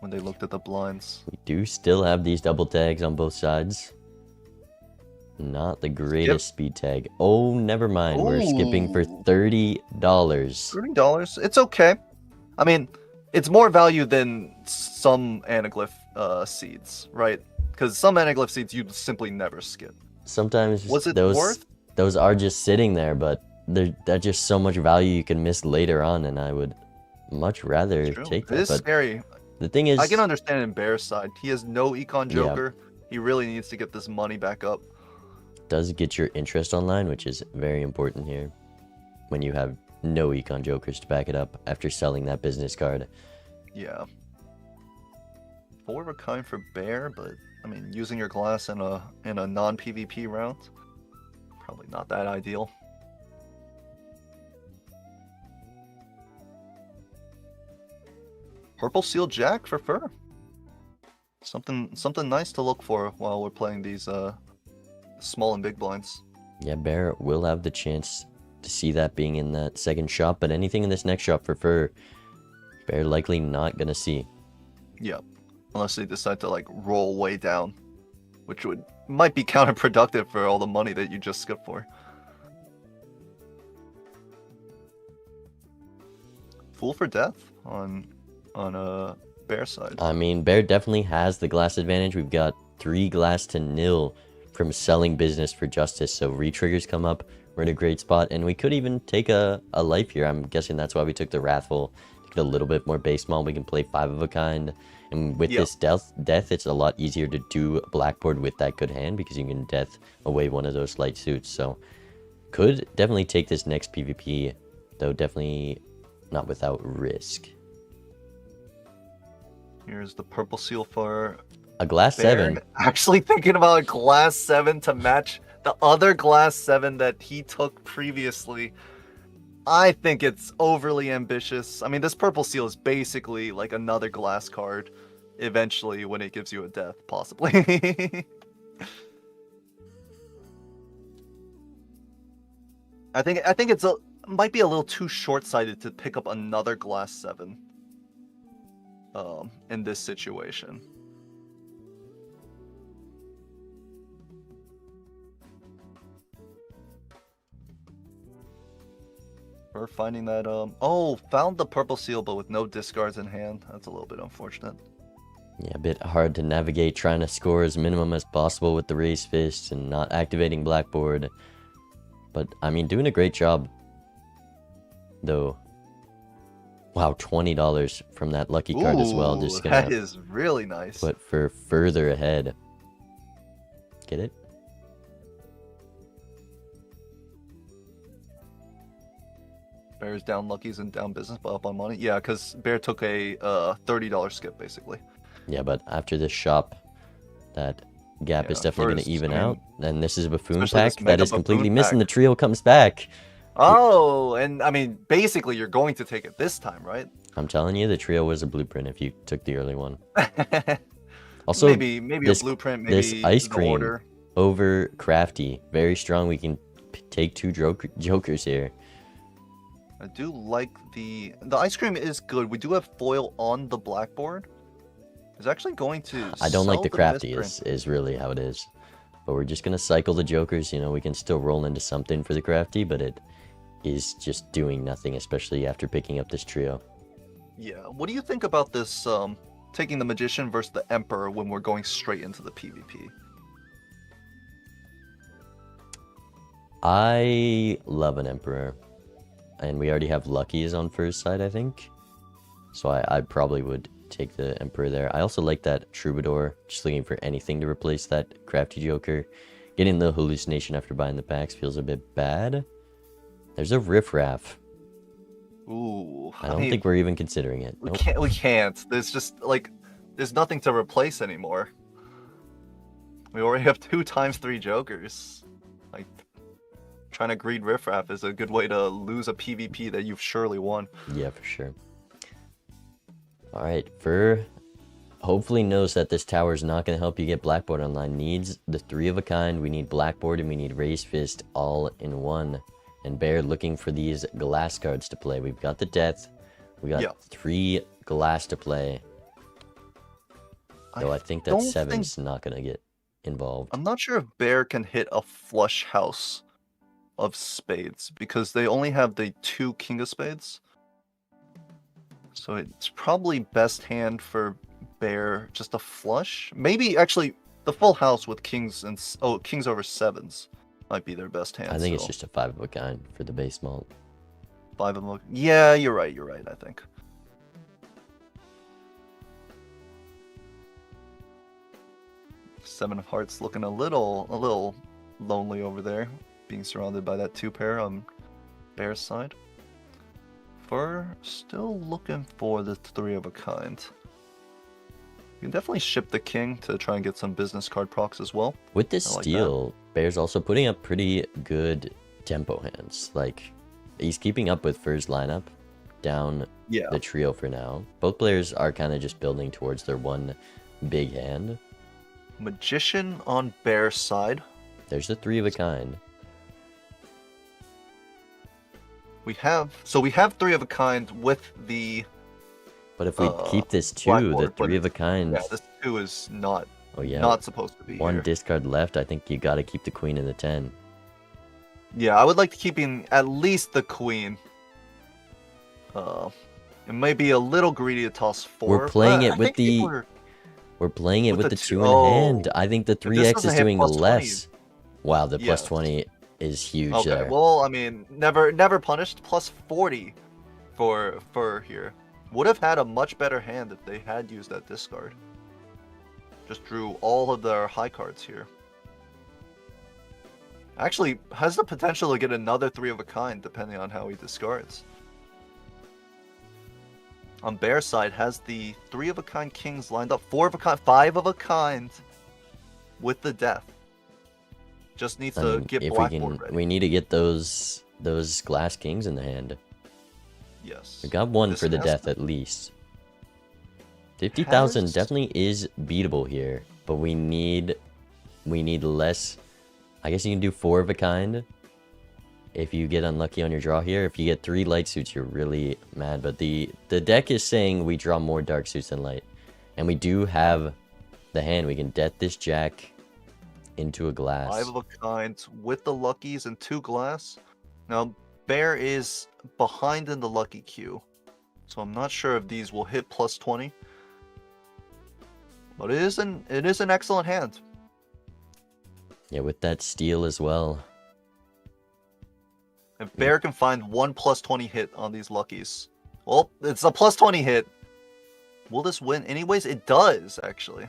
when they looked at the blinds. We do still have these double tags on both sides. Not the greatest speed tag. Oh, never mind. We're skipping for $30. $30? It's okay. I mean, it's more value than some Anaglyph seeds, right? Because some Anaglyph seeds you simply never skip. Sometimes Was it those worth? those are just sitting there, but that's just so much value you can miss later on, and I would much rather take It that. is But scary. the thing is, I can understand in Bear's side. He has no Econ Joker. He really needs to get this money back up. does get your interest online, which is very important here when you have no Econ Jokers to back it up after selling that business card. Yeah. 4 of a kind for Bear, but I mean, using your glass in a non-PvP round, probably not that ideal. Purple Seal Jack for Fur. Something nice to look for while we're playing these small and big blinds. Yeah, Bear will have the chance to see that being in that second shop, but anything in this next shop for Fur, Bear likely not gonna see. Yep. Unless they decide to like roll way down, which might be counterproductive for all the money that you just skipped for. Fool for Death on Bear side. I mean, Bear definitely has the glass advantage. We've got 3 glass to nil from selling business for justice, so re-triggers come up. We're in a great spot, and we could even take a life here. I'm guessing that's why we took the Wrathful. To get a little bit more base mall, we can play 5 of a kind. And with this death, it's a lot easier to do Blackboard with that good hand because you can death away one of those light suits. So could definitely take this next PvP, though definitely not without risk. Here's the Purple Seal for A glass Bear. 7. Actually thinking about a glass 7 to match the other glass 7 that he took previously. I think it's overly ambitious. I mean, this Purple Seal is basically like another glass card eventually when it gives you a death, possibly. I think it's might be a little too short-sighted to pick up another glass 7 in this situation. We're finding that found the Purple Seal but with no discards in hand. That's a little bit unfortunate. Yeah, a bit hard to navigate trying to score as minimum as possible with the raised fists and not activating Blackboard. But, I mean, doing a great job, though. Wow, $20 from that lucky card as well. Just gonna that is really nice. put for further ahead. Get it? Bear's down luckies and down business, but up on money. Yeah, because Bear took a $30 skip, basically. Yeah, but after this shop, that gap is definitely going to even out. And this is a Buffoon pack that is completely missing. The trio comes back. Oh, and I mean, basically, you're going to take it this time, right? I'm telling you, the trio was a blueprint if you took the early one. Also, maybe this, a blueprint, maybe this ice cream order. Over crafty. Very strong. We can take 2 jokers here. I do like the ice cream is good. We do have foil on the Blackboard. It's actually going to I don't like the crafty misprint. is really how it is. But we're just going to cycle the jokers. You know, we can still roll into something for the crafty, but it is just doing nothing, especially after picking up this trio. Yeah. What do you think about this taking the Magician versus the Emperor when we're going straight into the PvP? I love an Emperor. And we already have Lucky's on first side, I think. So I probably would take the Emperor there. I also like that Troubadour. Just looking for anything to replace that crafty Joker. Getting the hallucination after buying the packs feels a bit bad. There's a Riffraff. Ooh. I don't think we're even considering it. We Nope. we can't. There's just like there's nothing to replace anymore. We already have 2 times 3 Jokers. Like trying to greed Riffraff is a good way to lose a PvP that you've surely won. Yeah, for sure. Alright, Fur hopefully knows that this tower is not going to help you get Blackboard online. Needs the 3 of a kind. We need Blackboard and we need Raised Fist all in one. And Bear looking for these glass cards to play. We've got the Death. We got Yeah. 3 glass to play. So I think that don't think- 7's not gonna get involved. I'm not sure if Bear can hit a flush house of spades because they only have the 2 king of spades. So it's probably best hand for Bear just a flush. Maybe actually the full house with kings and kings over 7s might be their best hand. I think it's still. just a 5 of a kind for the base malt. 5 of them. Yeah, you're right. You're right. I think. Seven of Hearts looking a little lonely over there, being surrounded by that 2 pair on Bear's side. Fur still looking for the 3 of a kind. You can definitely ship the king to try and get some business card procs as well. With this I like steal, Bear's also putting up pretty good tempo hands. Like, he's keeping up with Fur's lineup down Yeah. the trio for now. Both players are kind of just building towards their one big hand. Magician on Bear's side. There's the 3 of a kind. We have 3 of a kind with the. But if we keep this 2, Blackboard, the but 3 of a kind. Yeah, this 2 is not. Oh yeah. Not supposed to be One here. discard left. I think you got to keep the queen in the 10. Yeah, I would like to keep in at least the queen. It may be a little greedy to toss 4. We're playing but it I with think the. people are- We're playing it with with the the two- 2 in hand. I think the But this 3x doesn't is hit doing plus 20. less. Wow, the plus Yes. 20 is huge Okay, there. well, I mean, never punished. Plus 40 for here. Would have had a much better hand if they had used that discard. Just drew all of their high cards here. Actually, has the potential to get another 3 of a kind depending on how he discards. On Bear's side, has the 3 of a kind kings lined up, 4 of a kind, 5 of a kind with the death. Just needs I to mean, get if Blackboard ready. we need to get those glass kings in the hand. Yes. We got 1 This for the has death to- at least. 50,000 Has- definitely is beatable here, but we need less. I guess you can do 4 of a kind. If you get unlucky on your draw here, if you get 3 light suits, you're really mad. But the deck is saying we draw more dark suits than light, and we do have the hand. We can death this jack into a glass. 5 of a kind with the luckies and 2 glass. Now, Bear is behind in the lucky queue, so I'm not sure if these will hit plus 20. But it is an excellent hand. Yeah, with that steal as well. If Bear can find 1 plus 20 hit on these luckies, well, it's a plus 20 hit. Will this win? Anyways, it does actually.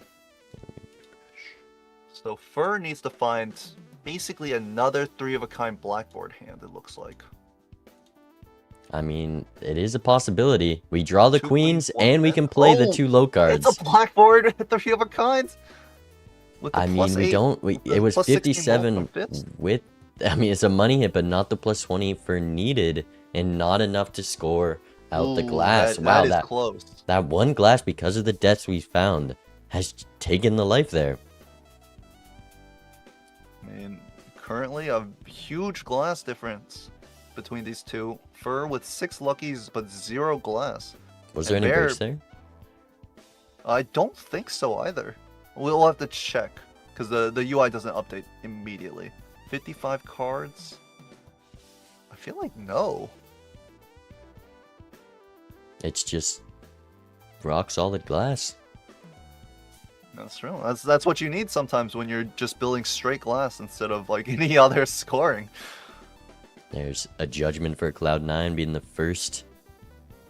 So Fur needs to find basically another 3 of a kind Blackboard hand. It looks like. I mean, it is a possibility. We draw the 2 queens, one and we death. can play the Oh, 2 low cards. It's a Blackboard 3 of a kind. With the I mean, plus we 8, don't. with the It was plus 16 57 multiple fits. with. I mean, it's a money hit, but not the plus 20 for needed, and not enough to score out the Ooh, glass. that Wow, is close. that 1 glass, because of the deaths we found, has taken the life there. I mean, currently a huge glass difference between these two. Fur with 6 luckies but 0 glass. Was there And any Bear- burst there? I don't think so either. We'll have to check because the UI doesn't update immediately. 55 cards. I feel like no. It's just rock solid glass. That's true. That's what you need sometimes when you're just building straight glass instead of like any other scoring. There's a judgment for Cloud9 being the first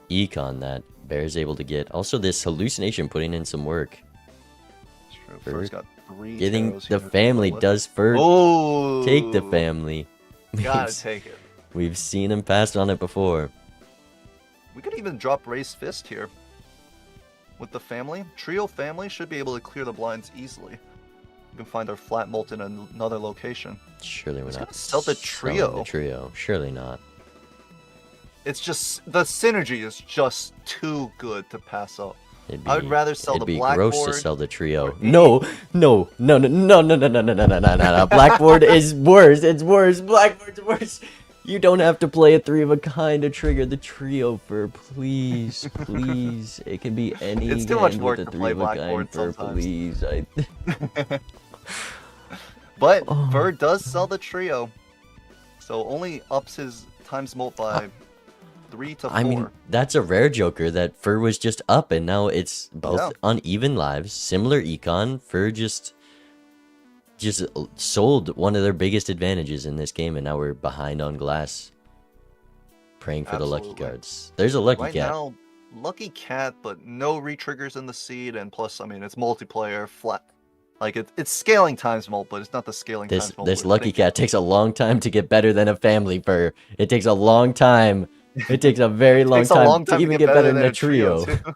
econ that Bear's able to get. Also, this hallucination putting in some work. It's true. Fur Fur's got 3 Getting arrows the here to family play with. does Fur Oh, take the family. Gotta take it. We've seen him pass on it before. We could even drop Raised Fist here. With the family. Trio family should be able to clear the blinds easily. We can find our flat mult in another location. Surely we're It's not gonna sell the selling trio. The trio. Surely not. It's just, the synergy is just too good to pass up. It'd I would rather sell it'd the be gross to Blackboard sell the trio. or No, no, no, no, no, no, no, no, no, no, no, no, no. Blackboard is worse. It's worse. Blackboard's worse. You don't have to play a 3 of a kind to trigger the trio fur, please, please. It can be any It's too much hand work with a to 3 play of a kind Blackboard fur, sometimes. please. But Oh. Fur does sell the trio, so only ups his times molt by 3 to 4. I mean, that's a rare Joker that Fur was just up, and now it's both Yeah. uneven lives, similar econ. Fur just sold one of their biggest advantages in this game, and now we're behind on glass. Praying for the lucky Absolutely. cards. There's a lucky right cat. now, Lucky Cat, but no re-triggers in the seed, and plus, I mean, it's multiplayer, flat. Like, it's scaling times molt, but it's not the scaling This times molt. this we're lucky thinking. cat takes a long time to get better than a family Fur. It takes a long time. It takes a very long Takes a time, long time to even get better than a trio, trio. too.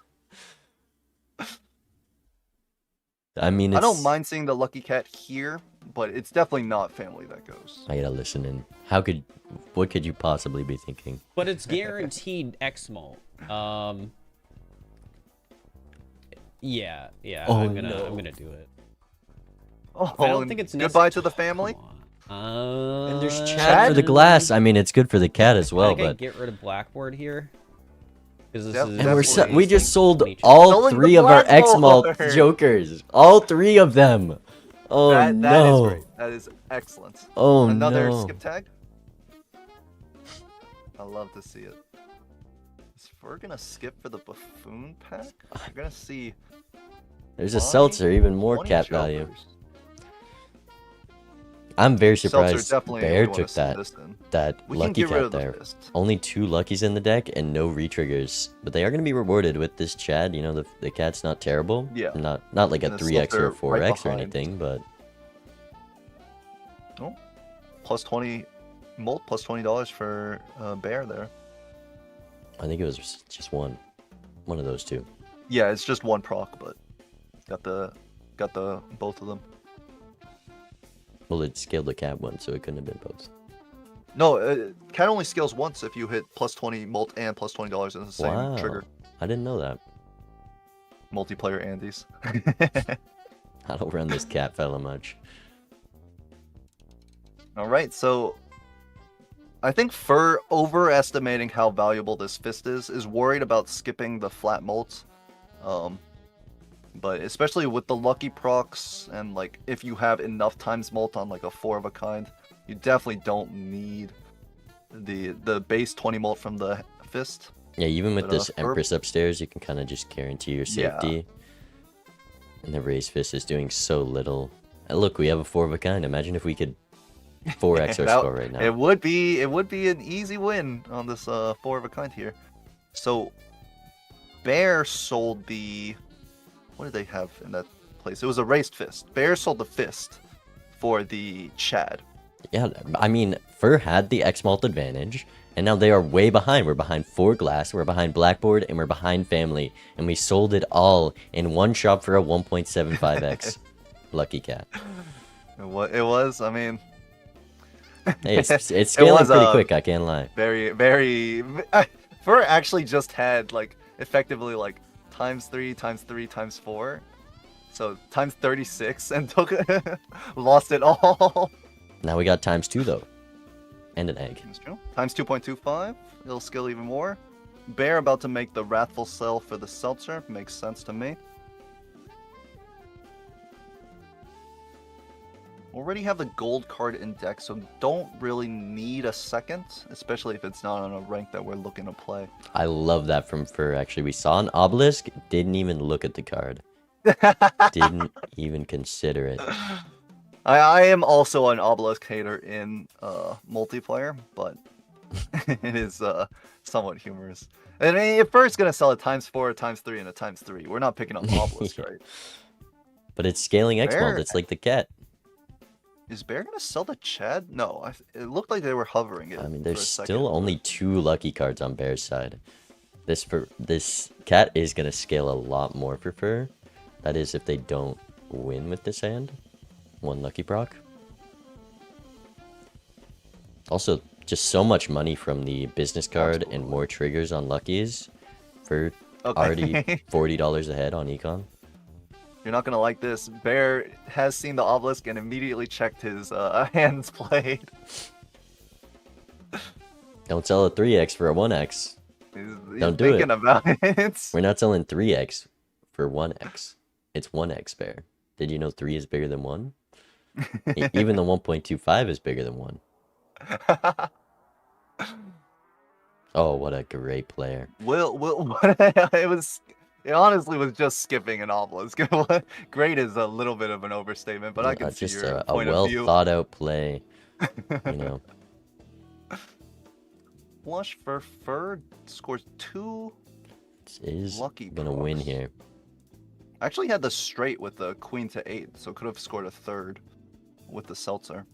I mean, I it's, don't mind seeing the Lucky Cat here, but it's definitely not family that goes. I gotta listen in. What could you possibly be thinking? But it's guaranteed X molt. Yeah. Oh, I'm no. gonna do it. Oh, I don't and think it's goodbye necessary. to the family. And there's Chad Chad for the glass. I mean, it's good for the cat as well, I think I but get rid of Blackboard here. 'Cause this Yep. is and we're Definitely. we just sold Selling all Selling the 3 of our X malt Blackboard. Jokers. All 3 of them. Oh that no. is great. That is excellent. Oh Another no. skip tag. I love to see it. Is Fur gonna skip for the buffoon pack? You're gonna see There's a 20 seltzer, even more 20 cat value. jokers. I'm very Seltzer surprised definitely Bear we wanna took see that this in. that We can lucky get rid cat of the there. fist. Only 2 luckies in the deck and no re-triggers, but they are going to be rewarded with this Chad. You know, the cat's not terrible. Yeah. Not like a And the 3x or a seltzer right 4x or behind. anything, but Oh, plus 20 molt, plus $20 for Bear there. I think it was just one of those 2. Yeah, it's just one proc, but got the both of them. Well, it scaled the cat one, so it couldn't have been both. No, cat only scales once if you hit plus 20 molt and plus $20 in the same Wow. trigger. I didn't know that. Multiplayer Andes. I don't run this cat fella much. All right, so I think Fur overestimating how valuable this fist is worried about skipping the flat molt. But especially with the lucky procs and like if you have enough times molt on like a 4 of a kind, you definitely don't need the base 20 molt from the fist. Yeah, even with But, this Fur- Empress upstairs, you can kind of just guarantee your Yeah. safety. And the raised fist is doing so little. Look, we have a 4 of a kind. Imagine if we could 4x our That- score right now. It would be an easy win on this 4 of a kind here. So Bear sold the what did they have in that place? It was a raised fist. Bear sold the fist for the Chad. Yeah, I mean, Fur had the X malt advantage, and now they are way behind. We're behind 4 glass, we're behind Blackboard, and we're behind family. And we sold it all in one shop for a 1.75x. Lucky cat. It was, I mean, Hey, it's scaling was, pretty quick, I can't lie. very. Fur actually just had like effectively like times 3 times 3 times 4, so times 36, and took lost it all. Now we got times 2 though. And an egg. That's true. Times 2.25. It'll scale even more. Bear about to make the Wrathful Cell for the Seltzer. Makes sense to me. Already have the gold card in deck, so don't really need a second, especially if it's not on a rank that we're looking to play. I love that from Fur, actually. We saw an obelisk, didn't even look at the card. Didn't even consider it. I am also an obelisk hater in multiplayer, but it is somewhat humorous. I mean, if Fur's gonna sell a times 4, a times 3, and a times 3, we're not picking up obelisk, right? But it's scaling X malt, Bear- it's like the cat. Is Bear gonna sell the Chad? No, it looked like they were hovering it. I mean, for there's a second. still only 2 lucky cards on Bear's side. This cat is gonna scale a lot more for Fur. That is if they don't win with this hand. 1 lucky proc. Also, just so much money from the business card and more triggers on luckies. For already $40 ahead on Econ. You're not gonna like this. Bear has seen the obelisk and immediately checked his hands played. Don't sell a 3x for a 1x. He's Don't do thinking it. about it. We're not selling 3x for 1x. It's 1x bear. Did you know 3 is bigger than 1? Even the 1.25 is bigger than 1. Oh, what a great player. It honestly was just skipping an obelisk. Great is a little bit of an overstatement, but I can see Just your a point well of view. thought out play. You know. Flush for Fur scores 2 Is lucky gonna win procs. here. I actually had the straight with the queen to 8, so could have scored a 3rd with the seltzer.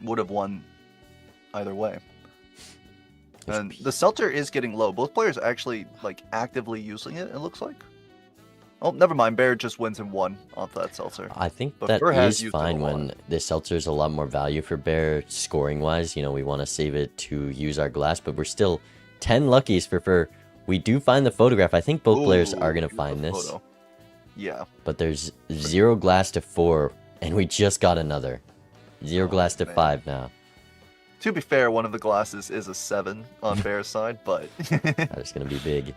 Would have won either way. And the seltzer is getting low. Both players are actually like actively using it, it looks like. Oh, never mind. Bear just wins in 1 off that seltzer. I think But that Fur has is used it a fine lot. when the seltzer is a lot more value for bear scoring wise. You know, we want to save it to use our glass, but we're still 10 luckies for Fur. We do find the photograph. I think both players are going to beautiful find this. photo. Yeah. But there's 0 glass to 4, and we just got another. 0 glass to man. 5 now. To be fair, one of the glasses is a 7 on Bear's side, but That is going to be big.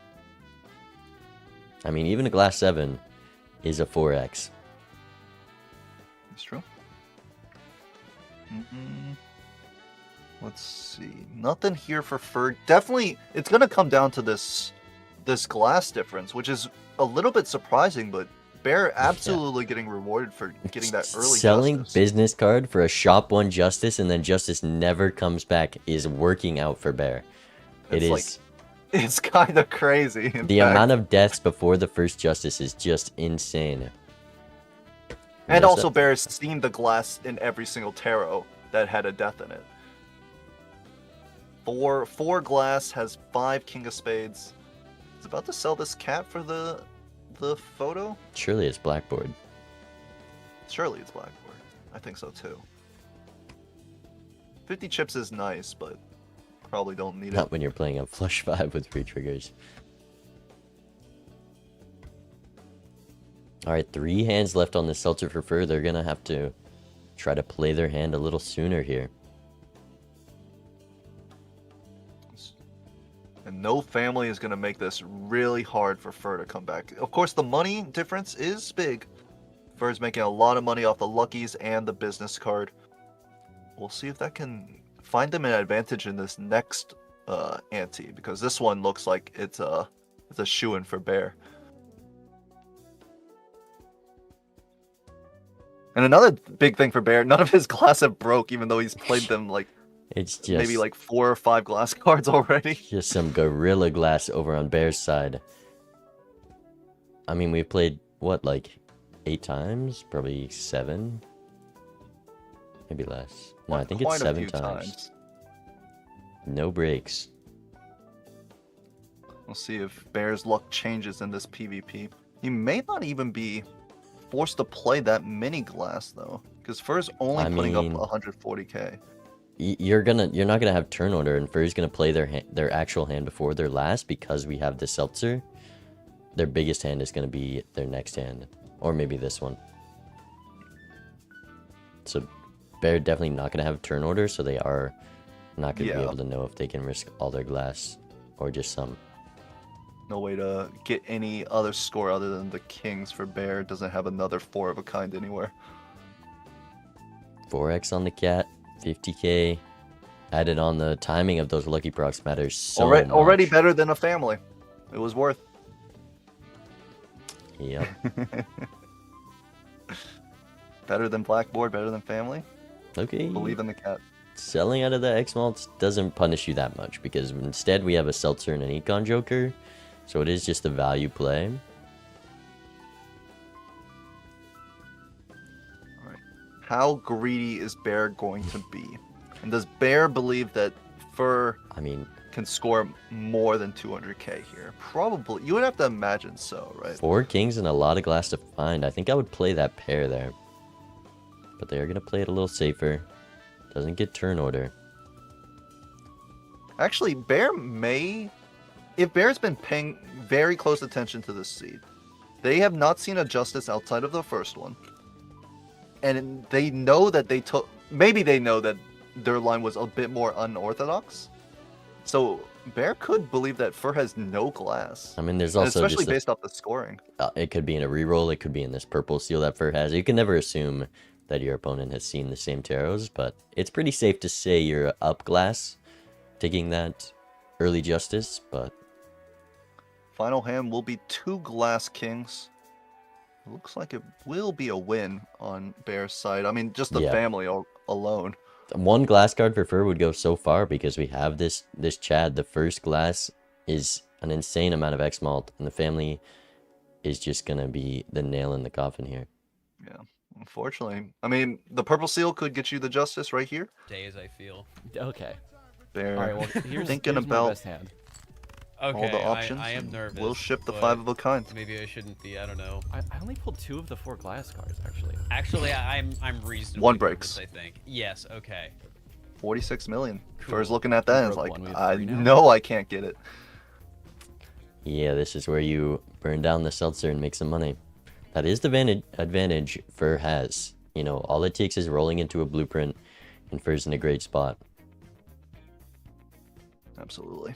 I mean, even a glass 7 is a 4x. it's true. Let's see. Nothing here for Fur. Definitely, it's gonna come down to this glass difference, which is a little bit surprising, but Bear absolutely getting rewarded for getting that early Selling justice. business card for a shop 1 justice and then justice never comes back is working out for Bear. It's It like- is. It's kind of crazy. The amount of deaths before the first justice is just insane. And Yes, also, that- Bear's seen the glass in every single tarot that had a death in it. 4 glass has 5 King of Spades. It's about to sell this cat for the photo. Surely it's blackboard. Surely it's blackboard. I think so too. 50 chips is nice, but probably don't need it. Not when you're playing a flush 5 with 3 triggers. Alright, 3 hands left on the seltzer for Fur. They're gonna have to try to play their hand a little sooner here. And no family is going to make this really hard for Fur to come back. Of course, the money difference is big. Fur is making a lot of money off the luckies and the business card. We'll see if that can find them an advantage in this next ante, because this one looks like it's a shoo-in for Bear. And another big thing for Bear, none of his glass have broke, even though he's played them like It's just maybe like 4 or 5 glass cards already. just some gorilla glass over on Bear's side. I mean, we've played what, like 8 times? Probably 7? Maybe less. No, I think it's Quite a 7 few times. No breaks. We'll see if Bear's luck changes in this PvP. He may not even be forced to play that mini glass though, because Fur's only putting up 140k. You're not gonna have turn order, and Fur's gonna play their actual hand before their last because we have the seltzer. Their biggest hand is gonna be their next hand, or maybe this one. So Bear definitely not gonna have turn order, so they are not gonna be able to know if they can risk all their glass or just some. No way to get any other score other than the kings for Bear. Doesn't have another 4 of a kind anywhere. 4x on the cat, 50k. Added on the timing of those lucky procs matters so already much. better than a family. It was worth. Yep. Better than Blackboard, better than family. Okay. Believe in the cat. Selling out of the X malts doesn't punish you that much because instead we have a seltzer and an Econ Joker, so it is just a value play. Alright. How greedy is Bear going to be? And does Bear believe that Fur can score more than 200k here? Probably. You would have to imagine so, right? 4 kings and a lot of glass to find. I think I would play that pair there. But they're going to play it a little safer. Doesn't get turn order. Actually, Bear may... If Bear's been paying very close attention to this seed, they have not seen a justice outside of the first one. And they know that they took... Maybe they know that their line was a bit more unorthodox. So Bear could believe that Fur has no glass. I mean, there's And also especially just based off the scoring. it could be in a reroll, it could be in this purple seal that Fur has. You can never assume that your opponent has seen the same tarots, but it's pretty safe to say you're up glass, taking that early justice, but... Final hand will be 2 glass kings. It looks like it will be a win on Bear's side. I mean, just the Yeah. family alone. 1 glass card for Fur would go so far because we have this Chad. The first glass is an insane amount of X malt, and the family is just gonna be the nail in the coffin here. Yeah, unfortunately. I mean, the purple seal could get you the justice right here. Days, I feel. Okay. Bear All right. Well, here's thinking my about best hand. Okay, all the options. I am and nervous. We'll ship the but 5 of a kind. Maybe I shouldn't be. I don't know. I only pulled 2 of the 4 glass cards actually. Actually, I'm reasonably 1 breaks. nervous, I think. Yes. Okay. 46 million. Cool. Fur's looking at that and is Broke like, one, we have I 3 now. know I can't get it. Yeah, this is where you burn down the seltzer and make some money. That is the advantage Fur has. You know, all it takes is rolling into a blueprint, and Fur's in a great spot. Absolutely.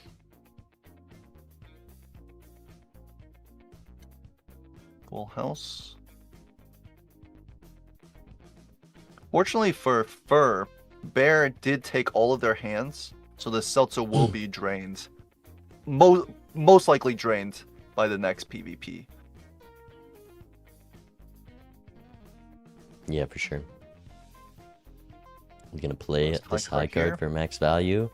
Full house. Fortunately for Fur, Bear did take all of their hands, so the seltzer will be drained. Most likely drained by the next PvP. Yeah, for sure. I'm gonna play First this high high card card here. for max value.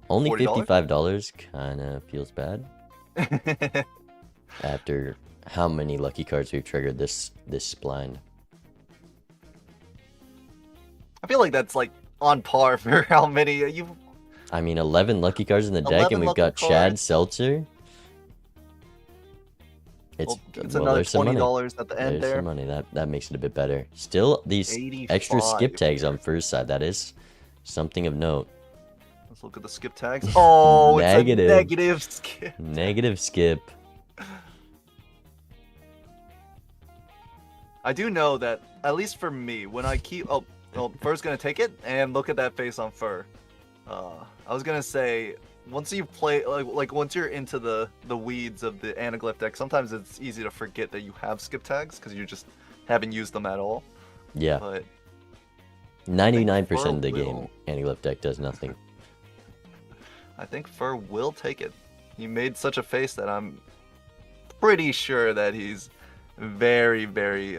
Only $40? $55 kinda feels bad. After how many lucky cards we've triggered this blind. I feel like that's like on par for how many you've. I mean, 11 lucky cards in the deck, 11 and we've lucky got Chad cards. Seltzer. It's well, another there's some money. $20 at the end There's there. some money. That makes it a bit better. Still, these extra 85 skip tags here. on first side. That is something of note. Let's look at the skip tags. Oh, Negative. it's a negative skip. Negative skip. I do know that, at least for me, when I keep... Oh, Fur's gonna take it, and look at that face on Fur. I was gonna say, once you play... Like once you're into the weeds of the Anaglyph deck, sometimes it's easy to forget that you have skip tags, because you just haven't used them at all. Yeah. But 99% of the Fur game, will- Anaglyph deck does nothing. I think Fur will take it. He made such a face that I'm pretty sure that he's very, very,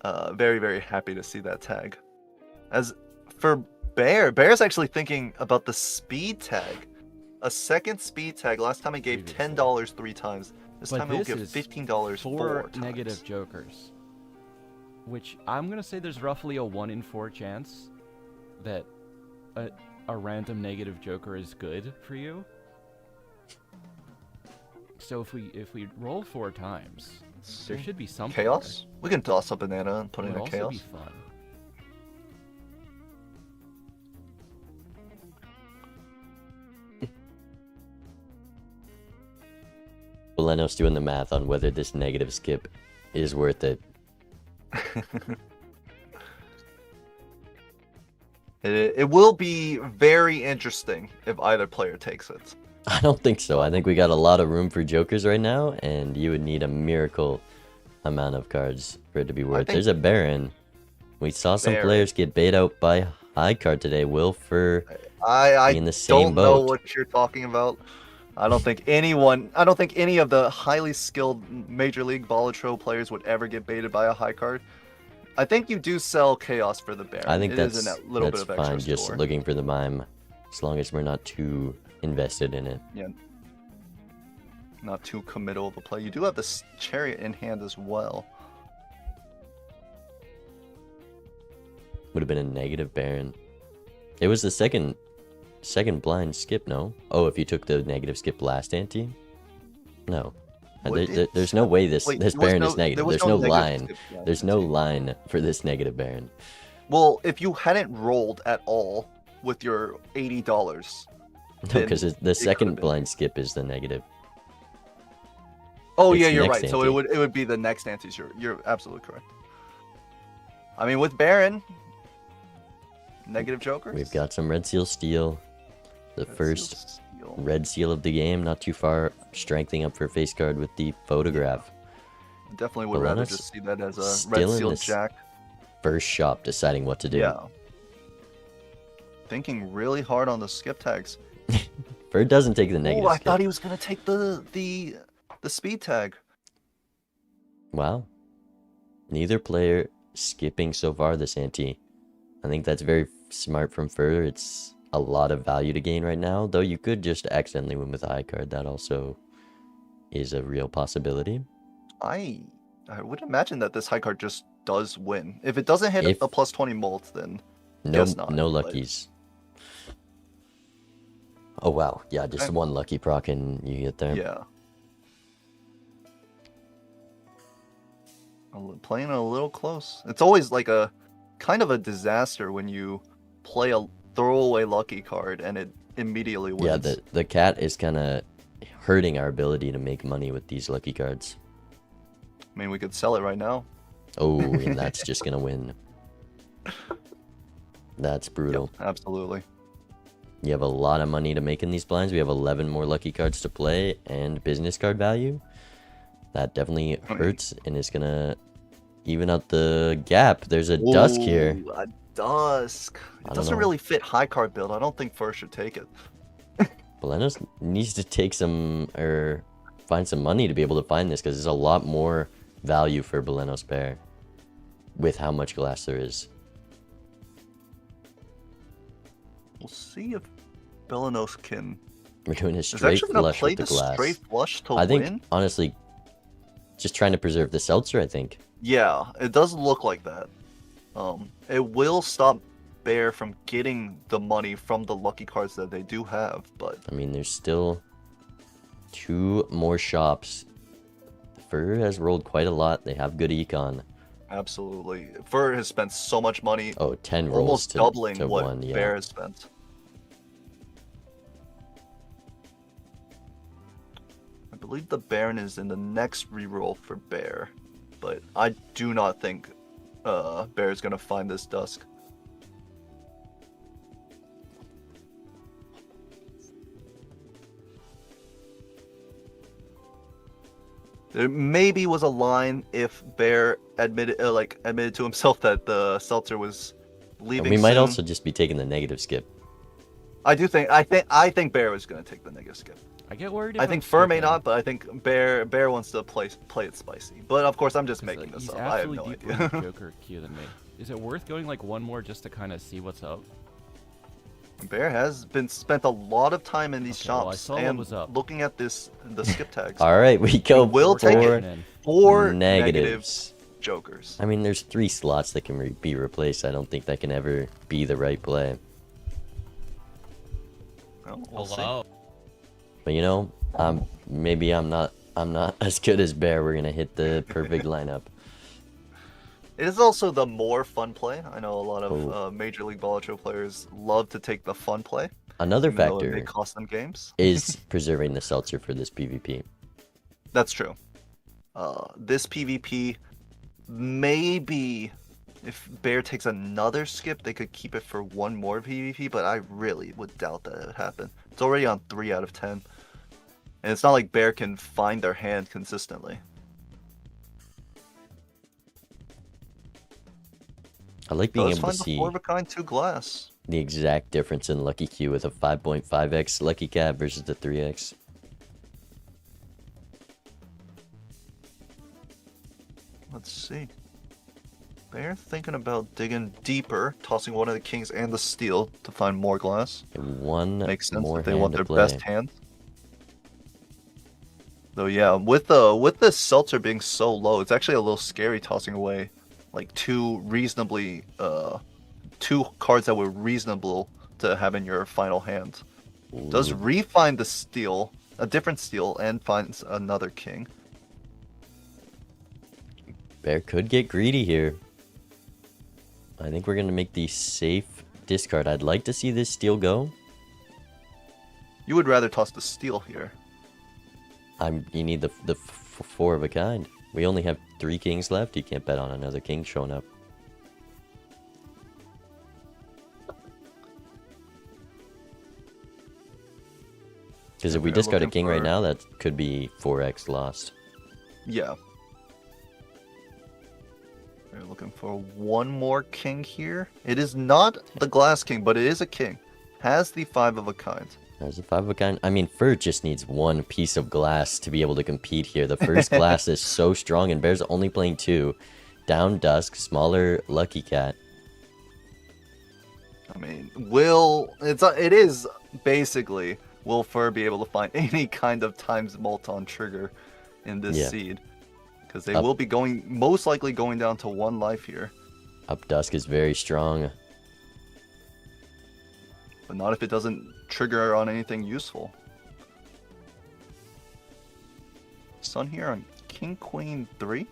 very, very happy to see that tag. As for Bear's actually thinking about the speed tag. A second speed tag. Last time he gave $10 3 times. This But time he'll this give is $15 4 times. negative jokers. Which I'm gonna say there's roughly a 1 in 4 chance that a random negative joker is good for you. So if we roll 4 times, there should be something. Chaos? We can toss a banana and put There. in Would a also chaos. be fun. Leno's doing the math on whether this negative skip is worth it. It will be very interesting if either player takes it. I don't think so. I think we got a lot of room for jokers right now, and you would need a miracle amount of cards for it to be worth. think There's a Baron. We saw some Baron. players get bait out by high card today. Will Fur I be in the same don't know boat? what you're talking about. I don't think any of the highly skilled Major League Balatro players would ever get baited by a high card. I think you do sell Chaos for the Baron. I think It that's is a little bit of extra fine. Just score. looking for the mime, as long as we're not too invested in it. Yeah. Not too committal of a play. You do have this Chariot in hand as well. Would have been a negative Baron. It was the second blind skip, no? Oh, if you took the negative skip last ante? No. There's no way this Wait, this there was Baron no- is negative. there was There's no no negative line. skip last There's no ante. line for this negative Baron. Well, if you hadn't rolled at all with your $80, No, then because the could've second been. blind skip is the negative. Oh It's yeah, you're next right. So ante. it would be the next antes. You're absolutely correct. I mean, with Baron, Negative jokers? We've got some red seal steel. The Red seal first steel. red seal of the game, not too far. Strengthening up for face card with the photograph. Definitely would rather Balenos just see that as a still red in seal this jack. First shop deciding what to do. Yeah. Thinking really hard on the skip tags. Bird doesn't take the Oh, negative I skip. thought he was gonna take the speed tag. Wow. Neither player skipping so far this ante. I think that's very smart from Fur. It's a lot of value to gain right now, though you could just accidentally win with a high card. That also is a real possibility. I would imagine that this high card just does win. If it doesn't hit If- a plus 20 molt, then No, guess not, no but- luckies. Oh wow, yeah, just Okay. one lucky proc and you get there. yeah. Playing a little close. It's always like a kind of a disaster when you play a throwaway lucky card and it immediately wins. Yeah, the cat is kind of hurting our ability to make money with these lucky cards. I mean, we could sell it right now. Oh, and that's just gonna win. That's brutal. Yep, absolutely. You have a lot of money to make in these blinds. We have 11 more lucky cards to play and business card value. That definitely hurts and is gonna even out the gap. There's a dusk here. Ooh, a dusk. It don't doesn't know. really fit high card build. I don't think Fur should take it. Balenos needs to take some or find some money to be able to find this because there's a lot more value for Balenos Bear with how much glass there is. We'll see if Belenos can. We're doing a Is straight actually gonna flush play with the the glass. straight flush to I think win. honestly, just trying to preserve the seltzer. I think. Yeah, it does look like that. It will stop Bear from getting the money from the lucky cards that they do have, but I mean, there's still 2 more shops. Fur has rolled quite a lot. They have good econ. absolutely, Fur has spent so much money, Oh, 10 rolls almost to, doubling to what 1, yeah. Bear has spent. I believe the Baron is in the next reroll for Bear, but I do not think Bear is gonna find this dusk. There maybe was a line if Bear admitted to himself that the seltzer was And leaving. we might soon. also just be taking the negative skip. I think Bear was gonna take the negative skip. I get worried. I if think I'm Fur may skipping, not, but I think Bear wants to play it spicy. But of course, I'm just 'cause, making like, this he's up. I have absolutely no deeper idea. in Joker queue than me. Is it worth going like one more just to kind of see what's up? Bear has been spent a lot of time in these Okay, well, I shops saw what and was up. looking at the skip tags. All right, we go will for take it. And 4 negatives. negative jokers. I mean, there's 3 slots that can be replaced. I don't think that can ever be the right play. Well, we'll see. Hello. But you know, maybe I'm not as good as Bear. We're gonna hit the perfect lineup. It is also the more fun play. I know a lot of Oh. Major League Balatro players love to take the fun play. Another even though it factor may cost them games. is preserving the seltzer for this PvP. That's true. This PvP, maybe if Bear takes another skip, they could keep it for one more PvP, but I really would doubt that it would happen. It's already on 3 out of 10. And it's not like Bear can find their hand consistently. I like being Does able to find the see 4 of a kind 2 glass. the exact difference in Lucky Q with a 5.5x Lucky Cat versus the 3x. Let's see. Bear thinking about digging deeper, tossing one of the kings and the steel to find more glass. One Makes sense more if they hand want to their play. best hand. Though yeah, with the seltzer being so low, it's actually a little scary tossing away like 2 cards that were reasonable to have in your final hand. Does Ooh. re-find the steel, a different steel, and finds another king. Bear could get greedy here. I think we're gonna make the safe discard. I'd like to see this steel go. You would rather toss the steel here. You need the 4 of a kind. We only have 3 kings left. You can't bet on another king showing up. Because if we We're discard a looking king right for- now, that could be 4x lost. Yeah. We're looking for one more king here. It is not the glass king, but it is a king. Has the 5 of a kind. There's a 5 of a kind. I mean, Fur just needs one piece of glass to be able to compete here. The first glass is so strong, and Bear's only playing 2. Down Dusk, smaller Lucky Cat. I mean, it is basically, will Fur be able to find any kind of times Molton trigger in this seed? Because they will be most likely going down to 1 life here. Up Dusk is very strong. But not if it doesn't trigger on anything useful. Sun here on King Queen 3?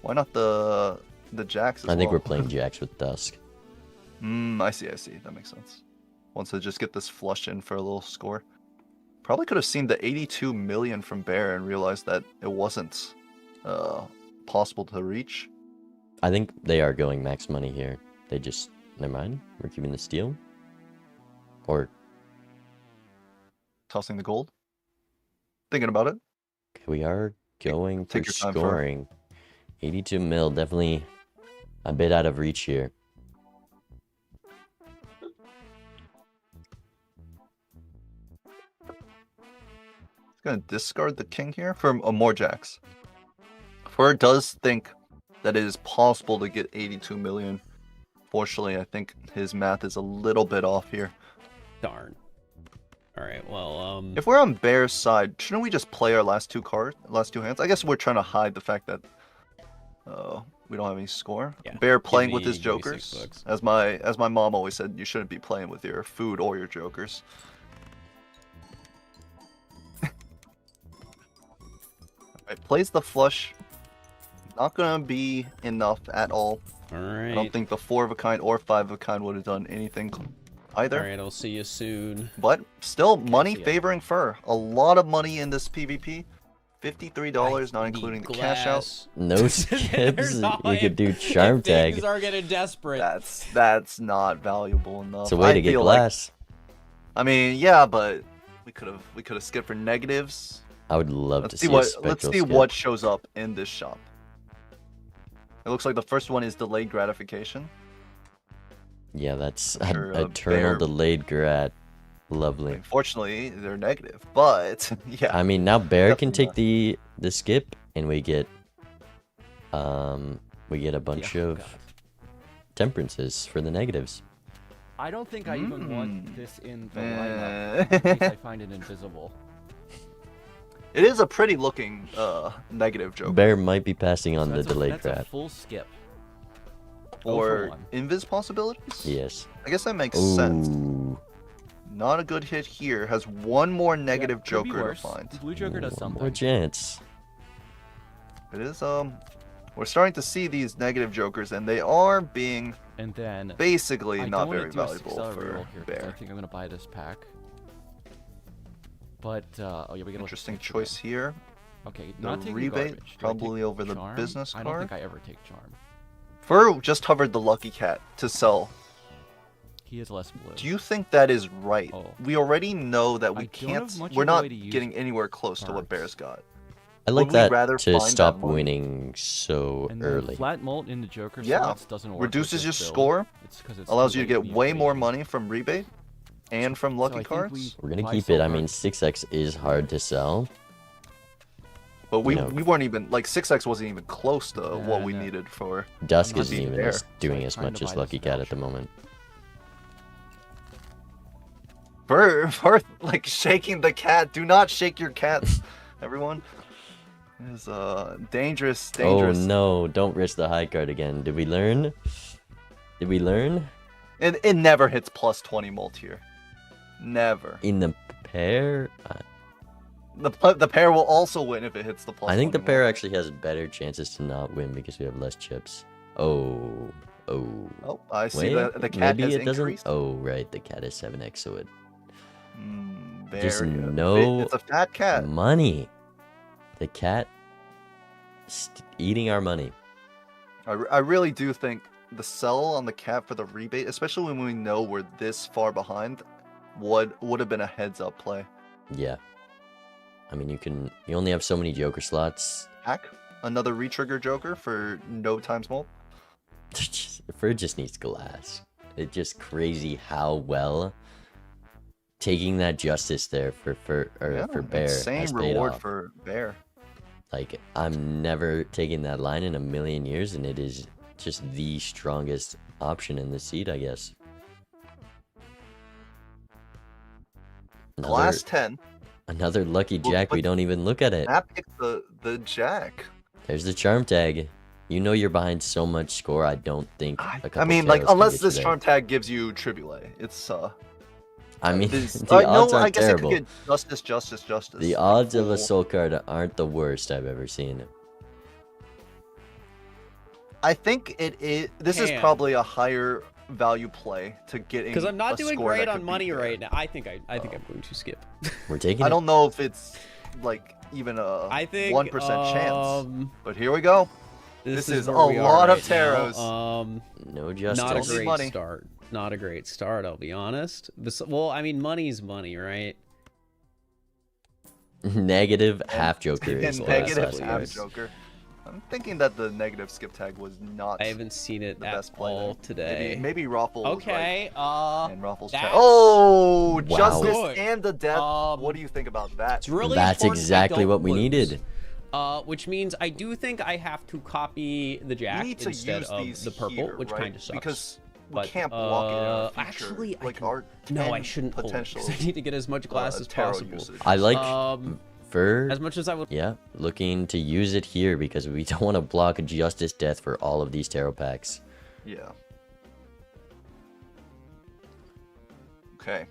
Why not the jacks as I think well? we're playing jacks with Dusk. I see. That makes sense. Wants to just get this flush in for a little score. Probably could have seen the 82 million from Bear and realized that it wasn't possible to reach. I think they are going max money here. They just... Never mind. We're keeping the steal. Or... Tossing the gold. Thinking about it. We are going for Take your time, Fur. scoring. 82 mil, definitely a bit out of reach here. He's gonna discard the king here for more jacks. Fur does think that it is possible to get 82 million. Fortunately, I think his math is a little bit off here. Darn. All right. Well, If we're on Bear's side, shouldn't we just play our last two hands? I guess we're trying to hide the fact that we don't have any score. Yeah. Bear playing with Give his me 6 jokers. bucks. As my mom always said, you shouldn't be playing with your food or your jokers. Alright, plays the flush. Not gonna be enough at all. all right. I don't think the 4 of a kind or 5 of a kind would have done anything either. All right. I'll see you soon. But still, money see ya. favoring Fur. A lot of money in this PvP. $53, not I including need the cash out. glass. No skips. not- You could do if charm tag. Things are getting desperate. That's not valuable enough. It's a way I to get feel like- glass. I mean, yeah, but we could have skipped for negatives. I would love to Let's see see a what spectral skip. what shows up in this shop. It looks like the first one is delayed gratification. Yeah, that's Sure, eternal Bear- delayed grat. Lovely. Unfortunately, they're negative, but yeah. I mean, now Bear can Definitely take the skip, and we get a bunch Yeah, of God. temperances for the negatives. I don't think I even want this in the Eh. lineup in case I find it invisible. It is a pretty looking negative joke. Bear might be passing on the That's delayed that's a grat. full skip. Or 1. invis possibilities? Yes. I guess that makes sense. Ooh. Not a good hit here. Has one more negative Could be joker to worse. find. Blue Joker does One more something. chance. It is we're starting to see these negative jokers, and they are being And then basically I not don't wanna very do a valuable 6-star for reroll here 'cause I Bear. think I'm gonna buy this pack. But oh yeah, we get Interesting choice here. Okay, The not taking rebate, garbage. Do I take probably over the charm? business I don't card. think I ever take charm. Fur just hovered the lucky cat to sell. He is less blue. Do you think that is right? Oh. We already know that I we don't have can't. much We're of a not way to use getting anywhere close to what cards. Bear's got. I like Would we that rather to find that stop money? winning so And then early. flat molt in the Joker Yeah. slots doesn't work. with Reduces your this build. score, It's 'cause it's allows too you to late get to be way more rating. money from rebate and from So I lucky think cards. We're gonna buy keep it. I silver. mean, 6x is hard to sell. But we, you know. we weren't even like 6x wasn't even close to what we no. needed for. Dusk not isn't being even there. doing So as I'm trying much to as buy this Lucky Cat at the voucher. moment. Fur like shaking the cat. Do not shake your cats, everyone. It is dangerous. Oh no, don't risk the high card again. Did we learn? Did we learn? It never hits plus 20 molt here. Never. In the pair? The pair will also win if it hits the plus. I think the 20 pair molt. actually has better chances to not win because we have less chips. Oh. Oh, I see Wait, the cat maybe has it doesn't. increased. Oh, right, the cat is 7x, so it Just no It's a fat cat. money. The cat eating our money. I really do think the sell on the cat for the rebate, especially when we know we're this far behind, would have been a heads-up play. Yeah. I mean, you only have so many Joker slots. Hack another retrigger Joker for no times mold. Fur just needs glass. It's just crazy how well taking that justice there for Bear Insane has paid reward off. for Bear. Like, I'm never taking that line in a million years, and it is just the strongest option in the seed, I guess. Glass 10. Another lucky jack. We don't even look at it. That picks the jack. There's the charm tag. You know you're behind so much score. I don't think. I mean, like, unless this charm tag gives you Tribulate, it's I mean, this, the odds no, I aren't guess terrible. it could get justice. The odds of a soul card aren't the worst I've ever seen. I think it is. This is probably a higher value play to getting. Because I'm not a doing score great that on could money beat Bear. right now. I think I'm going to skip. We're taking. I don't know if it's like even a I think 1% chance. But here we go. This is a where we are lot of right now. taros. No justice. Not a Only great money. start. Not a great start, I'll be honest. Well, I mean, money's money, right? Negative half Joker is Negative less half worse. Joker. I'm thinking that the negative skip tag was not. I haven't seen it the at best play all there. today. Maybe Raffles. Okay. And Raffles. that's Oh, Wow. justice good. and the death. What do you think about that? It's really That's important I exactly don't what we lose. needed. Which means I do think I have to copy the We jack need to instead use of these the purple, here, which right? kind of sucks. Because we But, can't block it in our future. actually, like I can, our no, I 10 shouldn't hold it, 'cause potential, I need to get as much glass as tarot possible. usage. I like Fur. As much as I would. Yeah, looking to use it here because we don't want to block Justice Death for all of these tarot packs. Yeah. Okay.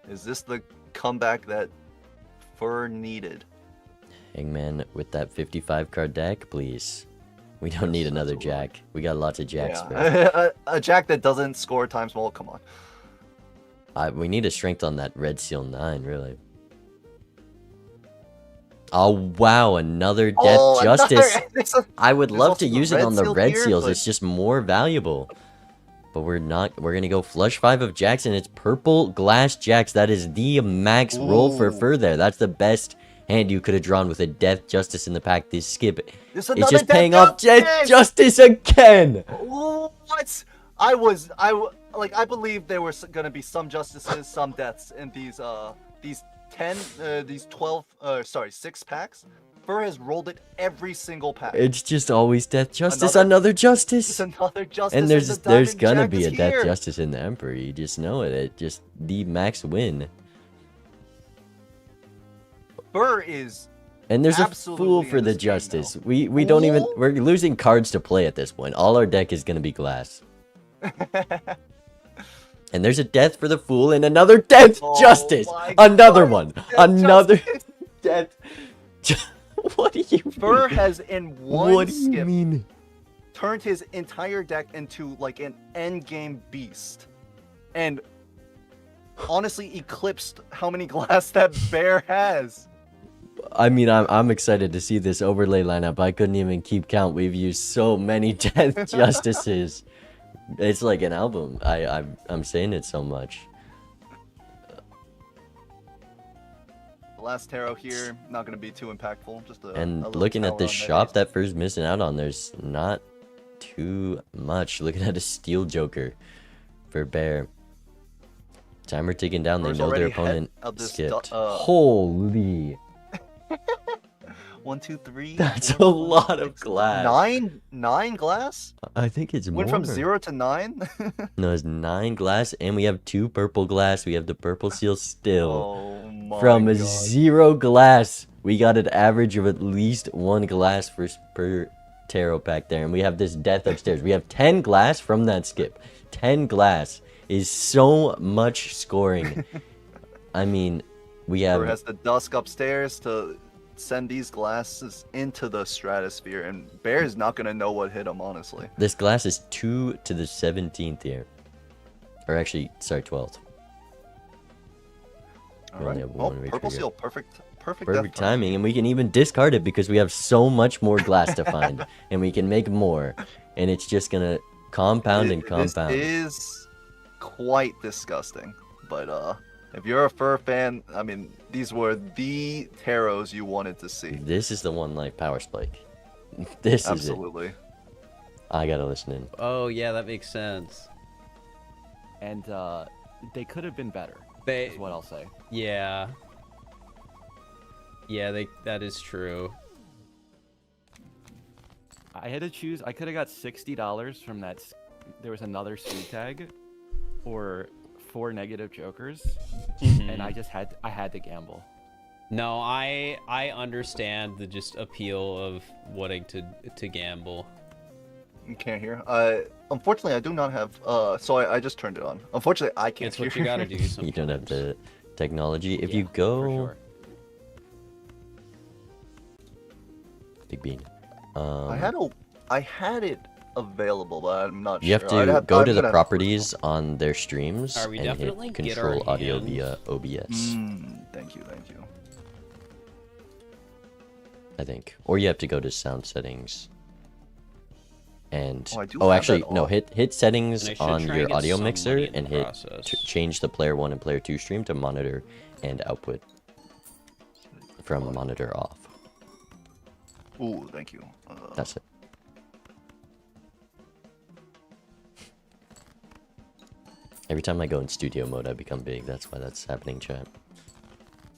Is this the comeback that Fur needed? Hangman with that 55 card deck, please. We don't need another jack. We got lots of jacks. Yeah. a jack that doesn't score times well. Come on. We need a strength on that Red Seal 9, really. Oh, wow, another Death Justice. I would love to use it on the Red Seals. It's just more valuable. But we're not. We're going to go flush 5 of jacks, and it's purple glass jacks. That is the max roll for Fur there. That's the best hand you could have drawn with a Death Justice in the pack. This skip, it's just paying off Death Justice again. What? I believe there were gonna be some justices, some deaths in these 6 packs. Fur has rolled it every single pack. It's just always Death Justice, another Justice. It's another justice. And there's Diamond gonna Jack be a is Death here. Justice in the Emperor. You just know it. It's just the max win. Fur is. And there's a absolutely fool in for the this game Justice. We don't even. We're losing cards to play at this point. All our deck is gonna be glass. And there's a Death for the Fool and another Death Justice. Another one. Another Death. What do you Fur mean? has in one What do you skip mean? turned his entire deck into like an endgame beast, and honestly eclipsed how many glass that Bear has. I mean, I'm excited to see this overlay lineup. I couldn't even keep count. We've used so many Death Justices. It's like an album. I'm saying it so much. The last tarot here, not going to be too impactful. Just a And little looking at tower the on shop that Fur's missing out on, there's not too much. Looking at a Steel Joker for Bear. Timer ticking down. They Fur's know their already ahead opponent of this skipped. uh, Holy. 1, 2, 3. That's a lot of glass. 9 glass? I think it's Went more. from 0 to 9? No, it's 9 glass, and we have 2 purple glass. We have the purple seal still. Oh my From God. 0 glass, we got an average of at least 1 glass per tarot pack there. And we have this death upstairs. We have 10 glass from that skip. 10 glass is so much scoring. I mean, we have... Fur has the dusk upstairs to send these glasses into the stratosphere, and Bear is not going to know what hit him, honestly. This glass is 2 to the 17th here. Or actually, sorry, 12th. All We right. only have Well, one purple retrigger. seal, perfect Perfect death timing, and we can even discard it because we have so much more glass to find, and we can make more, and it's just gonna compound and compound. This is quite disgusting, but If you're a fur fan, I mean, these were the tarots you wanted to see. This is the one like Power Spike. This is it. Absolutely. I gotta listen in. Oh yeah, that makes sense. And they could have been better. They, is what I'll say. Yeah. Yeah, that is true. I had to choose. I could have got $60 from that. There was another speed tag, or 4 negative jokers, and I had to gamble. No, I understand the just appeal of wanting to gamble. You can't hear. Unfortunately, I do not have. So I just turned it on. Unfortunately, I can't. It's what you gotta do. Sometimes. You don't have the technology. If Yeah, you go, for sure. Big Bean. I had it available, but I'm not You sure. have to go to the properties on their streams Are we and definitely hit get our control audio hands? via OBS. Thank you, thank you. I think, or you have to go to sound settings. And Oh, I do oh, have actually, that no. on. Hit settings And I should on try your and get audio some mixer money in and the hit process. change the player 1 and player 2 stream to monitor and output from monitor off. Ooh, thank you. That's it. Every time I go in studio mode, I become big. That's why that's happening, chat.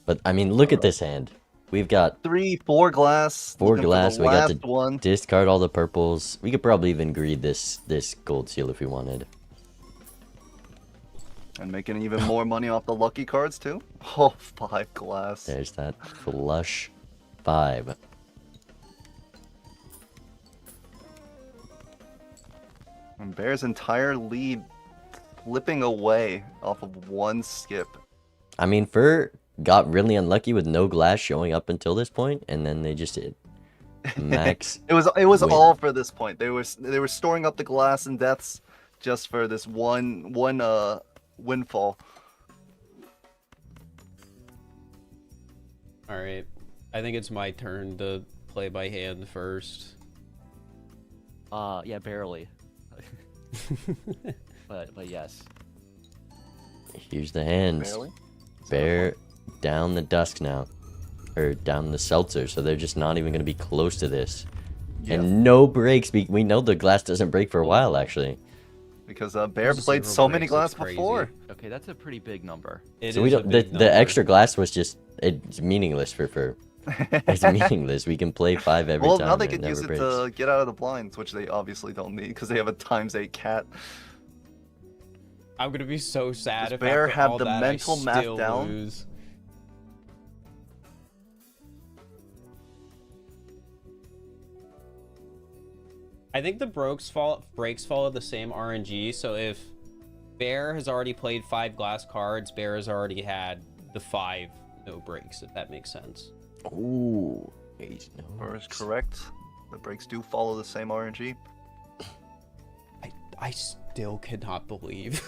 But I mean, look at this hand. We've got 4 glass. 4 looking for glass. the We got to last one. discard all the purples. We could probably even greed this gold seal if we wanted. And making even more money off the lucky cards too. Oh, 5 glass. There's that flush 5. And Bear's entire lead flipping away off of 1 skip. I mean, Fur got really unlucky with no glass showing up until this point, and then they just did max. It was win. all for this point. They were storing up the glass and deaths just for this one windfall. All right, I think it's my turn to play by hand first. Yeah, barely. but yes. Here's the hands. Barely? Bear down the dusk now, or down the seltzer, so they're just not even going to be close to this. Yeah. And no breaks. We know the glass doesn't break for a while, actually. Because Bear played so many glass before. Okay, that's a pretty big number. So we don't. The extra glass was just it's meaningless for. It's meaningless. We can play 5 every Well, time. now they and could it use never it breaks. to get out of the blinds, which they obviously don't need because they have a ×8 cat. I'm gonna be so sad Does if Bear after have all the that, mental I math still down? lose. I think the breaks follow the same RNG. So if Bear has already played 5 glass cards, Bear has already had the 5 no breaks. If that makes sense. Ooh, 8 no. Or is correct. The breaks do follow the same RNG. I still cannot believe.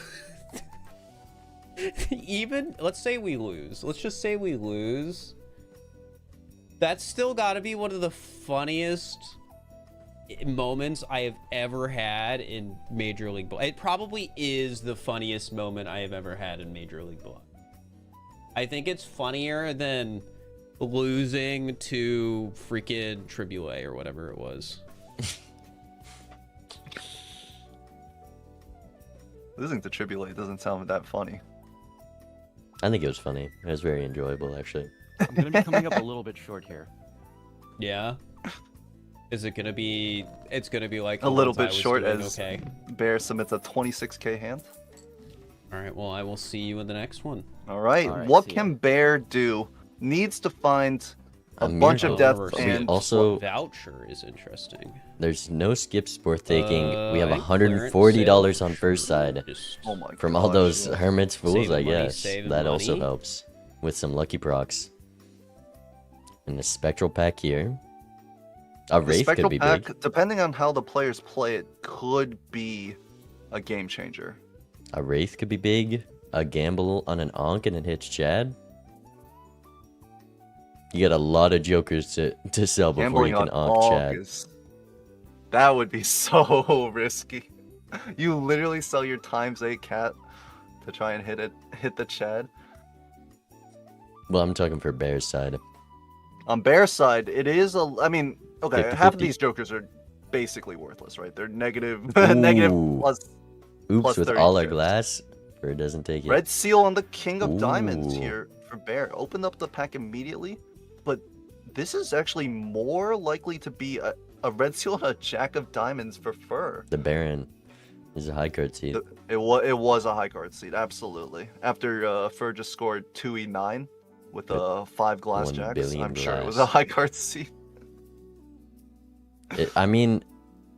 Even let's say we lose. Let's just say we lose. That's still got to be one of the funniest moments I have ever had in Major League Blood. It probably is the funniest moment I have ever had in Major League Blood. I think it's funnier than losing to freaking Triple A or whatever it was. Losing to Triple A doesn't sound that funny. I think it was funny. It was very enjoyable, actually. I'm gonna be coming up a little bit short here. Yeah. Is it gonna be? It's gonna be like A little the ones I bit was short doing, as okay. Bear submits a 26k hand. All right. Well, I will see you in the next one. All right. All right, What see can ya. Bear do? Needs to find a A bunch of miracle. deaths We and also Voucher is interesting. there's no skips worth taking. We have I $140 clearance on sale first side Just oh my from all gosh. those hermits fools. Saving I money, guess saving that also money. helps with some lucky procs. And the spectral pack here. A The wraith Spectral could be Pack, big. depending on how the players play it, could be a game changer. A wraith could be big. A gamble on an Ankh and it hits Chad. You get a lot of jokers to sell before Gambling you can on Ankh Ankh Chad. that would be so risky. You literally sell your ×8 cat to try and hit the Chad. Well, I'm talking for Bear's side. On Bear's side, it is a. I mean, okay, 50-50. half of these jokers are basically worthless, right? They're negative, negative Ooh. plus. Oops, plus with 30 all our chips. glass. Or doesn't take it. Red seal on the King of Diamonds Ooh. here for Bear. Opened up the pack immediately, but this is actually more likely to be a red seal and a Jack of Diamonds for Fur. The Baron is a high card seed. It was a high card seed, absolutely. After Fur just scored 2e9 with 5 glass 1 jacks, billion I'm sure it was glass. a high card seed. I mean,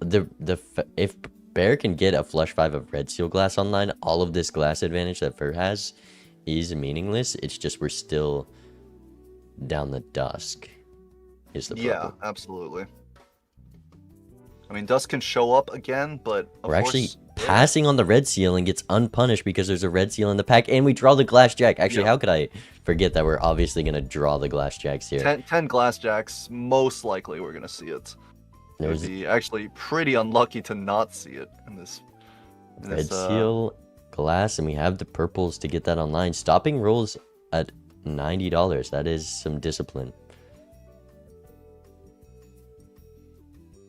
if Bear can get a flush 5 of red seal glass online, all of this glass advantage that Fur has is meaningless. It's just we're still down the dusk. Is the Yeah, problem. absolutely. I mean, Dusk can show up again, but of We're actually course, passing on the red seal and gets unpunished because there's a red seal in the pack, and we draw the glass jack. Actually, Yeah. how could I forget that we're obviously going to draw the glass jacks here? 10 glass jacks, most likely we're gonna see it. It would There's be actually pretty unlucky to not see it in this. red seal, glass, and we have the purples to get that online. Stopping rolls at $90. That is some discipline.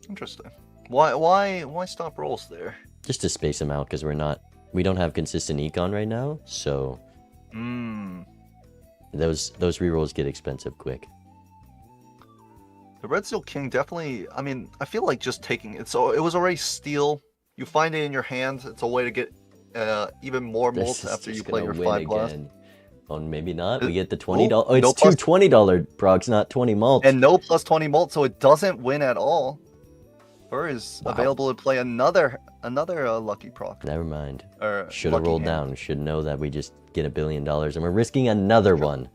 Interesting. Why stop rolls there? Just to space them out because we don't have consistent econ right now, so those rerolls get expensive quick. The Red Seal King definitely. I mean, I feel like just taking it. So it was already steal. You find it in your hand. It's a way to get even more This mults is after you just play gonna your win 5 glass. again. Oh, maybe not. We get the $20. Oh, Oh, it's no two plus- $20 procs, not 20 malts. And no plus 20 mult, so it doesn't win at all. Fur is Wow. available to play another lucky proc. Never mind. Or Should have lucky rolled hand. down. Should know that we just get $1 billion and we're risking another one.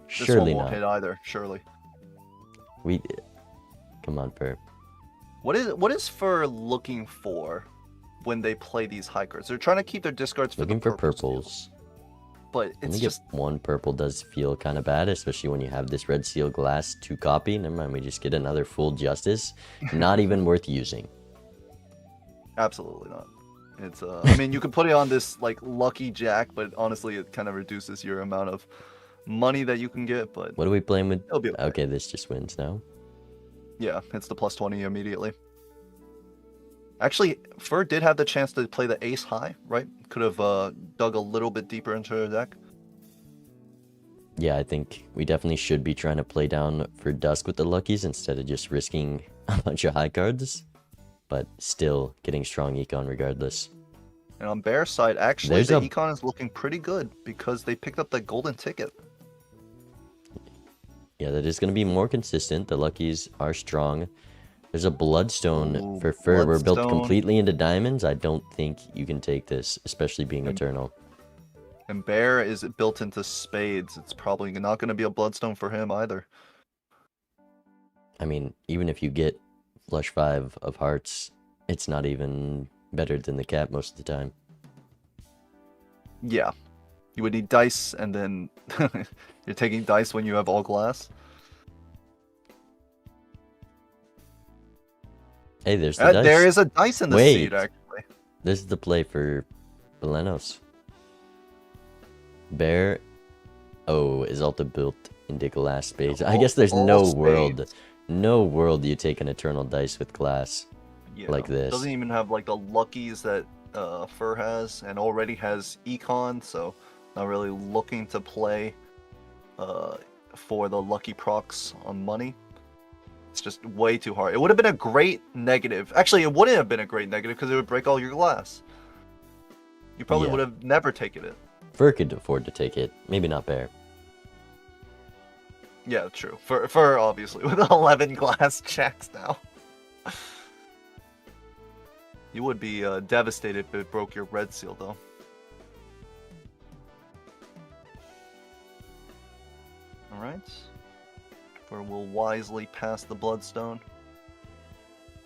This Surely one won't not. hit either. Surely. Come on, Fur. What is Fur looking for when they play these high cards? They're trying to keep their discards for Looking the for purples. purples. But Only it's get just one purple does feel kind of bad, especially when you have this red seal glass to copy. Never mind, we just get another full justice. Not even worth using. absolutely not. It's I mean, you could put it on this like lucky jack, but honestly, it kind of reduces your amount of money that you can get. But What are we playing with? it'll be okay. Okay, this just wins now. Yeah, it's the plus 20 immediately. Actually, Fur did have the chance to play the ace high, right? Could have dug a little bit deeper into the deck. Yeah, I think we definitely should be trying to play down for Dusk with the Luckies instead of just risking a bunch of high cards. But still getting strong econ regardless. And on Bear's side, actually, There's the a- econ is looking pretty good because they picked up the golden ticket. Yeah, that is going to be more consistent. The Luckies are strong. There's a Bloodstone Ooh, for Fur. We're built Bloodstone. completely into diamonds. I don't think you can take this, especially being Eternal. And Bear is built into spades. It's probably not going to be a bloodstone for him either. I mean, even if you get flush 5 of hearts, it's not even better than the cap most of the time. Yeah. You would need dice, and then you're taking dice when you have all glass. Hey, there's the dice. There is a dice in the Wait. seed, actually. This is the play for Belenos. Bear, is also built into glass spades. I guess there's All no spades. world you take an eternal dice with glass Yeah. like this. Doesn't even have like the luckies that Fur has, and already has econ, so not really looking to play for the lucky procs on money. It's just way too hard. It would have been a great negative. Actually, it wouldn't have been a great negative because it would break all your glass. You probably Yeah. would have never taken it. Fur could afford to take it. Maybe not Bear. Yeah, true. Fur obviously with 11 glass jacks now. You would be devastated if it broke your red seal, though. Alright. Fur will wisely pass the Bloodstone.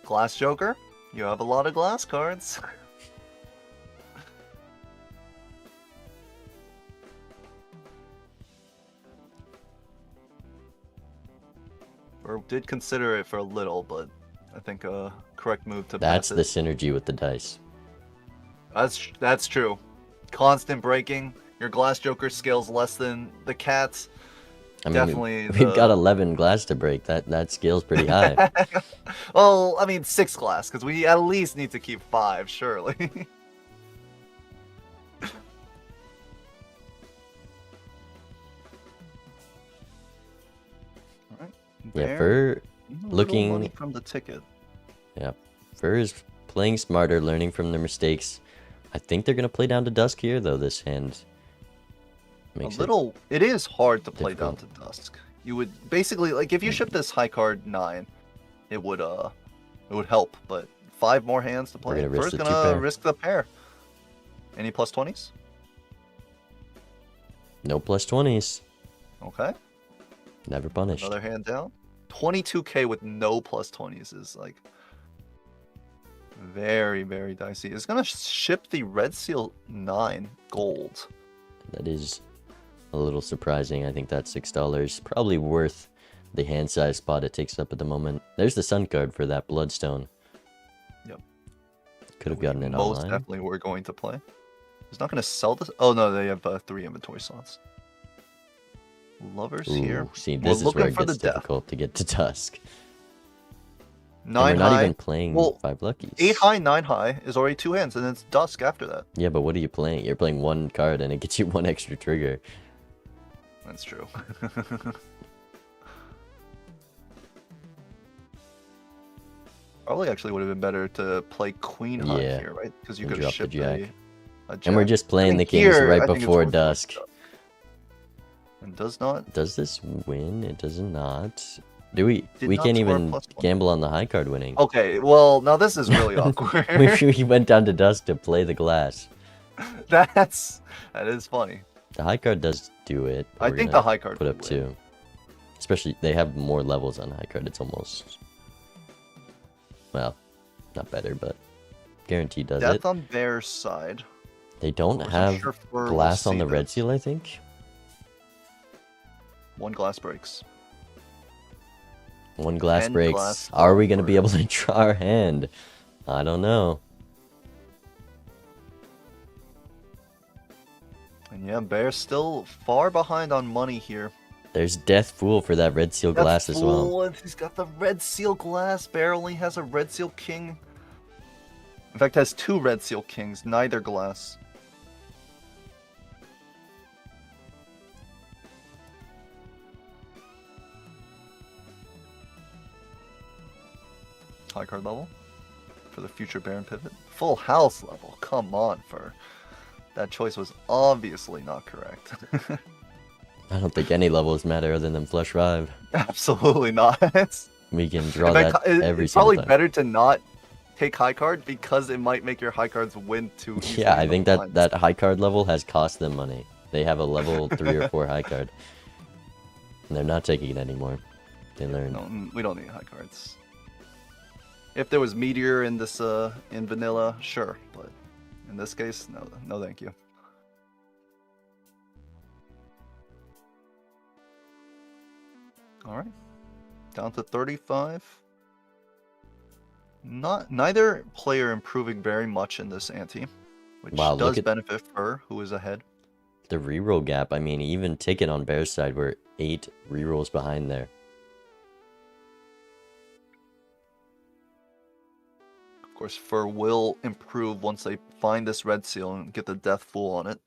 Glass Joker, you have a lot of glass cards. Fur did consider it for a little, but I think a correct move to That's pass the it. synergy with the dice. That's true. Constant breaking. Your Glass Joker scales less than the cat's. I mean, definitely we've got 11 glass to break. That scale's pretty high. Well, I mean 6 glass, because we at least need to keep 5, surely. Alright. Yeah, Fur looking money from the ticket. Yeah, Fur is playing smarter, learning from their mistakes. I think they're gonna play down to dusk here, though. This hand makes It is hard to play difficult. down to dusk. You would basically, like, if you ship this high card 9, it would help. But 5 more hands to play. gonna risk Fur's the gonna 2-pair. risk the pair. Any plus 20s? No plus 20s. Okay. Never punished. Another hand down. 22k with no plus 20s is like very, very dicey. It's gonna ship the Red Seal 9 gold. That is a little surprising. I think that's $6. Probably worth the hand size spot it takes up at the moment. There's the Sun card for that Bloodstone. Yep. Could have gotten it Most online. definitely we're going to play. It's not gonna sell this. Oh no, they have 3 inventory slots. Lovers here. Ooh, see, We're this is where looking it for gets the death. difficult to get to dusk. 9 and we're not high. even playing Well, 5 luckies. 8 high, 9 high is already 2 hands, and it's dusk after that. Yeah, but what are you playing? You're playing 1 card and it gets you 1 extra trigger. That's true. Probably actually would have been better to play Queen High Yeah, here, right? Because you and could have drop the shipped jack. a jack. And we're just I playing mean, the kings here, right I think it's before worth dusk. And does not. Does this win? It does not. Do we? Did We not can't score even +1. gamble on the high card winning. Okay, well, now this is really awkward. We went down to dusk to play the glass. that is funny. The high card does do it. but I we're think gonna the high card put would up 2. Especially they have more levels on high card. It's almost, well, not better, but guaranteed does Death it. on Bear's side. They don't wasn't have sure if we'll glass on see the this. red seal, I think. 1 glass breaks. 1 glass 10 breaks. glass Are we going to be able forward. to draw our hand? I don't know. And yeah, Bear's still far behind on money here. There's Death Fool for that red seal glass as well. Fool, he's got the Red Seal glass. Bear only has a Red Seal King. In fact, has 2 Red Seal Kings, neither glass. High card level for the future Baron pivot. Full house level. Come on, Fur. That choice was obviously not correct. I don't think any levels matter other than flush 5. Absolutely not. We can draw In fact, that every it's single probably time. better to not take high card because it might make your high cards win too easily. Yeah, I in the think blinds. that high card level has cost them money. They have a level 3 or 4 high card. And they're not taking it anymore. They learned. No, we don't need high cards. If there was Meteor in this in vanilla, sure, but in this case, no thank you. Alright. Down to 35. Neither player improving very much in this ante, which Wow, look does at- benefit Fur, who is ahead. The reroll gap, I mean, even Ticket on Bear's side, we're 8 rerolls behind there. Of course, Fur will improve once they find this Red Seal and get the Death Fool on it.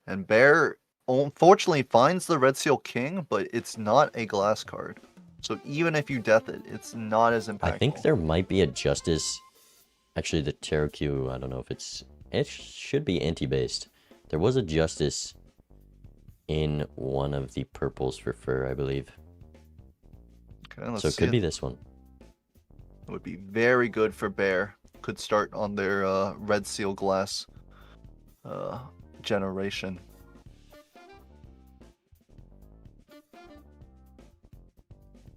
And Bear unfortunately finds the Red Seal King, but it's not a glass card. So even if you death it, it's not as impactful. I think there might be a Justice. Actually, the Cherokee, I don't know if it's... It should be anti-based. There was a Justice in one of the purples for Fur, I believe. Okay, let's So it see could it. be this one. It would be very good for Bear. Could start on their Red Seal glass generation.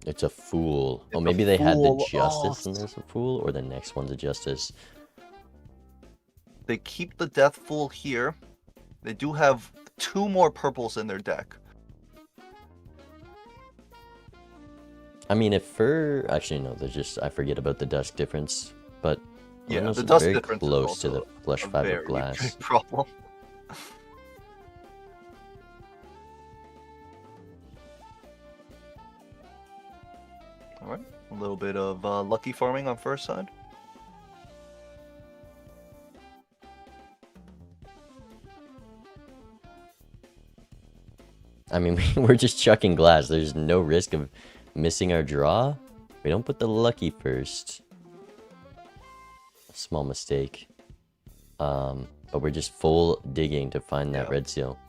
It's a Fool. It's Oh, a maybe they had the Fool. Justice Oh. and there's a Fool, or the next one's a Justice. They keep the Death Fool here. They do have 2 more purples in their deck. I mean, if Fur... Actually, no, there's just... I forget about the dusk difference, but... Yeah, almost the dust very difference is close to the also flush a 5 very of glass. big problem. A little bit of lucky farming on first side. I mean, we're just chucking glass. There's no risk of missing our draw. We don't put the lucky first. A small mistake. But we're just full digging to find that red seal.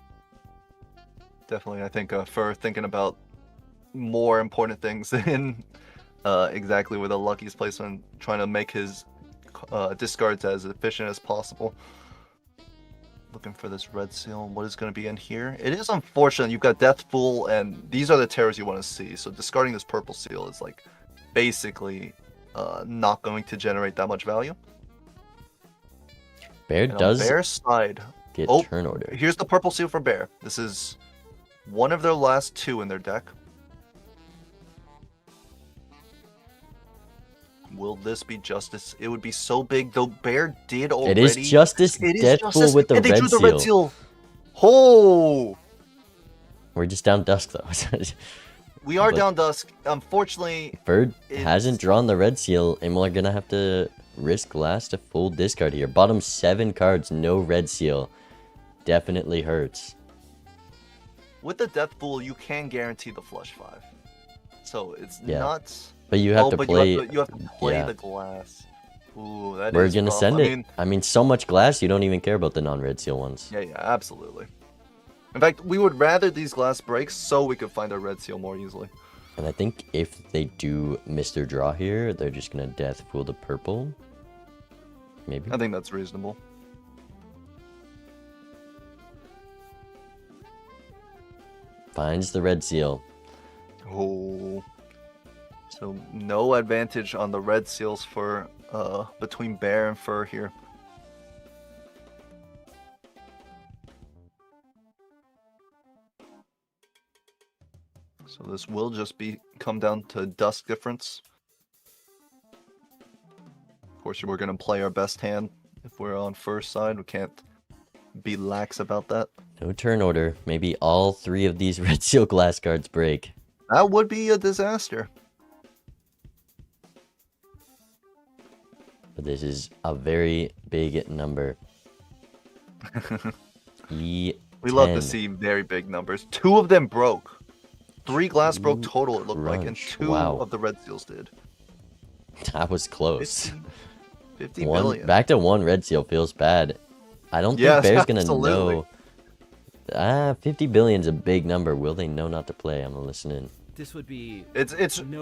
Definitely, I think for thinking about more important things than exactly where the lucky's placement, trying to make his discards as efficient as possible. Looking for this red seal. What is going to be in here? It is unfortunate. You've got Death Fool, and these are the terrors you want to see. So discarding this purple seal is like basically not going to generate that much value. Bear And does on Bear's side, get turn order. Here's the purple seal for Bear. This is one of their last two in their deck. Will this be justice? It would be so big, though. Bear did already. It is justice. Deathpool with the and they red drew the red seal. seal. Oh! We're just down dusk though. We are But down dusk. Unfortunately, Bird hasn't drawn the red seal, and we're gonna have to risk last a full discard here. Bottom 7 cards, no red seal. Definitely hurts. with the Death Fool, you can guarantee the flush 5. So it's not. But you have to but play. You have to play yeah. the glass. Ooh, that We're is gonna rough. send I it. mean, I mean, so much glass, you don't even care about the non-red seal ones. yeah, absolutely. In fact, we would rather these glass breaks so we could find our red seal more easily. And I think if they do miss their draw here, they're just gonna Death Fool the purple. Maybe. I think that's reasonable. Finds the red seal. Oh. So no advantage on the red seals for between Bear and Fur here. So this will just come down to dust difference. Of course, we're gonna play our best hand if we're on first side. We can't be lax about that. No turn order. Maybe all 3 of these red seal glass cards break. That would be a disaster. But this is a very big number. We love to see very big numbers. 2 of them broke. 3 glass broke total, it looked like, and 2 of the red seals did. That was close. 50 million. Back to 1 red seal feels bad. I don't think Bear's gonna know. 50 billion's a big number. Will they know not to play? I'm gonna listen in. This would be. It's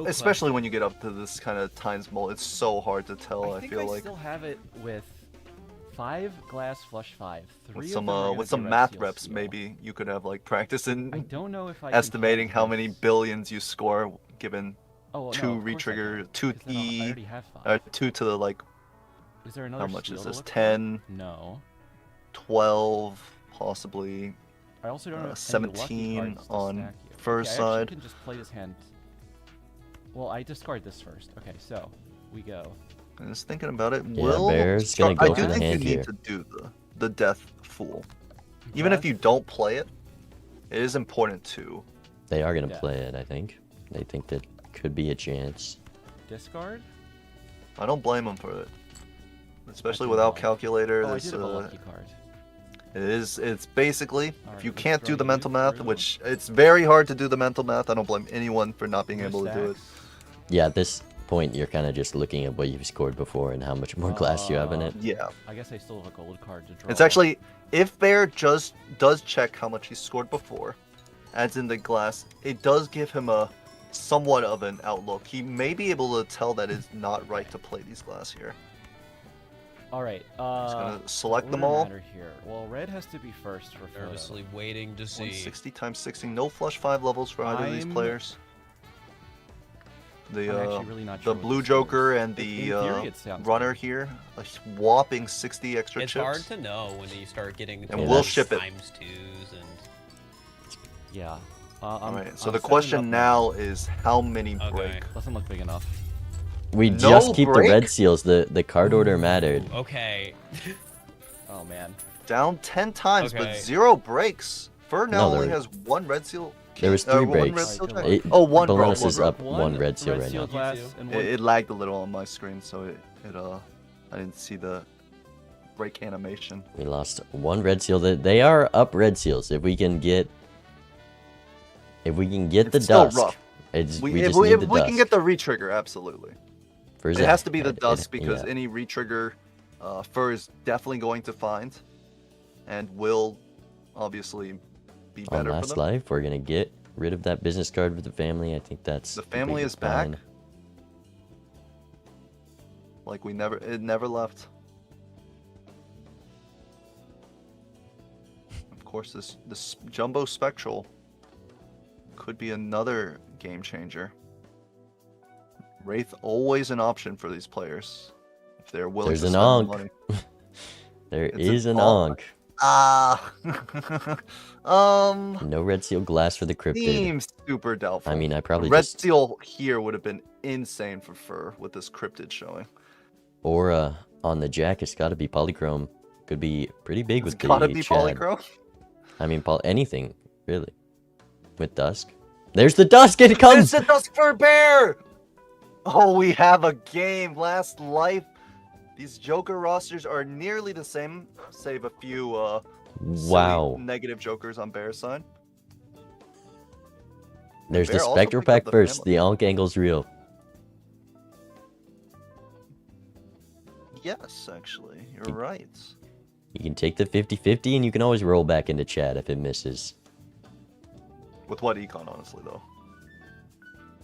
especially when you get up to this kind of times mole. It's so hard to tell. I feel like still have it with 5 glass flush 5. 3 with some math reps, maybe you could have like practice in. I don't know if I estimating how many billions you score given Oh, 2 no, retrigger, 2 I already have 5. 2 to the like. Is there another How much is seal to this? look for? 10. No. 12, possibly. I also don't have 17 on first side. I can just play this hand. Well, I discard this first. Okay, so we go. I was thinking about it. Yeah, Bear's gonna go I for do the think hand you need here. to do the Death Fool. Even if you don't play it, it is important to. They are gonna play it, I think. They think that could be a chance. Discard? I don't blame them for it. Especially without calculator. Oh, I this, did have a lucky card. It's basically, if you can't do the destroy mental you, math, really? which it's very hard to do the mental math. I don't blame anyone for not being able to do it. Yeah, at this point, you're kind of just looking at what you've scored before and how much more glass you have in it. Yeah. I guess I still have a gold card to draw. It's actually, if Bear just does check how much he scored before, adds in the glass, it does give him a somewhat of an outlook. He may be able to tell that it's not right to play these glass here. All right. He's gonna select them order all. matter here. Well, red has to be first for photo. Nervously waiting to see. 160 times 16. No flush 5 levels for either of these players. I'm actually really not The sure what blue this Joker is. and the In theory, it sounds runner here, a whopping 60 extra It's chips. hard to know when you start getting And to we'll those ship it. times twos and Yeah. Alright, so the question now is how many break? Doesn't look big enough. We No just keep break? the red seals. The card order mattered. okay. Oh man. Down 10 times, but Okay. 0 breaks. Fur now No, only they're- has 1 red seal. There was 3 one breaks. red seal tag? It, Oh, one Balanos bro, is one up bro. 1 red seal right now. glass and one It lagged a little on my screen, so I didn't see the break animation. We lost 1 red seal. They are up red seals. If we can get the still dusk, rough. we If just we, need if the we dusk. can get the retrigger, absolutely. For It Zach, has to be the dusk because yeah. any retrigger Fur is definitely going to find and will obviously be On better for last them. life, we're gonna get rid of that business card with the family. I think that's The family completely is back. fine. Like it never left. Of course, this Jumbo Spectral could be another game changer. Wraith always an option for these players if they're willing There's to an spend the Ankh. money. There It's is an Ankh. Ankh. No red seal glass for the cryptid. Seems super doubtful. I mean, I probably Red just Seal here would have been insane for Fur with this cryptid showing. or on the jack. It's got to be polychrome. Could be pretty big It's with the gotta be Chad. polychrome. I mean, anything really with dusk. There's the dusk. It comes. It's a Dusk Fur Bear. Oh, we have a game. Last life. These Joker rosters are nearly the same, save a few Wow. silly negative Jokers on Bear's side. There's the Bear also Spectral picked up pack the first. family. The Ankh angle's real. Yes, actually, you're right. You can take the 50-50 and you can always roll back into Chad if it misses. With what Econ, honestly, though.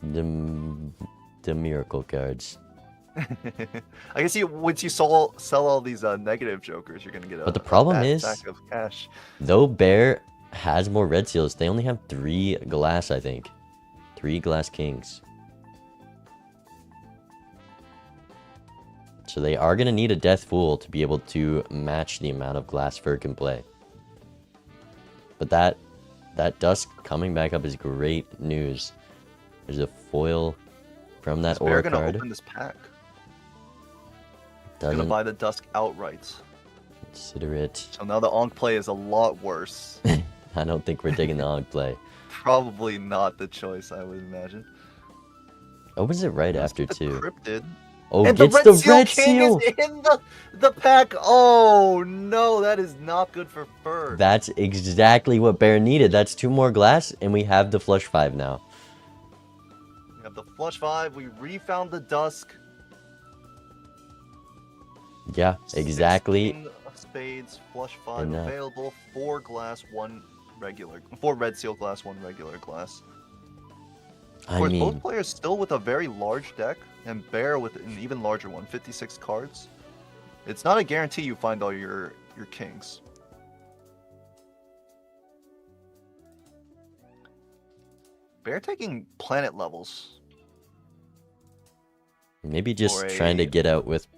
The miracle cards. I guess once you sell all these negative Jokers, you're gonna get a. But the problem a fat is, stack of cash. though Bear has more red seals, they only have 3 glass, I think. 3 glass kings. So they are going to need a Death Fool to be able to match the amount of glass Fur can play. But that Dusk coming back up is great news. There's a foil from that Is Bear aura gonna card. open this pack? Doesn't Gonna buy the Dusk outright. consider it. So now the Ankh play is a lot worse. I don't think we're taking the Ankh play. Probably not the choice, I would imagine. Opens it right That's after the too. Cryptid. Oh, And gets the the Red Seal red King seal. is in the pack. Oh no, that is not good for Fur. That's exactly what Bear needed. That's 2 more glass, and we have the flush 5 now. We have the Flush 5. We refound the Dusk. Yeah, exactly. 16 of spades, Flush 5 Enough. available. 4 glass, 1 regular. 4 red seal glass, 1 regular glass. Of I course, mean, both players still with a very large deck, and Bear with an even larger one, 56 cards. It's not a guarantee you find all your kings. Bear taking planet levels. maybe just or trying to a- get out with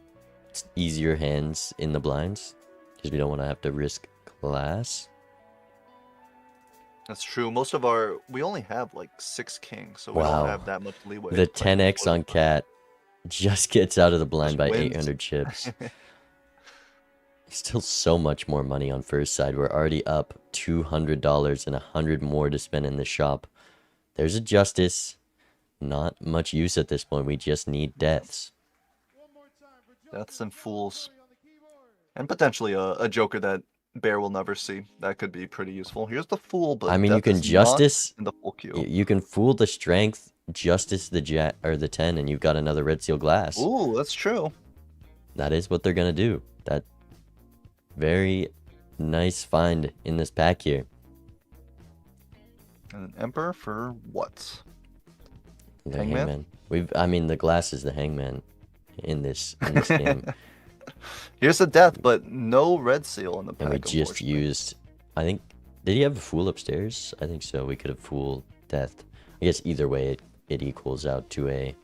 easier hands in the blinds, because we don't want to have to risk glass. That's true. Most of we only have like 6 kings, so we Wow. don't have that much leeway. The playing 10x before on the- Cat just gets out of the blind Just by wins. 800 chips. Still so much more money on first side. We're already up $200 and 100 more to spend in the shop. There's a Justice. Not much use at this point. We just need deaths. Deaths and Fools. And potentially a Joker that Bear will never see. That could be pretty useful. Here's the Fool, but I mean, you Death can is not Justice. in the full queue. You can fool the Strength, Justice the Jack or the 10, and you've got another Red Seal Glass. Ooh, that's true. That is what they're gonna do. That very nice find in this pack here. And an Emperor for what? The Hangman? I mean, the glass is the Hangman in this game. Here's the Death, but no Red Seal in the pack. And we just unfortunately. used, I think, did he have a Fool upstairs? I think so. We could have Fool Death. I guess either way, it equals out to an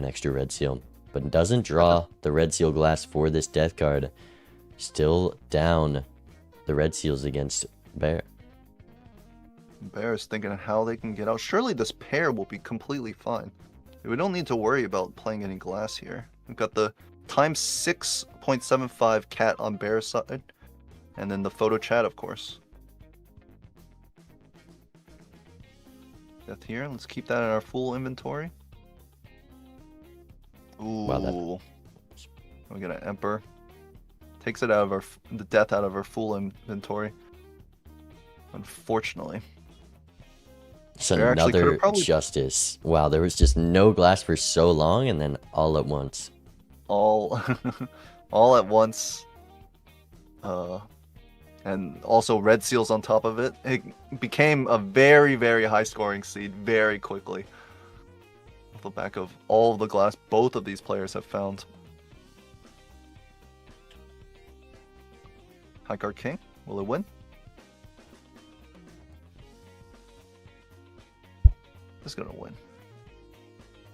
extra Red Seal. But it doesn't draw the Red Seal glass for this Death card. Still down the Red Seals against Bear. Bear is thinking of how they can get out. Surely this pair will be completely fine. We don't need to worry about playing any glass here. We've got the times 6.75 Cat on Bear's side, and then the photo chat, of course. Death here. Let's keep that in our full inventory. Ooh. Wow, We got an Emperor. Takes it out of the death out of our full inventory. Unfortunately. So There actually another could've probably- justice. Wow, there was just no glass for so long, and then all at once. All all at once. And also red seals on top of it. It became a very, very high scoring seed very quickly. Off the back of all of the glass both of these players have found. High card king. Will it win? It's gonna win.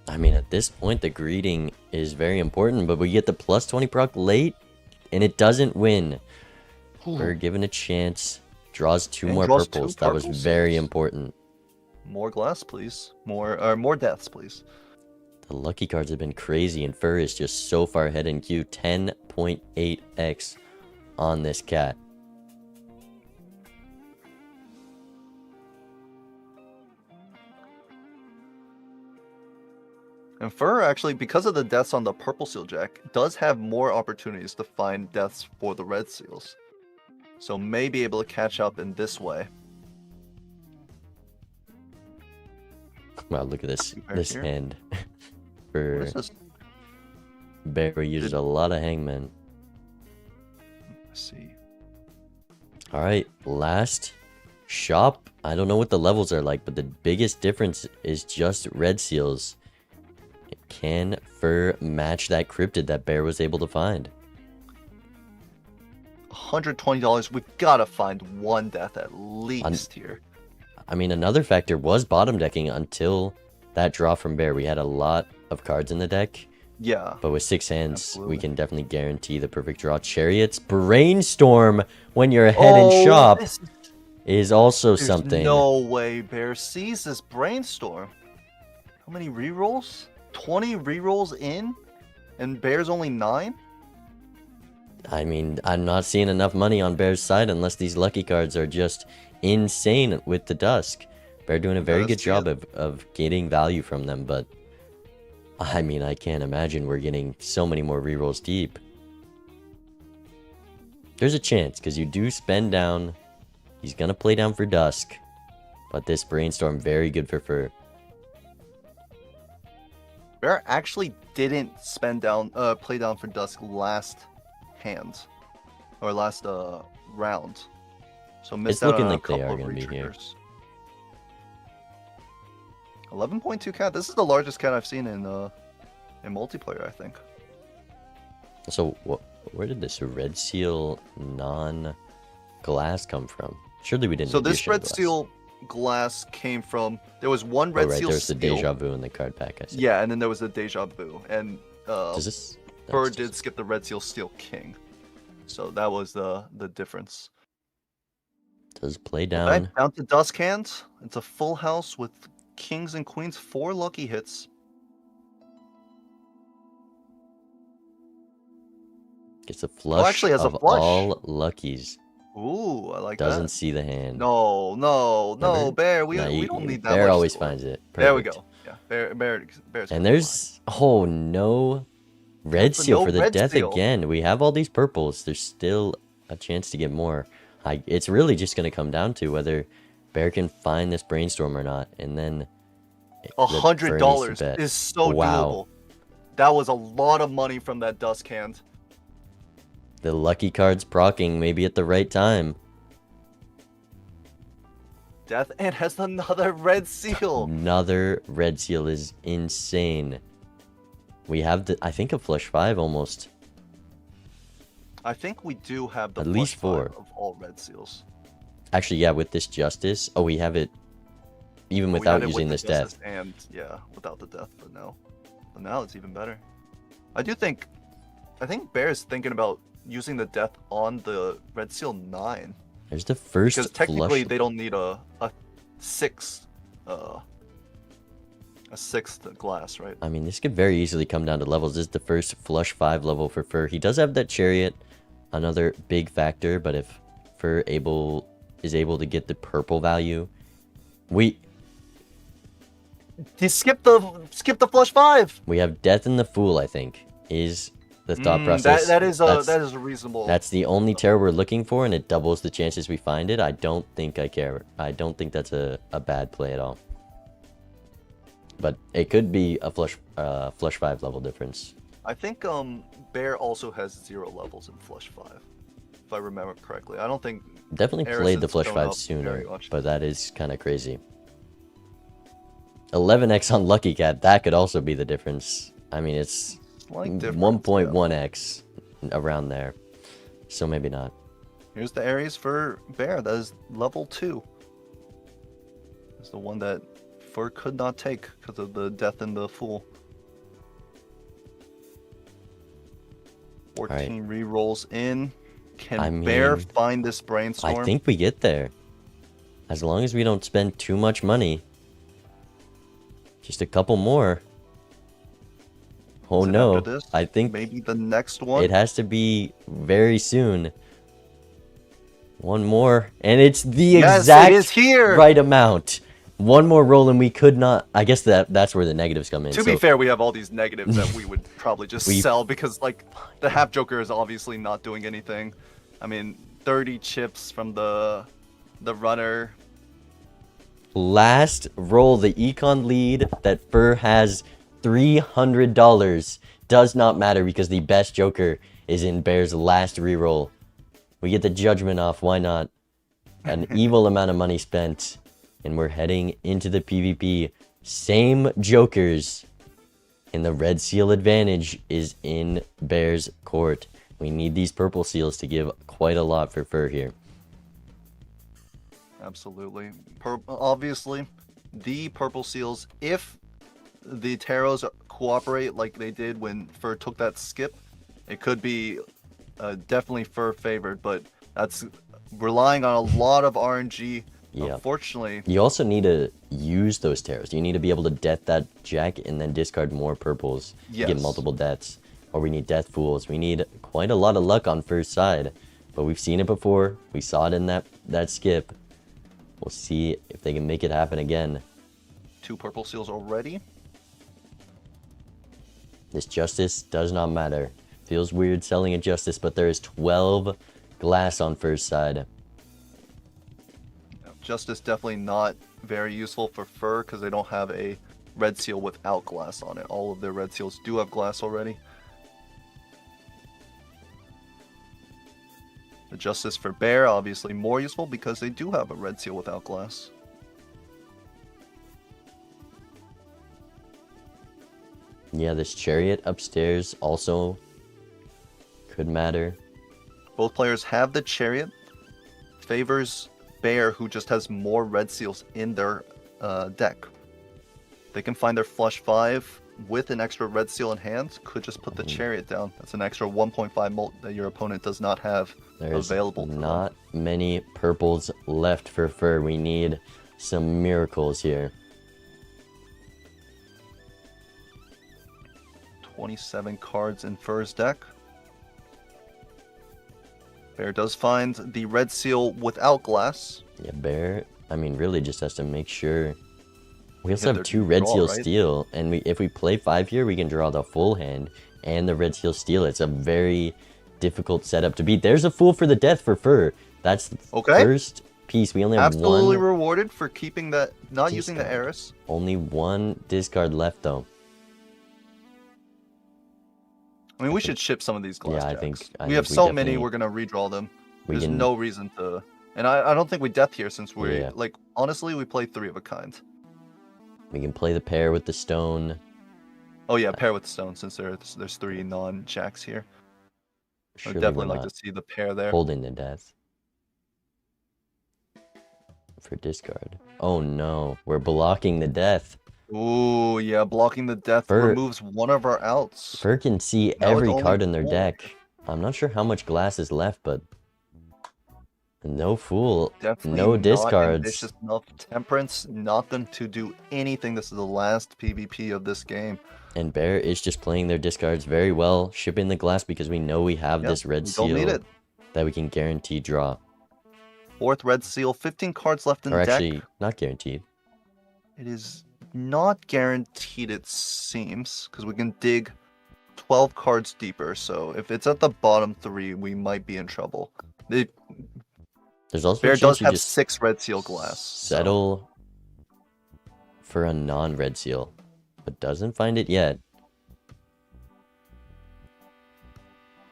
I mean, at this point, the greeting is very important, but we get the plus 20 proc late, and it doesn't win. We're given a chance. Draws two And more draws two purples. That was purples. very important. More glass, please. More deaths, please. The lucky cards have been crazy, and Fur is just so far ahead in queue. 10.8x on this cat. And Fur actually, because of the deaths on the purple seal jack, does have more opportunities to find deaths for the red seals. So may be able to catch up in this way. Wow, look at this Back this here. hand. What For is this? Bear uses a lot of hangman. Let's see. Alright, last shop. I don't know what the levels are like, but the biggest difference is just red seals. Can Fur match that cryptid that Bear was able to find? $120. We've got to find one death at least here. I mean, another factor was bottom decking until that draw from Bear. We had a lot of cards in the deck, Yeah. but with 6 hands, Absolutely. we can definitely guarantee the perfect draw. Chariots, Brainstorm when you're ahead in shop this- is also There's something. no way Bear sees this brainstorm. How many rerolls? 20 rerolls in? And Bear's only 9? I mean, I'm not seeing enough money on Bear's side unless these lucky cards are just insane with the Dusk. Bear doing a very good job of getting value from them, but I mean, I can't imagine we're getting so many more rerolls deep. There's a chance, because you do spend down. He's going to play down for Dusk, but this Brainstorm, very good for Fur. Bear actually didn't play down for Dusk last hand. Or last round. So missed It's out looking on like a they couple are of gonna be here. retriggers. 11.2 cat. This is the largest cat I've seen in multiplayer, I think. So, where did this red seal non-glass come from? Surely we didn't. So this addition red glass. seal glass came from, there was one Oh, red right, seal there's the steel. deja vu in the card pack. I see. Yeah, and then there was the deja vu, and Does this? Fur that's did skip the red seal steel king, so that was the difference. Does play Back down. down to Dusk hands. It's a full house with kings and queens, 4 lucky hits. Gets a flush actually has a of flush. all luckies. Ooh, I like Doesn't that. see the hand. No, Remember? Bear. We Nah, don't need that. Bear much always score. finds it. There we Perfect. go. Yeah, Bear's And there's no red But seal no for the red death seal. again. We have all these purples. There's still a chance to get more. It's really just going to come down to whether Bear can find this brainstorm or not, and then $100 bet. is so Wow. doable. That was a lot of money from that Dusk hand. The lucky cards procking maybe at the right time. Death and has another red seal. Another red seal is insane. We have I think a flush 5 almost. I think we do have the At least flush 5 4. of all red seals. Actually, yeah, with this justice. Oh, we have it even We had without it with using the this death. justice And yeah, without the death, but now it's even better. I think Bear's thinking about using the death on the red seal 9. There's the first Because technically flush. they don't need a sixth glass, right? I mean, this could very easily come down to levels. This is the first flush 5 level for Fur. He does have that chariot, another big factor, but if Fur is able to get the purple value, skip the flush 5. We have Death in the Fool, I think, is the thought process. That is reasonable. That's the only terror we're looking for, and it doubles the chances we find it. I don't think I care. I don't think that's a bad play at all. But it could be a flush 5 level difference. I think Bear also has 0 levels in flush 5, if I remember correctly. I don't think Definitely played the flush 5 very sooner, much. but that is kind of crazy. 11x on Lucky Cat, that could also be the difference. I mean, it's Slight difference, 1.1x around there, so maybe not. Here's the Ares for Bear. That is level 2. It's the one that Fur could not take because of the Death in the Fool. 14 re-rolls in. Can Bear find this Brainstorm? I think we get there. As long as we don't spend too much money. Just a couple more. Oh no, I think maybe the next one. It has to be very soon. One more, and it's the exact it is here. Right amount. One more roll, and we could not. I guess that's where the negatives come in. To be fair, we have all these negatives that we would probably just sell because, like, the half Joker is obviously not doing anything. I mean, 30 chips from the runner. Last roll, the Econ lead that Fur has $300 does not matter because the best Joker is in Bear's last reroll. We get the judgment off, why not? An evil amount of money spent, and we're heading into the PvP. Same Jokers, and the red seal advantage is in Bear's court. We need these purple seals to give quite a lot for Fur here. Absolutely. Obviously, the purple seals, if the Taros cooperate like they did when Fur took that skip, it could be definitely Fur favored, but that's relying on a lot of RNG. Yeah. Unfortunately. You also need to use those Taros. You need to be able to death that Jack and then discard more purples to get multiple deaths. Or we need Death Fools. We need quite a lot of luck on Fur's side. But we've seen it before. We saw it in that skip. We'll see if they can make it happen again. 2 purple seals already. This Justice does not matter. Feels weird selling a Justice, but there is 12 glass on Fur's side. Justice definitely not very useful for Fur because they don't have a red seal without glass on it. All of their red seals do have glass already. The Justice for Bear, obviously more useful because they do have a red seal without glass. Yeah, this Chariot upstairs also could matter. Both players have the Chariot. Favors Bear, who just has more red seals in their deck. They can find their flush 5 with an extra red seal in hand. Could just put the Chariot down. That's an extra 1.5 mult that your opponent does not have available. There's not many purples left for Fur. We need some miracles here. 27 cards in Fur's deck. Bear does find the red seal without glass. Yeah, Bear, I mean, really just has to make sure. We also have 2 red seal steel, and if we play 5 here, we can draw the full hand and the red seal steel. It's a very difficult setup to beat. There's a Fool for the Death for Fur. That's the first piece. We only have absolutely one. Rewarded for keeping that, not using the Eris. Only 1 discard left, though. I mean, we should ship some of these glass jacks. I think we have so many, we're going to redraw them. There's no reason to... And I don't think we death here since we... Like, honestly, we play 3 of a kind. We can play the pair with the stone. Oh yeah, pair with the stone since there's 3 non-jacks here. I'd definitely like to see the pair there. Holding the death. For discard. Oh no, we're blocking the death. Ooh, yeah, blocking the death removes one of our outs. Fur can see every card in their deck. I'm not sure how much glass is left, but no Fool, definitely no discards. Not ambitious enough. Temperance, not them to do anything. This is the last PvP of this game. And Bear is just playing their discards very well, shipping the glass because we know we have this red seal that we can guarantee draw. 4th red seal, 15 cards left in the deck. Or actually, not guaranteed. It is not guaranteed, it seems, because we can dig 12 cards deeper. So if it's at the bottom 3, we might be in trouble. There's also Bear a chance does you have just 6 red seal glass. so- settle for a non-red seal, but doesn't find it yet.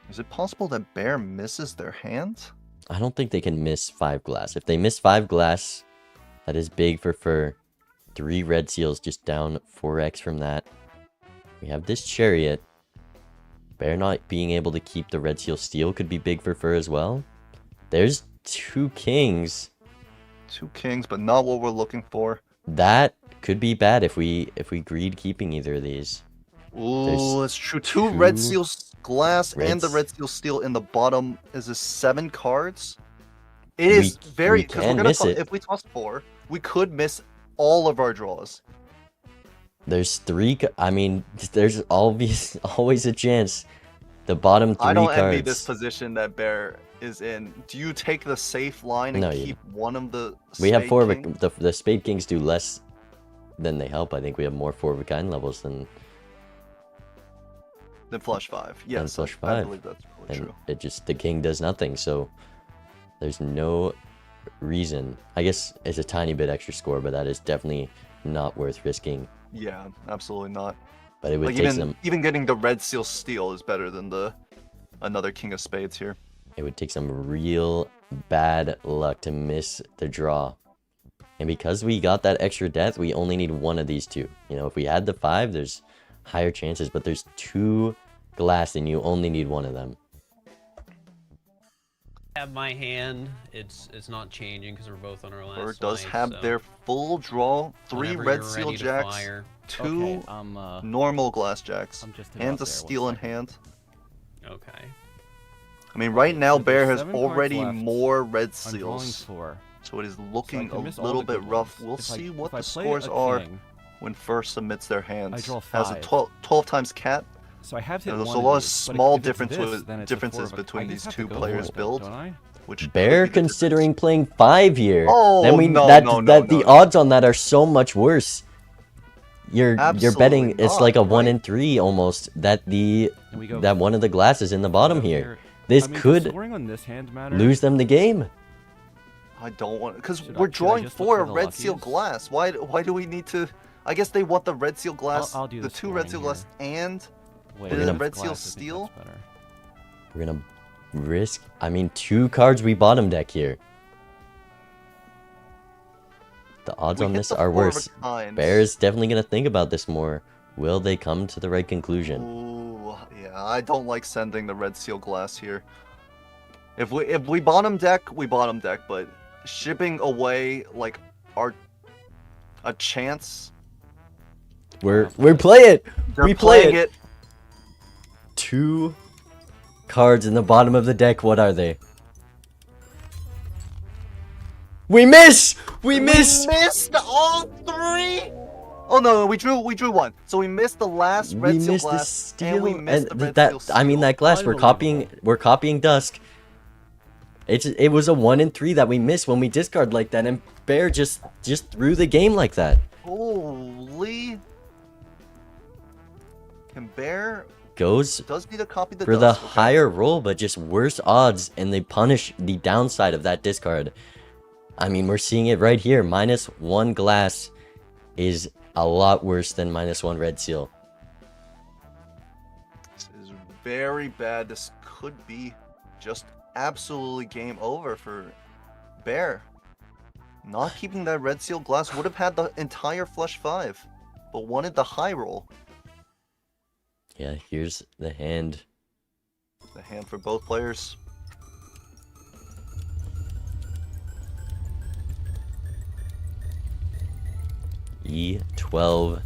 Is it possible that Bear misses their hand? I don't think they can miss 5 glass. If they miss 5 glass, that is big for fur. 3 red seals just down 4x from that. We have this chariot. Bear not being able to keep the red seal steal could be big for fur as well. There's 2 kings. 2 kings, but not what we're looking for. That could be bad if we greed keeping either of these. Ooh, that's true. 2 red 2 seals glass and the reds. red seal steel in the bottom. Is this 7 cards? It is very, because can we're gonna miss it. if we toss 4, we could miss all of our draws. There's 3. I mean, there's always a chance. The bottom 3 I don't cards. envy this position that Bear is in. Do you take the safe line and No, you keep one of the We have spade 4 kings? the spade kings do less than they help. I think we have more 4 of a kind levels than Then flush 5. Yes, flush I 5. believe that's probably and true. it just the king does nothing. So there's no reason. I guess it's a tiny bit extra score, but that is definitely not worth risking. Yeah, absolutely not. But it would Like take even getting the red seal steel is better than the another king of spades here. it would take some real bad luck to miss the draw. And because we got that extra death, we only need one of these 2. You know, if we had the 5, there's higher chances, but there's 2 glass and you only need one of them. Have my hand. It's not changing because we're both on our last. Or does swipe, have so their full draw, 3 whenever red you're seal ready to jacks, fire. 2 Okay, normal glass jacks, I'm just and about a there, steel one in hand. Okay. I mean, right now so Bear there's has 7 cards already left. more red I'm drawing seals, 4. so it is So I looking can miss a all little the bit good rough. ones. We'll If I- see what if I the play scores a are king, when first submits their hands. draw Has a 5. 12 times cat. So I have hit There's one a of lot of these, but small if it's this, differences then it's a 4 differences of a- I between just these have to 2 go players' for it, build, don't I? which Bear could be the considering playing 5 here. Oh, then we no, that no, that no, the no. odds on that are so much worse. You're Absolutely betting it's like a not, 1 right? in 3 almost that And we go that one of the glasses in the bottom up here. This I mean, does could scoring on this hand matter? lose them the game. I don't want because Should we're I drawing just look 4 for the red seal luckies? glass. Why do we need to? I guess they want the red seal glass, I'll do the the 2 red seal scoring glass, and Wait, We're gonna- red glass, seal I think steel. that's better. We're gonna risk. I mean, 2 cards we bottom deck here. The odds We on hit this the are 4 of a worse. kind. Bear's definitely gonna think about this more. Will they come to the right conclusion? Ooh, yeah, I don't like sending the red seal glass here. If we bottom deck, we bottom deck, but shipping away like a chance. We play it. They're We play playing it. 2 cards in the bottom of the deck. What are they? We miss. We miss. We missed all 3. Oh no, we drew 1. So we missed the last red We seal missed the glass, steal. and we missed the red that seal I mean steel. that glass. We're copying Dusk. It was a 1 in 3 that we missed when we discard like that, and Bear just threw the game like that. Holy. Can Bear Goes does need to copy the for the dust, okay. higher roll, but just worse odds, and they punish the downside of that discard. I mean, we're seeing it right here. -1 glass is a lot worse than -1 red seal. This is very bad. This could be just absolutely game over for Bear. Not keeping that red seal glass would have had the entire flush 5, but wanted the high roll. Yeah, here's the hand. The hand for both players. E12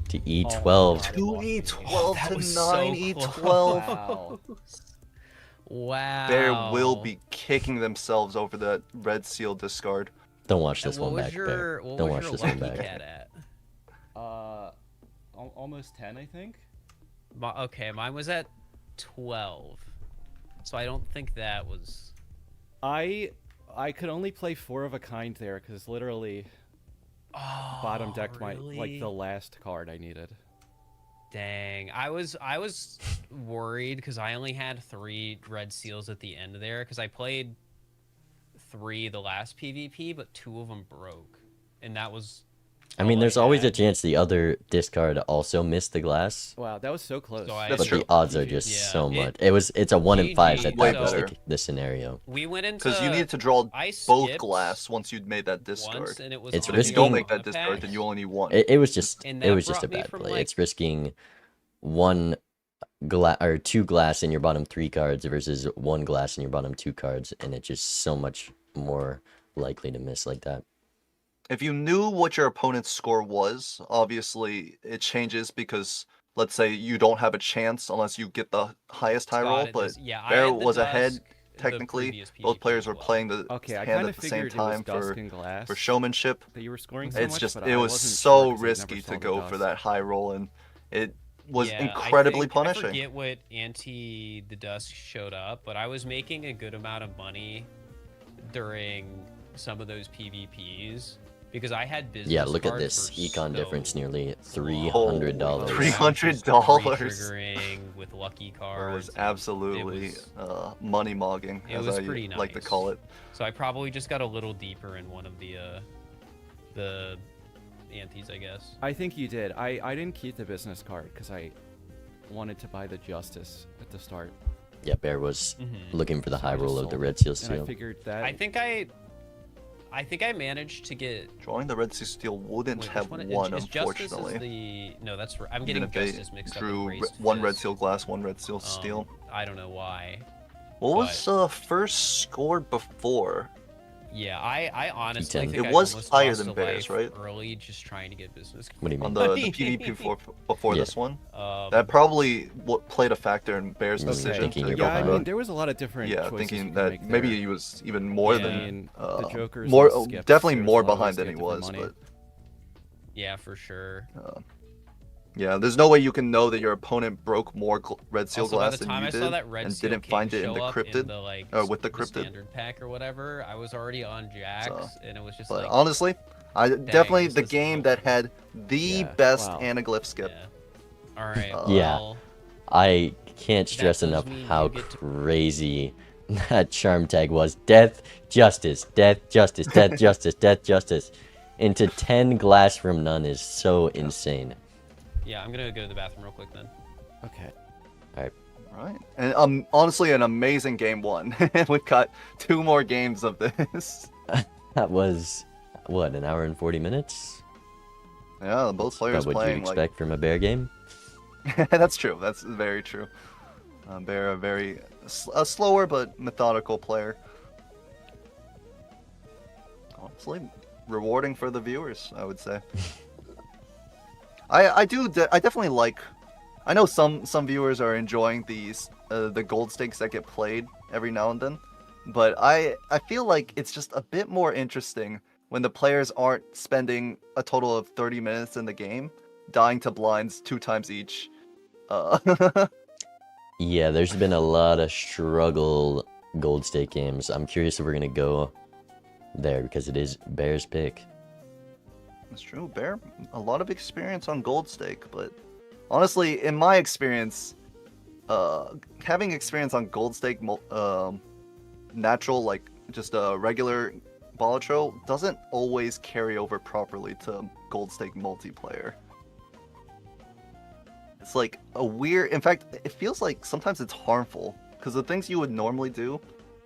to E12. 2E12 That to was 9E12. Wow. Wow. Bear will be kicking themselves over that red seal discard. Don't watch And this what one was back, your Bear. what Don't was watch your this one lucky back. cat at? Almost 10, I think. Okay, mine was at 12. So I don't think that was. I could only play 4 of a kind there because literally bottom decked my like really? the last card I needed. Dang, I was worried because I only had 3 red seals at the end of there because I played 3 the last PvP, but 2 of them broke, and that was. I mean, all there's always a had. chance the other discard also missed the glass, Wow, that was so close. So I- That's but true. the odds are just Yeah, so much. It's a 1 in 5 that Way that was better. the scenario. We went into Because you need to draw I both skipped glass once you'd made that once, discard. and it was It's on But if you the don't risking- make that Alpha discard, pack, then you only need one. It was just and it that was just a brought me bad from, play. like- It's risking 1 glass or 2 glass in your bottom 3 cards versus 1 glass in your bottom 2 cards, and it's just so much more likely to miss like that. If you knew what your opponent's score was, obviously it changes because let's say you don't have a chance unless you get the highest high roll, Scott, but yeah, I Bear had the was ahead Dusk the technically. previous Both PvP players as were well. playing the Okay, I hand kind at of the same figured it was time Dusk and Glass for showmanship. that you were scoring so It's much, just but it I was wasn't so sure 'cause I never risky saw to the go for Dusk. that high roll, and it was Yeah, incredibly I punishing. forget what ante the Dusk showed up, but I was making a good amount of money during some of those PvPs because I had business. Yeah, look at cards this for econ difference, so nearly long. $300. $300. Triggering with lucky cards. It was and absolutely money mogging, it as was I pretty nice. like to call it. So I probably just got a little deeper in one of the antes, I guess. I think you did. I didn't keep the business card because I wanted to buy the Justice at the start. Yeah, Bear was looking for the So high I just roll of the sold Red it, Seal and Seal. I figured that. I think I managed to get. Drawing the Red Sea Steel wouldn't Wait, have which won, is Justice unfortunately. no, that's right. I'm Even getting if they Justice mixed up drew with Raised one Red Fist. Seal Glass, one Red Seal Steel. I don't know why. What was first scored before? Yeah, I honestly think It I was almost higher lost than a Bears, life right? early, just trying to get business. What do you mean? On the PvP before Yeah. this one? That probably played a factor in Bear's Okay. decision. Thinking to you're go Yeah, I for mean, the- there was a lot of different Yeah, choices thinking you could that make maybe there. he was even more Yeah. than I mean, the Jokers more, and skips, definitely there was more a lot of behind ways than to he get was. different But Yeah, for sure. yeah, there's no way you can know that your opponent broke more Red Seal Also, by Glass the than time you I did, saw that Red and Seal didn't King find it in show the up cryptid, in the, like, with the the cryptid. standard pack or whatever, I was already on Jax, So, and it was just But like. honestly, definitely this the is game dope. that had the Yeah, best wow. Anaglyph skip. All right. Yeah. Well, I can't stress does enough mean how you get to- crazy that charm tag was. Death, justice, death, justice, death, justice, death, justice. Into 10 glass from none is so insane. yeah, I'm gonna go to the bathroom real quick then. Okay. Right. And honestly, an amazing game one. We've got 2 more games of this. That was, what, an hour and 40 minutes? Yeah, both players What would you playing expect from a Bear game? That's true. That's very true. They're a slower but methodical player. Honestly, rewarding for the viewers, I would say. I definitely like. I know some viewers are enjoying the gold stakes that get played every now and then, but I feel like it's just a bit more interesting when the players aren't spending a total of 30 minutes in the game, dying to blinds 2 times each. Yeah, there's been a lot of struggle gold stake games. I'm curious if we're gonna go there because it is Bear's pick. That's true. Bear, a lot of experience on gold stake, but honestly, in my experience, having experience on gold stake, natural, like just a regular Balatro, doesn't always carry over properly to gold stake multiplayer. It's like a weird. In fact, it feels like sometimes it's harmful because the things you would normally do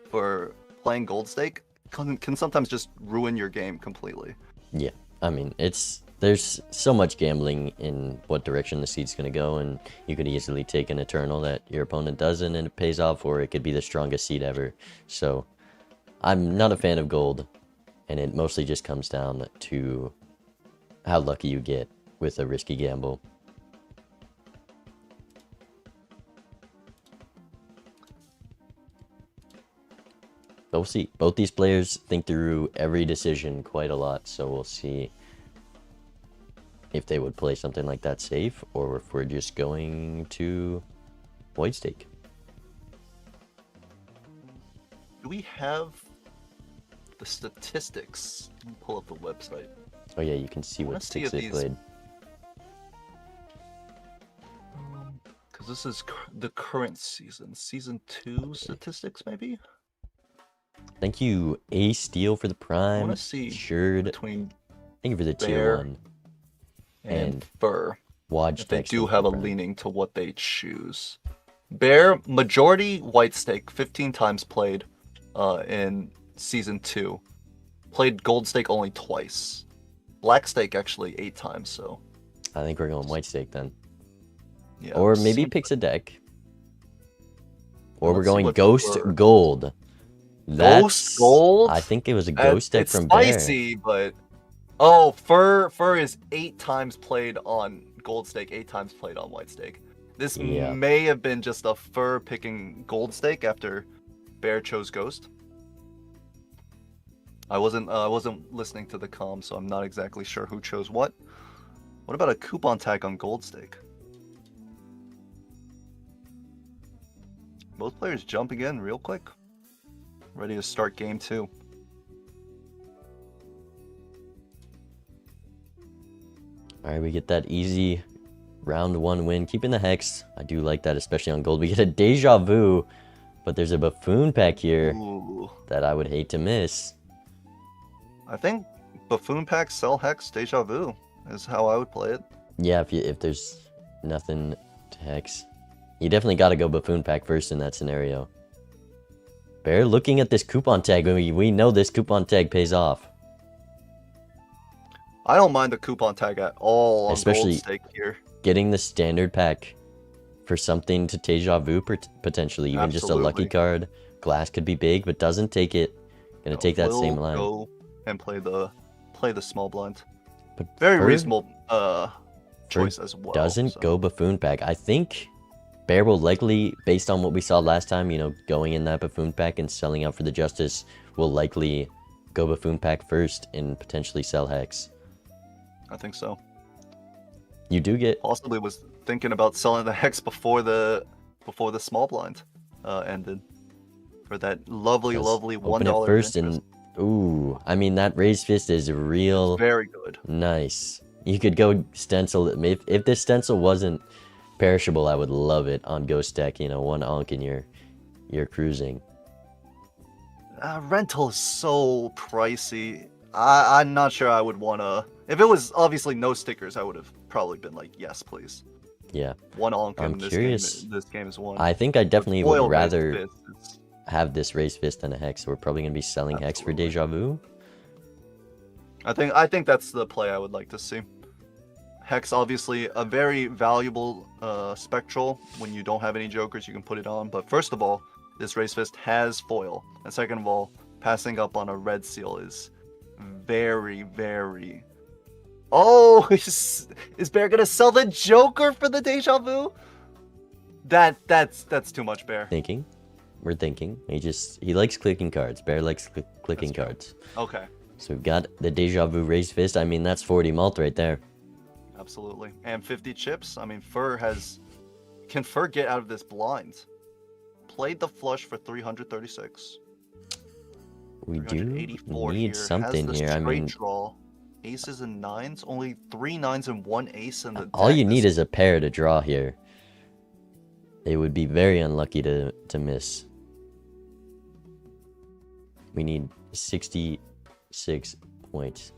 for playing gold stake can sometimes just ruin your game completely. Yeah, I mean, there's so much gambling in what direction the seed's gonna go, and you could easily take an Eternal that your opponent doesn't and it pays off, or it could be the strongest seed ever. So, I'm not a fan of gold, and it mostly just comes down to how lucky you get with a risky gamble. But we'll see. Both these players think through every decision quite a lot, so we'll see if they would play something like that safe, or if we're just going to white stake. Do we have the statistics? Let me pull up the website. Oh yeah, you can see what Let's see sticks if they these- played. Because this is the current season 2 statistics, maybe. Thank you, A Steel for the I Prime. want to see Sherd. between Thank you for the tier Bear 1. and Fur. Waj, If they thanks, do thank you have for a the Prime. leaning to what they choose. Bear, majority white stake, 15 times played in season 2. Played gold stake only twice. Black stake actually 8 times, so. I think we're going white stake then. Yeah, Or maybe seems- picks a deck. Or we're Let's see going what Ghost Fur- Gold. Ghost Gold? I think it was a Ghost deck it's from Bear. spicy, but oh, Fur is 8 times played on gold stake, 8 times played on white stake. This Yeah. may have been just a Fur picking gold stake after Bear chose Ghost. I wasn't listening to the comm, so I'm not exactly sure who chose what. What about a coupon tag on gold stake? Both players jumping in real quick. Ready to start game 2. Alright, we get that easy round 1 win. Keeping the Hex. I do like that, especially on gold. We get a Deja Vu, but there's a Buffoon pack here Ooh. that I would hate to miss. I think Buffoon pack, sell Hex, Deja Vu is how I would play it. Yeah, if there's nothing to Hex. You definitely got to go Buffoon pack first in that scenario. Bear looking at this coupon tag. We know this coupon tag pays off. I don't mind the coupon tag at all on Especially gold stake here. getting the standard pack for something to Deja Vu potentially. Even just a lucky Absolutely. card. Glass could be big, but doesn't take it. Gonna take that Will same line. Go and play the small blind. But Very Fur- reasonable Fur choice as well. Doesn't so. go Buffoon pack. I think Bear will likely, based on what we saw last time, going in that Buffoon pack and selling out for the Justice, will likely go Buffoon pack first and potentially sell Hex. I think so. You do get Possibly was thinking about selling the Hex before the small blind ended. For that lovely open $1 it first interest. and ooh, I mean that raised fist is real Very good. nice. You could go stencil. If this stencil wasn't perishable, I would love it on Ghost deck. 1 onk and you're cruising. Rental is so pricey. I'm not sure I would want to. If it was obviously no stickers, I would have probably been like, yes, please. Yeah. 1 onk I'm in this curious. game. This game is 1. I think I definitely Foil would raised rather fist is- have this raised fist than a Hex. So we're probably gonna be selling Hex for Absolutely. Deja Vu. I think that's the play I would like to see. Hex, obviously, a very valuable spectral. When you don't have any jokers, you can put it on. But first of all, this raised fist has foil. And second of all, passing up on a red seal is very, very... Oh, is Bear gonna sell the Joker for the Deja Vu? That's too much, Bear. Thinking. We're thinking. He likes clicking cards. Bear likes clicking cards. Okay, So we've got the Deja Vu raised fist. I mean, that's 40 malt right there. absolutely. And 50 chips. I mean, can Fur get out of this blind? Played the flush for 336. We do 384 need here. something Has the here. I straight mean, draw. Aces and 9s. Only 3 9s and 1 ace in the all deck. you need This- is a pair to draw here. It would be very unlucky to miss. We need 66 points.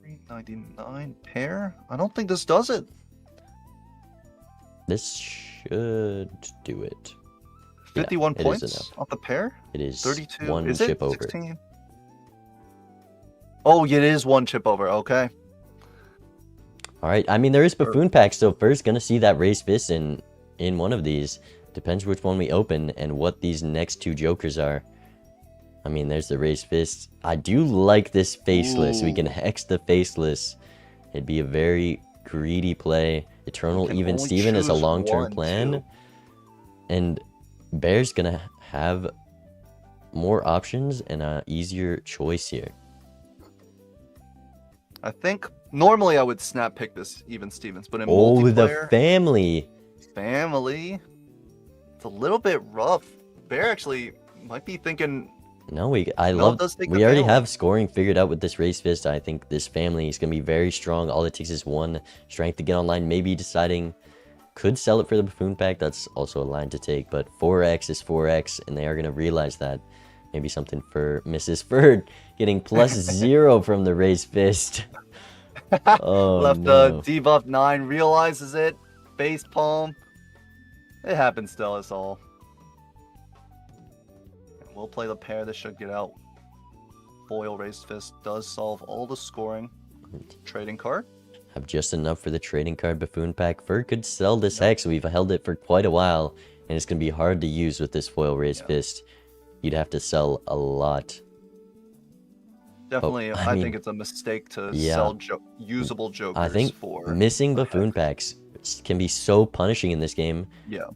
$3.99 pair? I don't think this does it. This should do it. Yeah, 51 it is points enough. off the pair? It is 32. one Is chip it? over. 16? Oh, it is 1 chip over. Okay. All right. I mean, there is Buffoon pack, so first gonna see that raised fist in one of these. Depends which one we open and what these next 2 jokers are. I mean, there's the raised fist. I do like this faceless. We can hex the faceless. It'd be a very greedy play. Eternal can Even only Steven is a choose long-term one, plan. too. And Bear's gonna have more options and a easier choice here. I think normally I would snap pick this even Stevens, but in Oh, the multiplayer, family. family, it's a little bit rough. Bear actually might be thinking No, I No, love. it does take We the already penalty. have scoring figured out with this race fist. I think this family is gonna be very strong. All it takes is one strength to get online. Maybe deciding could sell it for the buffoon pack. That's also a line to take. But 4x is 4x, and they are gonna realize that. Maybe something for Mrs. Ferd getting +0 from the race fist. Oh Left no. debuff 9, realizes it, face palm. It happens to us all. We'll play the pair. This should get out. Foil raised fist does solve all the scoring. Trading card. Have just enough for the trading card buffoon pack. Ferd could sell this hex. We've held it for quite a while, and it's gonna be hard to use with this foil raised fist. You'd have to sell a lot. Definitely, I I mean, think it's a mistake to yeah. sell usable jokers I think for missing a buffoon hex. packs can be so punishing in this game. Yeah.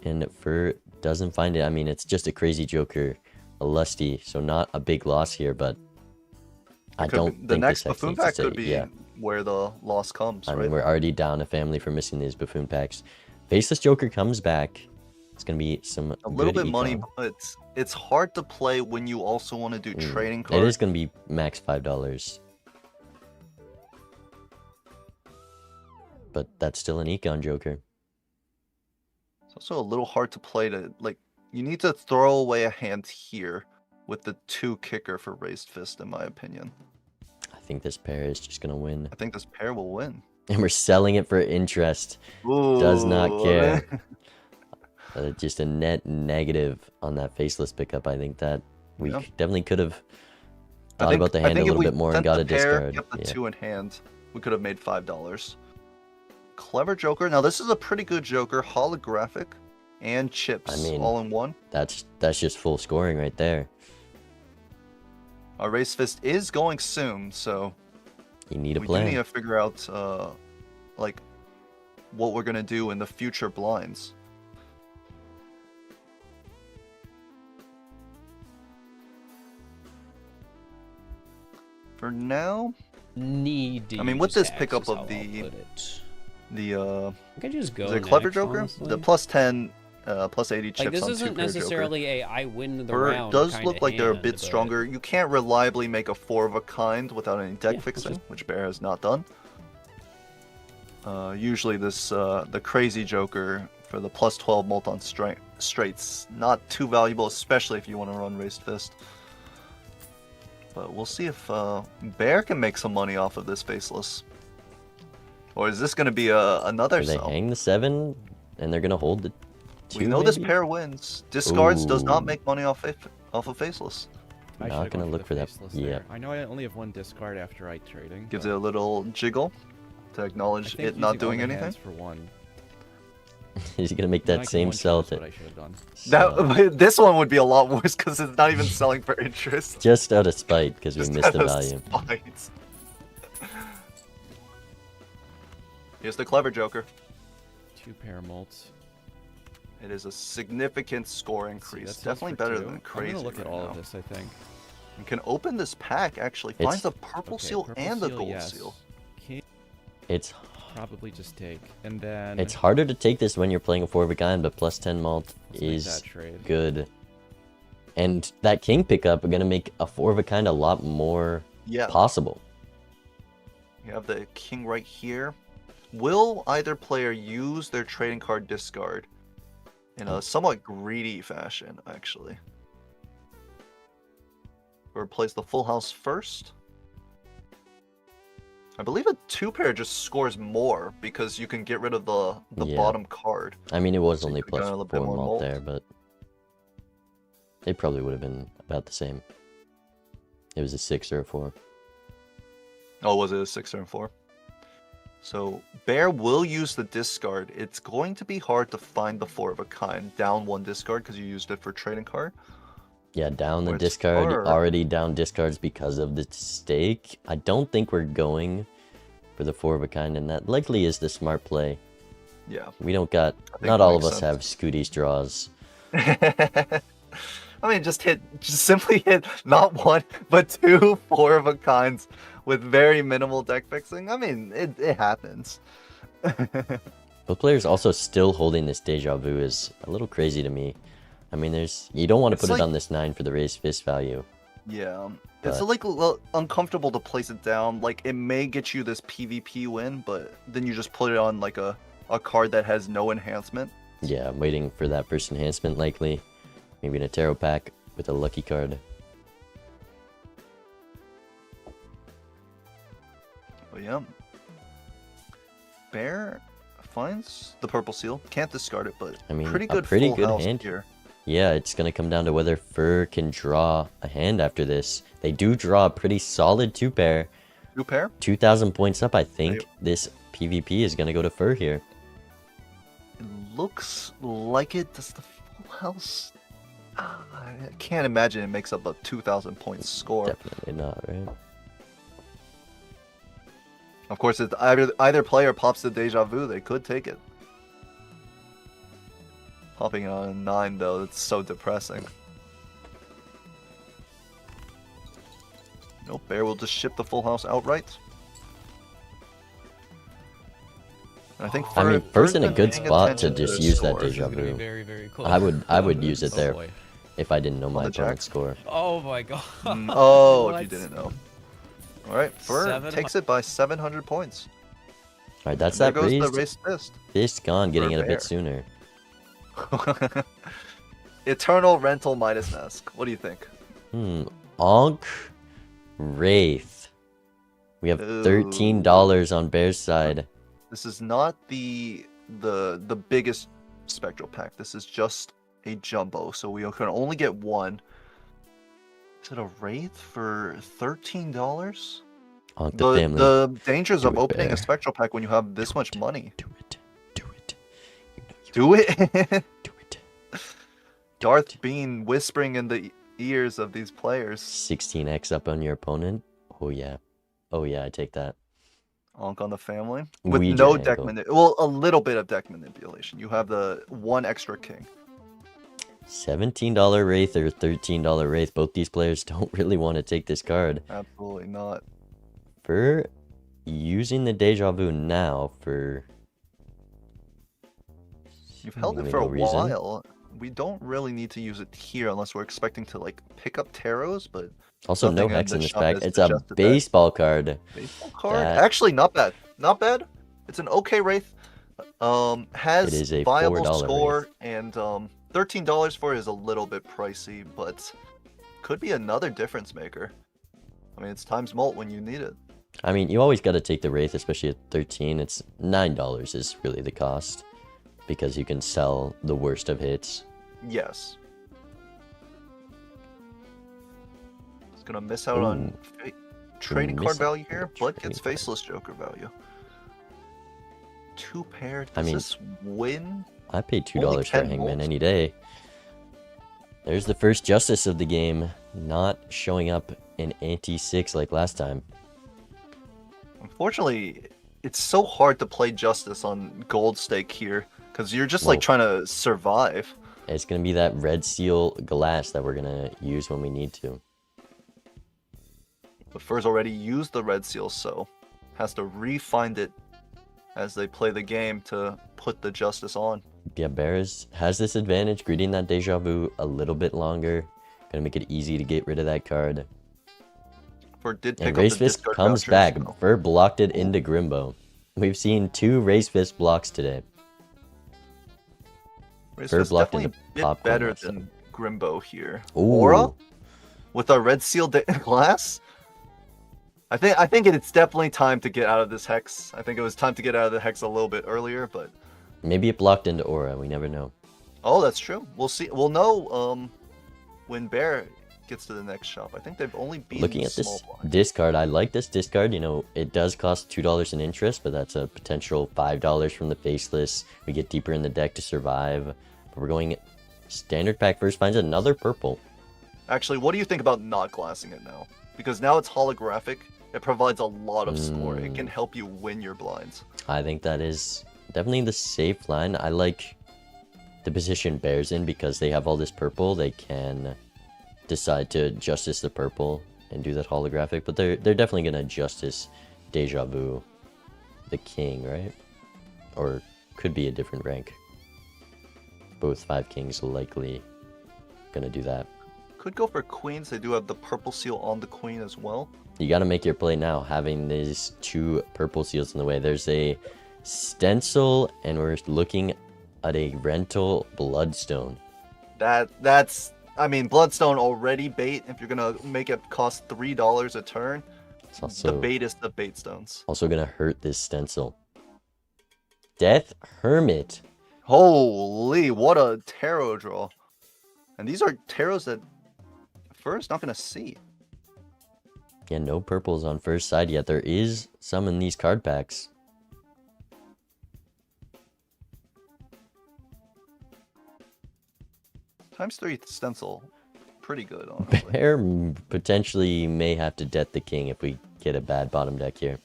And Ferd doesn't find it. I mean, it's just a crazy joker, a lusty, so not a big loss here, but I don't The think next this hex buffoon needs to pack stay. could be Yeah. where the loss comes, I right? mean, we're already down a family for missing these buffoon packs. Faceless Joker comes back. It's gonna be some A little good bit money, econ. but it's hard to play when you also want to do trading It cards. is gonna be max $5, but that's still an econ Joker. It's also a little hard to play to, like, you need to throw away a hand here with the 2 kicker for raised fist, in my opinion. I think this pair is just gonna win, I think this pair will win. and we're selling it for interest. Does not Ooh. care. Just a net negative on that faceless pickup. I think that we Yeah. definitely could have I thought think- about the I hand a think if little we bit more and sent got the a pair, discard. kept the Yeah. 2 in hand, we could have made $5. Clever Joker. Now this is a pretty good Joker, holographic and chips I mean, all in one. That's just full scoring right there. Our race fist is going soon, so You need a we plan. do need to figure out like what we're gonna do in the future blinds. For now, Need to I mean, with use this hacks pickup is of how I'll the put it. I could just go is it Clever next, Joker? honestly. The +10, +80 chips Like, this on isn't 2-pair Joker. necessarily a I win the Or it round does kinda look like they're a hand, bit but- stronger. You can't reliably make a 4 of a kind without any deck Yeah, fixing, which Bear has not done. Usually this the crazy Joker for the +12 Molten Straits, not too valuable, especially if you want to run Raised Fist. But we'll see if Bear can make some money off of this Faceless. Or is this going to be another Or they sell? hang the 7 and they're gonna hold the 2. We know this maybe? pair wins. Discards does not Ooh. make money off of Faceless. I Not should've gonna gone look the for that. faceless Yeah. there. I know I only have 1 discard after I trading. Gives but it a little jiggle to I acknowledge think it not using all doing the anything. hands for 1. He's gonna make then I that can same one-shot sell is what to I should have done. That this one would be a lot worse because it's not even selling for interest. just out of spite because we Just missed the out of value. spite. Here's the Clever Joker. 2 pair molts. It is a significant score See, increase. that sells Definitely for better 2. than Crazy. I'm gonna look at right all now. of this, I think. You can open this pack actually. It's- Finds a purple Okay, seal purple and a seal, gold yes. seal. King, It's probably just take. And then it's harder to take this when you're playing a 4 of a kind, but +10 malt let's make is that trade. good. And that king pickup are gonna make a 4 of a kind a lot more Yeah. possible. You have the king right here. Will either player use their trading card discard in a somewhat greedy fashion, actually? Or plays the full house first? I believe a 2-pair just scores more because you can get rid of the Yeah. bottom card. I mean, it was So only you could've gone a little bit +4 more malt malt. there, but they probably would have been about the same. It was a 6 or a 4. Oh, was it a 6 or a 4? So Bear will use the discard. It's going to be hard to find the 4 of a kind. Down 1 discard because you used it for trading card. Yeah, down the Or it's discard. hard. Already down discards because of the stake. I don't think we're going for the 4 of a kind, and that likely is the smart play. Yeah. We don't got. think Not it all of makes us sense. have Scooty's draws. I mean, just simply hit not 1, but 2 4 of a kinds with very minimal deck fixing. I mean, it happens. Both players also still holding this deja vu is a little crazy to me. I mean, you don't want to It's put like- it on this 9 for the raised fist value. Yeah. It's But- like uncomfortable to place it down. Like it may get you this PvP win, but then you just put it on like a card that has no enhancement. Yeah, I'm waiting for that first enhancement likely. Maybe in a tarot pack with a lucky card. But yeah. Bear finds the purple seal. Can't discard it, but I mean, pretty a good pretty full good house hand. here. Yeah, it's going to come down to whether Fur can draw a hand after this. They do draw a pretty solid 2-pair. 2-pair? 2,000 points up, I think. This PvP is going to go to Fur here. It looks like it. Does the full house? I can't imagine it makes up a 2,000 point score. Definitely not, right? Of course, if either player pops the deja vu, they could take it. Popping on a 9 though, it's so depressing. Nope, Bear will just ship the full house outright. And I think I mean, Fur's in a been good paying spot to attention just the use that score. deja It's gonna be vu. very, very close. I would use it Oh, there boy. if I didn't know my the jack? opponent's score. Oh my god. Oh, if What? you didn't know. Alright, Fur takes it by 700 points. Alright, that's There that goes the raised raised fist. fist gone, getting For it a Bear. bit sooner. Eternal Rental Midas Mask. What do you think? Onk Wraith. We have $13 on Bear's side. This is not the biggest spectral pack. This is just a jumbo, so we can only get one. Is it a Wraith for $13? Onk the family. The dangers Do of it, opening Bear. a spectral pack when you have this much money. Do it. Do it. Do it. Do it. Darth Bean whispering in the ears of these players. 16x up on your opponent. Oh yeah. Oh yeah, I take that. Onk on the family with Ouija no deck angle. well, a little bit of deck manipulation. You have the one extra king. $17 Wraith or $13 Wraith. Both these players don't really want to take this card. Absolutely not. For using the Deja Vu now for... You've held it seemingly for a no reason. while. We don't really need to use it here unless we're expecting to like pick up taros, but Also, no nothing hex the in this shop pack. has It's a suggested that. baseball card. Baseball card? That- Actually, not bad. Not bad. It's an okay Wraith. Has It is a viable $4 score, Wraith. and $13 for it is a little bit pricey, but could be another difference maker. I mean, it's times mult when you need it. I mean, you always got to take the Wraith, especially at 13. It's $9 is really the cost. Because you can sell the worst of hits. Yes. It's gonna miss out on trading card miss out value on here, but trading gets card. faceless Joker value. 2-pair. I Does mean, this win? I paid Only $2 for 10 Hangman volts. any day. There's the first Justice of the game. Not showing up in ante 6 like last time. Unfortunately, it's so hard to play Justice on gold stake here because you're just like Well- trying to survive. It's going to be that red seal glass that we're going to use when we need to. But Fur's already used the red seal, so has to re-find it as they play the game to put the Justice on. Yeah, Bears has this advantage, greeting that Deja Vu a little bit longer. Gonna make it easy to get rid of that card. Fur did pick And up Raise the Fist discard comes vouchers, back. so- Fur blocked it into Grimbo. We've seen 2 Raise Fist blocks today. Raise Fur Fist blocked definitely into a bit popcorn better last than Grimbo here. Ooh. Aura with our red seal glass. I think it's definitely time to get out of this hex. I think it was time to get out of the hex a little bit earlier, but Maybe it blocked into Aura. We never know. oh, that's true. We'll see. We'll know when Bear gets to the next shop. I think they've only beaten Looking at small this blind. discard, I like this discard. You know, it does cost $2 in interest, but that's a potential $5 from the Faceless. We get deeper in the deck to survive. But we're going standard pack first. Finds another purple. Actually, what do you think about not glassing it now? Because now it's holographic. It provides a lot of score. It can help you win your blinds. I think that is definitely the safe line. I like the position Bears in because they have all this purple. They can decide to Justice the purple and do that holographic, but they're definitely gonna Justice Deja Vu the king, right? Or could be a different rank. Both 5 kings likely gonna do that. Could go for queens. They do have the purple seal on the queen as well. You gotta make your play now, having these 2 purple seals in the way. There's a stencil, and we're looking at a rental bloodstone. That's I mean, bloodstone already bait. If you're gonna make it cost $3 a turn, It's also the bait is the bait stones. also gonna hurt this stencil. Death Hermit. Holy, what a tarot draw. And these are tarots that first not gonna see. Yeah, no purples on first side yet. There is some in these card packs. ×3 stencil, pretty good, honestly. Bear potentially may have to death the king if we get a bad bottom deck here.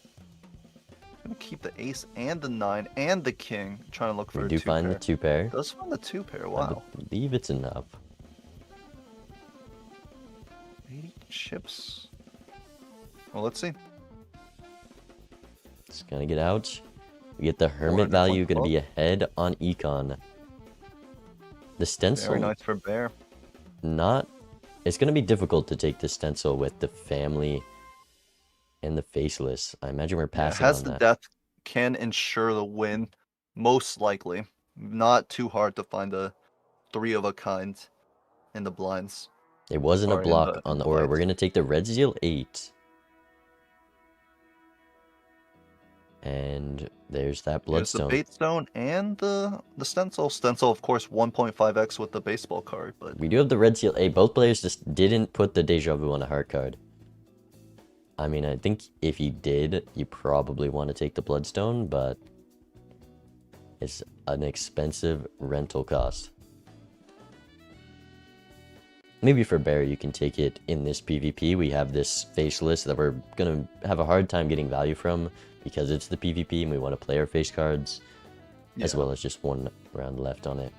Gonna keep the ace and the 9 and the king, trying to look for We a do 2 find pair. the 2 pair. Does find the 2 pair, I wow. believe it's enough. 80 chips. Well, let's see. It's gonna get out. We get the hermit 400 value, point gonna be ahead on Econ. The stencil, Very nice for bear. not. It's gonna be difficult to take the stencil with the family and the faceless. I imagine we're passing Has on the that. death, can ensure the win, most likely. Not too hard to find a 3 of a kind in the blinds. It wasn't a Or in block the- on in the the aura. lights. We're gonna take the red seal 8. And there's that There's the bloodstone. bait stone and the stencil. Stencil, of course, 1.5x with the baseball card, but We do have the red seal 8. Both players just didn't put the deja vu on a heart card. I mean, I think if you did, you probably want to take the bloodstone, but it's an expensive rental cost. Maybe for bear, you can take it in this PvP. We have this faceless that we're gonna have a hard time getting value from because it's the PvP and we want to play our face cards, as well as just 1 round left on it.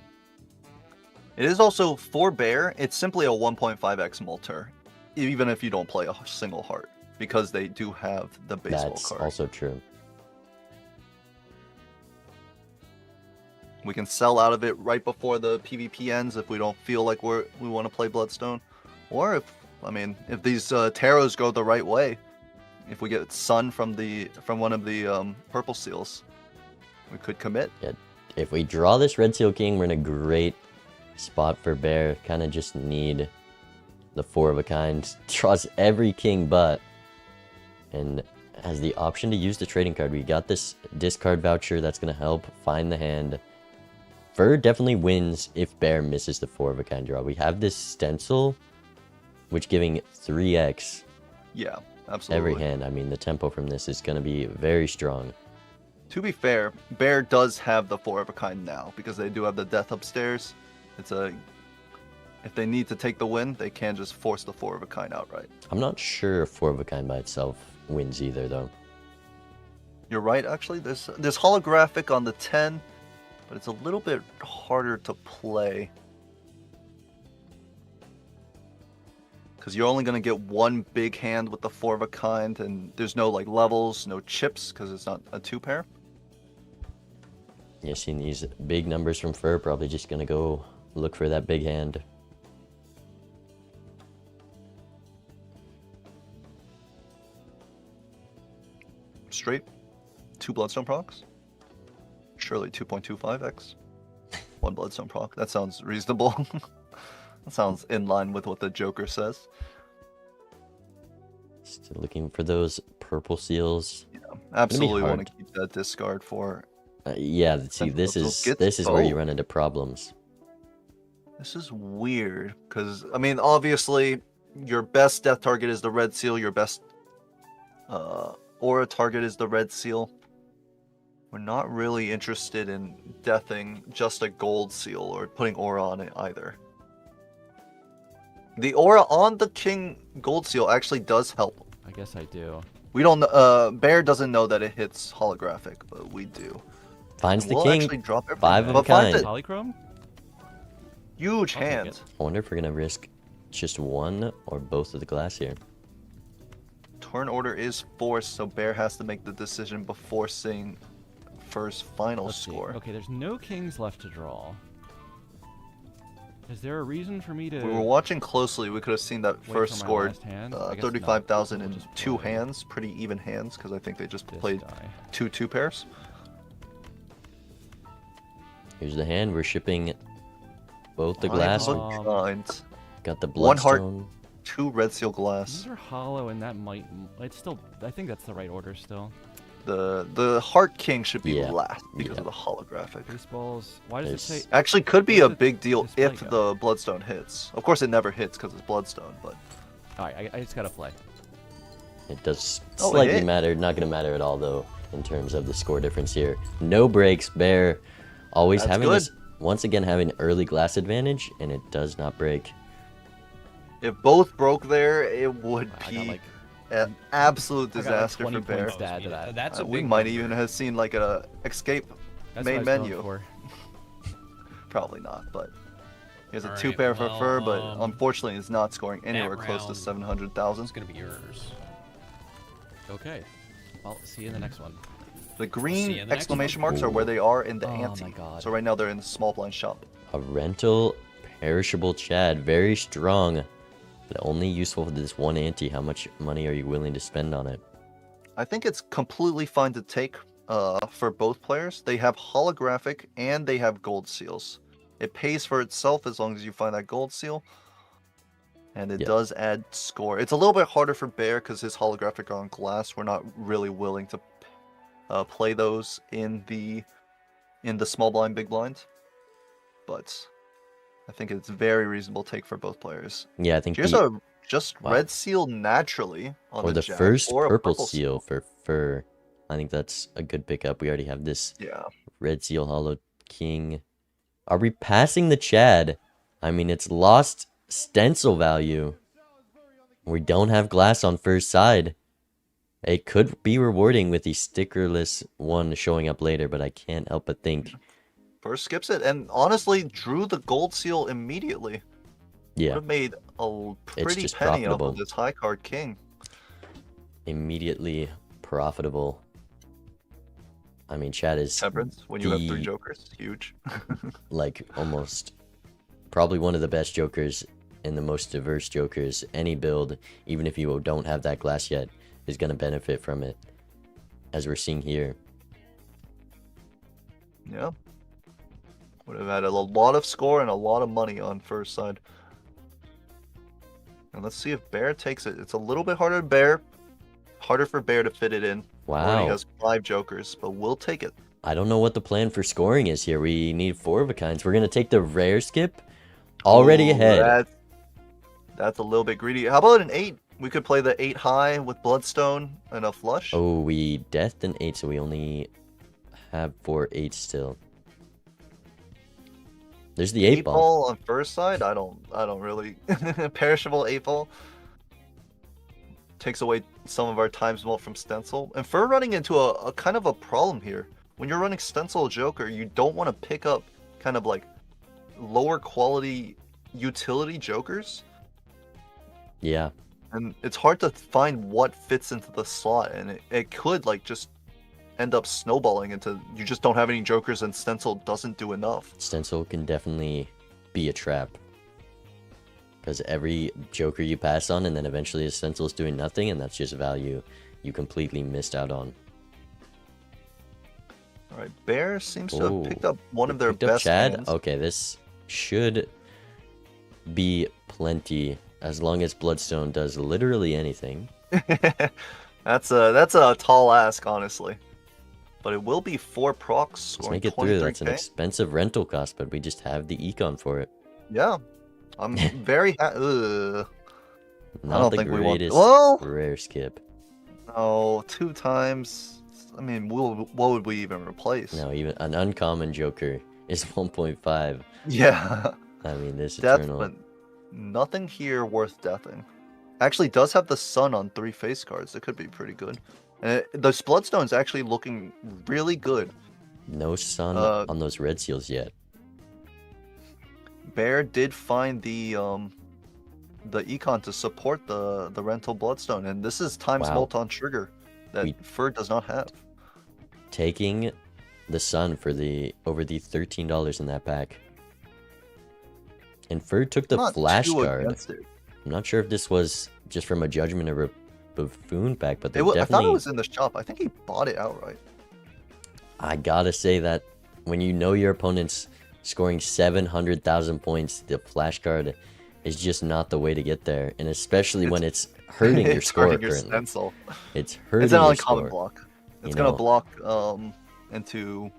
it is also for bear. It's simply a 1.5x multer, even if you don't play a single heart, because they do have the baseball That's card. also true. We can sell out of it right before the PvP ends if we don't feel like we want to play Bloodstone, or if these tarots go the right way, if we get Sun from one of the purple seals, we could commit. Yeah, if we draw this red seal king, we're in a great spot for bear. Kind of just need the 4 of a kind. Draws every king but, and has the option to use the trading card. We got this discard voucher that's going to help find the hand. Fur definitely wins if bear misses the 4 of a kind draw. We have this stencil, which giving 3x Yeah, absolutely. every hand. I mean, the tempo from this is going to be very strong. To be fair, bear does have the 4 of a kind now because they do have the death upstairs. If they need to take the win, they can just force the 4 of a kind outright. I'm not sure if 4 of a kind by itself wins either, though. You're right, actually. There's holographic on the 10, but it's a little bit harder to play. Because you're only going to get one big hand with the 4 of a kind, and there's no levels, no chips, because it's not a 2-pair. Yeah, seeing these big numbers from Fur, probably just gonna go look for that big hand. Straight, 2 Bloodstone procs. Surely 2.25x. 1 Bloodstone proc. That sounds reasonable. That sounds in line with what the Joker says. Still looking for those purple seals. Yeah, absolutely hard. want to keep that discard for. Yeah, see, this is where you run into problems. This is weird because obviously your best death target is the red seal. Your best aura target is the red seal. We're not really interested in deathing just a gold seal or putting aura on it either. The aura on the king gold seal actually does help. I guess I do. We don't. Bear doesn't know that it hits holographic, but we do. Finds the We'll king. actually drop everything. 5 of a But finds kind. it. Polychrome? Huge I'll take hand. it. I wonder if we're gonna risk just 1 or both of the glass here. Turn order is forced, so Bear has to make the decision before seeing Fur's final Let's see. score. Okay, there's no kings left to draw. Is there a reason for me to? We were watching closely. We could have seen that Wait first for my scored last hand? I guess 35,000 not. in We'll just 2 play hands, pretty even hands, because I think they just this played die. two pairs. Here's the hand. We're shipping both the I'm glass. unkind. Got the One heart, bloodstone. 2 red seal glass. These are hollow, and that might. It's still. I think that's the right order still. The heart king should be Yeah. last because Yeah. of the holographic. Baseballs. Why does it There's- say? Actually, could be a Where's the big deal display if go? the bloodstone hits. Of course, it never hits because it's bloodstone, but All right, I just gotta play. It does Oh, it slightly hit. matter. Not going to matter at all, though, in terms of the score difference here. No breaks. Bear always That's having good. this, once again, having early glass advantage, and it does not break. if both broke there, it would I got be like an absolute I got like disaster 20 for Bear. points to add to that. That's a We big might number. even have seen like a escape That's main what I was menu. going for. Probably not, but here's a Alright, 2 pair for well, Fur, but unfortunately it's not scoring that anywhere close to round 700,000. It's gonna be yours. Okay. I'll see you in the next one. The see green you in the next exclamation one. marks are where they are in the Oh my ante. God. So right now they're in the small blind shop. A rental perishable Chad. Very strong, but only useful for this one ante. How much money are you willing to spend on it? I think it's completely fine to take for both players. They have holographic and they have gold seals. It pays for itself as long as you find that gold seal. And it Yep. does add score. It's a little bit harder for Bear because his holographic are on glass. We're not really willing to play those in the small blind, big blind. But I think it's very reasonable take for both players. Yeah, I think Here's the, a just Wow. red seal naturally on or the jack, first or a purple seal for Fur. I think that's a good pickup. We already have this Yeah. red seal hollow king. Are we passing the Chad? I mean, it's lost stencil value. We don't have glass on first side. It could be rewarding with the stickerless one showing up later, but I can't help but think, First skips it, and honestly drew the gold seal immediately. Would yeah, have made a pretty just penny off profitable. of this high card king. immediately profitable. I mean, Chad is Temperance when you have 3 the- jokers, huge. like almost probably one of the best jokers and the most diverse jokers. Any build, even if you don't have that glass yet, is going to benefit from it, as we're seeing here. Yeah. Would have had a lot of score and a lot of money on first side. And let's see if Bear takes it. It's a little bit harder for Bear to fit it in. Already Wow. has 5 jokers, but we'll take it. I don't know what the plan for scoring is here. We need 4 of a kinds. We're going to take the rare skip already Ooh, ahead. That's a little bit greedy. How about an 8? We could play the 8 high with Bloodstone and a flush. Oh, we deathed an 8, so we only have 4 8s still. There's the 8 ball. ball on first side. I don't really perishable 8 ball takes away some of our times mult from stencil, and Fur running into a kind of a problem here. When you're running stencil joker, you don't want to pick up kind of like lower quality utility jokers, Yeah. and it's hard to find what fits into the slot, and it could like just end up snowballing into you just don't have any jokers and stencil doesn't do enough. Stencil can definitely be a trap. Because every joker you pass on, and then eventually the stencil is doing nothing, and that's just value you completely missed out on. All right, Bear seems to Oh, have picked up one of their Picked up best Chad. hands. Okay, this should be plenty as long as Bloodstone does literally anything. That's a tall ask, honestly. But it will be 4 procs Let's scoring make it through. That's an 23K. expensive rental cost, but we just have the Econ for it. Yeah, I'm very. Not don't the think we want- greatest Well- rare skip. Oh, 2 times. I mean, what would we even replace? No, even an uncommon joker is 1.5. Yeah, I mean, this death, eternal. but nothing here worth deathing. Actually, does have the sun on 3 face cards. It could be pretty good. And the Bloodstone's actually looking really good. No sun on those red seals yet. Bear did find the Econ to support the rental Bloodstone, and this is times Wow. mult on trigger that Fur does not have. Taking the sun for the over the $13 in that pack. And Fur took the Not flash too card. against it. I'm not sure if this was just from a judgment or a buffoon pack, but they I thought definitely. it was in the shop. I think he bought it outright. I gotta say that when you know your opponent's scoring 700,000 points, the flash card is just not the way to get there, and especially when it's hurting your It's score hurting your currently. stencil. It's hurting It's an your uncommon score. block. It's You gonna know. block into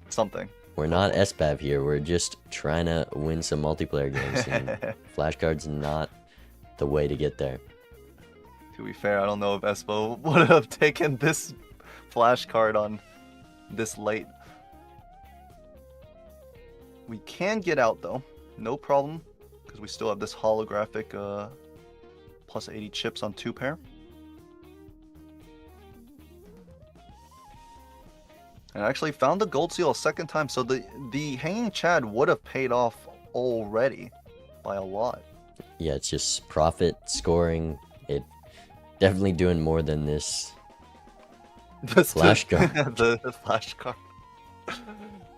something. We're not SPAV here. We're just trying to win some multiplayer games, and flashcards not the way to get there. To be fair, I don't know if Espo would have taken this flash card on this late. We can get out though, no problem, because we still have this holographic plus 80 chips on 2 pair. And I actually found the gold seal a second time, so the hanging Chad would have paid off already by a lot. Yeah, it's just profit scoring. It definitely doing more than this flash card. the flash card.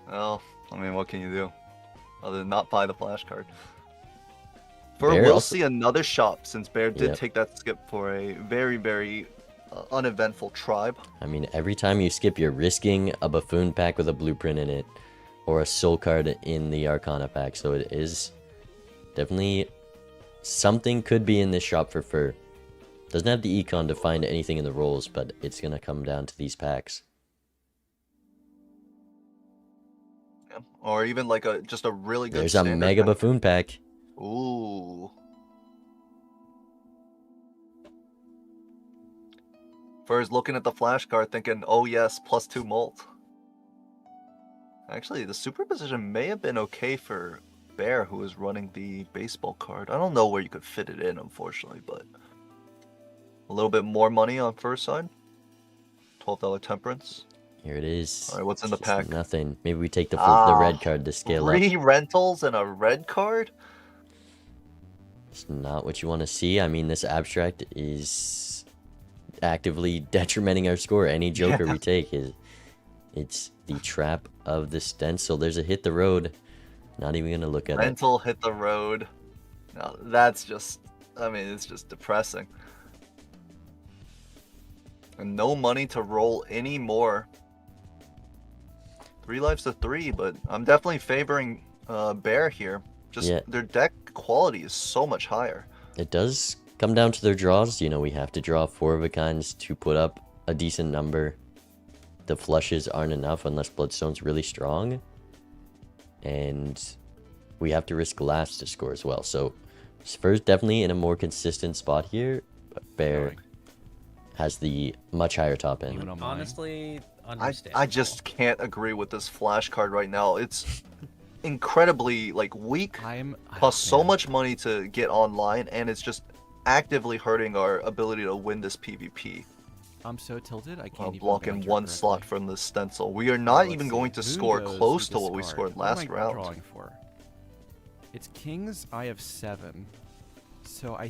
Well, I mean, what can you do other than not buy the flash card? Bear We'll also- see another shop since Bear did Yep. take that skip for a very, very uneventful tribe. I mean, every time you skip, you're risking a buffoon pack with a blueprint in it, or a soul card in the Arcana pack. So it is definitely something could be in this shop for Fur. Doesn't have the econ to find anything in the rolls, but it's gonna come down to these packs. Yeah. Or even like just a really good There's a standard mega pack. buffoon pack. Ooh. Fur's looking at the flash card thinking, oh yes, +2 molt. Actually, the superposition may have been okay for Bear, who was running the baseball card. I don't know where you could fit it in, unfortunately, but a little bit more money on Fur's side. $12 temperance. Here it is. All right, what's in the Just pack? Nothing. Maybe we take the red card to scale up. 3 rentals and a red card? It's not what you want to see. I mean, this abstract is actively detrimenting our score. Any joker we take is, it's the trap of the stencil. There's a hit the road. Not even gonna look at it. Rental hit the road. No, that's just, I mean, it's just depressing. And no money to roll anymore. 3 lives to 3, but I'm definitely favoring Bear here. Just Yeah. their deck quality is so much higher. It does come down to their draws. You know, we have to draw 4 of a kinds to put up a decent number. The flushes aren't enough unless Bloodstone's really strong. And we have to risk glass to score as well. So Spurs definitely in a more consistent spot here. But Bear has the much higher top end. Honestly, I understandable. just can't agree with this flash card right now. It's incredibly like weak, costs so much money to get online, and it's just actively hurting our ability to win this PvP. I'm so tilted, I can't even Blocking balance one correctly. slot from the stencil. We are not Let's even see. going to Who score goes close to to what we discard? scored What am last I round. drawing for? It's kings. I have 7, so I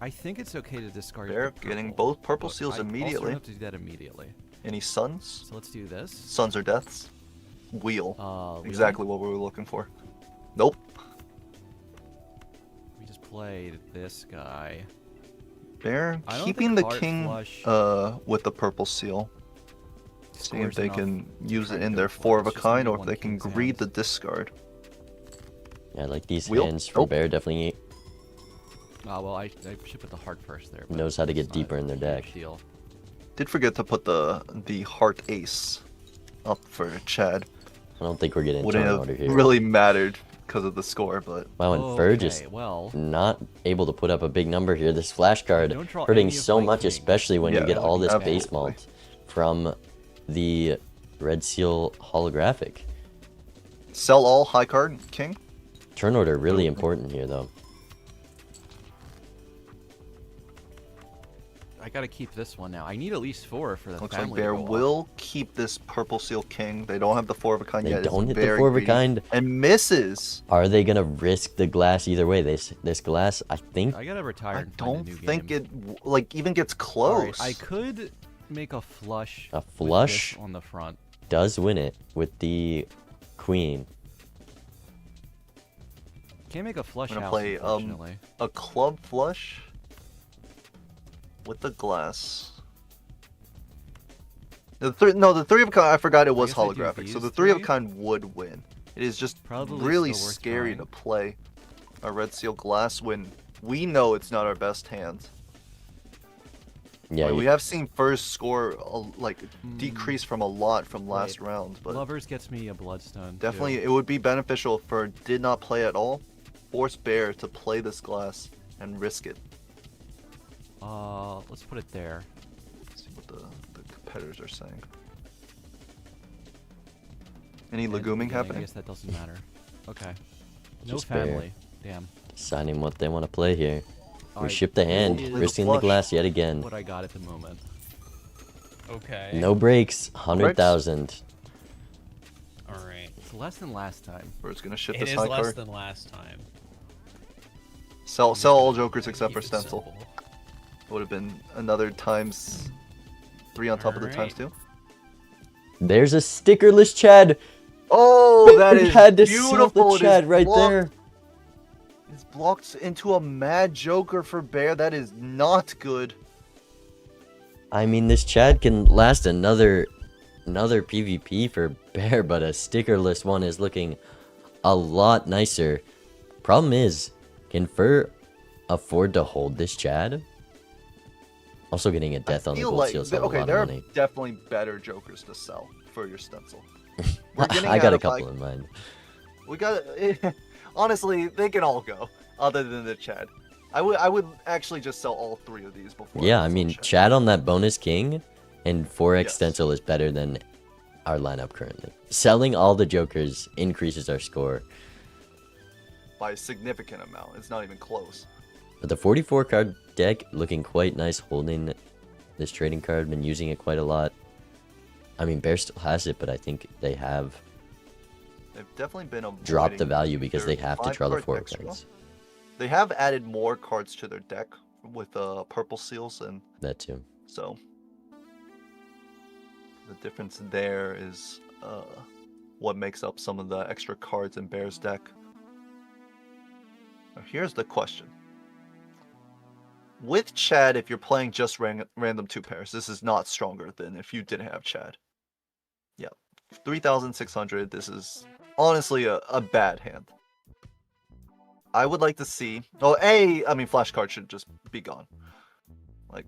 think it's okay to discard. They're the getting purple, both purple but seals I immediately. Also have to do that immediately. Any sons? So let's do this. Sons or deaths? Wheel. Wheel? Exactly what we were looking for. Nope. We just played this guy. They're I don't keeping think the heart king flush with the purple seal. Seeing if scores they enough can use trying it to in go their for it. 4 of a It's just gonna kind, be or if one they can king's greed hands. the discard. Yeah, like these Wheel? hands from Nope. Bear definitely Well, I should put the heart first there. but knows how to get it's not deeper in their a deck. huge deal. Did forget to put the heart ace up for Chad. I don't think we're getting Wouldn't turn have order here. really mattered because of the score, but Wow, and Fur just well, not able to put up a big number here. This flash card Don't draw hurting any of so my much, kings. especially when Yeah, you get all this base absolutely. malt from the Red Seal holographic. sell all high card king. Turn order really important here, though. I gotta keep this one now. I need at least 4 for the Looks like family to Bear go up. will keep this purple seal king. They don't have the 4 of a kind They yet. It's don't hit the very 4 of a greedy. kind. And misses. Are they gonna risk the glass either way? This glass, I think. I gotta retire. I and find don't a new think game. it like even gets close. Alright, I could make a flush. A with this flush? on the front. Does win it with the queen. Can't make a flush I'm gonna house, play unfortunately. a club flush with the glass. The three of a kind. I forgot it was guess I do holographic, so these the three of a three. kind would win. It is just Probably really still worth scary trying. to play a red seal glass when we know it's not our best hand. Yeah, Like, you- we have seen first score like decrease from a lot from last Wait, round, but Lovers gets me a bloodstone. definitely too. it would be beneficial for did not play at all. Force Bear to play this glass and risk it. Let's put it there. Let's see what the competitors are saying. Any And leguming beginning, I happening? guess that doesn't matter. Okay. No Just bear. family. Damn. deciding what they want to play here. We Alright, ship the hand, this is risking the flush. glass yet again. What I got at the moment. Okay. No breaks, 100,000. All right. It's less than last time. We're just gonna ship It this is high less card. than last time. Sell all jokers except for Keep it stencil. simple. Would have been another times 3 on top of the times Alright. 2. There's a stickerless Chad. Oh, that We is had to seal beautiful. the It is Chad right blocked. there. It's blocked into a mad joker for Bear. That is not good. I mean, this Chad can last another PvP for Bear, but a stickerless one is looking a lot nicer. Problem is, can Fur afford to hold this Chad? Also getting a death on the Feel gold like seal is a lot there of are money. definitely better jokers to sell for your stencil. We're getting I out got a of, couple like- in mind. We got honestly, they can all go other than the Chad. I would actually just sell all 3 of these before. Yeah, I I sell mean, Chad. Chad on that bonus king and 4x Yes. stencil is better than our lineup currently. Selling all the jokers increases our score. By a significant amount. It's not even close. But the 44 card deck looking quite nice holding this trading card, been using it quite a lot. I mean, Bear still has it, but I think they have They've definitely been dropped the avoiding value because they their have to draw the 5-card 4 deck draw. cards. They have added more cards to their deck with purple seals, and That too. so the difference there is what makes up some of the extra cards in Bear's deck. Now, here's the question. With Chad, if you're playing just random 2 pairs, this is not stronger than if you didn't have Chad. Yeah, 3,600. This is honestly a bad hand. I would like to see. Oh, I mean, flashcard should just be gone. Like,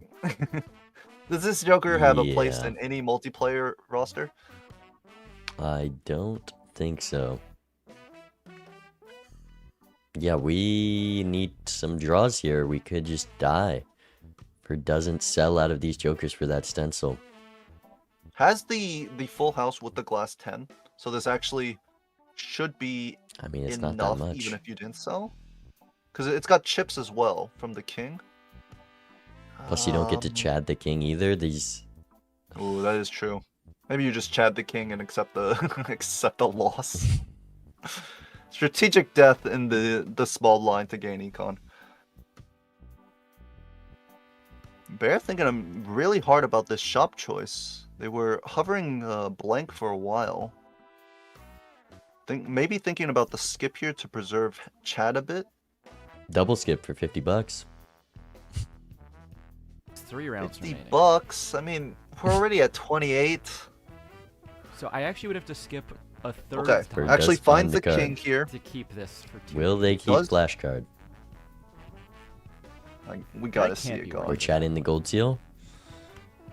does this Joker have a place Yeah. in any multiplayer roster? I don't think so. Yeah, we need some draws here. We could just die. Or doesn't sell out of these jokers for that stencil. Has the full house with the glass 10? So this actually should be I mean, it's not enough that much. even if you didn't sell. Because it's got chips as well from the king. Plus, you don't get to Um, Chad the king either. These. Oh, that is true. Maybe you just Chad the king and accept the accept the loss. Strategic death in the small line to gain Econ. Bear thinking I'm really hard about this shop choice. They were hovering blank for a while. Maybe thinking about the skip here to preserve Chad a bit. Double skip for 50 bucks. It's 3 rounds 50 remaining. bucks. I mean, we're already at 28. So I actually would have to skip a third Okay, Bird time actually does find finds the the card. king here. to keep this for 2. Will they keep Does- flash card? We gotta That see can't it be going. Or right. Chad in the gold seal?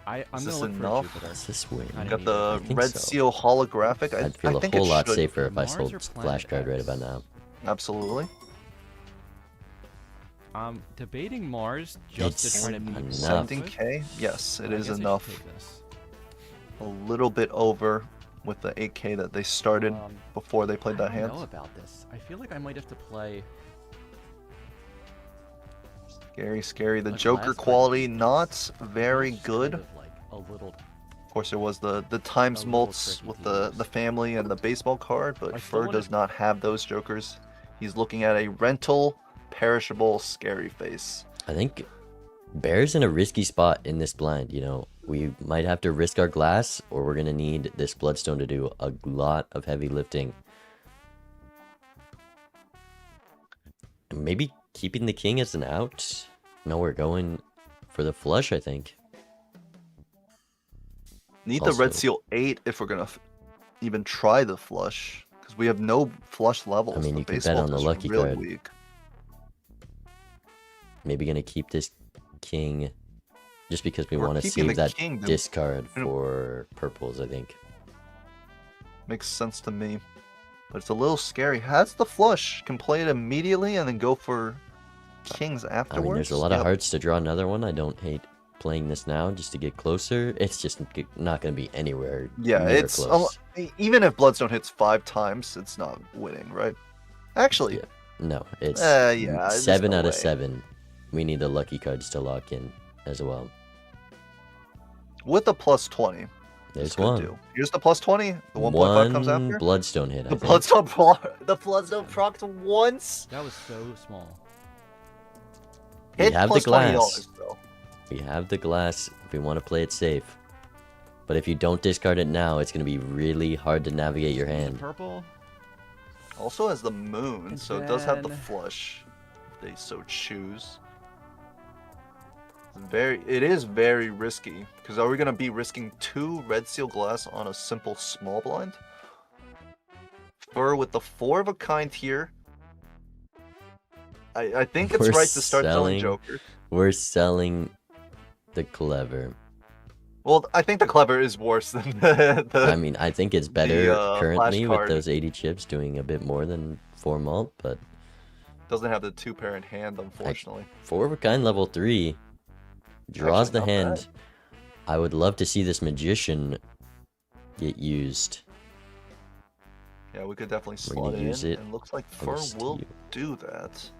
I'm Is gonna this look enough? for a Jupiter. Does this win? I Got need the I think red so. seal holographic. I'd feel I a think whole it lot should. safer if I Mars sold or flash card right Planet about X? now. Absolutely. Debating Mars just It's to try to beat enough. Planet 17k? Yes, it I is guess I should enough. take this. A little bit over with the 8k that they started before they played that I hand. don't know about this. I feel like I might have to play. Scary, scary. The a Joker glass quality card. not very Feels good. kind of like a little. Of course, there was the times A little mults tricky with to the use. family and the baseball card, I but still Fur wanna- does not have those Jokers. He's looking at a rental, perishable, scary face. I think Bear's in a risky spot in this blind. You know, we might have to risk our glass, or we're gonna need this bloodstone to do a lot of heavy lifting. Maybe keeping the king as an out? No, we're going for the flush, I think. Need the red seal 8 if we're gonna even try the flush, because we have no flush levels. I mean, The you can base bet vault on the is lucky really card. weak. Maybe gonna keep this king just because we We're want to keeping save the that king to- discard for purples, I think. Makes sense to me, but it's a little scary. Has the flush, can play it immediately and then go for kings afterwards. I mean, there's a lot of hearts to draw another one. I don't hate playing this now just to get closer. It's just not going to be anywhere Yeah, near it's close. even if Bloodstone hits 5 times, it's not winning, right? Actually, Yeah. No, it's yeah, there's 7 no out of way. 7. We need the lucky cards to lock in as well. With a plus 20. There's this could one. do. Here's the plus 20. The 1.5 comes One after. Bloodstone hit, I The think. Bloodstone procced once. That was so small. We Hit have the plus $20 glass. though. We have the glass if we want to play it safe. But if you don't discard it now, it's going to be really hard to navigate your hand. Purple. Also has the moon, And so it does have the then- flush, if they so choose. It is very risky, because are we going to be risking 2 red seal glass on a simple small blind? Fur with the 4 of a kind here. I think it's We're right to start selling selling- Jokers. We're selling the clever. Well, I think the clever is worse than the I mean, I think it's better flash currently with card. those 80 chips doing a bit more than 4 malt, but doesn't have the 2-pair in hand, unfortunately. 4 of a kind level 3 draws Actually, the not hand. bad. I would love to see this magician get used. Yeah, we could definitely We're slot gonna it use in, it and looks like for Fur the will steal. do that.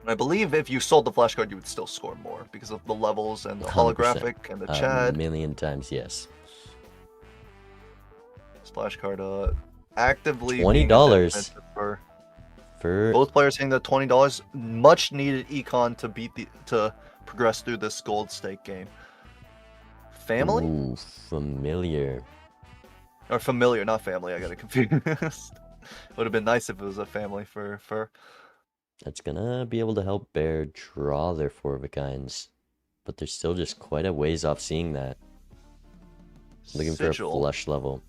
I believe if you sold the flash card, you would still score more because of the levels and the 100%. holographic and the A Chad. million times, yes. Splash card, actively $20. being a defensive for For both players hitting the $20. Much needed econ to progress through this gold stake game. Family Ooh, familiar. or familiar, not family. I got it confused. Would have been nice if it was a family for That's gonna be able to help Bear draw their 4 of a kinds. But they're still just quite a ways off seeing that. Looking for a Sigil. flush level.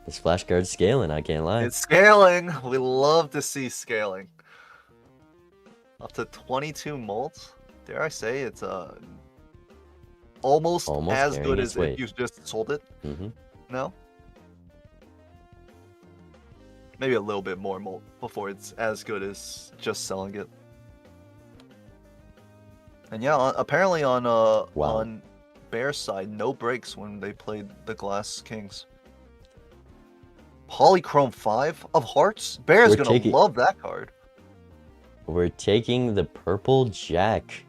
This flashcard's scaling, I can't lie. It's scaling. We love to see scaling. Up to 22 molts. Dare I say it's almost as carrying good its as weight. if you just sold it. Mm-hmm. No? Maybe a little bit more molt before it's as good as just selling it. And yeah, apparently on Bear's side, no breaks when they played the Glass Kings. Polychrome 5 of Hearts? Bear's We're gonna taking- love that card. We're taking the purple jack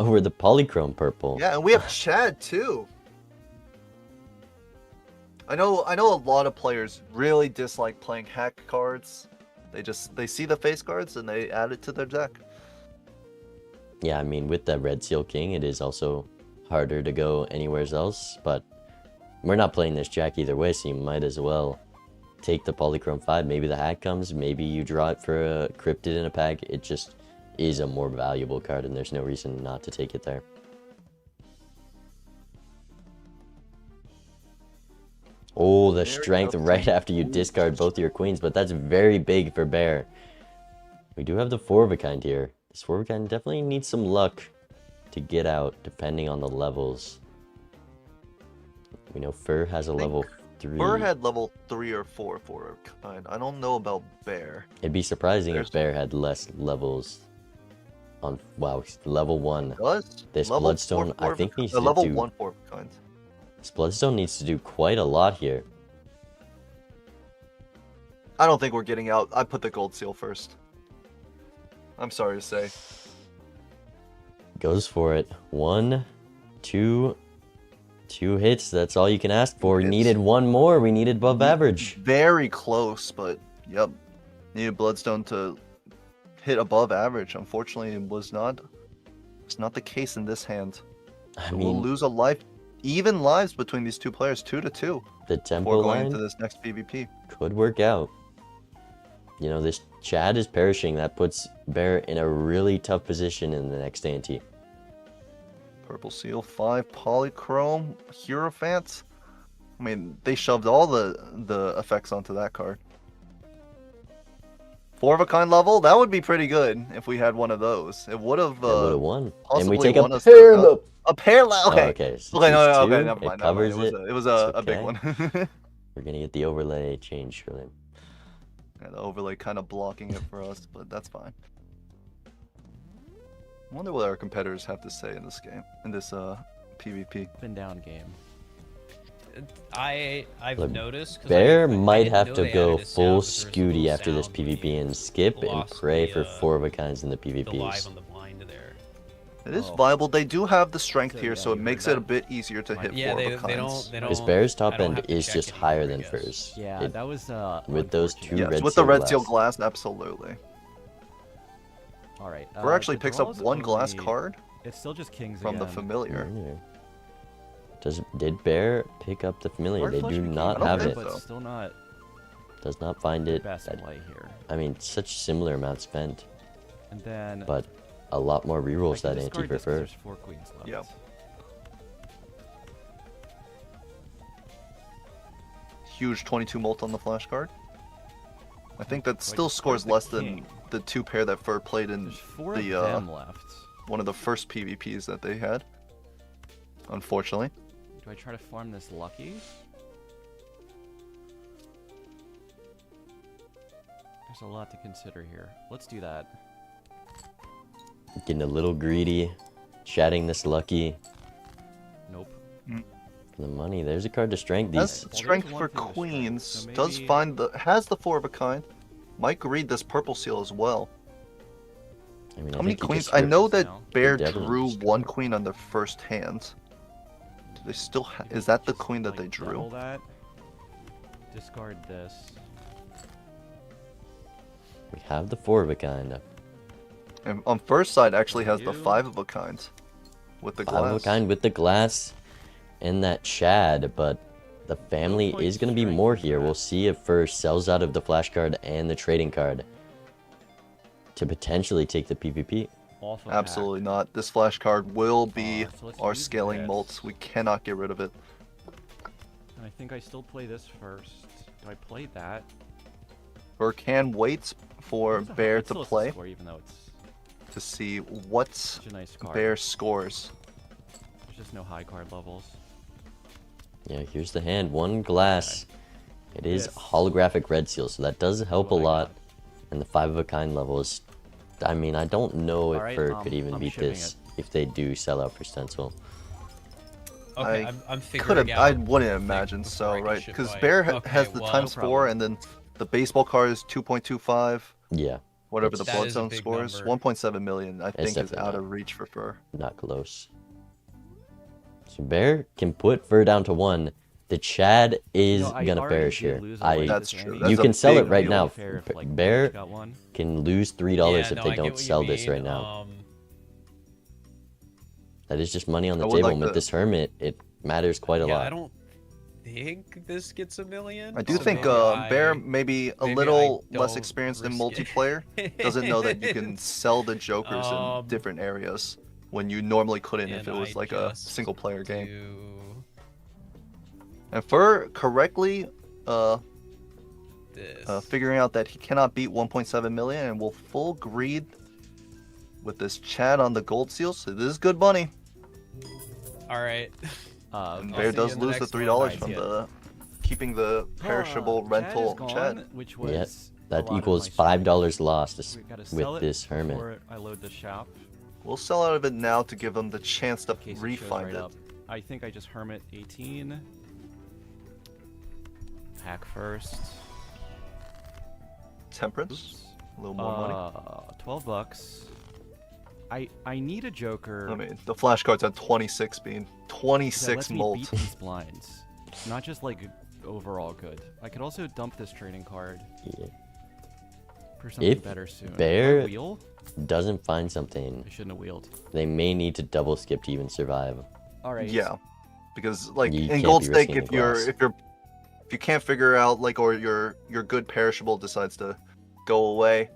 over the polychrome purple. Yeah, and we have Chad too. I know a lot of players really dislike playing hack cards. They see the face cards and they add it to their deck. Yeah, I mean, with that Red Seal King, it is also harder to go anywhere else, but we're not playing this jack either way, so you might as well take the Polychrome 5. Maybe the hack comes, maybe you draw it for a Cryptid in a pack. It just is a more valuable card, and there's no reason not to take it there. Oh, the Very strength up right to after you discard both your queens, but that's very big for Bear. We do have the 4 of a kind here. This 4 of a kind definitely needs some luck to get out, depending on the levels. We know Fur has a level 3. Fur had level 3 or 4 for a kind. I don't know about Bear. It'd be surprising if Bear had less levels. On wow, level 1. Does This level Bloodstone, 4 I think, needs to level do. 1 for a kind. This Bloodstone needs to do quite a lot here. I don't think we're getting out. I put the gold seal first. I'm sorry to say. Goes for it. 1, 2, 2 hits. That's all you can ask for. We needed 1 more. We needed above average. Very close, but yep. Needed Bloodstone to hit above average. Unfortunately, it was not. It's not the case in this hand. I So we'll mean, lose a life even lives between these two players, 2-2. The tempo Before going line into this next PvP. could work out. You know, this Chad is perishing. That puts Bear in a really tough position in the next ante. Purple Seal, 5 Polychrome, Hierophant. I mean, they shoved all the effects onto that card. 4 of a kind level, that would be pretty good if we had one of those. It would have won. And we possibly take a won us pair the- of... a pair. Okay. Oh, okay. So Okay, no, these okay, two, never mind. it covers it. It was It's a big okay. one. We're gonna get the overlay change surely. Yeah, the overlay kind of blocking it for us, but that's fine. I wonder what our competitors have to say in this game, in this PvP. Up and down game. I've Look, noticed. 'cause Bear I might didn't have know to they go added a sound, full but there's a Scooty little after this sound when PvP you and skip and lost pray the, for 4 of a kinds in the the live PvPs. on the blind there. It is Oh. viable. They do have the strength So, here, yeah, so you it heard makes that. it a bit easier to hit Yeah, 4 they of a kinds. don't. They don't. Because Bear's top I don't end have to is check just it higher anymore, than I guess. Fur's. Yeah, It- that was with those two Yes, red with the seal red seal glass. glass, absolutely. All right. Burr actually the picks up draw's 1 glass only- card It's still just kings from the again. familiar. Did Bear pick up the familiar? Hard They flush do became not better, have think it. so. But still not Does not find it. best That- play here. I mean, such similar amount spent, And then but a lot more I rerolls can that ante discard this 'cause prefer. there's 4 queens left. Yep. Huge 22 molt on the flash card. I think that still scores the less king. than the 2 pair that Fur played in There's 4 the of them left. one of the first PvPs that they had. Unfortunately. Do I try to farm this lucky? There's a lot to consider here. Let's do that. Getting a little greedy, chatting this lucky Nope. for the money. There's a card to strength. Has These strength one for thing to strength, queens. so Does maybe- find has the 4 of a kind. Might read this purple seal as well. I mean, How many think you queens? just I rip- know that now. Bear definitely drew just 1 queen on their first hand. Do they still is that the Just, queen that like, they double drew? that. Discard this. We have the 4 of a kind. And on first side actually has the You- 5 of a kind. With the 5 of a glass. kind with the glass and that Chad, but the family point is going to be strength more is here. that. We'll see if Fur sells out of the flash card and the trading card to potentially take the PvP. Off of Absolutely not. This flash card will be so let's our use scaling this. molts. We cannot get rid of it. And I think I still play this first. Do I play that? Or can wait for It's a- Bear it to still has play score, even though it's to see what such a nice card. Bear scores. There's just no high card levels. Yeah, here's the hand. 1 glass. It is This. holographic red seal, so that does help a What I lot. got. And the 5 of a kind level is... I mean, I don't know if Alright, Fur could even I'm beat shipping this if they do sell out for stencil. Okay, I I'm figuring Could have. out. I wouldn't imagine before so, I can right? ship Because by. Bear Okay, has the well, times no 4, problem. and then the baseball card is 2.25. Yeah, Whatever the That blood is a zone big scores, number. 1.7 million. I think is definitely out not. of reach for Fur. not close. So Bear can put Fur down to 1. The Chad is No, I gonna already perish did here. lose on my That's this true. ante. That's You a can sell it big right deal. now. Fair if, like, Bear each got one. can lose $3 Yeah, if no, they I get don't what you sell this mean. right now. That is just money on the I would table. like And with to- this Hermit, it matters quite a Yeah, lot. I don't think this gets a million. I do so think maybe Bear I- maybe a maybe I little less don't experienced in risk it. multiplayer. Doesn't know that you can sell the jokers in different areas when you normally couldn't if it and was I like a just single player game. do And Fur correctly this. figuring out that he cannot beat 1.7 million and will full greed with this Chad on the gold seal. So this is good money. All right. And I'll Bear see you does in the lose the next one. $3 Nice, from yeah. the keeping the perishable rental Chad is Chad. gone, which Yeah, was a that lot of equals my $5 lost We gotta sell with it this Hermit. before I load the shop. We'll sell out of it now to give him the chance to in case it shows refind right it. up. I think I just Hermit 18. Hack first. Temperance. Oops. A little more money. $12. I need a joker. I mean, the flash cards at 26 being that 26 lets me molt. beat these blinds. Not just like overall good. I could also dump this trading card Yeah. for something If better soon. Do I Bear wheel? doesn't find something, I shouldn't have wheeled. they may need to double skip to even survive. All right. Yeah. because like You in can't gold be stake, risking if the you're glass. if you can't figure out like or your good perishable decides to go away,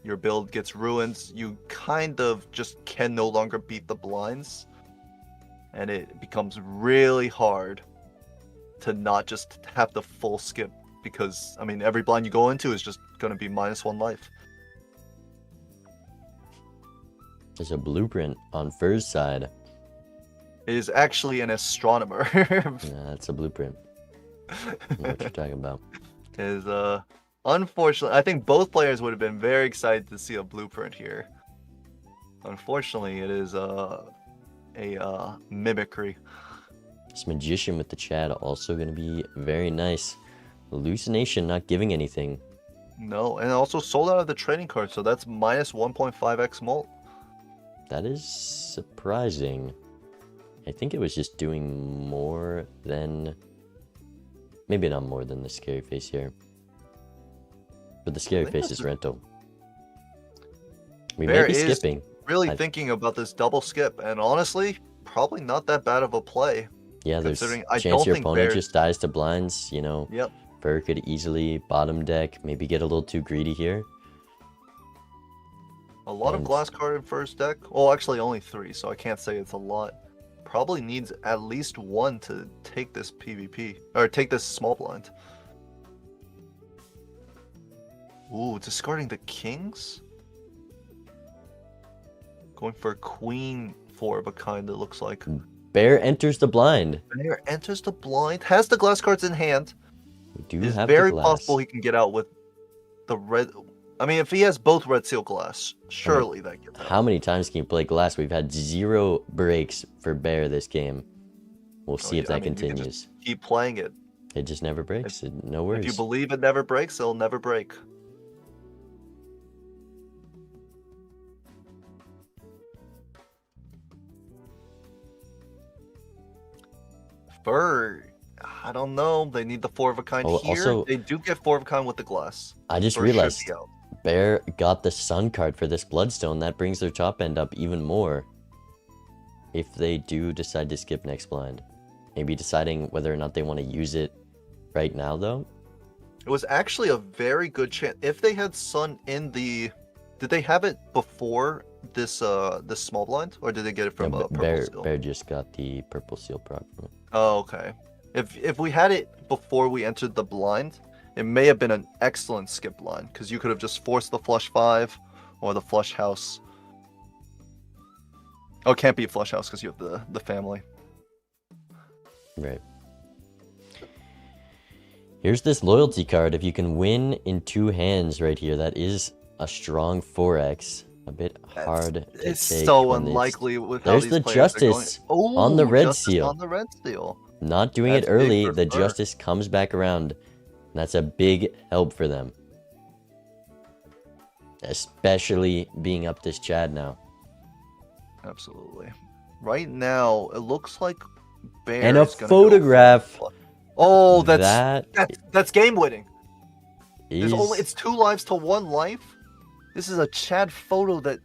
your build gets ruined. You kind of just can no longer beat the blinds, and it becomes really hard to not just have the full skip because I mean every blind you go into is just gonna be -1 life. There's a blueprint on Fur's side. It is actually an astronomer. Yeah, that's a blueprint. I know what you're talking about. Is unfortunately, I think both players would have been very excited to see a blueprint here. Unfortunately, it is a mimicry. This magician with the Chad also going to be very nice. Hallucination not giving anything. No, and also sold out of the trading card, so that's -1.5x mult. That is surprising. I think it was just doing more than... Maybe not more than the scary face here. But the scary face is rental. We may Bear be is skipping. really thinking about this double skip, and honestly, probably not that bad of a play. Yeah, there's considering a I chance don't your think opponent Bear... just dies to blinds, you know. Yep. Fur could easily bottom deck, maybe get a little too greedy here. A lot of glass card in first deck. Well, actually only 3, so I can't say it's a lot. Probably needs at least 1 to take this PvP, or take this small blind. Ooh, discarding the kings? Going for a queen 4 of a kind, it looks like. Bear enters the blind. Bear enters the blind, has the glass cards in hand. We do It's have very the glass. possible he can get out with the red... I mean, if he has both red seal glass, surely that gets out. How many times can you play glass? We've had 0 breaks for Bear this game. We'll see if that I mean, you can continues. just keep playing it. It just never breaks. No worries. If you believe it never breaks, it'll never break. Fur, I don't know. They need the 4 of a kind Oh, here. also- They do get 4 of a kind with the glass. I just Fur should realized be out. Bear got the Sun card for this Bloodstone. That brings their top end up even more. If they do decide to skip next blind. Maybe deciding whether or not they want to use it right now, though. It was actually a very good chance. If they had Sun in the... Did they have it before this this small blind? Or did they get it from Purple Seal? Bear just got the Purple Seal proc from it. Oh, okay. If we had it before we entered the blind, it may have been an excellent skip blind, because you could have just forced the flush 5 or the flush house. Oh, it can't be a flush house because you have the family. Right. Here's this loyalty card. If you can win in 2 hands right here, that is a strong 4x. A bit hard to It's take so when unlikely with how There's these the players are going. Justice Oh, on the red Justice seal. on the red seal. Not doing That's it big early, for the Fur. Justice comes back around. And that's a big help for them. Especially being up this Chad now. Absolutely. Right now, it looks like Bear And a is gonna go photograph. for- Oh, that's game winning. Is... It's 2 lives to 1 life. This is a Chad photo that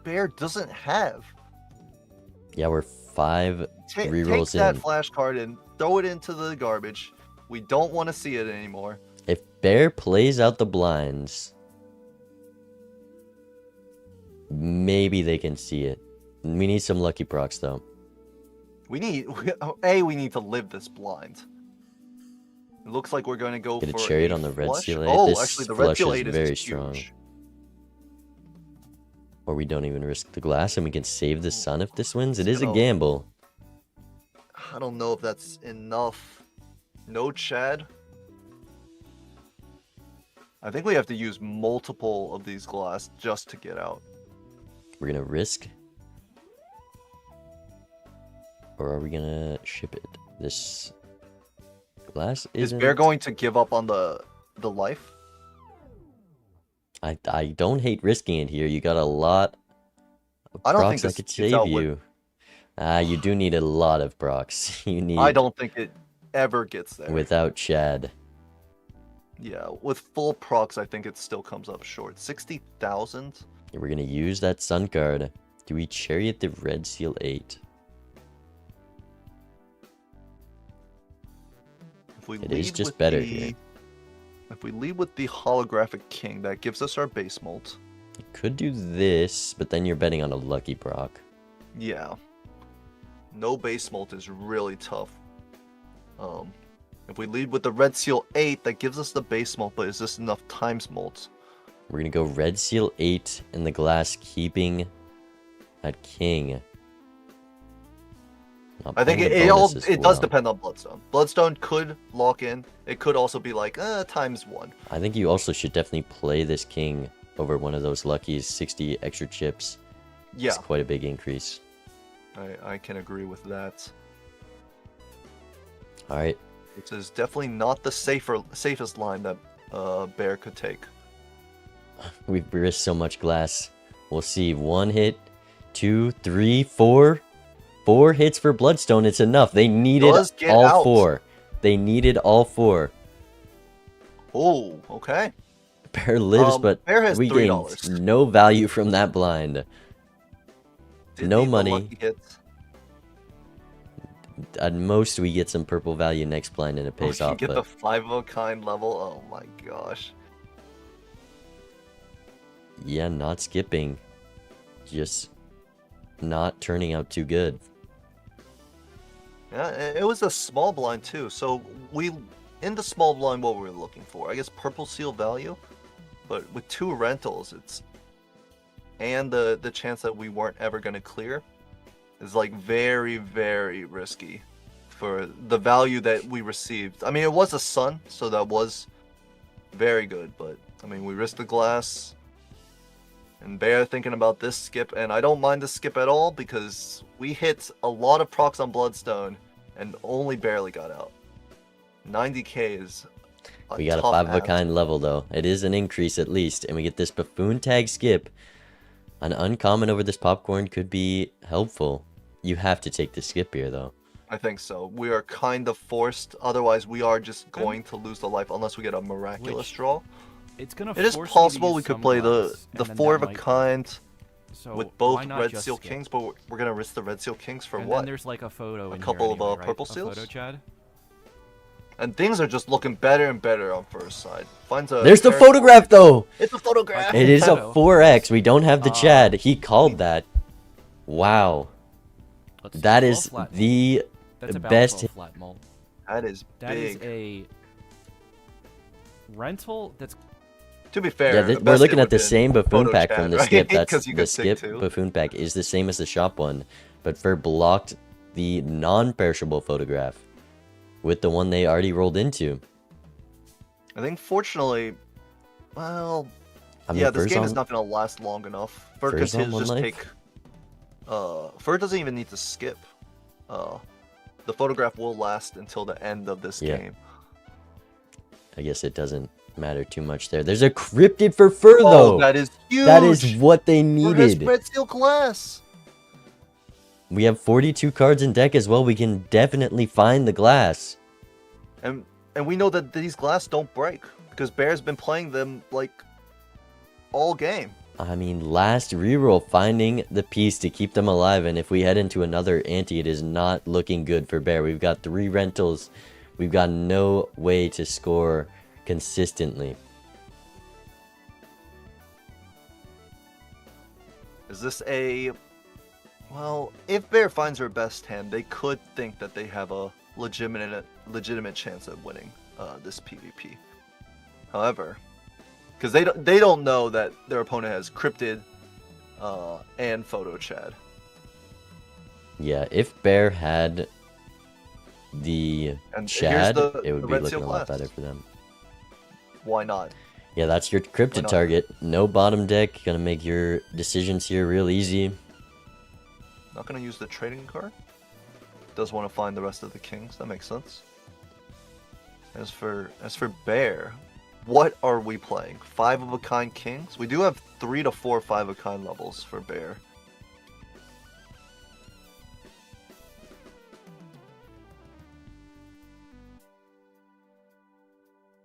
Bear doesn't have. Yeah, we're 5 Take rerolls that in. flashcard and throw it into the garbage. We don't want to see it anymore. If Bear plays out the blinds, maybe they can see it. We need some lucky procs though. We need to live this blind. It looks like we're going to go Get a for chariot on the red flush. seal 8. Oh, This actually, the red flush seal is 8 is very huge. strong. Or we don't even risk the glass and we can save the sun if this wins. It is a gamble. I don't know if that's enough. No Chad. I think we have to use multiple of these glass just to get out. We're gonna risk, or are we gonna ship it? This glass Is isn't... Bear going to give up on the life? I don't hate risking it here. You got a lot of I don't procs think that this could gets save out with- you. You do need a lot of procs. You need... I don't think it ever gets there. Without Chad. Yeah, with full procs, I think it still comes up short. 60,000? We're gonna use that sun card. Do we chariot the red seal 8? If we It lead is just with better the, here. If we lead with the holographic king, that gives us our base molt. You could do this, but then you're betting on a lucky Brock. Yeah. No base molt is really tough. If we lead with the red seal 8, that gives us the base molt, but is this enough times molt? We're gonna go red seal 8 in the glass, keeping that king. Not I think playing the it bonus as does well. depend on Bloodstone. Bloodstone could lock in. It could also be like times 1. I think you also should definitely play this king over one of those luckies. 60 extra chips. Yeah, It's quite a big increase. I can agree with that. All right. This is definitely not the safest line that Bear could take. We've risked so much glass. We'll see. 1 hit, 2, 3, 4. 4 hits for Bloodstone. It's enough. They needed Does get all out. 4. They needed all 4. Oh, okay. Bear lives, but Bear has we gained $3. no value from that blind. Did No need the money. lucky hits. At most, we get some purple value next blind and it pays You off. get But the 5 of a kind level. Oh my gosh. yeah, not skipping. Just not turning out too good. Yeah, it was a small blind too. So in the small blind, what were we looking for? I guess purple seal value, but with 2 rentals, and the chance that we weren't ever going to clear is like very, very risky for the value that we received. I mean, it was a sun, so that was very good, but I mean, we risked the glass. And Bear thinking about this skip, and I don't mind the skip at all because we hit a lot of procs on Bloodstone and only barely got out. 90k is We got a tough 5 of a ask. kind level though. It is an increase at least, and we get this buffoon tag skip. An uncommon over this popcorn could be helpful. You have to take the skip here though. I think so. We are kind of forced. Otherwise, we are just going to lose the life unless we get a miraculous draw. It's gonna. It is force me to possible use we could some play the glass, and then 4 that of a might- kind So with both why not red just seal skip? kings, but we're gonna risk the red seal kings for And what? then there's like a photo A in couple here of anyway, right? purple A seals? photo, Chad? And things are just looking better and better on first side. Finds a There's the character- photograph though! It's a photograph. It is a Shadow. 4x. We don't have the Chad. He called that. Wow. Let's see, That 12 is flat the mult. That's about best 12 flat mult. That is That is big. a rental that's To be fair, Yeah, the we're best looking hit at the would've same been buffoon photo pack chat, from the right? skip. That's 'Cause you the could take skip 2. buffoon pack is the same as the shop one, but for blocked the non-perishable photograph with the one they already rolled into. I think fortunately, well, I mean, yeah, this Fur's game is on- not going to last long enough. Fur Fur's could on one just life? take. Fur doesn't even need to skip. The photograph will last until the end of this Yeah. game. I guess it doesn't matter too much there. There's a cryptid for Fur though. Oh, that is huge. That is what they Fur has needed. red seal glass. We have 42 cards in deck as well. We can definitely find the glass. And we know that these glass don't break because Bear's been playing them like all game. I mean, last reroll finding the piece to keep them alive, and if we head into another ante, it is not looking good for Bear. We've got 3 rentals. We've got no way to score consistently. Is this a... Well, if Bear finds her best hand, they could think that they have a legitimate chance of winning this PvP. However, because they don't know that their opponent has Cryptid and Photo Chad. Yeah, if Bear had the And here's Chad, the it would be red looking seal a lot glass. better for them. Why not? Yeah, that's your Why cryptid not? target. No bottom deck. Gonna make your decisions here real easy. Not gonna use the trading card. Does want to find the rest of the kings. That makes sense. As for Bear, what are we playing? 5 of a kind kings. We do have 3 to 4 5 of a kind levels for Bear.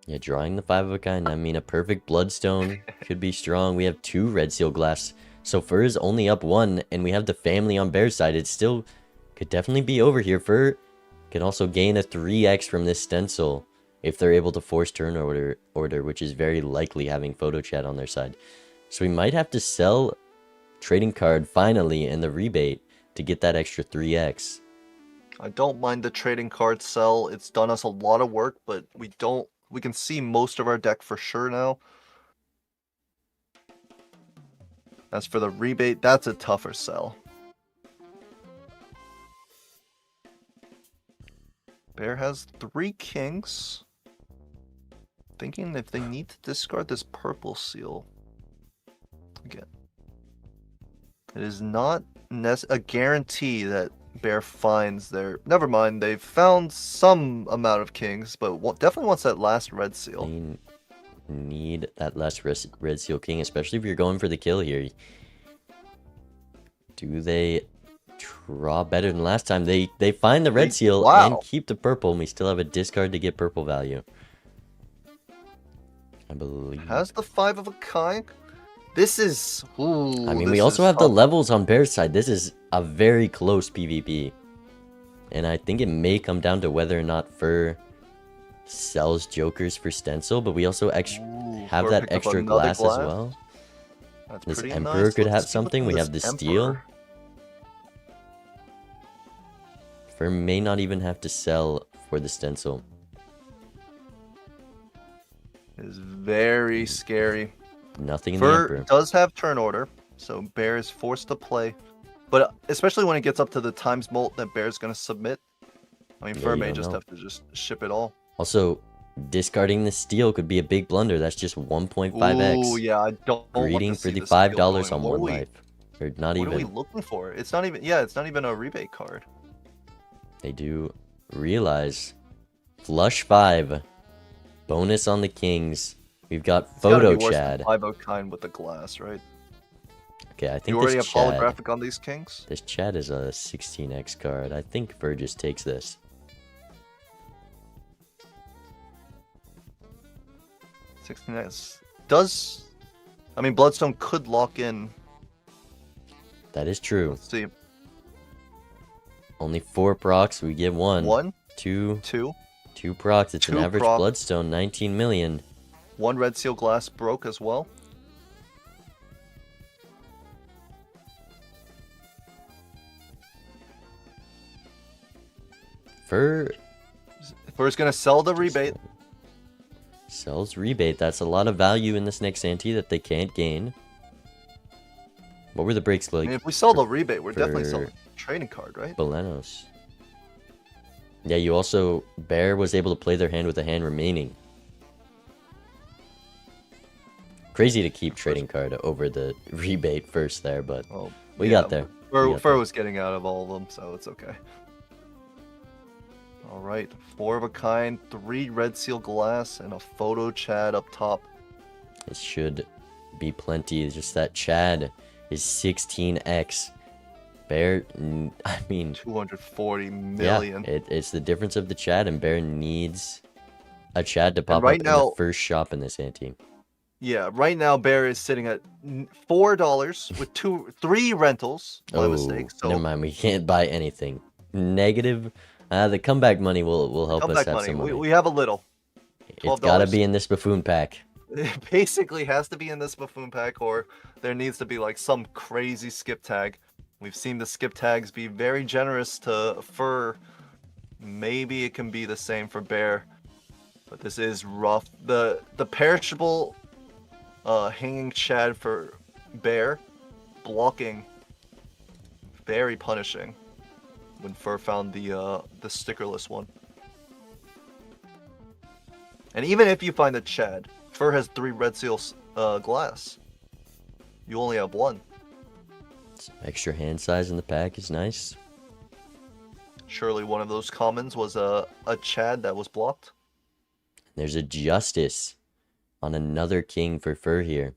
Yeah, drawing the 5 of a kind. I mean, a perfect bloodstone could be strong. We have 2 red seal glass. So Fur is only up 1, and we have the family on Bear's side. It still could definitely be over here. Fur Can also gain a 3x from this stencil if they're able to force turn order, which is very likely having photo chat on their side. So we might have to sell trading card finally in the rebate to get that extra 3x. I don't mind the trading card sell. It's done us a lot of work, but we can see most of our deck for sure now. As for the rebate, that's a tougher sell. Bear has 3 kings. Thinking if they need to discard this purple seal. Again. It is not a guarantee that Bear finds their... Never mind, they've found some amount of kings, but definitely wants that last red seal. They need that last red seal king, especially if you're going for the kill here. Do they draw better than last time? They find the red seal and keep the purple, and we still have a discard to get purple value. I believe. Has the 5 of a kind? This is... Ooh, I mean, we also have the levels on Bear's side. This is a very close PvP. And I think it may come down to whether or not Fur sells jokers for stencil, but we also have that extra glass as well. That's this pretty Emperor nice. could Let's have see something. what's We in have the this steel. Emperor. Fur may not even have to sell for the stencil. It is very scary. Nothing in the Fur Emperor. does have turn order, so Bear is forced to play. But especially when it gets up to the times molt that Bear's going to submit. I mean, Yeah, Fur you may don't just know. have to just ship it all. Also, discarding the steel could be a big blunder. That's just 1.5x. Ooh, yeah, I don't want Greeting to for see the the steel $5 going. on What one are we- life. Or not What are we even. looking for? It's not even... Yeah, it's not even a rebate card. They do realize. Flush 5. Bonus on the kings. We've got It's gotta photo be worse than Chad. 5 of kind with the glass, right? Okay, I think You already have this Chad. holographic on these kings? This Chad is a 16x card. I think Fur just takes this. 16x. Does... I mean, Bloodstone could lock in. That is true. Let's see. Only 4 procs. We get 1. 1, 2. 2. 2 procs. It's an 2 average proc. Bloodstone. 19 million. 1 red seal glass broke as well. Fur Fur's gonna sell the rebate. sells rebate. That's a lot of value in this next ante that they can't gain. What were the breaks I like? mean, if we sell the rebate, we're definitely for selling a trading card, right? Bolanos. Yeah, you also... Bear was able to play their hand with a hand remaining. Crazy to keep trading card over the rebate first there, but Well, we yeah, got there. Fur was getting out of all of them, so it's okay. All right, 4 of a kind, 3 red seal glass, and a photo Chad up top. It should be plenty. It's just that Chad is 16x. Bear, I mean... 240 million. Yeah, it's the difference of the Chad, and Bear needs a Chad to pop right up now- in the first shop in this ante. Yeah, right now Bear is sitting at $4 with 3 rentals. My mistake. So Never mind, we can't buy anything. Negative. The comeback money will help us comeback have money. some money. We have a little. It's gotta $12. be in this buffoon pack. It basically has to be in this buffoon pack, or there needs to be like some crazy skip tag. We've seen the skip tags be very generous to Fur. Maybe it can be the same for Bear, but this is rough. The perishable hanging Chad for Bear, blocking, very punishing. When Fur found the stickerless one. And even if you find the Chad, Fur has 3 red seals glass. You only have 1. Some extra hand size in the pack is nice. Surely one of those commons was a Chad that was blocked. There's a Justice on another king for Fur here.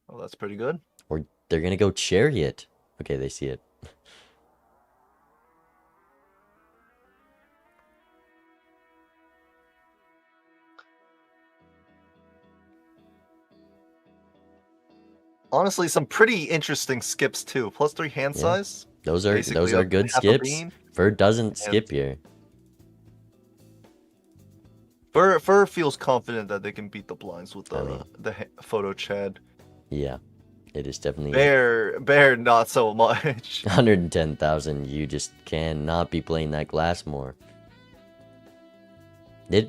Oh, that's pretty good. Or they're gonna go Chariot. Okay, they see it. Honestly, some pretty interesting skips too. +3 hand Yeah. Those Those are Basically, good half a skips. bean Fur doesn't and- skip here. Fur feels confident that they can beat the blinds with the photo Chad. Yeah, it is definitely Bear, not so much. 110,000. You just cannot be playing that glass more.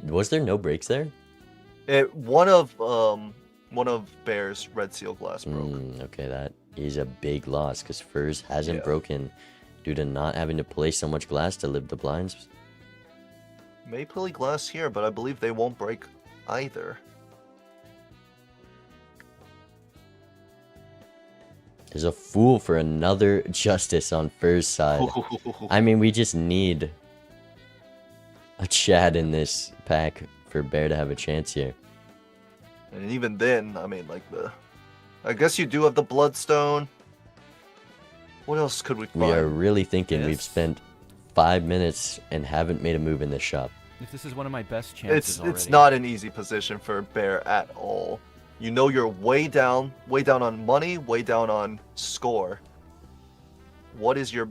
Was there no breaks there? One of Bear's red seal glass broke. Okay, that is a big loss because Furs hasn't broken due to not having to play so much glass to live the blinds. May play glass here, but I believe they won't break either. There's a fool for another justice on Furs' side. I mean, we just need a Chad in this pack for Bear to have a chance here. And even then, I mean, like I guess you do have the Bloodstone. What else could we find? We are really thinking we've spent 5 minutes and haven't made a move in this shop. If this is one of my best chances It's not an easy position for Bear at all. You know you're way down on money, way down on score. What is your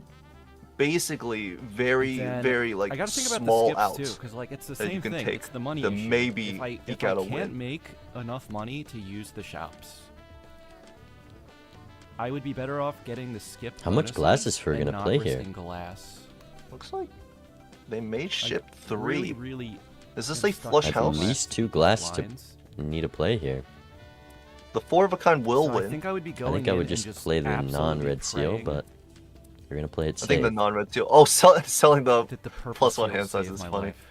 basically very like I gotta think small about the outs skips too, because like it's the that you same can thing. take It's the money to issue. maybe if eke I out a can't win. make enough money to use the shops, I would be better off getting the skip. How much glass is Fur and gonna not play here? risking Glass. Looks like they may ship Like, 3. really Is this am a stuck flush with At house? least 2 glass to blinds. need to play here. The 4 of a kind will So win. I think I would be I going think I in would and just play the absolutely non-red seal, praying but we're gonna play it I safe. think the non-red seal. Oh, selling the that the purple plus 1 seal hand size saved is my funny. life.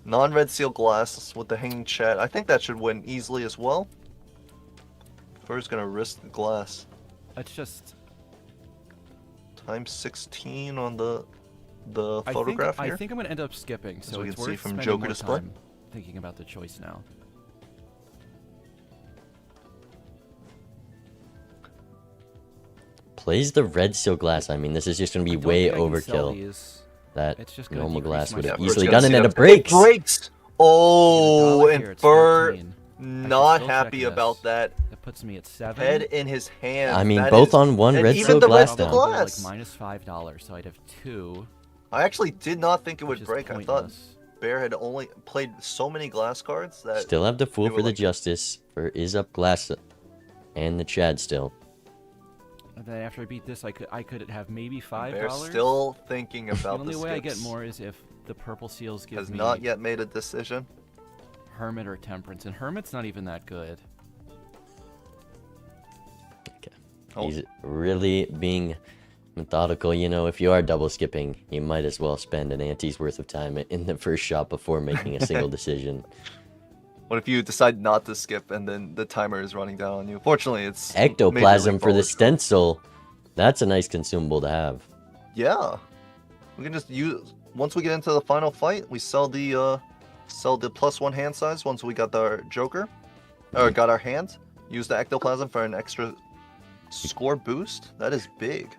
Non-red seal glass with the hanging chat. I think that should win easily as well. Fur's gonna risk the glass. It's just Times 16 on the I photograph think, here. I think I'm gonna end up skipping, so we it's can see worth from spending Joker more display. time thinking about the choice now. Plays the red seal glass. I mean, this is just gonna be I don't way think I can sell overkill. these. That It's just gonna normal decrease glass my would have score. easily Fur's done gonna it, and see it that- breaks. breaks! Oh, $1 and here, it's Fur 13. I not can still happy check about this. that. That puts me at 7. Head in his hand. I mean, That both is- on one and red even seal the red glass seal down. glass. Like -$5, so I'd have 2. I actually did not think it which would is break. I thought pointless. Bear had only played so many glass cards that Still have the fool they for were the like- justice. Fur is up glass, and the Chad still. And then after I beat this, I could have maybe $5. Bear's still thinking about The only the way I get skips. more is if the purple seals give Has me not yet made a decision. Hermit or Temperance, and Hermit's not even that good. Okay. Oh. He's really being methodical. You know, if you are double skipping, you might as well spend an ante's worth of time in the first shot before making a single decision. What if you decide not to skip and then the timer is running down on you? Fortunately, it's Ectoplasm Major for the League stencil. That's a nice consumable to have. Yeah, we can just use once we get into the final fight. We sell the +1 hand size once we got our Joker, or got our hand. Use the ectoplasm for an extra score boost. That is big.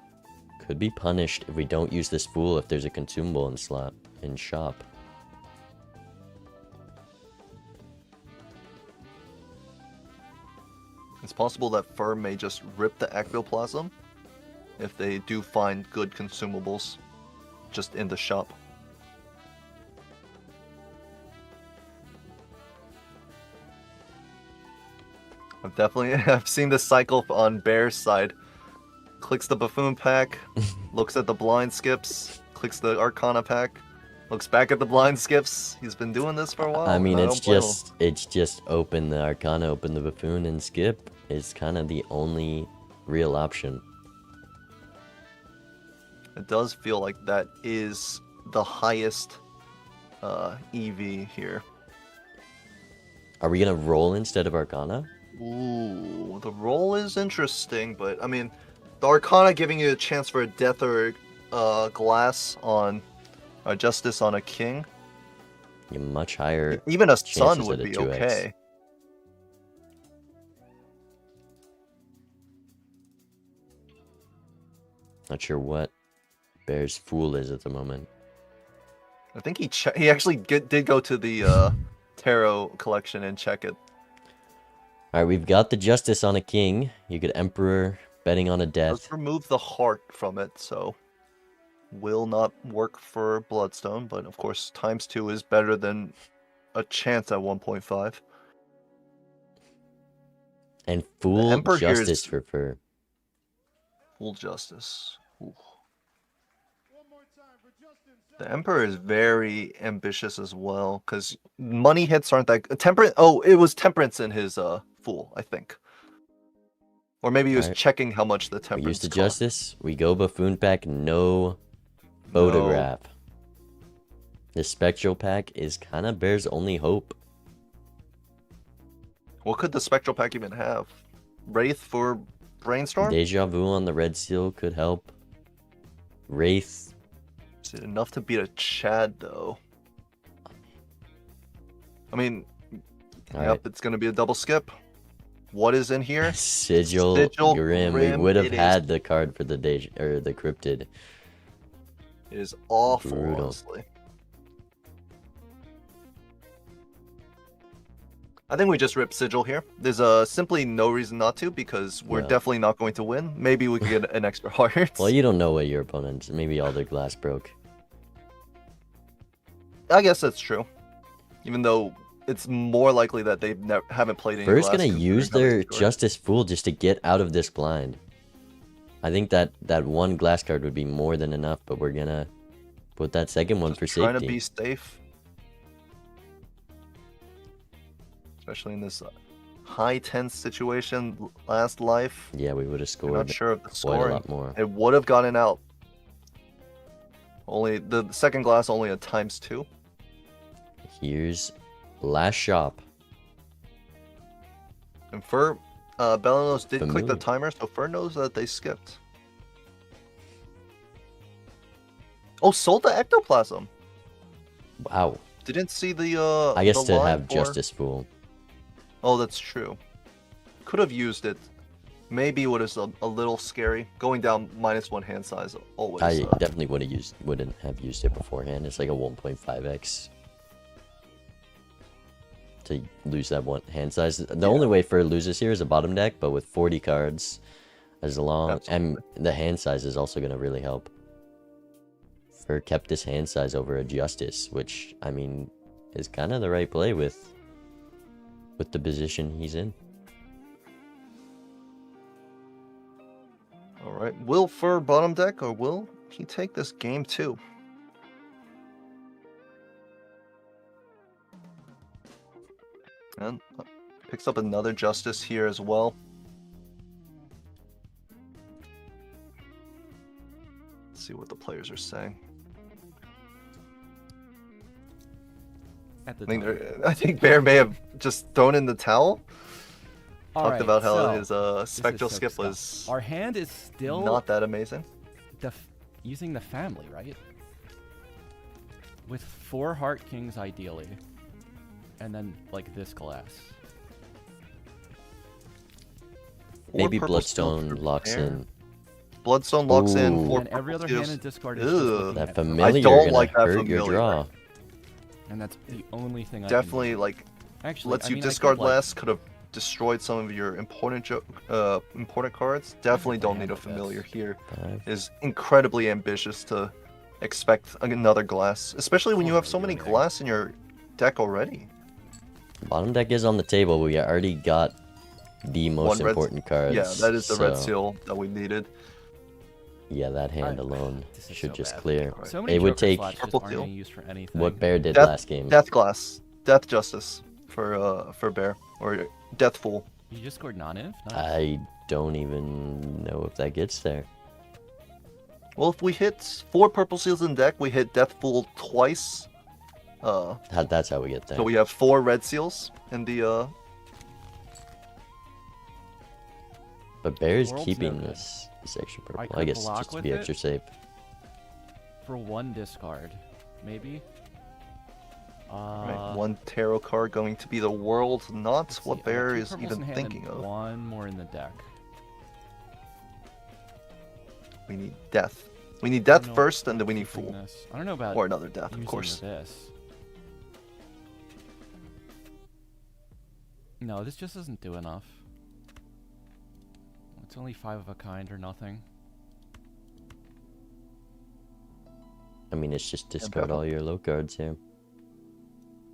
Could be punished if we don't use this fool if there's a consumable in slot in shop. It's possible that Fur may just rip the ectoplasm if they do find good consumables just in the shop. I've seen this cycle on Bear's side. Clicks the buffoon pack, looks at the blind skips, clicks the Arcana pack, looks back at the blind skips. He's been doing this for a while. I mean, and it's don't blame him. just open the Arcana, open the buffoon, and skip. It's kind of the only real option. It does feel like that is the highest EV here. Are we gonna roll instead of Arcana? Ooh, the roll is interesting, but I mean, the Arcana giving you a chance for a death or glass on a justice on a king. You much higher. Even a sun chances would at a be 2x. okay. Not sure what Bear's fool is at the moment. I think he actually did go to the tarot collection and check it. All right, we've got the justice on a king. You get Emperor betting on a death. Let's remove the heart from it, so will not work for Bloodstone, but of course ×2 is better than a chance at 1.5. And full Emperor here justice is- for fur. Full justice. Ooh. The Emperor is very ambitious as well, because money hits aren't that temperance. Oh, it was temperance in his fool, I think. Or maybe he was Alright. checking how much the We temperance use the cost. justice. We go buffoon pack. No photograph. The spectral pack is kind of Bear's only hope. What could the spectral pack even have? Wraith for brainstorm? Deja vu on the red seal could help. Wraith. Is it enough to beat a Chad though? I mean, All yep, right. it's gonna be a double skip. What is in here? Sigil, Sigil Grim. We Grim, would have it is. had the card for the Deja or the cryptid. It is awful, Brutal. honestly. I think we just rip Sigil here. There's simply no reason not to, because we're Yeah. definitely not going to win. Maybe we could get an extra heart. Well, you don't know what your opponents. Maybe all their glass broke. I guess that's true. Even though it's more likely that they haven't played any First, glass gonna considering use how they their scored. Justice Fool just to get out of this blind. I think that one glass card would be more than enough, but we're gonna put that second one for Trying to safety. be safe. Especially in this high tense situation last life. Yeah, we would have I'm not scored sure of the quite a scoring. lot more. It would have gotten out. Only the second glass only a ×2. Here's last shop. And Fur, Belanos did click the Familiar. timer, so Fur knows that they skipped. Oh, sold the ectoplasm. Wow. Didn't see the I guess the to line have for- Justice Fool. Oh, that's true. Could have used it. Maybe it was a little scary. Going down -1 hand size always. I definitely wouldn't have used it beforehand. It's like a 1.5x to lose that one hand size. The only way Fur loses here is a bottom deck, but with 40 cards as long, and the hand size is also going to really help. Fur kept this hand size over a Justice, which I mean is kind of the right play with the position he's in. All right. Will Fur bottom deck, or will he take this game too? And picks up another Justice here as well. Let's see what the players are saying. I think Bear may have just thrown in the towel. Talked Alright, about how so, his this is spectral so skip stuff. was Our hand is still not that amazing. Using the family, right? With 4 Heart Kings ideally. And then like this glass. Maybe purple stone Bloodstone for locks Bear. in. Bloodstone locks in. Ooh. 4 And every other purple hand seals. in discard is just Ugh. looking That at them. familiar don't gonna like that hurt your familiar. draw. And that's the only thing I Definitely can do. like Actually, lets I you mean, I could, discard like- less. Could have destroyed some of your important cards. Definitely don't need a familiar here. Is incredibly ambitious to expect another glass, especially when you have so many glass in your deck already. Bottom deck is on the table. We already got the most One red- important cards. Yeah, that is the red so- seal that we needed. Yeah, that hand alone should just clear. So many It would Joker take slots just Purple aren't seal. being used for anything. what Bear did Death, last game. Death glass, death justice for Bear, or death fool. You just scored non-inf? Nice. I don't even know if that gets there. Well, if we hit 4 purple seals in deck, we hit death fool twice. That's how we get there. So we have 4 red seals in the But Bear is World's keeping no good. this extra purple. I I could guess block just to with be it. extra safe. For 1 discard. Maybe? right, 1 tarot card going to be the world, not Let's what see, I got Bear 2 is purples even in hand thinking and of. 1 more in the deck. We need death. We need death know first, and then we need using fool. this. I don't know about Or another death, of using course. This. No, this just doesn't do enough. It's only 5 of a kind or nothing. I mean, it's just discard all your low cards here.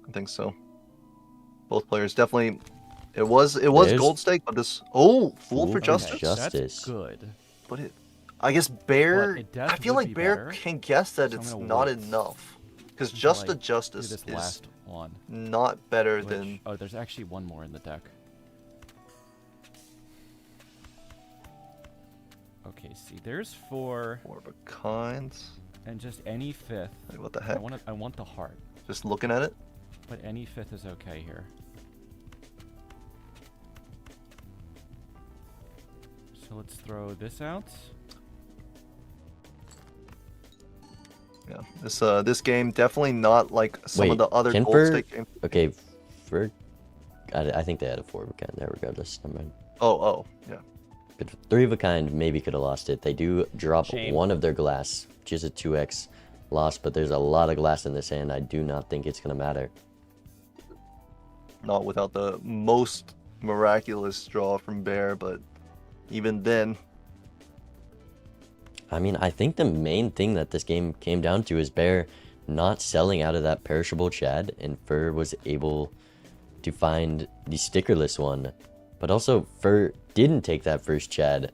I think so. Both players definitely. It was There's- gold stake, but this Fool Fool for for Justice. Justice. That's good. But I guess Bear. But death I feel would like be Bear better, can guess that so I'm it's gonna not wait enough, because until Just I the do Justice this is last one. not better Which, than. oh, there's actually one more in the deck. Okay, see, there's 4 of a kind. and just any 5th. Wait, what the heck? I want the heart, Just looking at it. but any 5th is okay here. So let's throw this out. Yeah, this game definitely not like some of Wait, the other can gold Fur- stake games. Okay, for I think they had a 4 of a kind there regardless. Never mind. Oh, yeah. But 3 of a kind maybe could have lost it. They do drop Shame. one of their glass, which is a 2x loss, but there's a lot of glass in this hand. I do not think it's gonna matter. Not without the most miraculous draw from Bear, but even then, I mean, I think the main thing that this game came down to is Bear not selling out of that perishable Chad, and Fur was able to find the stickerless one. But also, Fur didn't take that first Chad,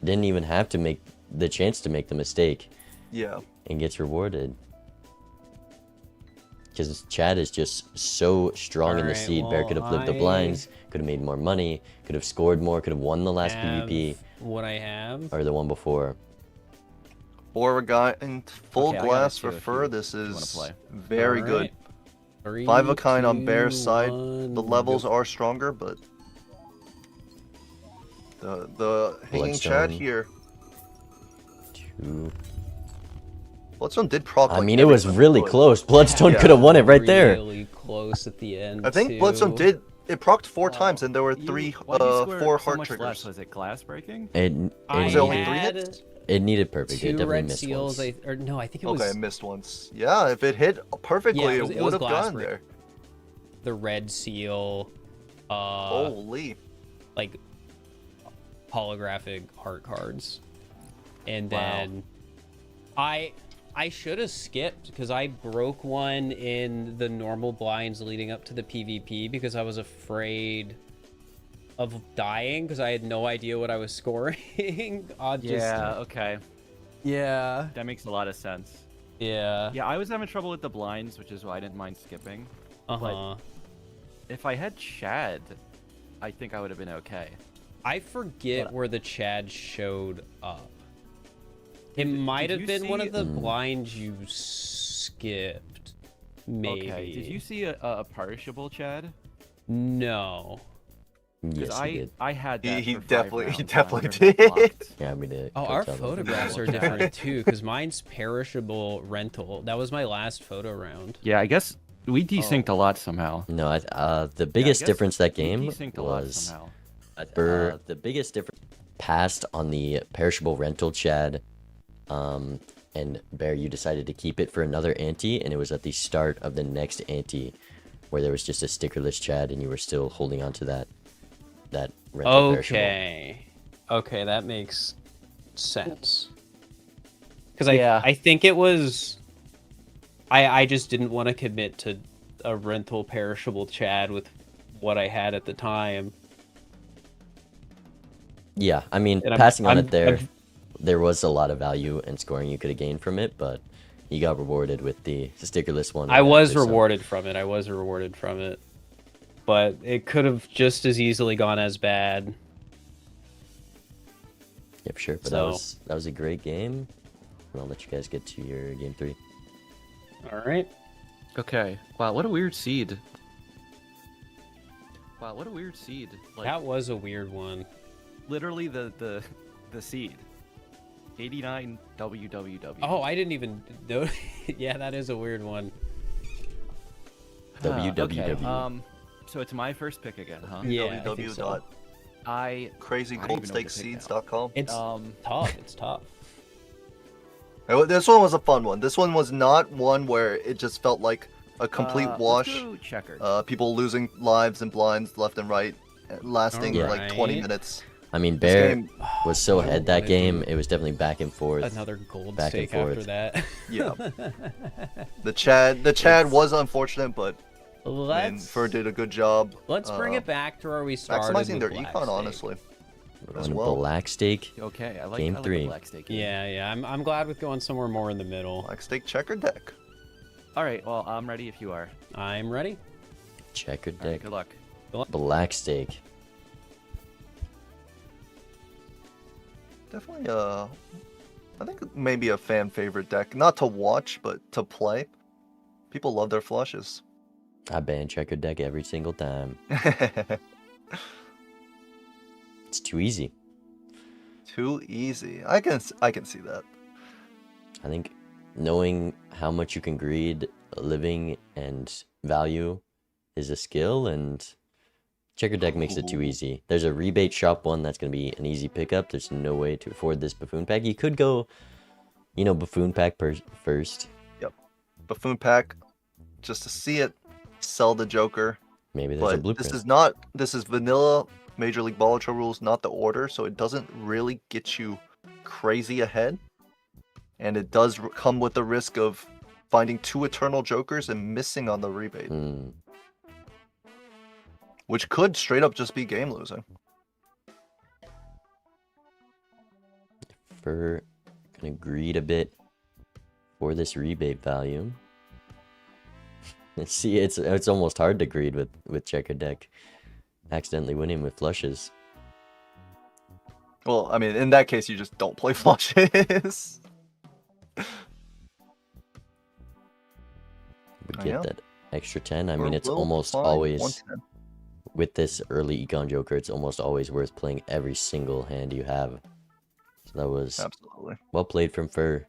didn't even have to make the chance to make the mistake, yeah. and gets rewarded. Because Chad is just so strong in the Alright, seed. Bear could have lived the well, blinds, could have made more money, could have scored more, could have won the last Have PvP, what I have. or the one before. Beauregard full Okay, I got glass it for too if Fur. you- This if you wanna is play. very good. Alright. 3, 5 of a kind on Bear's 2, side. 1, The levels go. are stronger, but the hanging Chad Bloodstone. here. 2. Bloodstone did proc. I like mean, it was everything really could. close. Bloodstone Yeah. could have won it right there. Really close at the end. I think too. Bloodstone did. It procced 4 times, and there were You- 3, why'd you score 4 so heart much triggers. less? Was it glass breaking? It Was it only 3 had hits? it needed perfect. It 2 definitely red missed seals. once. Or no, I think it was Okay, I missed once. Yeah, if it hit perfectly, Yeah, it, it was would have glass gone break. there. the red seal. Holy. Like holographic heart cards, and Wow. then I should have skipped because I broke one in the normal blinds leading up to the PvP because I was afraid of dying because I had no idea what I was scoring. Yeah, okay. Yeah. That makes a lot of sense. Yeah. Yeah, I was having trouble with the blinds, which is why I didn't mind skipping. Uh-huh. If I had Chad, I think I would have been okay. I forget But- where the Chad showed up. It Did- might did have you been one see- of the blinds you skipped. Maybe. Okay, did you see a perishable Chad? No. Yes, he did. I had that. He for 5 definitely rounds, and I definitely learned that did. blocked. Yeah, we did. Oh, our photographs are different too, because mine's perishable rental. That was my last photo round. Yeah, I guess we desynced a lot somehow. No, the biggest guess difference that we game desynced a lot was somehow. for the biggest difference passed on the perishable rental Chad, and Bear, you decided to keep it for another ante, and it was at the start of the next ante where there was just a stickerless Chad, and you were still holding on to that rental perishable. Okay, that makes sense. Because Yeah. I think it was. I just didn't want to commit to a rental perishable Chad with what I had at the time. Yeah, I mean, And passing on I'm- it there, I'm- there was a lot of value and scoring you could have gained from it, but you got rewarded with the stickerless one. I right was after, so- rewarded from it. But it could have just as easily gone as bad. Yeah, for sure. But So- that was a great game. And I'll let you guys get to your game 3. All right. Okay. Wow, what a weird seed. Wow, what a weird seed. Like That was a weird one. literally the seed. 89 WWW. Oh, I didn't even know. Yeah, that is a weird one. WWW. Okay, so it's my first pick again, huh? Yeah, I think so. www.crazygoldstakeseeds.com. It's tough. It's tough. This one was a fun one. This one was not one where it just felt like a complete Let's wash. go checkered. People losing lives and blinds left and right, lasting like 20 Alright. minutes. I mean, This Bear game- was so I ahead that wanted game. It was definitely back and forth. Another gold back and stake after forth. that. Yeah. The Chad was unfortunate, but Fur did a good job. Let's bring it back to where we started. Maximizing with their Black econ, Stake. honestly. We're As on well. Black Stake. Okay, I like Game the 3. black stake. Yeah. I'm glad with going somewhere more in the middle. Black Stake checker deck. All right, well, I'm ready if you are. I'm ready. Checkered All right, deck. good luck. Black Stake. Definitely, I think maybe a fan favorite deck. Not to watch, but to play. People love their flushes. I ban checkered deck every single time. It's too easy. Too easy. I can see that. I think knowing how much you can greed living and value is a skill, and checker deck makes it too easy. There's a rebate shop one that's going to be an easy pickup. There's no way to afford this buffoon pack. You could go, buffoon pack first. Yep. Buffoon pack, just to see it, sell the Joker. Maybe there's a But blueprint. this is vanilla Major League Balatro rules, not the order, so it doesn't really get you crazy ahead. And it does come with the risk of finding 2 Eternal Jokers and missing on the rebate. Which could straight up just be game losing. We're gonna greed a bit for this rebate value. See, it's almost hard to greed with checker deck. Accidentally winning with flushes. Well, I mean, in that case, you just don't play flushes. Would get that extra 10. I mean, Or it's will almost find always 110. with this early Econ Joker. It's almost always worth playing every single hand you have. So that was Absolutely well played from Fur.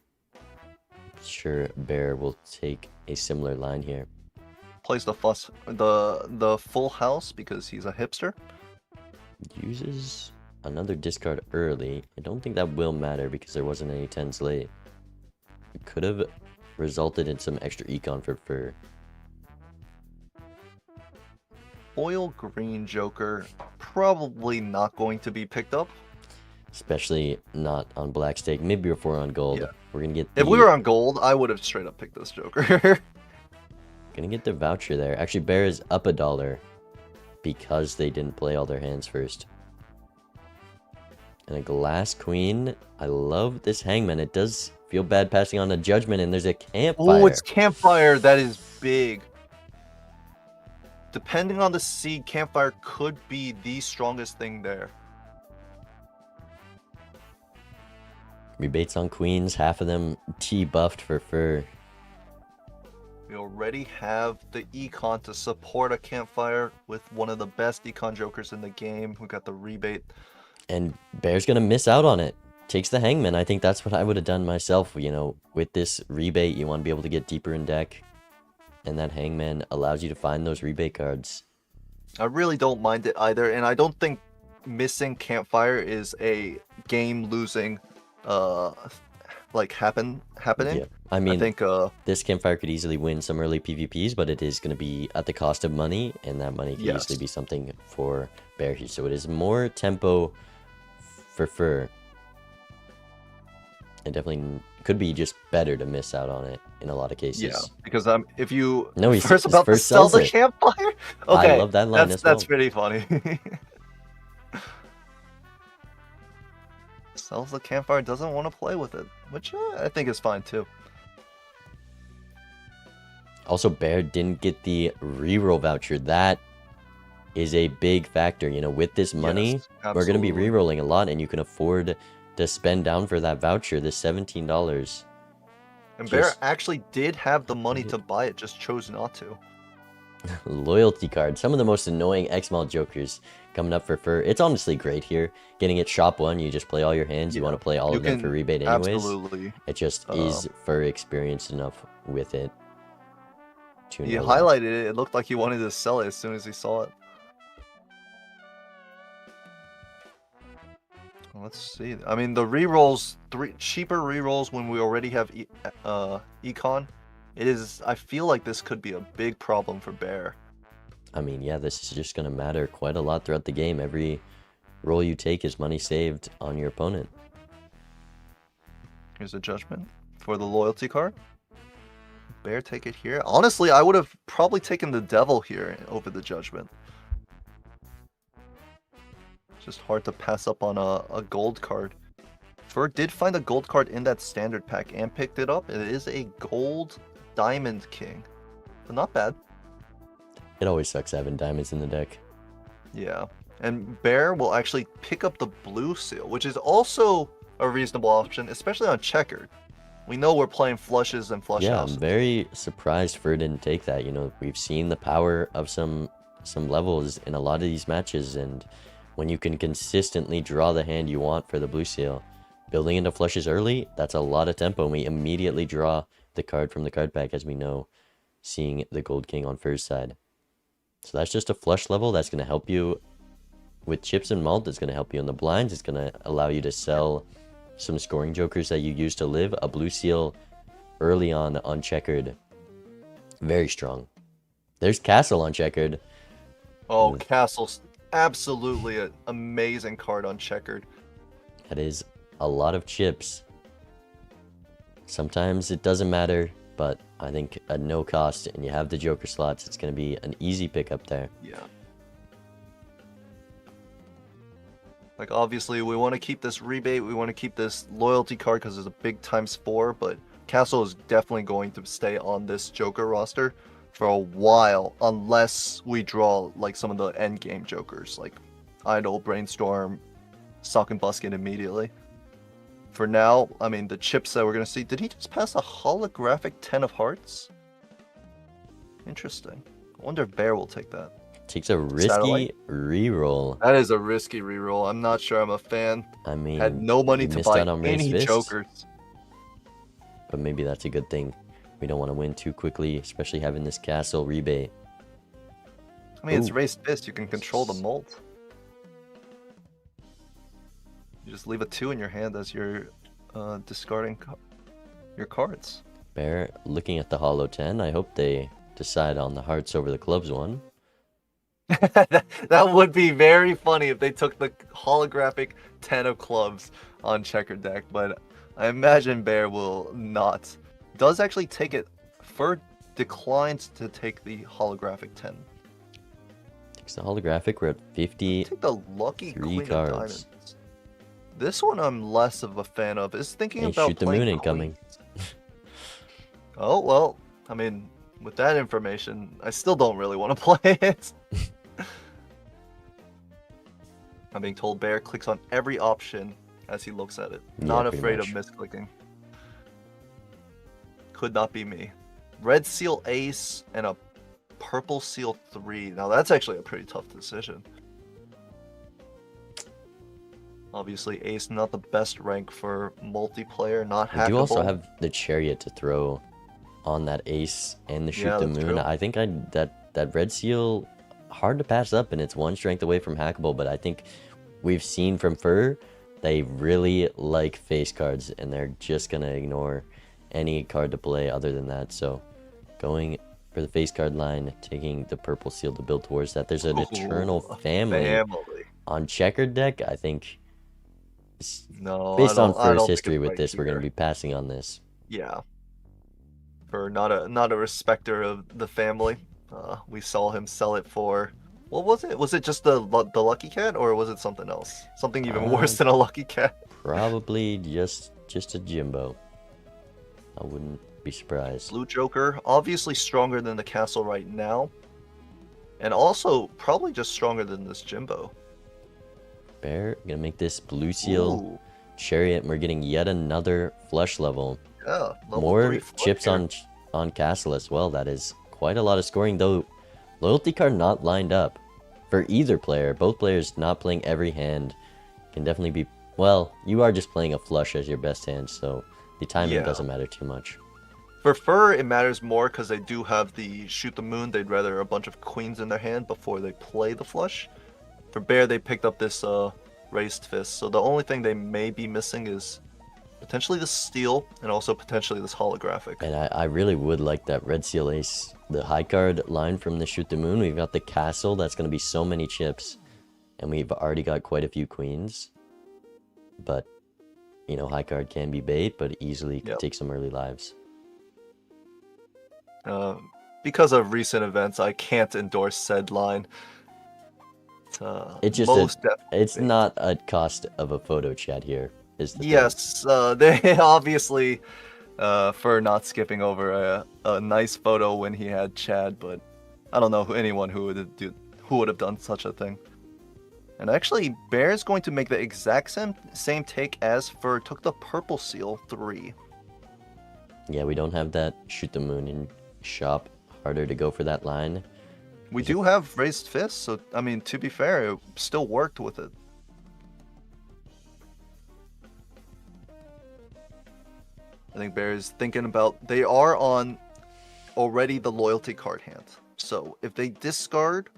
Sure, Bear will take a similar line here. Plays the full house because he's a hipster. Uses another discard early. I don't think that will matter because there wasn't any 10s late. It could have resulted in some extra Econ for Fur. Oil green Joker, probably not going to be picked up. Especially not on Black Stake. Maybe before on Gold. Yeah. We're gonna get If we were on Gold, I would have straight up picked this Joker. Gonna get the voucher there. Actually, Bear is up $1 because they didn't play all their hands first. And a Glass Queen. I love this Hangman. It does feel bad passing on a Judgment, and there's a Campfire. Oh, it's Campfire. That is big. Depending on the seed, Campfire could be the strongest thing there. Rebates on Queens. Half of them T-buffed for Fur. We already have the Econ to support a Campfire with one of the best Econ Jokers in the game who got the rebate. And Bear's gonna miss out on it. Takes the Hangman. I think that's what I would have done myself. With this rebate, you want to be able to get deeper in deck. And that Hangman allows you to find those rebate cards. I really don't mind it either, and I don't think missing Campfire is a game losing happening. Yeah. I mean, I think this Campfire could easily win some early PvPs, but it is going to be at the cost of money, and that money can easily be something for Bear here. So it is more tempo for Fur. It definitely could be just better to miss out on it in a lot of cases. Yeah, because if you he's first about to first sell sells the it. Campfire, okay, I love that line as well. That's pretty funny. Sells the Campfire, doesn't want to play with it, which I think is fine too. Also, Bear didn't get the reroll voucher. That is a big factor. With this money, we're going to be rerolling a lot, and you can afford to spend down for that voucher, this $17. And Bear actually did have the money to buy it, just chose not to. Loyalty card. Some of the most annoying XML jokers coming up for Fur. It's honestly great here. Getting it shop 1, you just play all your hands. You want to play all of them for rebate anyways. Absolutely. It just is Fur experienced enough with it. He highlighted it. It looked like he wanted to sell it as soon as he saw it. Let's see. I mean, the rerolls, cheaper rerolls when we already have Econ. I feel like this could be a big problem for Bear. I mean, yeah, this is just going to matter quite a lot throughout the game. Every roll you take is money saved on your opponent. Here's a Judgment for the loyalty card. Bear take it here? Honestly, I would have probably taken the Devil here over the Judgment. It's just hard to pass up on a gold card. Fur did find a gold card in that standard pack and picked it up. It is a gold Diamond King. But not bad. It always sucks having diamonds in the deck. Yeah. And Bear will actually pick up the blue seal, which is also a reasonable option, especially on checkered. We know we're playing flushes and flush Yeah, houses. I'm very surprised Fur didn't take that. You know, we've seen the power of some levels in a lot of these matches, and when you can consistently draw the hand you want for the blue seal, building into flushes early, that's a lot of tempo, and we immediately draw the card from the card pack, as we know, seeing the Gold King on Fur's side. So that's just a flush level that's going to help you with chips and malt. It's going to help you in the blinds. It's going to allow you to sell some scoring jokers that you used to live. A blue seal early on uncheckered, very strong. There's Castle uncheckered. Oh, Castle's absolutely an amazing card on checkered. That is a lot of chips. Sometimes it doesn't matter, but I think at no cost, and you have the joker slots, it's going to be an easy pickup there. Yeah. Like, obviously, we want to keep this rebate, we want to keep this loyalty card because there's a big ×4, but Castle is definitely going to stay on this Joker roster for a while, unless we draw, like, some of the endgame Jokers, like Idol, Brainstorm, Sock and Busket immediately. For now, I mean, the chips that we're going to see, did he just pass a holographic 10 of Hearts? Interesting. I wonder if Bear will take that. Takes a risky Satellite? reroll. That is a risky reroll. I'm not sure I'm a fan. I mean, Had no money you to missed buy out on Raised any Fist, Jokers. but maybe that's a good thing. We don't want to win too quickly, especially having this Castle rebate. I mean, it's Ooh. Raised Fist. You can control the mult. You just leave a 2 in your hand as you're discarding your cards. Bear looking at the Hollow 10. I hope they decide on the hearts over the clubs one. That would be very funny if they took the holographic 10 of clubs on checkered deck, but I imagine Bear will not. Does actually take it. Fur declines to take the holographic 10. Takes the holographic. We're at 50. Take the lucky Queen cards. of Diamonds. This one I'm less of a fan of. Is thinking Hey, about Shoot the playing Moon incoming. queens. Oh, well, I mean, with that information, I still don't really want to play it. I'm being told Bear clicks on every option as he looks at it. Yeah, Not pretty afraid of much. misclicking. Could not be me. Red Seal Ace and a Purple Seal 3. Now that's actually a pretty tough decision. Obviously, Ace not the best rank for multiplayer, not hackable. I do also have the Chariot to throw on that Ace and the Shoot Yeah, the that's Moon. true. I think that Red Seal, hard to pass up, and it's one strength away from hackable, but I think we've seen from Fur, they really like face cards, and they're just going to ignore any card to play other than that. So going for the face card line, taking the Purple Seal to build towards that. There's an Eternal Ooh, Family on checkered deck. I think No, based I on don't Fur's think history it's with right this, we're going to here. be passing on this. Yeah. For not a respecter of the family. We saw him sell it for, what was it? Was it just the Lucky Cat, or was it something else? Something even worse than a Lucky Cat? Probably just a Jimbo. I wouldn't be surprised. Blue Joker, obviously stronger than the castle right now. And also probably just stronger than this Jimbo. Bear, gonna make this blue seal Ooh. Chariot, and we're getting yet another flush level. Yeah, level More 3 flush chips here. on Castle as well. That is quite a lot of scoring, though. Loyalty card not lined up for either player. Both players not playing every hand can definitely be. Well, you are just playing a flush as your best hand, so the timing Yeah. doesn't matter too much. For Fur, it matters more because they do have the Shoot the Moon. They'd rather a bunch of queens in their hand before they play the flush. For Bear, they picked up this Raised Fist. So the only thing they may be missing is potentially the Steel and also potentially this holographic. And I really would like that Red Seal Ace, the high card line from the Shoot the Moon. We've got the Castle. That's going to be so many chips. And we've already got quite a few queens. But, you know, high card can be bait, but easily could take some early lives. Because of recent events, I can't endorse said line. It's just it's not a cost of a photo chat here. Is the yes, they obviously for not skipping over a nice photo when he had Chad, but I don't know anyone who would have done such a thing. And actually, Bear is going to make the exact same take as Fur took the purple seal 3. Yeah, we don't have that shoot the moon in shop. Harder to go for that line. We do have raised fists, so I mean, to be fair, it still worked with it. I think Bear is thinking about, they are on already the loyalty card hand. So if they discard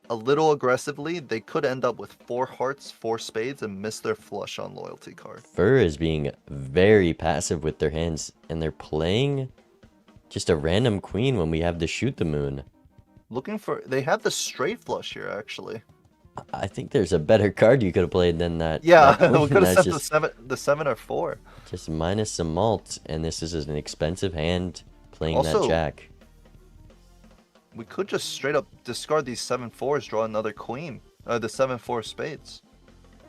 a little aggressively, they could end up with 4 hearts, 4 spades, and miss their flush on loyalty card. Fur is being very passive with their hands, and they're playing just a random queen when we have to shoot the moon. They have the straight flush here, actually. I think there's a better card you could have played than that. Yeah, that we could have just, set the 7 or 4. Just minus some malt, and this is an expensive hand playing Also, that jack. We could just straight up discard these 7-4s, draw another queen. The 7-4 spades.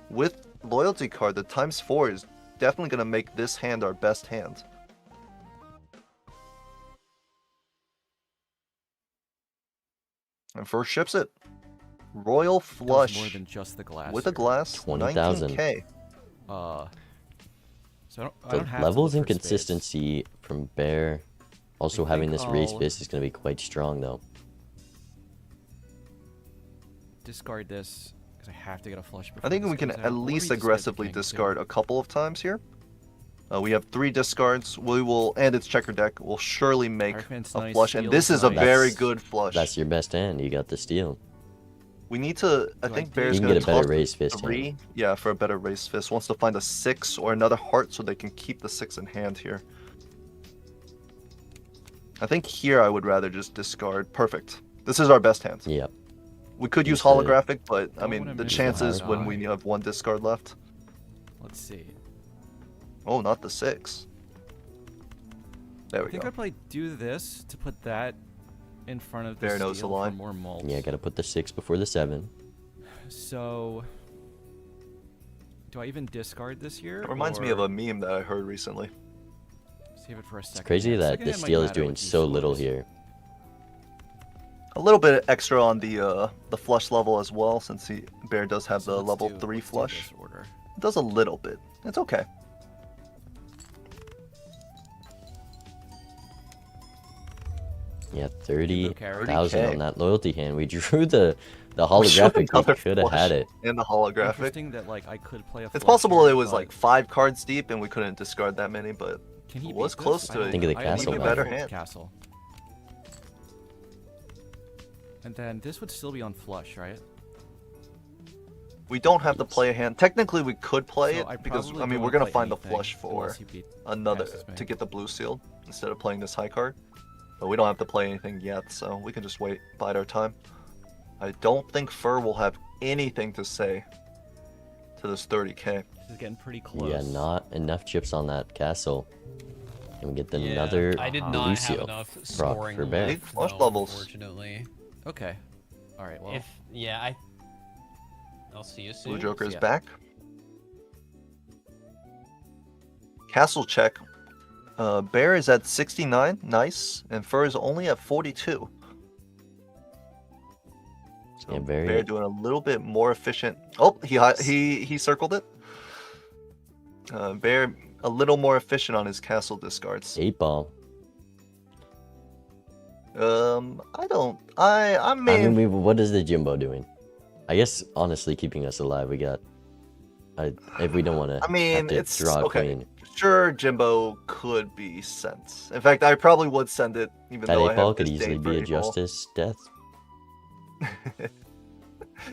With loyalty card, the ×4 is definitely going to make this hand our best hand. And first ships it. Royal flush. More than just the glass. With a glass, 20,000. 19K. So the levels and consistency from Bear. Also having this raised fist is going to be quite strong, though. Discard this because I have to get a flush. I think we can at least aggressively discard a couple of times here. We have 3 discards. We will, and it's checker deck. We'll surely make a flush, and this is a very good flush. That's your best hand. You got the steal. We need to. I think Bear's going to get a better raise fist. 3. Yeah, for a better raise fist. Wants to find a 6 or another heart so they can keep the 6 in hand here. I think here I would rather just discard. Perfect. This is our best hand. Yep. We could use holographic, but I mean the chances when we have 1 discard left. Let's see. Oh, not the 6. There we I think go. I'd probably do this to put that in front of the Bear knows the steal line. for more malt. Yeah, got to put the 6 before the 7. So, do I even discard this here? It reminds me of a meme that I heard recently. Save it for a second. It's crazy that the steal is doing so little here. A little bit extra on the flush level as well, since Bear does have the level 3 flush. It does a little bit. It's okay. Yeah, 30,000 on that loyalty hand. We drew the We holographic. Could have flush had it. in the holographic. Interesting that like I could play a It's flush possible here, it was but like 5 cards deep and we couldn't discard that many, but can he it was beat close this? to it. Think of the castle, Maybe a man. better hand. Castle. And then this would still be on flush, right? We don't have to play a hand. Technically, we could play So I it because probably I mean don't we're gonna play find the anything flush for unless he another passes me. to get the blue seal instead of playing this high card. But we don't have to play anything yet, so we can just wait, bide our time. I don't think Fur will have anything to say to this 30K. This is getting pretty close. Yeah, not enough chips on that castle. And we get Yeah, another I did blue not have seal enough brought scoring for Bear. left, Flush though, levels. Unfortunately. Okay. All right. Well, I'll see you soon. Blue Joker is Yeah. back. Castle check. Bear is at 69, nice, and Fur is only at 42. So Yeah, very- Bear doing a little bit more efficient. Oh, he circled it. Bear a little more efficient on his castle discards. 8 ball. I mean, What is the Jimbo doing? I guess honestly keeping us alive. We got. If we don't want to. I mean, have to it's draw a okay. queen. Sure, Jimbo could be sent. In fact, I probably would send it, even That though 8 I ball have could disdain easily for be a 8 ball. justice death.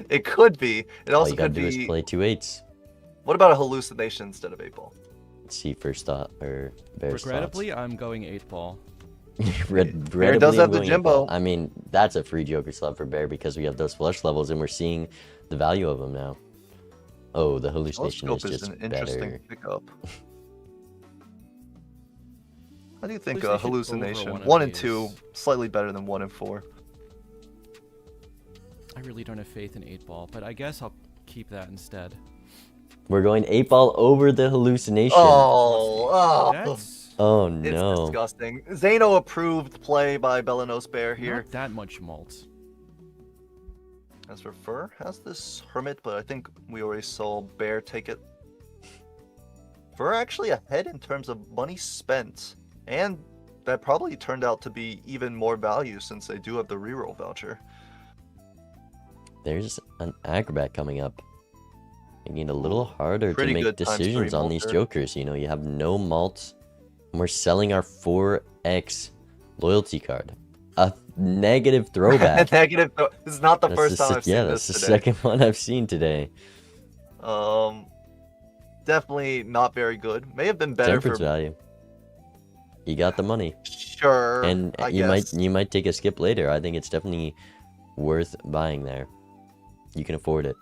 It could be. It All also you gotta could do is be. play 2 8s. What about a hallucination instead of 8 ball? Let's see first thought or Bear's regrettably, I'm going 8 ball. thoughts. Bear does have the Regrettably, I'm going 8 Jimbo. ball. I mean, that's a free Joker slot for Bear because we have those flush levels and we're seeing the value of them now. Oh, the hallucination is Telescope is just an interesting better. pickup. I do think Hallucination hallucination. over one of 1 and 2 these. slightly better than 1 and 4. I really don't have faith in 8-ball, but I guess I'll keep that instead. We're going 8-ball over the hallucination. Oh, That's Oh it's no. disgusting. Zeno approved play by Belanos Bear here. not that much malt. As for Fur, has this Hermit, but I think we already saw Bear take it. Fur actually ahead in terms of money spent, and that probably turned out to be even more value since they do have the reroll voucher. There's an acrobat coming up. Making it a little harder to Pretty make good times decisions three on these mulcher. jokers. You know, you have no malts, and we're selling our 4x loyalty card. A negative throwback. Negative. This is not the That's first the time se- I've seen yeah, this that's the today. second one I've seen today. Definitely not very good. May have been better Temperance for value. You got the money, sure. and I you guess. might take a skip later. I think it's definitely worth buying there. You can afford it.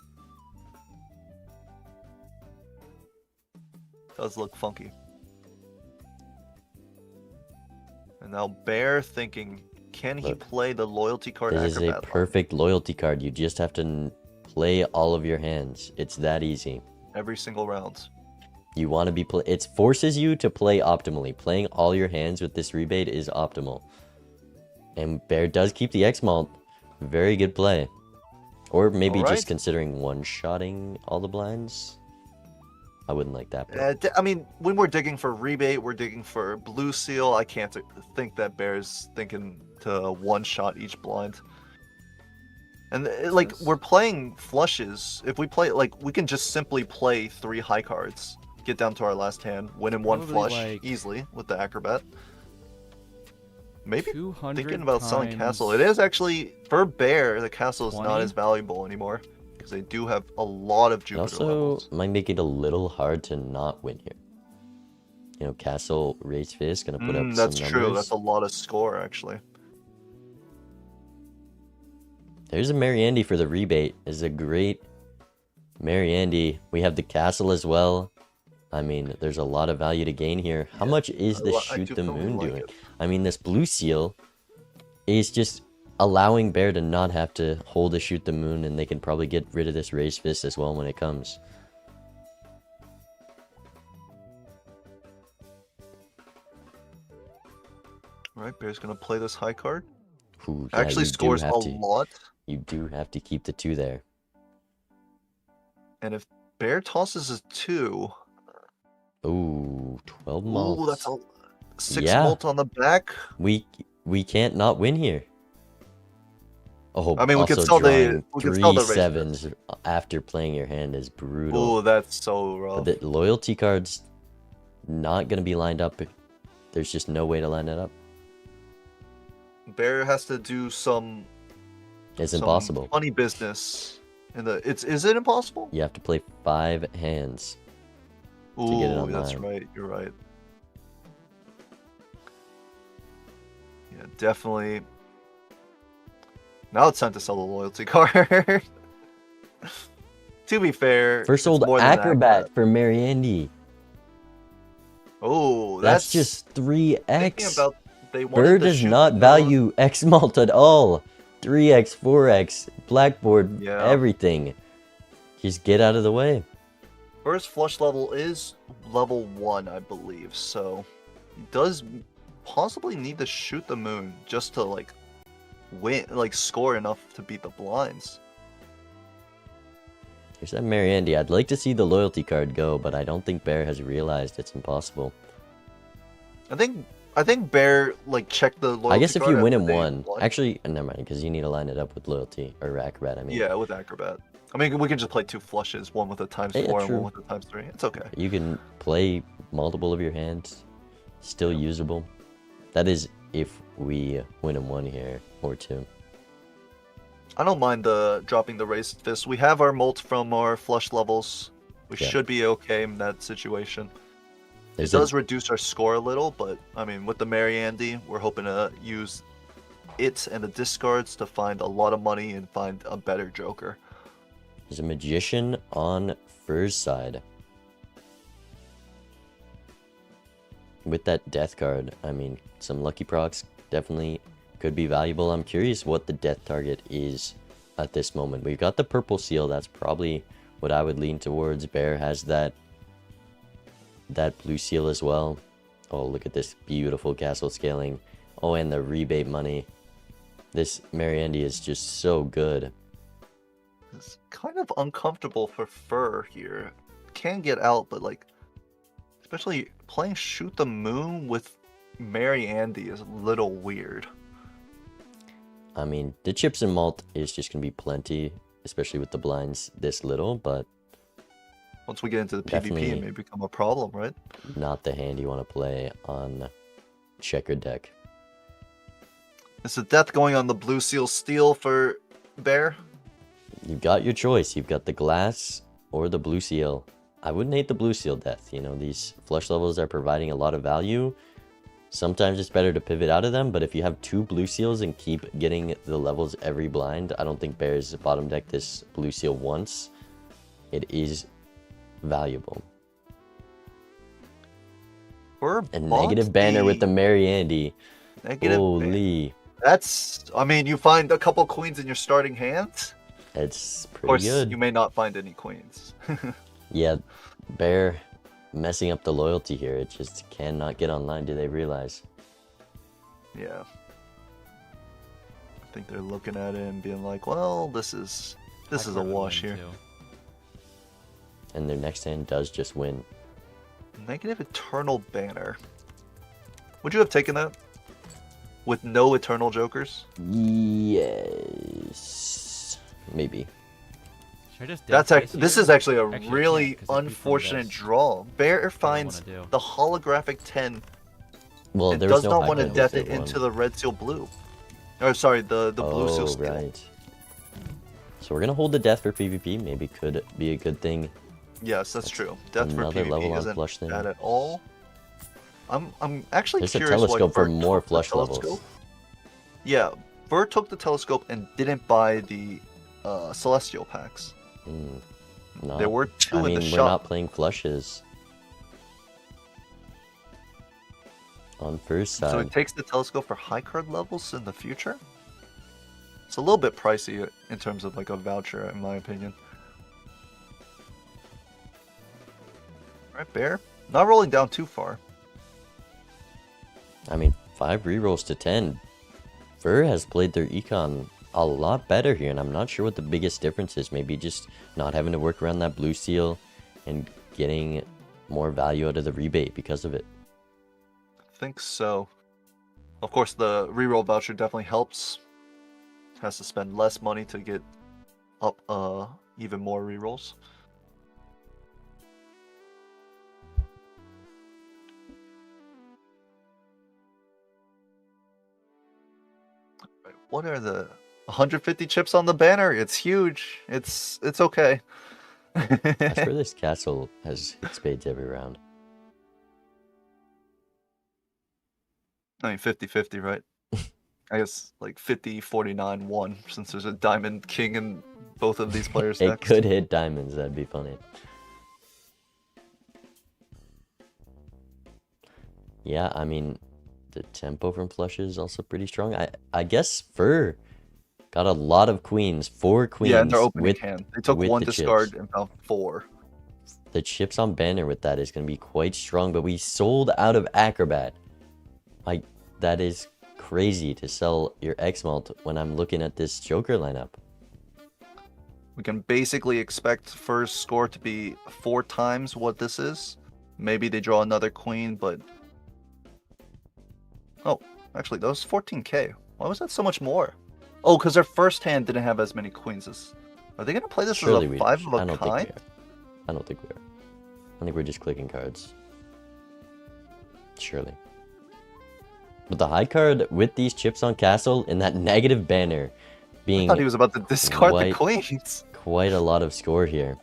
Does look funky. And now Bear thinking, can he Look, play the loyalty card This is a acrobat? perfect loyalty card. You just have to play all of your hands. It's that easy. Every single round. You want to be it forces you to play optimally. Playing all your hands with this rebate is optimal. And Bear does keep the X malt. Very good play. Or maybe Alright. just considering one-shotting all the blinds. I wouldn't like that. But I mean, when we're digging for rebate, we're digging for blue seal. I can't think that Bear's thinking to one-shot each blind. And like, we're playing flushes. If we play, like, we can just simply play 3 high cards, get down to our last hand, win in one Probably, flush like, easily with the acrobat. Maybe 200 thinking about selling times castle. It is actually, for Bear, the castle is not 20? as valuable anymore because they do have a lot of it Jupiter also levels. might make it a little hard to not win here. You know, Castle Raise Fist gonna put up That's some true. numbers. That's a lot of score, actually. There's a Mariandy for the rebate. Is a great Mariandy. We have the castle as well. I mean, there's a lot of value to gain here. How much is the I Shoot do the really Moon like doing? it. I mean, this blue seal is just allowing Bear to not have to hold a Shoot the Moon, and they can probably get rid of this Raise Fist as well when it comes. All right, Bear's gonna play this high card. Ooh, yeah, Actually you do scores a have to- lot. You do have to keep the 2 there. And if Bear tosses a 2, Ooh, 12 malts. ooh, that's a 6 Yeah. malt on the back. We can't not win here. Oh, I mean, we also could sell the- drawing we could 3 sell the raise sevens after playing your hand is brutal. Ooh, that's so rough. The loyalty card's not gonna be lined up. There's just no way to line it up. Bear has to do some It's some impossible. funny business. Is it impossible? You have to play 5 hands to get it Ooh, online. that's right. You're right. Yeah, definitely. Now it's time to sell the loyalty card. To be fair, First it's sold more than acrobat for Mariandy. Oh, That's just thinking 3x. about they wanted Bird to does shoot not the- value X malt at all. 3x, 4x, blackboard, Yeah. everything. Just get out of the way. First flush level is level 1, I believe. So he does possibly need to shoot the moon just to like win, like score enough to beat the blinds. Here's that Mariandy. I'd like to see the loyalty card go, but I don't think Bear has realized it's impossible. I think Bear like checked the loyalty I guess if card you win after in they one, won. actually, never mind, because you need to line it up with loyalty or acrobat. I mean, Yeah, with acrobat. I mean, we can just play 2 flushes, one with a times Yeah, 4 and true. one with a times 3. It's okay. you can play multiple of your hands, still usable. That is if we win in 1 here or 2. I don't mind dropping the raised fist. We have our molt from our flush levels. We Yeah. should be okay in that situation. There's It a- does reduce our score a little, but I mean, with the Mariandy, we're hoping to use it and the discards to find a lot of money and find a better Joker. There's a magician on Fur's side. with that death card, I mean, some lucky procs definitely could be valuable. I'm curious what the death target is at this moment. We've got the purple seal. That's probably what I would lean towards. Bear has that blue seal as well. Oh, look at this beautiful castle scaling. Oh, and the rebate money. This Mariandy is just so good. It's kind of uncomfortable for Fur here. Can get out, but like, especially playing Shoot the Moon with Mary Andy is a little weird. I mean, the chips and malt is just going to be plenty, especially with the blinds this little, but once we get into the PvP, it may become a problem, right? Not the hand you want to play on checkered deck. Is the death going on the blue seal steel for Bear? You've got your choice. You've got the glass or the blue seal. I wouldn't hate the blue seal death. You know, these flush levels are providing a lot of value. Sometimes it's better to pivot out of them, but if you have 2 blue seals and keep getting the levels every blind, I don't think Bears bottom deck this blue seal once. It is valuable. A negative banner with the Mary Andy. Negative Holy. That's, I mean, you find a couple queens in your starting hand. It's pretty of course, good. You may not find any queens. Yeah, Bear messing up the loyalty here. It just cannot get online. Do they realize? Yeah. I think they're looking at it and being like, well, this is a wash here. And their next hand does just win. Negative Eternal Banner. Would you have taken that? With no Eternal Jokers? Yes. Maybe. This is actually a really unfortunate draw. Bear finds the holographic 10. Well, and there does was no not want to high death card it with into the red seal blue. Or sorry, the blue seal steel. Right. So we're gonna hold the death for PvP. Maybe could be a good thing. Yes, that's true. Death for Another level PvP on flush isn't thing. bad at all. I'm actually There's a curious why telescope for Bert more took the flush telescope. levels. Yeah, Bert took the telescope and didn't buy the celestial packs. No. There were 2 I in mean, the we're shop. not playing flushes. On first side. So it takes the telescope for high card levels in the future? It's a little bit pricey in terms of like a voucher, in my opinion. Alright, Bear. Not rolling down too far. I mean, 5 rerolls to 10. Fur has played their Econ a lot better here, and I'm not sure what the biggest difference is. Maybe just not having to work around that blue seal and getting more value out of the rebate because of it. I think so. Of course, the reroll voucher definitely helps. Has to spend less money to get up even more rerolls. What are the 150 chips on the banner? It's huge. It's okay. I swear this castle has hit spades every round. I mean, 50-50, right? I guess like 50-49-1, since there's a diamond king in both of these players' It decks. could hit diamonds. That'd be funny. Yeah, I mean, the tempo from flush is also pretty strong. I guess Fur got a lot of queens. 4 queens. Yeah, in their opening with, hand. They took with 1 the discard chips. and found 4. The chips on banner with that is going to be quite strong, but we sold out of Acrobat. Like, that is crazy to sell your X-Malt when I'm looking at this Joker lineup. We can basically expect Fur's score to be 4 times what this is. Maybe they draw another queen, but... Oh, actually, that was 14k. Why was that so much more? Oh, because their first hand didn't have as many queens as... Are they going to play this Surely as a we 5 of I a don't kind? think we are. I don't think we are. I think we're just clicking cards. Surely. But the high card with these chips on castle and that negative banner being... I thought he was about to discard the queens. Quite a lot of score here.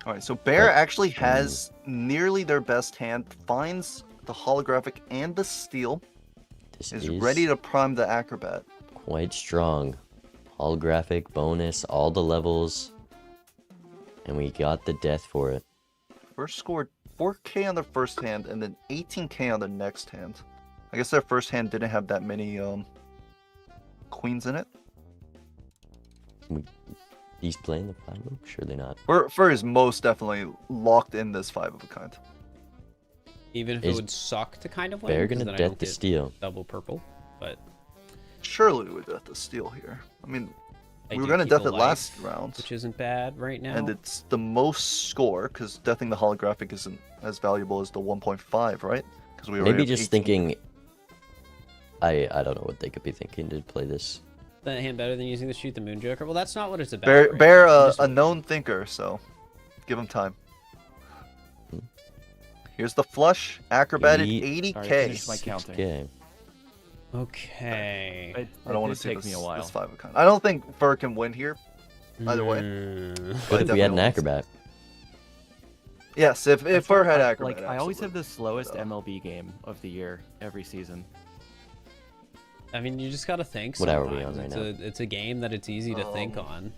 Alright, so Bear actually has nearly their best hand, finds the holographic and the steel, is ready to prime the Acrobat. Quite strong. Holographic, bonus, all the levels. And we got the death for it. First scored 4K on their first hand and then 18K on their next hand. I guess their first hand didn't have that many queens in it. He's playing the 5 of? Surely not. Fur is most definitely locked in this 5 of a kind. Even if Is it would suck to kind of win. Bear 'cause gonna then I death don't the get steal? Double purple, but Surely we would death the steal here. I mean, I we were do gonna keep death a it last life, round, which isn't bad right now. and it's the most score because deathing the holographic isn't as valuable as the 1.5, right? Because we already Maybe have just 18. thinking. I don't know what they could be thinking to play this. That hand better than using the shoot the moon joker. Well, that's not what it's about. Bear, right? Bear I'm just a known thinker, so give him time. Here's the flush, acrobatic 80K. Sorry, I finished my counting. Okay. Okay. I don't want did to see take this, me a while. this 5 of kind. I don't think Fur can win here, either way. What if we had an definitely acrobat? Yes, if Fur had acrobat. Like I always have absolutely. the slowest MLB game of the year every season. I mean, you just gotta think. What hour are we sometimes. on right It's a game that it's easy to think on.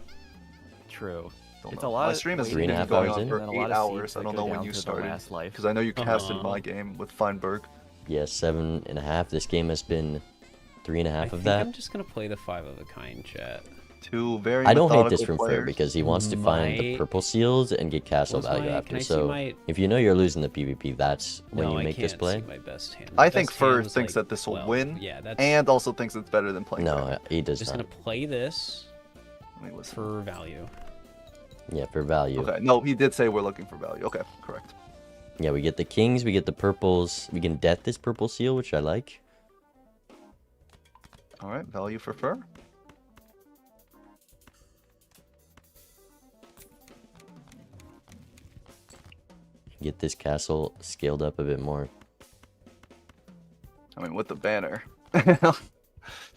True. Don't It's know. a lot My of stream has waiting been 3.5 going hours on in? for and a 8 lot of hours. seeds I that don't go know when down you to the started. last life. Because I know you casted Uh-huh. my game with Feinberg. Yeah, 7.5. This game has been 3.5 I of think that. I'm just gonna play the 5 of a kind, chat. Two very I don't hate methodical this from Fur players. because he wants to find the Might- purple seals and get castle What's value my- after. can I see So my- if you know you're losing the PvP, that's when No, you I make can't this play. see my best hand. I My think best Fur hand was, thinks like, that this will 12. win, Yeah, that's. and also thinks it's better than playing. No, he does just not. gonna play this Let me listen. for value. Yeah, for value. Okay, no, he did say we're looking for value. Okay, correct. Yeah, we get the kings, we get the purples. We can death this purple seal, which I like. All right, value for Fur. Get this castle scaled up a bit more. I mean, with the banner,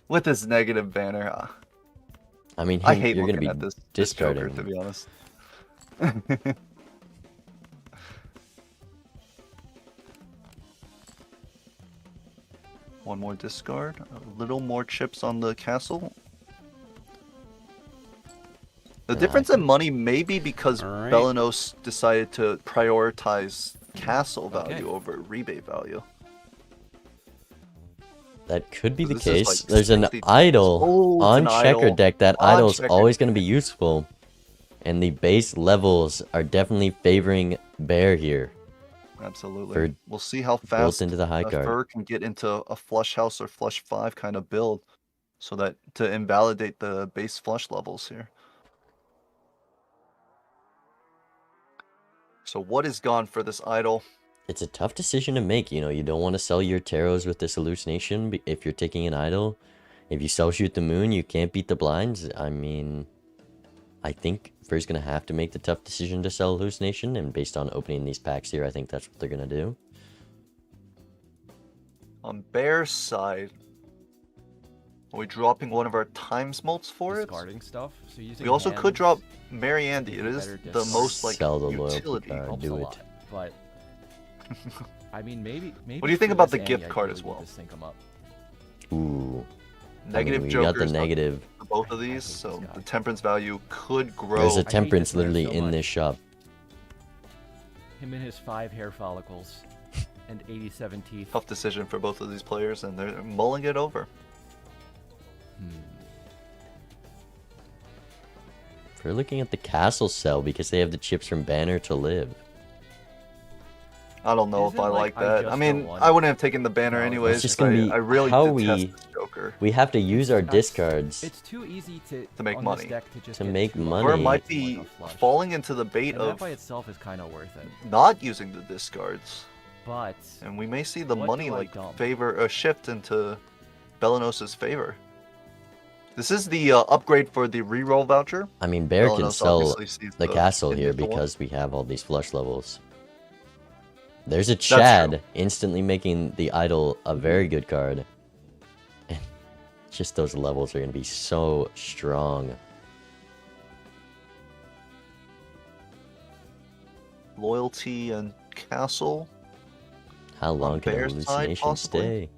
with this negative banner, I mean, I hate you're looking gonna at be this Joker, discarding. to be honest. One more discard, a little more chips on the castle. The difference in money may be because Alright. Belanos decided to prioritize castle value Okay. over rebate value. That could be the This is case. like There's an 60 idol Oh, it's on an checker idol. deck. That On idol's checker always deck. going to be useful. And the base levels are definitely favoring Bear here. Absolutely. For We'll see how built fast into the high card. Fur can get into a flush house or flush 5 kind of build, so that to invalidate the base flush levels here. So what is gone for this idol? It's a tough decision to make. You know, you don't want to sell your tarots with this hallucination if you're taking an idol. If you sell shoot the moon, you can't beat the blinds. I mean, I think Fur's going to have to make the tough decision to sell hallucination. And based on opening these packs here, I think that's what they're going to do. On Bear's side, are we dropping one of our times mults for it? Discarding stuff. So using We also could hands drop Mary Andy. It is is better the discard. most like Sell the loyalty utility. card. helps do a it. lot, but I mean maybe. What do you think for about this the gift Annie, I card really as need well? to sync 'em up. Ooh. Negative we jokers. got the on negative. both of I these, hate so this guy. the temperance value could grow. There's a hate temperance this man literally so in much. this shop. Him and his 5 hair follicles and 87 teeth. Tough decision for both of these players, and they're mulling it over. If we're looking at the castle sell because they have the chips from Banner to live. I don't know if Isn't, I like, like I that. just I mean, don't want I wouldn't have taken the banner No, it's anyways. just gonna be I really how detest we- this Joker. We have to use our It's- discards. It's too easy to make on money. This deck to just To get make 2 money. Or it Money. might like be a flush. falling into the bait And that of by itself is kind of worth it. not using the discards, But and we may see the What money do I like dump? shift into Belanos's favor. This is the upgrade for the reroll voucher. I mean, Bear can Belanos sell obviously sees the castle here initial one. because we have all these flush levels. There's a true. Chad instantly making the idol a very good card. And just those levels are going to be so strong. Loyalty and castle. How long can Bear's side, hallucination possibly? stay?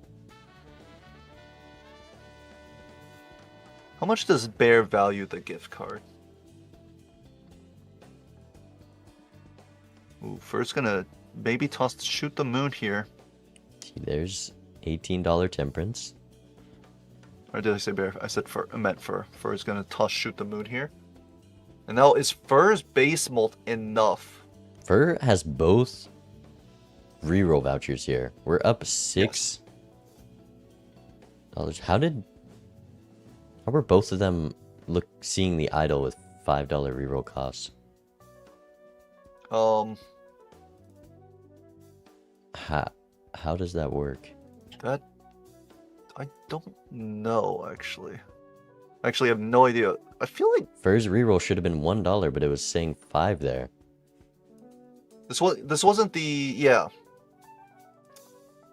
How much does Bear value the gift card? Ooh, first gonna maybe toss shoot the moon here. See, there's $18 temperance. Or did I say bear? I meant fur. Fur is gonna toss shoot the moon here. And now is Fur's base mult enough? Fur has both reroll vouchers here. We're up $6. How were both of them seeing the idol with $5 reroll costs? How does that work? That I don't know actually. Actually, I have no idea. I feel like Fur's reroll should have been $1, but it was saying 5 there. this wasn't the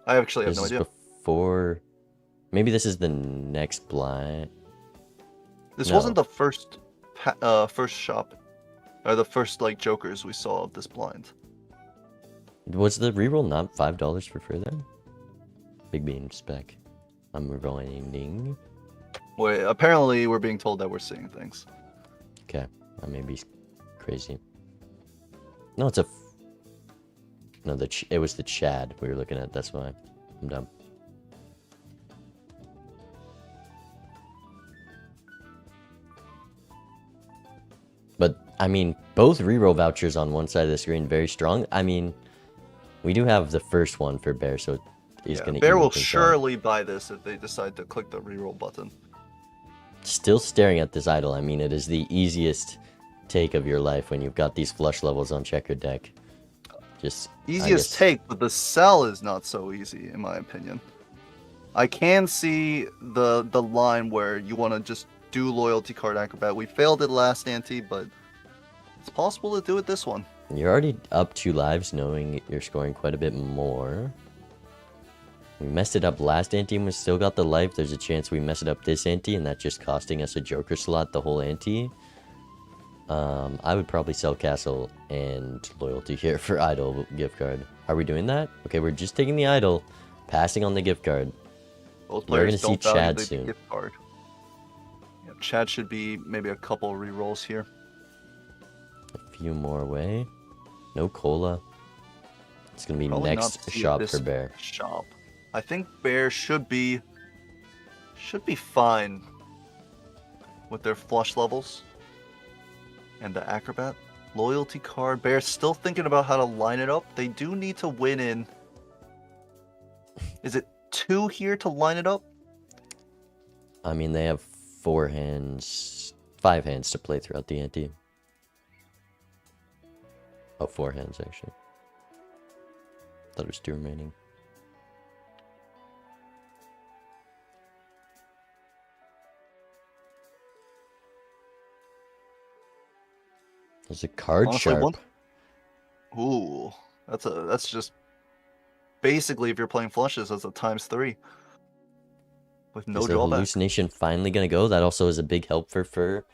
I actually have no idea. Before, maybe this is the next blind. This wasn't the first shop, or the first like jokers we saw of this blind. Was the reroll not $5 for Fur then? Big bean spec. I'm rewinding. Wait, apparently we're being told that we're seeing things. Okay, I may be crazy. No, it's a. No, it was the Chad we were looking at. That's why I'm dumb. But I mean, both reroll vouchers on one side of the screen very strong. I mean, we do have the first one for Bear, so he's gonna. Bear will surely buy this if they decide to click the reroll button. Still staring at this idol. I mean, it is the easiest take of your life when you've got these flush levels on checkered deck. Just easiest take, but the sell is not so easy, in my opinion. I can see the line where you want to just do loyalty card acrobat. We failed it last ante, but it's possible to do it this one. You're already up 2 lives, knowing you're scoring quite a bit more. We messed it up last ante and we still got the life. There's a chance we mess it up this ante and that's just costing us a joker slot the whole ante. I would probably sell castle and loyalty here for idol gift card. Are we doing that? Okay, we're just taking the idol, passing on the gift card. Both We're players gonna see don't value Chad the soon. gift card. Yeah, Chad should be maybe a couple rerolls here. A few more away. No cola. It's gonna be Probably next not see shop this for Bear. Shop. I think Bear should be fine with their flush levels and the acrobat. Loyalty card. Bear's still thinking about how to line it up. They do need to win in. Is it 2 here to line it up? I mean, they have 5 hands to play throughout the ante. Oh, 4 hands actually. Thought it was 2 remaining. There's a card Honestly, sharp. Ooh, that's just basically if you're playing flushes, that's a ×3 with no Is the drawback. hallucination finally gonna go? That also is a big help for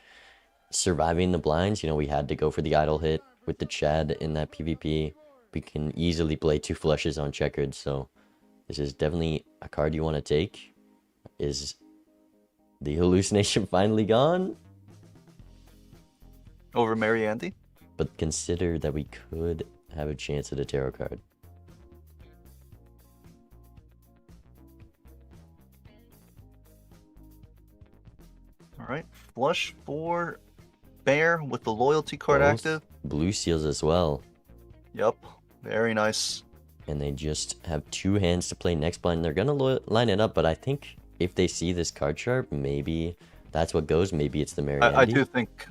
surviving the blinds. You know, we had to go for the idle hit with the Chad in that PvP. We can easily play 2 flushes on checkered, so this is definitely a card you want to take. Is the hallucination finally gone? Over Mary Andy? But consider that we could have a chance at a tarot card. Alright, flush for Bear with the loyalty card Both active. Blue seals as well. Yep, very nice. And they just have 2 hands to play next blind. They're gonna line it up, but I think if they see this card sharp, maybe that's what goes. Maybe it's the Mariandy. I do think,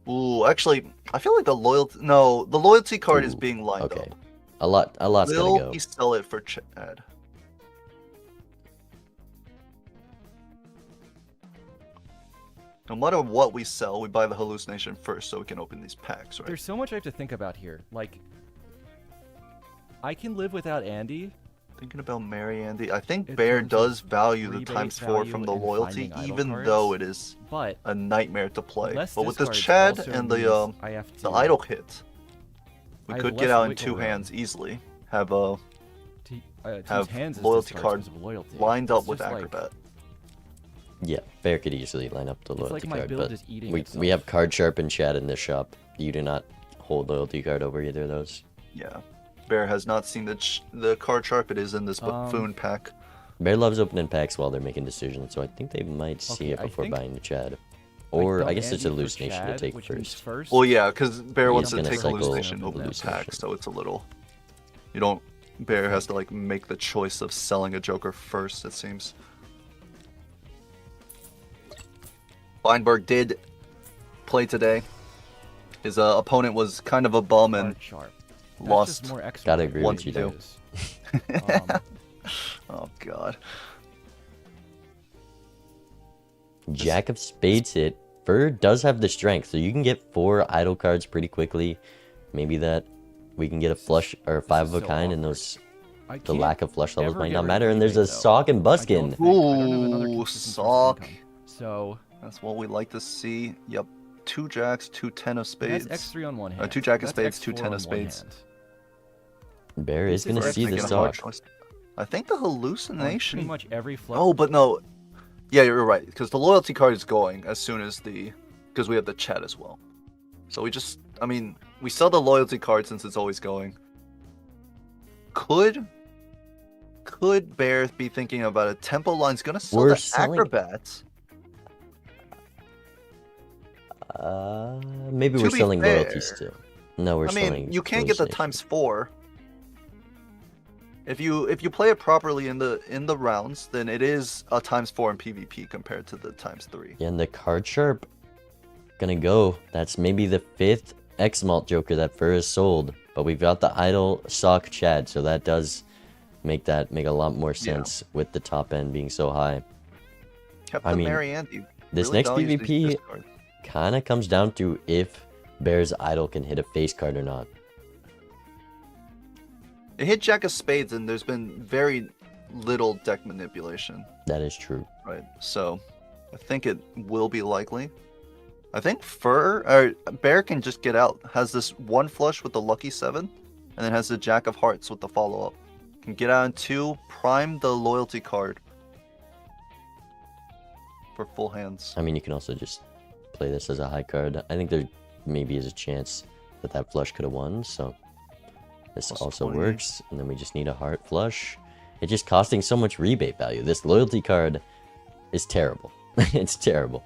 ooh, actually, I feel like the loyalty card is being lined okay. up. A lot's gonna Will go. he sell it for Chad? No matter what we sell, we buy the hallucination first so we can open these packs, right? There's so much I have to think about here. Like, I can live without Andy. Thinking about Mary Andy, I think In Bear terms does of value the rebate ×4 value from the and loyalty, finding idle even cards, though it is but a nightmare to play. less But with the discards Chad also and means the I have the to- idle hit, we I have could get less out in wiggle 2 room. hands easily. Have to use have hands as loyalty discards card because of loyalty. lined up It's with just like- acrobat. Yeah, Bear could easily line up the It's loyalty like my card, build but is eating we itself. have card sharp and Chad in this shop. You do not hold loyalty card over either of those. Yeah. Bear has not seen the card sharp. It is in this buffoon pack. Bear loves opening packs while they're making decisions, so I think they might see it before buying the Chad. Or I guess it's a hallucination to take first. Well, yeah, because Bear wants to gonna take cycle hallucination over the pack, so it's a little. You don't. Bear has to like make the choice of selling a Joker first. It seems. Weinberg did play today. His opponent was kind of a bum and lost. Gotta agree with you, too. Oh god. Jack of Spades hit. Fur does have the strength, so you can get 4 idle cards pretty quickly. Maybe that we can get a flush or 5 of a kind, and those the lack of flush levels might not matter. And there's a Sock and Buskin. Ooh, Sock. So that's what we like to see. Yep. 2 jacks, 2 10 of spades. That's X3 on one hand. 2 jack of That's spades, 2 X4 10 on of one spades. hand. Bear is gonna see the Making a hard Sock. choice. I think the hallucination. Pretty much every flip. Oh, but no. Yeah, you're right. Because the loyalty card is going as soon as because we have the chat as well. So we just, I mean, we sell the loyalty card since it's always going. Could Bear be thinking about a tempo line's gonna sell We're the selling- acrobats? Maybe To we're be selling fair, loyalty still. No, we're I selling. mean, you can't get the hallucination. ×4. If you play it properly in the rounds, then it is a ×4 in PvP compared to the ×3. Yeah, and the card sharp gonna go. That's maybe the 5th X-Malt Joker that Fur has sold. But we've got the idle Sock Chad, so that does make a lot more sense with the top end being so high. Kept I the mean, Mary Andy. This Really next values these PvP discards. kind of comes down to if Bear's idle can hit a face card or not. It hit Jack of Spades, and there's been very little deck manipulation. That is true. Right. So, I think it will be likely. I think Bear can just get out. Has this 1 flush with the lucky 7, and then has the Jack of Hearts with the follow up. Can get out in 2, prime the loyalty card for full hands. I mean, you can also just play this as a high card. I think there maybe is a chance that flush could have won, so this Plus also 20. works. And then we just need a heart flush. It's just costing so much rebate value. This loyalty card is terrible. It's terrible.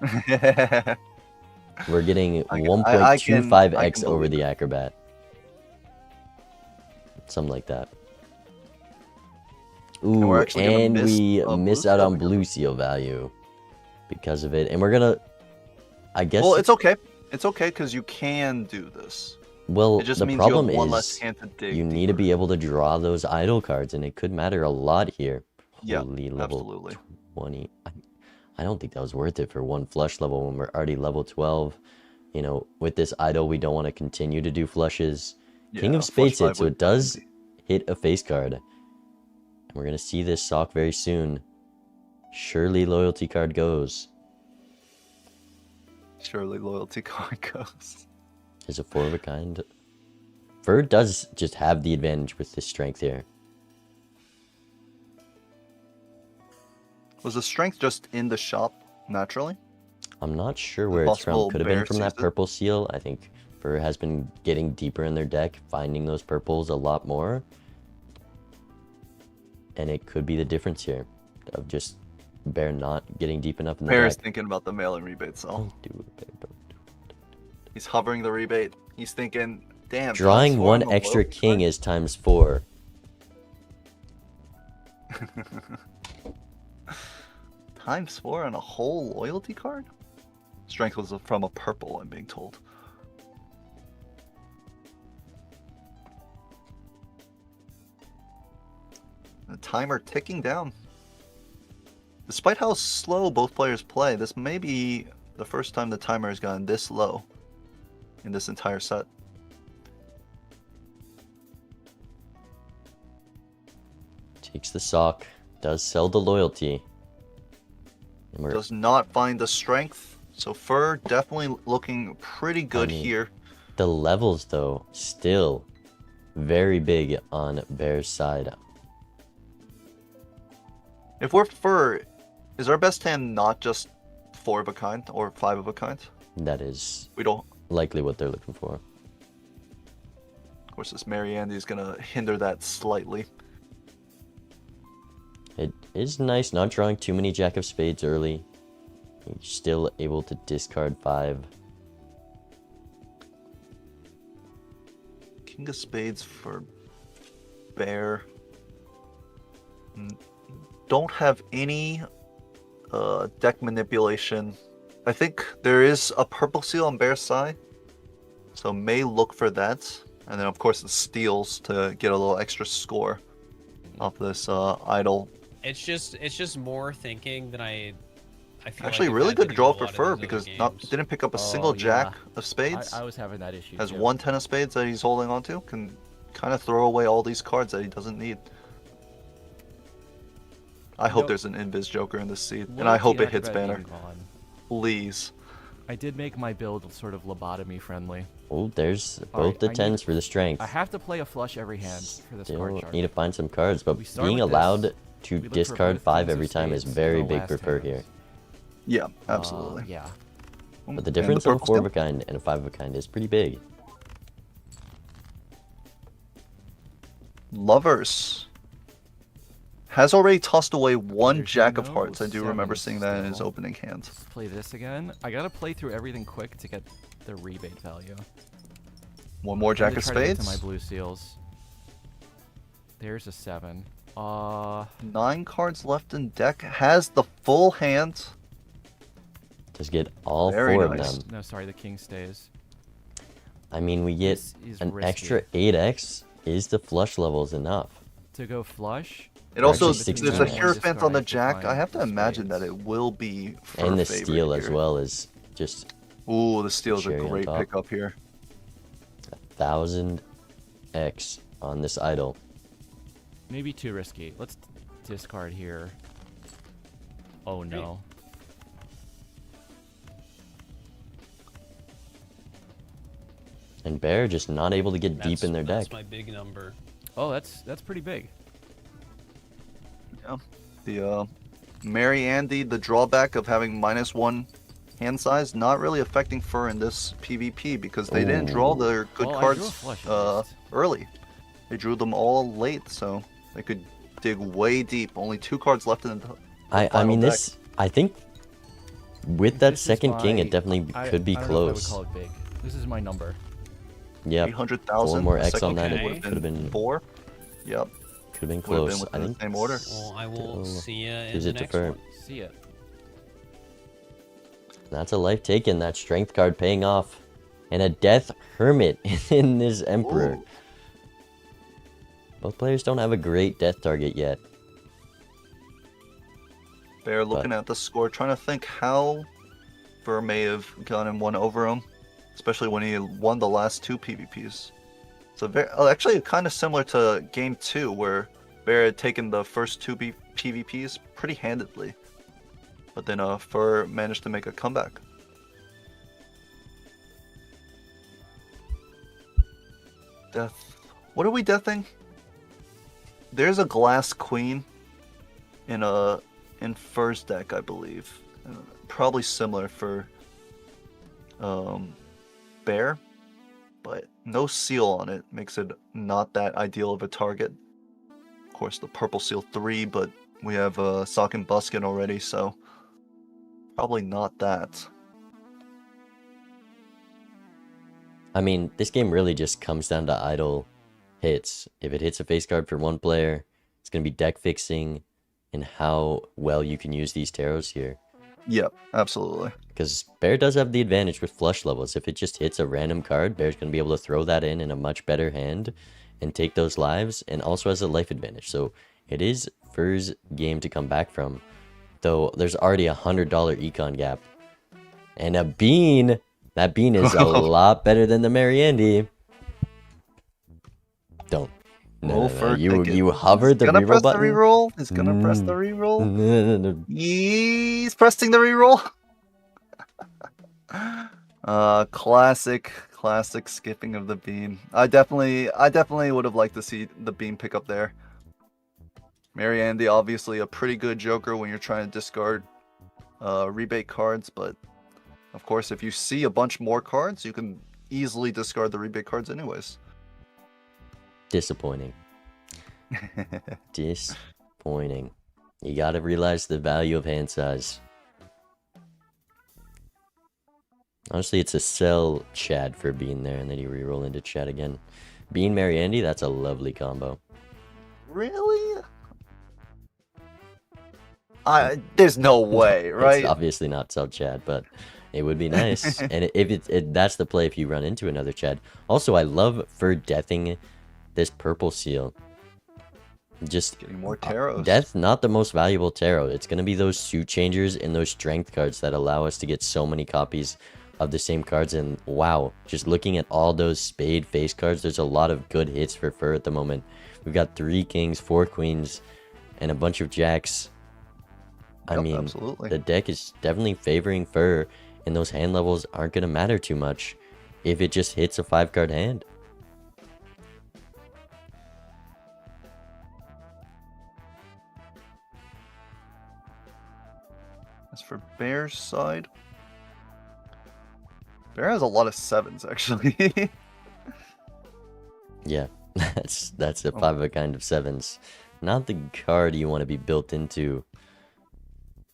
We're getting 1.25x over the acrobat. Something like that. Ooh, we're actually gonna and miss we a miss blue out on seal. blue seal value because of it. And we're gonna, I guess. Well, it's okay. It's okay because you can do this. Well, It just the means problem you have one less is hand to dig. you need to be able to draw those idle cards, and it could matter a lot here. Yeah, Holy level absolutely. 20. I don't think that was worth it for 1 flush level when we're already level 12. You know, with this idle, we don't want to continue to do flushes. King Yeah, of Spades flush hit, so 5 it does hit a face card. And we're going to see this Sock very soon. Surely loyalty card goes. Surely loyalty card goes. Is a 4 of a kind. Fur does just have the advantage with this strength here. Was the strength just in the shop naturally? I'm not sure where it's possible from. Could have been bear from that season? purple seal. I think Fur has been getting deeper in their deck, finding those purples a lot more. And it could be the difference here of just Bear not getting deep enough in the Bear is deck. thinking about the mail-in rebate cell. Don't do it, Bear, don't do it. He's hovering the rebate. He's thinking, damn. Drawing ×4 one on the extra loyalty king is ×4. card? ×4 on a whole loyalty card? Strength was from a purple, I'm being told. The timer ticking down. Despite how slow both players play, this may be the first time the timer has gone this low in this entire set. Takes the Sock. Does sell the loyalty. And we're, Does not find the strength. So Fur definitely looking pretty good mean, here. the levels, though, still very big on Bear's side. If we're Fur, is our best hand not just 4 of a kind or 5 of a kind? That is We don't. likely what they're looking for. course, this Mary Andy is gonna hinder that slightly. It is nice not drawing too many Jack of Spades early. You're still able to discard 5. King of Spades for Bear. Don't have any deck manipulation. I think there is a purple seal on Bear's side, so may look for that. And then of course the steals to get a little extra score off this idol. It's just more thinking than I feel Actually, like really I've had good to do draw a for lot of Fur these because other games. didn't pick up a single Jack of Spades. I was having that issue. Has too. 1 10 of Spades that he's holding on to. Can kind of throw away all these cards that he doesn't need. I hope there's an Invis Joker in this seed, and I hope it hits Banner. Please. I did make my build sort of lobotomy friendly. Oh, there's both Alright, the I 10s need- for the strength. I have to play a flush every hand for this card Still chart. need to find some cards, but We start being with allowed this. to We look for discard both 5 kings of every time is spades very in the big last for Fur hand. here. Yeah, absolutely. Yeah. But the difference of a 4 of a kind and a 5 of a kind is pretty big. Lovers has already tossed away 1 There's Jack of no Hearts. I do remember sevens seeing that in his still. opening hand. Let's play this again. I gotta play through everything quick to get the rebate value. 1 more Time Jack to of try to get to Spades. my blue seals. There's a 7. 9 cards left in deck. Has the full hand. Just get all Very 4 nice. of them. No, sorry, the king stays. I mean, we get This is an risky. extra 8x. Is the flush levels enough? To go flush. It also, Actually, there's a 16. Hierophant on the Discard to Jack. I find have to the imagine that spades. it will be Fur And the favorite steal as here. well is just Ooh, the steal is a cherry on great top. pickup here. 1000x on this idol. Maybe too risky. Let's discard here. Oh no. And Bear just not able to get deep in their deck. That's my big number. Oh, that's pretty big. Yeah. The Mary Andy, the drawback of having -1 hand size, not really affecting Fur in this PvP because they didn't draw their good Well, I drew a cards flush at least. early. They drew them all late, so they could dig way deep. Only 2 cards left in the I final mean, deck. this, I think with that This is second king, my- it definitely could be I don't know if I would close. call it big. This is my number. Yep. 800,000. 4 more The X second on that, king it would've could have been 4. Yep. could have been Would've close. been within I the think same order. Well, I will still see you in gives the it to next Fur. one. See it. That's a life taken. That strength card paying off, and a death hermit in this emperor. Ooh. Both players don't have a great death target yet. Bear looking at the score, trying to think how Fur may have gotten 1 over him, especially when he won the last 2 PvPs. So actually kind of similar to game 2, where Bear had taken the first 2 PvPs pretty handedly, but then Fur managed to make a comeback. Death. What are we deathing? There's a Glass Queen in Fur's deck, I believe. Probably similar for Bear, but no seal on it makes it not that ideal of a target. Of course, the purple seal 3, but we have Sock and Buskin already, so probably not that. I mean, this game really just comes down to idle hits. If it hits a face card for one player, it's going to be deck fixing and how well you can use these tarots here. Yep, absolutely. Because Bear does have the advantage with flush levels. If it just hits a random card, Bear's going to be able to throw that in a much better hand and take those lives, and also has a life advantage. So it is Fur's game to come back from. Though there's already a $100 econ gap. And a bean! That bean is a lot better than the Mary Andy. Don't. No, Fur you hovered the gonna reroll press button. the reroll. He's gonna press the reroll. No. He's pressing the reroll. Classic skipping of the beam. I definitely would have liked to see the beam pick up there. Mary Andy, obviously a pretty good joker when you're trying to discard rebate cards, but of course, if you see a bunch more cards, you can easily discard the rebate cards anyways. Disappointing. Disappointing. You gotta realize the value of hand size. Honestly, it's a sell Chad for being there, and then you reroll into Chad again. Bean Mary Andy, that's a lovely combo. Really? There's no way, right? It's obviously not sell Chad, but it would be nice. And if that's the play if you run into another Chad. Also, I love for deathing this purple seal. Just getting more tarots. Death, not the most valuable tarot. It's gonna be those suit changers and those strength cards that allow us to get so many copies of the same cards. And wow, just looking at all those spade face cards, there's a lot of good hits for Fur at the moment. We've got 3 kings, 4 queens, and a bunch of jacks. I mean, absolutely. The deck is definitely favoring Fur, and those hand levels aren't gonna matter too much if it just hits a 5-card hand. As for Bear's side, Bear has a lot of 7s actually. Yeah, that's a 5 of a kind of 7s. Not the card you want to be built into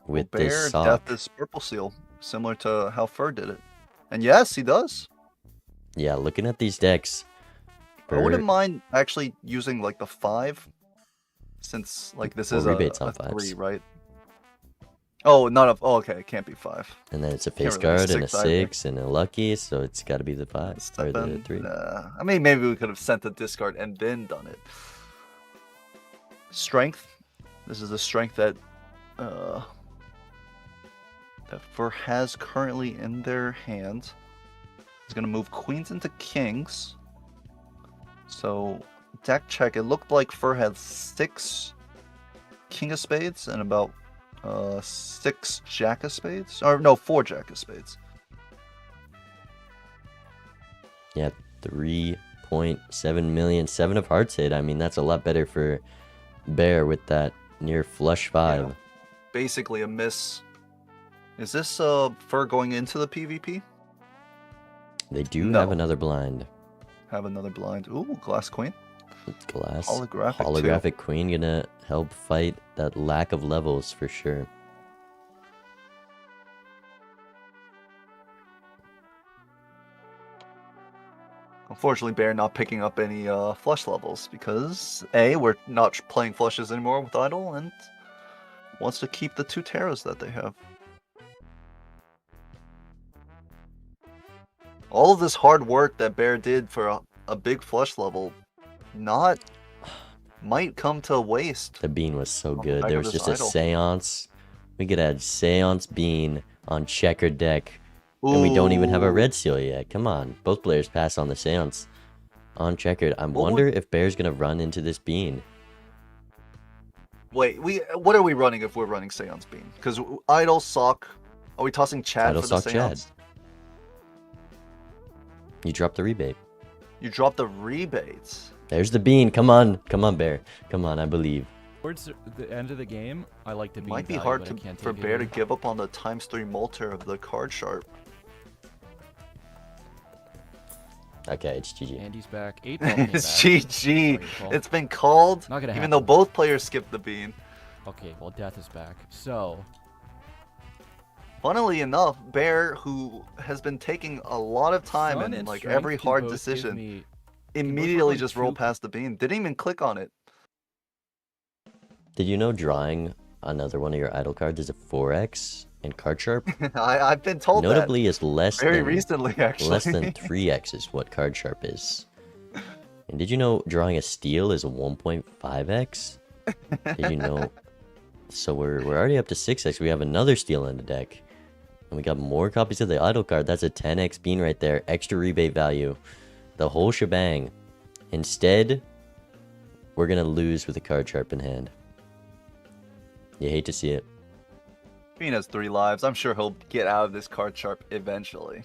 with Bear, this sock. Death is Purple Seal, similar to how Fur did it. And yes, he does. Yeah, looking at these decks, I wouldn't mind actually using like the 5, since like this is a 3, right? Oh, not a. Oh, okay, it can't be 5. And then it's a face card and a 6 and a lucky, so it's got to be the 5 or the 3. I mean, maybe we could have sent the discard and then done it. Strength. This is the strength that Fur has currently in their hand. He's gonna move queens into kings. So deck check. It looked like Fur had 6 king of spades and about 6 jack of spades, or no, 4 jack of spades. Yeah, 3.7 million, 7 of hearts hit. I mean, that's a lot better for Bear with that near flush 5. Yeah, basically a miss. Is this Fur going into the PvP? They do have another blind. Have another blind. Ooh, glass queen. Glass. Holographic queen gonna help fight that lack of levels for sure. Unfortunately, Bear not picking up any flush levels because A, we're not playing flushes anymore with Idol, and wants to keep the 2 tarots that they have. All of this hard work that Bear did for a big flush level might come to waste. The bean was so good. There was just a seance. We could add seance bean on checkered deck. And we don't even have a red seal yet. Come on. Both players pass on the seance on checkered. I wonder if Bear's going to run into this bean. Wait, what are we running if we're running seance bean? Because Idol, Sock, are we tossing Chad Idol, for the Sock, seance? Chad. You drop the rebate. You drop the rebates. There's the bean. Come on. Come on, Bear. Come on, I believe. Towards the end of the game, I like the bean. Might be value, hard but for Bear to give up on the ×3 Molter of the card sharp. Okay, it's GG. Andy's back. 8 It's GG. It's been called, Not gonna even happen. though both players skipped the bean. Okay, well, Death is back. So, funnily enough, Bear, who has been taking a lot of time Sun and and like Strength every can hard both give decision, me- immediately both just run rolled 2 past the bean. Didn't even click on it. Did you know drawing another one of your idle cards is a 4x in card sharp? I've been told Notably that. is less Very than recently, actually. less than 3x is what card sharp is. And did you know drawing a steal is a 1.5x? Did you know? So we're already up to 6x. We have another steal in the deck. And we got more copies of the idle card. That's a 10x bean right there. Extra rebate value. The whole shebang. Instead, we're going to lose with a card sharp in hand. You hate to see it. Bean has 3 lives. I'm sure he'll get out of this card sharp eventually.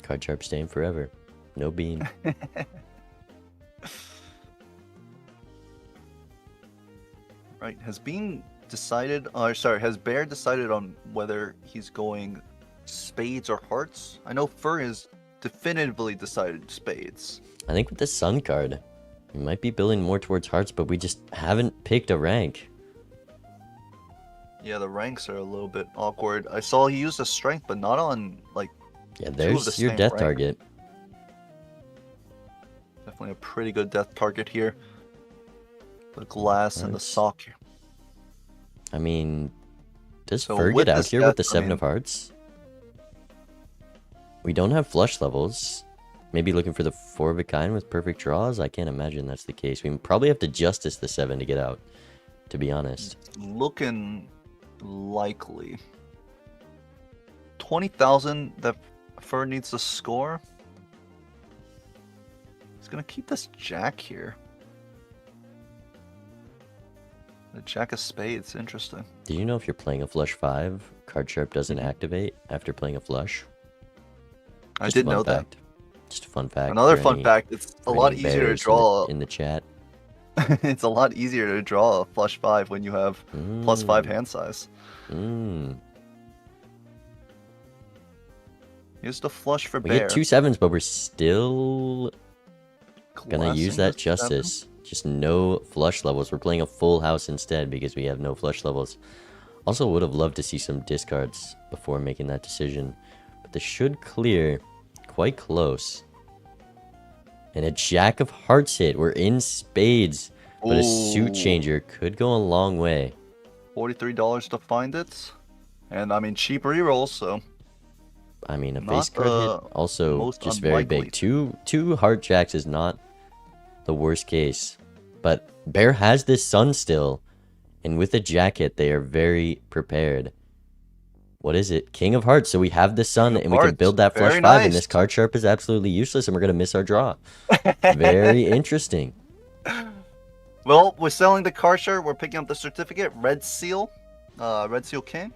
Card sharp staying forever. No bean. Right. Has Bean decided, has Bear decided on whether he's going spades or hearts? I know Fur is definitively decided spades. I think with the Sun card, we might be building more towards hearts, but we just haven't picked a rank. Yeah, the ranks are a little bit awkward. I saw he used a strength, but not on, like, Yeah, two of there's the your same death rank. target. Definitely a pretty good death target here. The glass and the Hearts. sock here. I mean, does So Fur with get out this here with the death, I 7 mean- of hearts? We don't have flush levels. Maybe looking for the 4 of a kind with perfect draws? I can't imagine that's the case. We probably have to justice the 7 to get out, to be honest. Looking likely. 20,000 that Fur needs to score. He's gonna keep this jack here. The jack of spades, interesting. Did you know if you're playing a flush 5, card sharp doesn't activate after playing a flush? I Just a did fun know that. fact. Just a fun fact. Another for fun any- fact, it's a for lot any easier to bears in the- draw. in the chat. It's a lot easier to draw a flush 5 when you have +5 hand size. Here's the flush for We bear. get 2 7s, but we're still gonna use Glassing that the 7. justice. Just no flush levels. We're playing a full house instead because we have no flush levels. Also would have loved to see some discards before making that decision. But this should clear quite close. And a jack of hearts hit. We're in spades. But a suit Ooh. changer could go a long way. $43 to find it. And I mean, cheap rerolls, so. I mean, a Not face card the hit also most just very unlikely. big. Two heart jacks is not the worst case. But Bear has this sun still. And with a jack hit, they are very prepared. What is it? King of hearts. So we have the sun and we can hearts. build that flush Very 5. And nice. this card sharp is absolutely useless and we're going to miss our draw. Very interesting. Well, we're selling the card sharp. We're picking up the certificate. Red Seal. Red Seal King.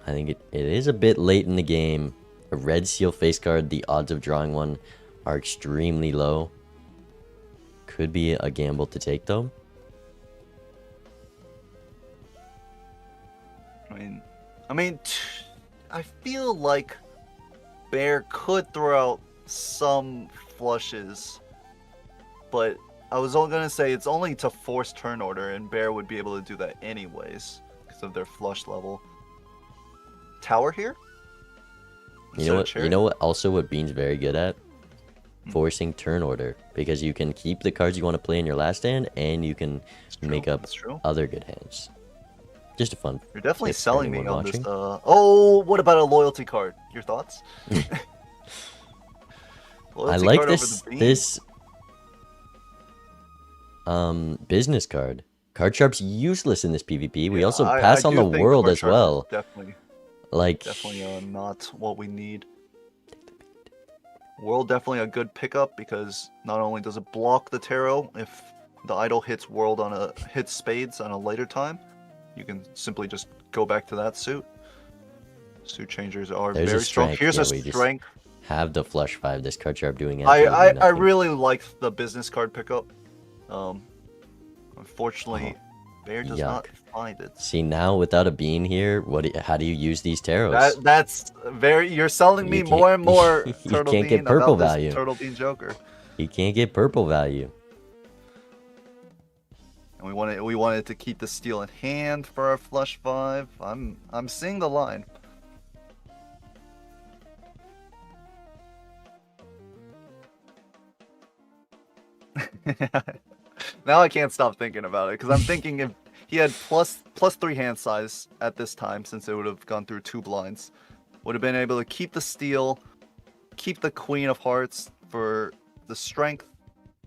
I think it is a bit late in the game. A red seal face card, the odds of drawing one are extremely low. Could be a gamble to take though. I mean, I feel like Bear could throw out some flushes, but I was only gonna say it's only to force turn order, and Bear would be able to do that anyways because of their flush level. Tower here. You know what? You know what? Also, what Bean's very good at forcing turn order because you can keep the cards you want to play in your last hand, and you can make up other good hands. Just a fun. You're definitely tip for selling me anyone on this. watching. Oh, what about a loyalty card? Your thoughts? I Loyalty like card over this the bean? this business card. Card sharp's useless in this PvP. We also I pass on do the think world card as sharp is well. Definitely Like not what we need. World definitely a good pickup because not only does it block the tarot if the idol hits world on hits spades on a later time, you can simply just go back to that suit. Suit changers are there's very a strong. strength. Here's Yeah, a we just strength. have the flush 5. This card sharp doing I absolutely nothing. really like the business card pickup. Unfortunately, Bear does not find it. See now without a bean here, how do you use these tarots? That's very. You're selling me You more and more. you Turtle can't get Bean purple about this value. Turtle Bean Joker. You can't get purple value. And we wanted to keep the steel in hand for our flush 5. I'm seeing the line. Now I can't stop thinking about it because I'm thinking if he had plus 3 hand size at this time, since it would have gone through 2 blinds, would have been able to keep the steel, keep the Queen of Hearts for the strength,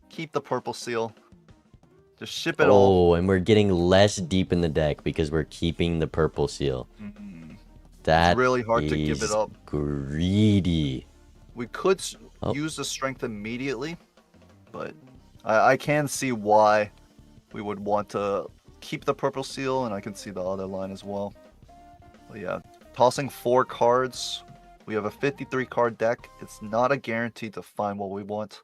keep the purple seal, just ship it all. Oh, and we're getting less deep in the deck because we're keeping the purple seal. That It's really hard to give it is up. Greedy. We could use the strength immediately, but I can see why we would want to keep the purple seal, and I can see the other line as well. But yeah, tossing 4 cards. We have a 53 card deck. It's not a guarantee to find what we want.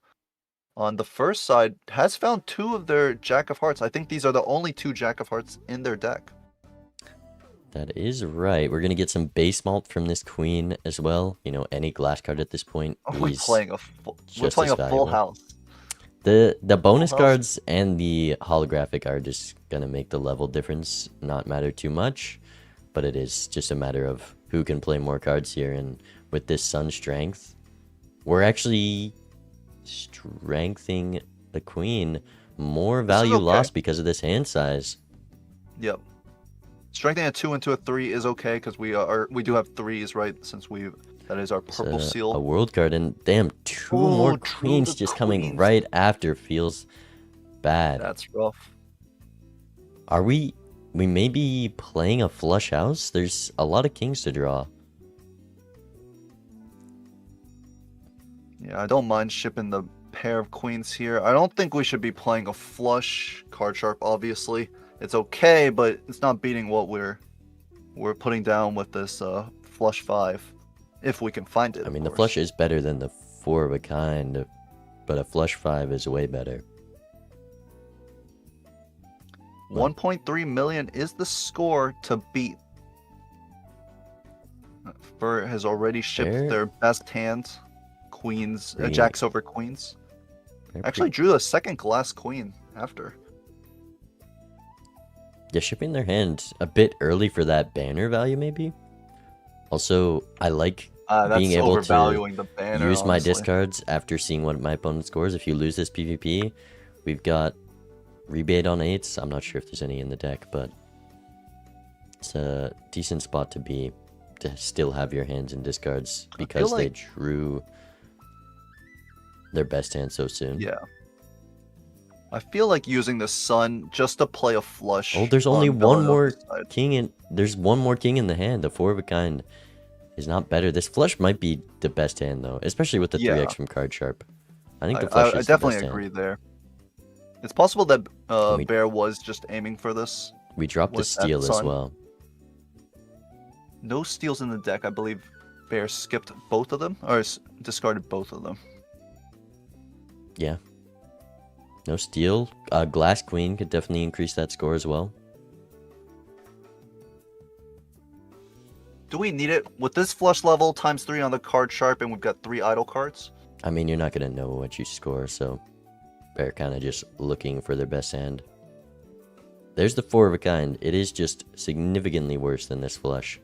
On the first side, has found 2 of their Jack of Hearts. I think these are the only 2 Jack of Hearts in their deck. That is right. We're gonna get some base malt from this queen as well. You know, any glass card at this point We're is playing a just as full valuable. house. The bonus house. cards and the holographic are just gonna make the level difference not matter too much, but it is just a matter of who can play more cards here. And with this sun strength, we're actually strengthening the queen. More value okay. lost because of this hand size. Yep. Strengthening a 2 into a 3 is okay because we do have 3s, right? Since that is our purple It's seal. a world card, and damn, two Oh, more two queens of the just coming queens. right after feels bad. That's rough. Are we may be playing a flush house? There's a lot of kings to draw. Yeah, I don't mind shipping the pair of queens here. I don't think we should be playing a flush card sharp, obviously. It's okay, but it's not beating what we're putting down with this flush 5. If we can find it. I mean, of the course. flush is better than the 4 of a kind, but a flush 5 is way better. 1.3 million is the score to beat. Fur has already shipped Fair. their best hand, queens, Pretty- jacks over queens. They're Actually pretty- drew a second glass queen after. yeah, shipping their hand a bit early for that banner value, maybe. Also, I like That's being able overvaluing to the banner. use my honestly. discards after seeing what my opponent scores. If you lose this PvP, we've got rebate on 8s. I'm not sure if there's any in the deck, but it's a decent spot to be, to still have your hands in discards because they like- drew their best hand so soon. Yeah. I feel like using the sun just to play a flush. Oh, there's only on one more Villanova's side. king in. There's one more king in the hand. The 4 of a kind is not better. This flush might be the best hand though, especially with the Yeah. 3x from card sharp. I think the flush I is the definitely best agree hand. there. It's possible that we- Bear was just aiming for this. We dropped the with that steal as sun. well. No steals in the deck. I believe Bear skipped both of them, or discarded both of them. Yeah. No steal. Glass queen could definitely increase that score as well. Do we need it? With this flush level, ×3 on the card sharp, and we've got 3 idle cards? I mean, you're not gonna know what you score, so they're kind of just looking for their best hand. There's the 4 of a kind. It is just significantly worse than this flush.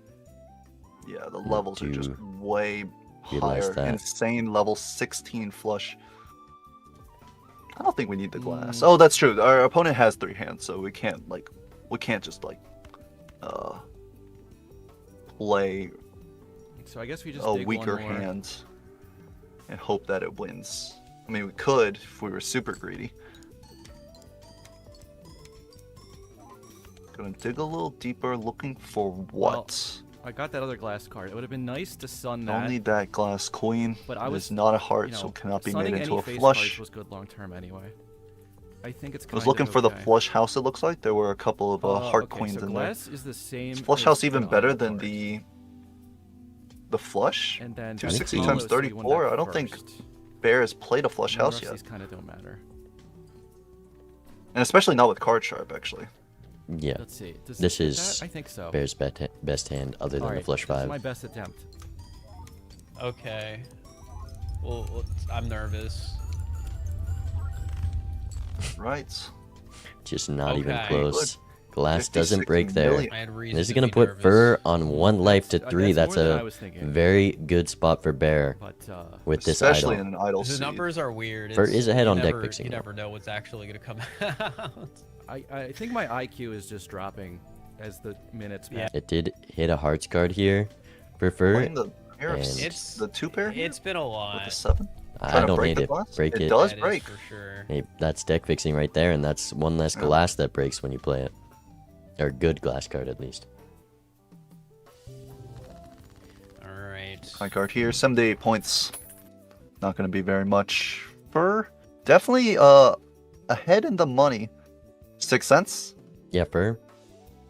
Yeah, the levels are just do way realize higher. that. Insane level 16 flush. I don't think we need the glass. Oh, that's true. Our opponent has 3 hands, so we can't just play So I guess we just a dig weaker one more. hand and hope that it wins. I mean, we could if we were super greedy. Gonna dig a little deeper, looking for what? I got that other glass card. It would have been nice to sun Don't that. need that glass queen. But I It was is not a heart, you know, so cannot be sunning made into any a face flush. cards was good long term anyway. I think it's. I was kind looking of for the okay. flush house. It looks like there were a couple of heart okay, queens so in there. glass is the same. Is flush as house even the better idle than cards. the flush? And then 260 he- times follows, so you won 34. that I don't think first. Bear has played a flush The house rest of yet, These kind of don't matter. and especially not with card sharp. Actually, Yeah. Let's see. Does This it hit is that? I think so. Bear's best hand other than the Alright, flush this is 5. my best attempt. Okay. Well, I'm nervous. right? Just not even Okay. close. Glass 56 doesn't break there. million. I had reason This is to gonna be put nervous. Fur on 1 life to That's- 3. that's That's more than I a was thinking. very good spot for Bear But with this Especially idol. in an idle The seed. numbers are weird. Fur It's- is ahead you on deck never- fixing, You though. never know what's actually gonna come out. I think my IQ is just dropping as the minutes Yeah. pass. It did hit a hearts card here for Fur. Playing the pair of and- It's- the 2 pair here It's been a with lot. the 7. I Trying to don't break need the it. glass? Break It it. does That is break. for sure. Hey, that's deck fixing right there, and that's one less Yeah. glass that breaks when you play it. Or good glass card, at least. All right. My card here, 78 points. Not going to be very much. Fur, definitely ahead in the money. 6 cents. Yeah, Fur.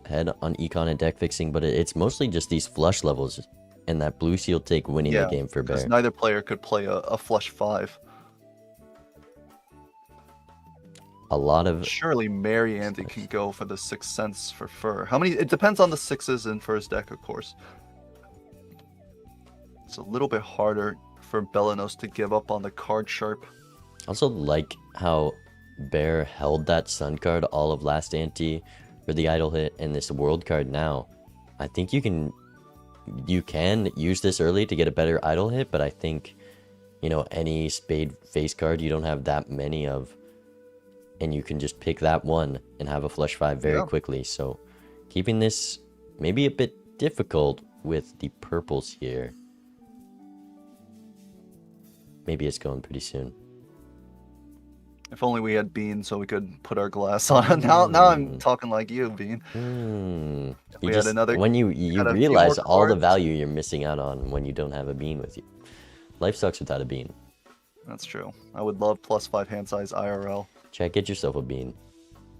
Head on Econ and deck fixing, but it's mostly just these flush levels and that blue seal take winning the game for because Bear. neither player could play a flush 5. a lot of... Surely Mary Andy can go for the 6 cents for fur. How many? It depends on the 6s in first deck, of course. It's a little bit harder for Belenos to give up on the card sharp. Also like how Bear held that Sun card all of last ante for the idle hit and this world card now. I think you can use this early to get a better idle hit, but I think, you know, any spade face card you don't have that many of, and you can just pick that one and have a flush 5 very quickly. So keeping this maybe a bit difficult with the purples here. Maybe it's going pretty soon. If only we had Bean so we could put our glass on. Now I'm talking like you, Bean. You just, when you realize all the value you're missing out on when you don't have a Bean with you. Life sucks without a Bean. That's true. I would love +5 hand size IRL. Check, get yourself a Bean.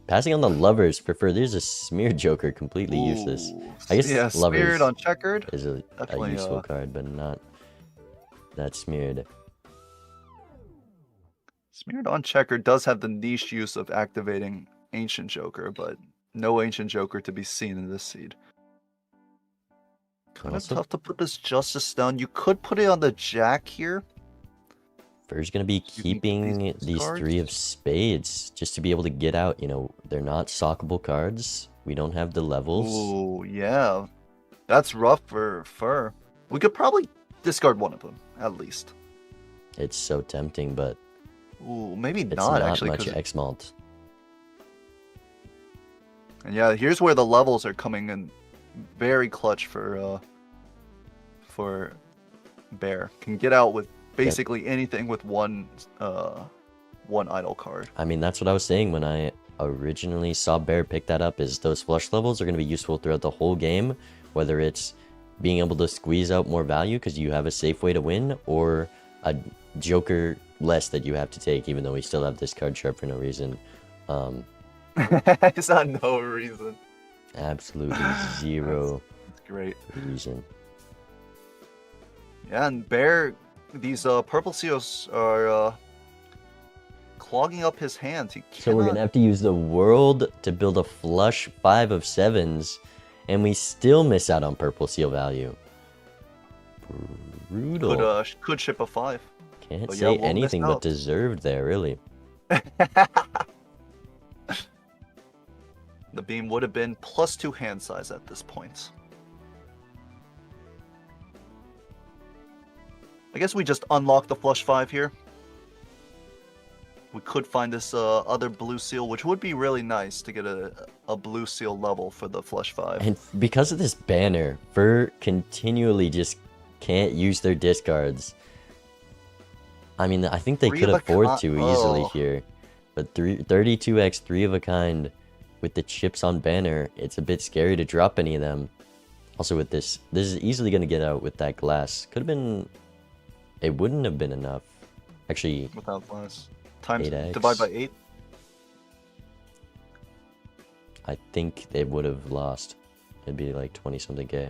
Passing on the lovers for fur. There's a smeared joker, completely useless. I guess lovers smeared on checkered is a useful card, but not that smeared. Smeared on checkered does have the niche use of activating Ancient Joker, but no Ancient Joker to be seen in this seed. Kind of tough to put this Justice down. You could put it on the Jack here. Fur's going to be keeping these 3 of spades just to be able to get out. You know, they're not sockable cards. We don't have the levels. Ooh, yeah. That's rough for Fur. We could probably discard one of them, at least. It's so tempting, but... Ooh, maybe it's not, not actually. Much X-Malt. And yeah, here's where the levels are coming in very clutch for Bear. Can get out with basically anything with one idle card. I mean, that's what I was saying when I originally saw Bear pick that up, is those flush levels are going to be useful throughout the whole game, whether it's being able to squeeze out more value because you have a safe way to win, or a joker less that you have to take, even though we still have this card sharp for no reason. It's not no reason. Absolutely zero That's great. reason. Yeah, and Bear, these purple seals are clogging up his hands. So we're going to have to use the world to build a flush 5 of 7s, and we still miss out on purple seal value. Brutal. Could ship a 5. Can't but say we'll anything but deserved there, really. The beam would have been +2 hand size at this point. I guess we just unlock the flush 5 here. We could find this other blue seal, which would be really nice to get a blue seal level for the flush 5. And because of this banner, Fur continually just can't use their discards. I mean, I think they could afford to easily here. But 32x 3 of a kind with the chips on banner, it's a bit scary to drop any of them. Also with this is easily going to get out with that glass. Could have been... It wouldn't have been enough. Actually... Without glass. Times 8x. Divide by 8. I think they would have lost. It'd be like 20-something K.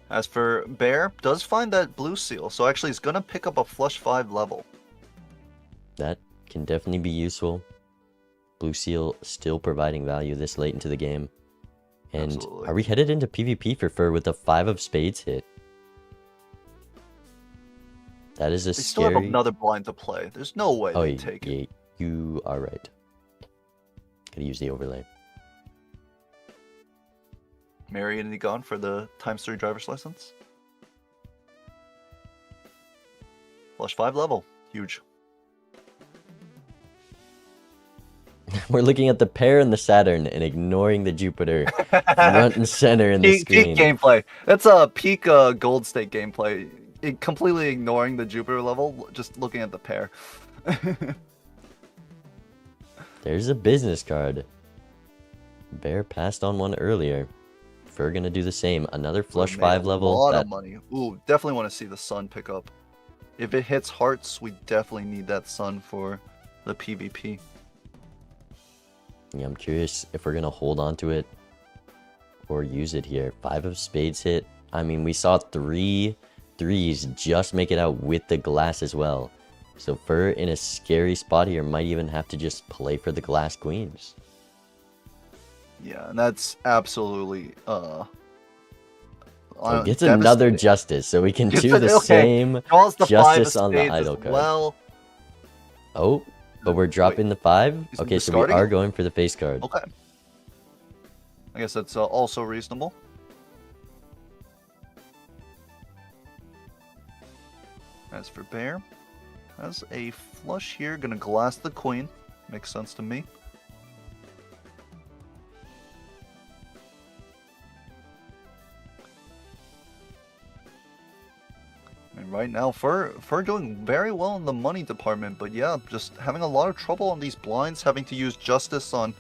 As for Bear, does find that blue seal, so actually he's going to pick up a flush 5 level. That can definitely be useful. Blue seal still providing value this late into the game. And Absolutely. Are we headed into PvP for Fur with a 5 of spades hit? That is a They scary... still have another blind to play. There's no way they take it. You are right. Gotta use the overlay. Mary and Econ for the ×3 driver's license. Flush 5 level. Huge. We're looking at the pair and the Saturn and ignoring the Jupiter front and center in the screen. Peak gameplay. That's a peak Gold State gameplay. Completely ignoring the Jupiter level, just looking at the pair. There's a business card. Bear passed on one earlier. Fur gonna do the same. Another flush 5 level. A lot of money. Ooh, definitely want to see the sun pick up. If it hits hearts, we definitely need that sun for the PvP. Yeah, I'm curious if we're gonna hold on to it or use it here. 5 of spades hit. I mean, we saw 3 threes just make it out with the glass as well. So Fur in a scary spot here might even have to just play for the glass queens. Yeah, and that's absolutely So gets another justice, so we can do the same Draws the justice 5 of on the spades idol as card. well. Oh, but we're dropping the 5? He's Okay, so we discarding are it? going for the face card. Okay. I guess that's also reasonable. As for Bear, has a flush here, gonna glass the queen. Makes sense to me. And right now, Fur doing very well in the money department, but yeah, just having a lot of trouble on these blinds, having to use justice on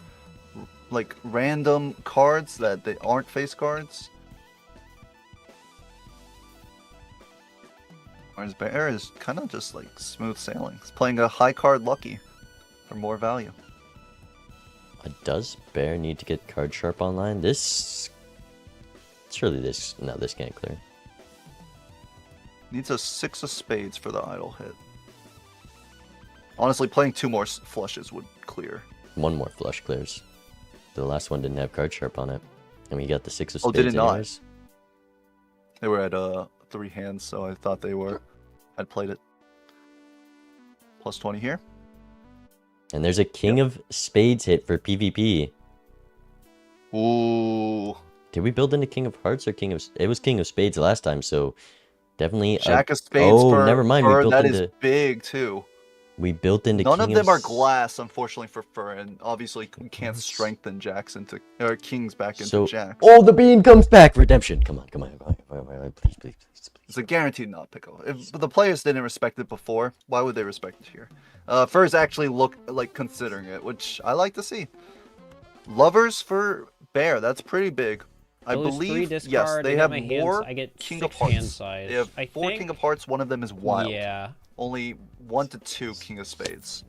like random cards that they aren't face cards. Whereas Bear is kind of just like smooth sailing. He's playing a high card lucky for more value. Does Bear need to get card sharp online? This... Surely this... No, this can't clear. Needs a 6 of spades for the idle hit. Honestly, playing 2 more flushes would clear. 1 more flush clears. The last one didn't have card sharp on it. And we got the 6 of Oh, spades did it not? anyways. They were at 3 hands, so I thought they had played it. Plus 20 here. And there's a king of spades hit for PvP. Ooh. Did we build into king of hearts or king of... It was king of spades last time, so definitely... Jack of spades oh, never mind. We built that into... is big, too. We built into None king of them are glass, unfortunately, for Fur, and obviously we can't strengthen jacks into... Or kings back into jacks. Oh, the bean comes back! Redemption! Come on, please, please. It's a guaranteed not pickle. If the players didn't respect it before, why would they respect it here? Furs actually look like considering it, which I like to see. Lovers for Bear, that's pretty big. I believe, yes, they have more King of Hearts. They have 4 King of Hearts, one of them is wild. Yeah. Only 1 to 2 King of Spades.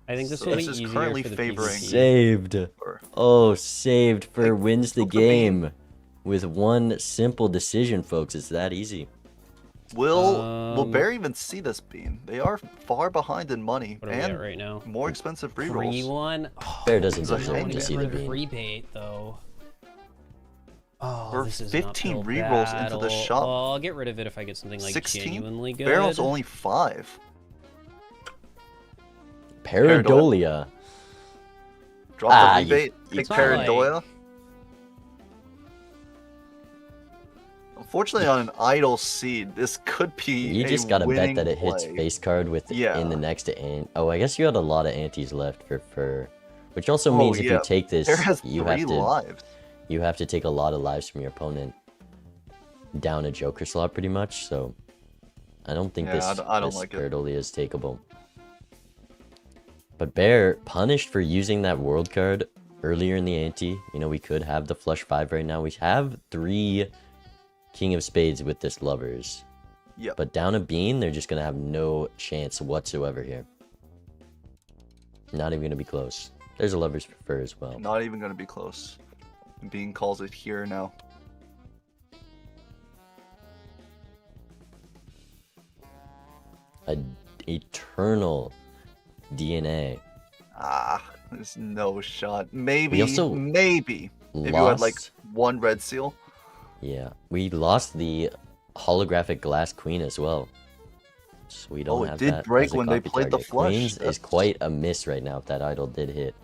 I think this So will be this is easier currently for the favoring PvP. Saved. Oh, saved. Fur wins the game. With one simple decision, folks. It's that easy. Will Bear even see this bean? They are far behind in money What are we and at right now? more expensive Free rerolls. one. Oh, Bear doesn't It's a deserve to see the for bean. free bait though. Oh, For this is 15 not rerolls into the shop. Well, I'll get rid of it if I get something like 16? genuinely good. Barrel's only 5. Paradolia. Drop the rebate. you Pick not like- Paradolia. Unfortunately, on an idle seed, this could be You just gotta bet winning that it hits play. face card with Yeah. in the next ant. Oh, I guess you had a lot of antes left for which also Oh, means if yeah. you take this, Bear has you 3 have to lives. you have to take a lot of lives from your opponent down a Joker slot pretty much. So I don't think Yeah, this I don't this like it. Paradolia is takeable. But Bear punished for using that world card earlier in the ante. You know, we could have the flush 5 right now. We have 3 King of Spades with this lovers. Yep. But down a bean, they're just gonna have no chance whatsoever here. Not even gonna be close. There's a lovers for Fur as well. Not even going to be close. Bean calls it here now. A eternal DNA. Ah, there's no shot. Maybe, We also maybe. If you had like lost- 1 red seal. Yeah, we lost the holographic glass queen as well. So we don't Oh, it have did that break as a when they copy played the target. flush. Queens is That's- quite a miss right now if that idol did hit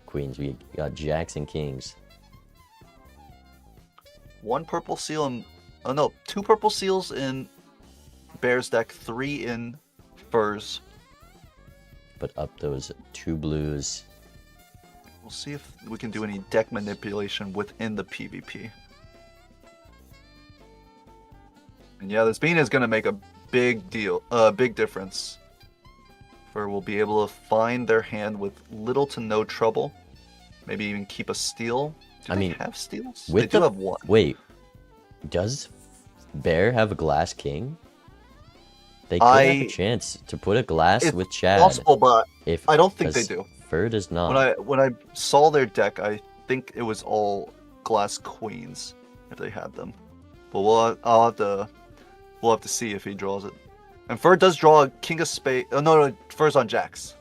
queens. We got jacks and kings. 1 purple seal and... Oh no, 2 purple seals in Bear's deck, 3 in Fur's. But up those 2 blues. We'll see if we can do any deck manipulation within the PvP. And yeah, this bean is going to make a big difference. For we'll be able to find their hand with little to no trouble. Maybe even keep a steal. Do I they mean, have steals? with They do the- have 1. Wait, does Bear have a glass king? They could have a chance to put a glass It's with Chad. possible, but if I don't think they 'cause do. Fur does not. When I saw their deck, I think it was all glass queens if they had them. But we'll have to see if he draws it. And Fur does draw a king of spades. Oh, no, Fur's on jacks.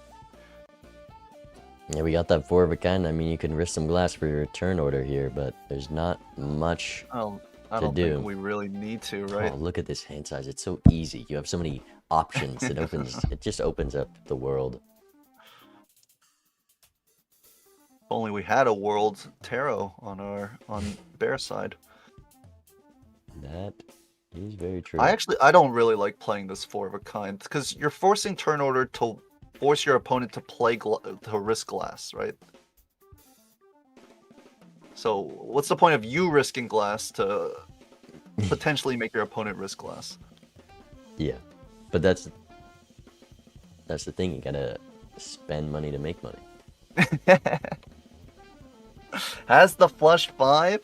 Yeah, we got that 4 of a kind. I mean, you can risk some glass for your turn order here, but there's not much I don't do. think we really need to, right? Oh, look at this hand size. It's so easy. You have so many options. It just opens up the world. If only we had a world tarot on bear side. That is very true. I don't really like playing this 4 of a kind because you're forcing turn order to force your opponent to play to risk glass, right? So what's the point of you risking glass to potentially make your opponent risk glass? Yeah, but that's the thing. You gotta spend money to make money. Has the flush 5,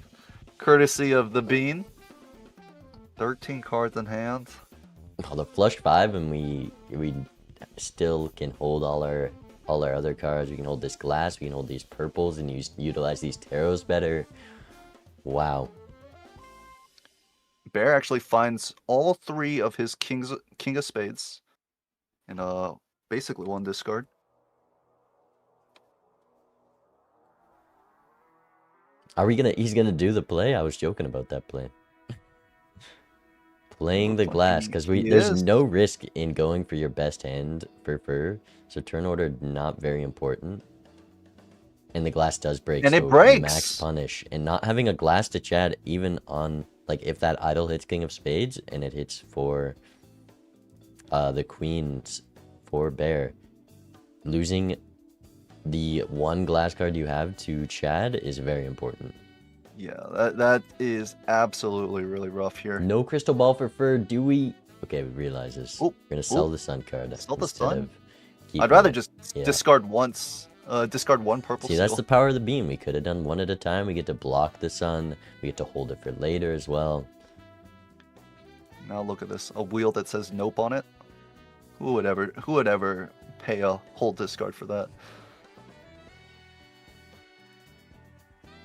courtesy of the bean. 13 cards in hand. Oh, the flush 5, and we still can hold all our other cards. We can hold this glass. We can hold these purples and utilize these tarots better. Wow. Bear actually finds all 3 of his king of spades in basically 1 discard. He's gonna do the play? I was joking about that play. Playing the glass, because there's no risk in going for your best hand for Fur, so turn order not very important. And the glass does break, and so it breaks. Max punish. And not having a glass to Chad, even on, like, if that idol hits King of Spades, and it hits for the Queens for Bear, losing the 1 glass card you have to Chad is very important. Yeah, that is absolutely really rough here. No crystal ball for Fur, do we? Okay, we realize this. We're gonna sell the sun card. Sell the sun? I'd I'd rather just discard once. Discard 1 purple. See, that's the power of the beam. We could have done 1 at a time. We get to block the sun. We get to hold it for later as well. Now look at this. A wheel that says nope on it. Who would ever pay a whole discard for that?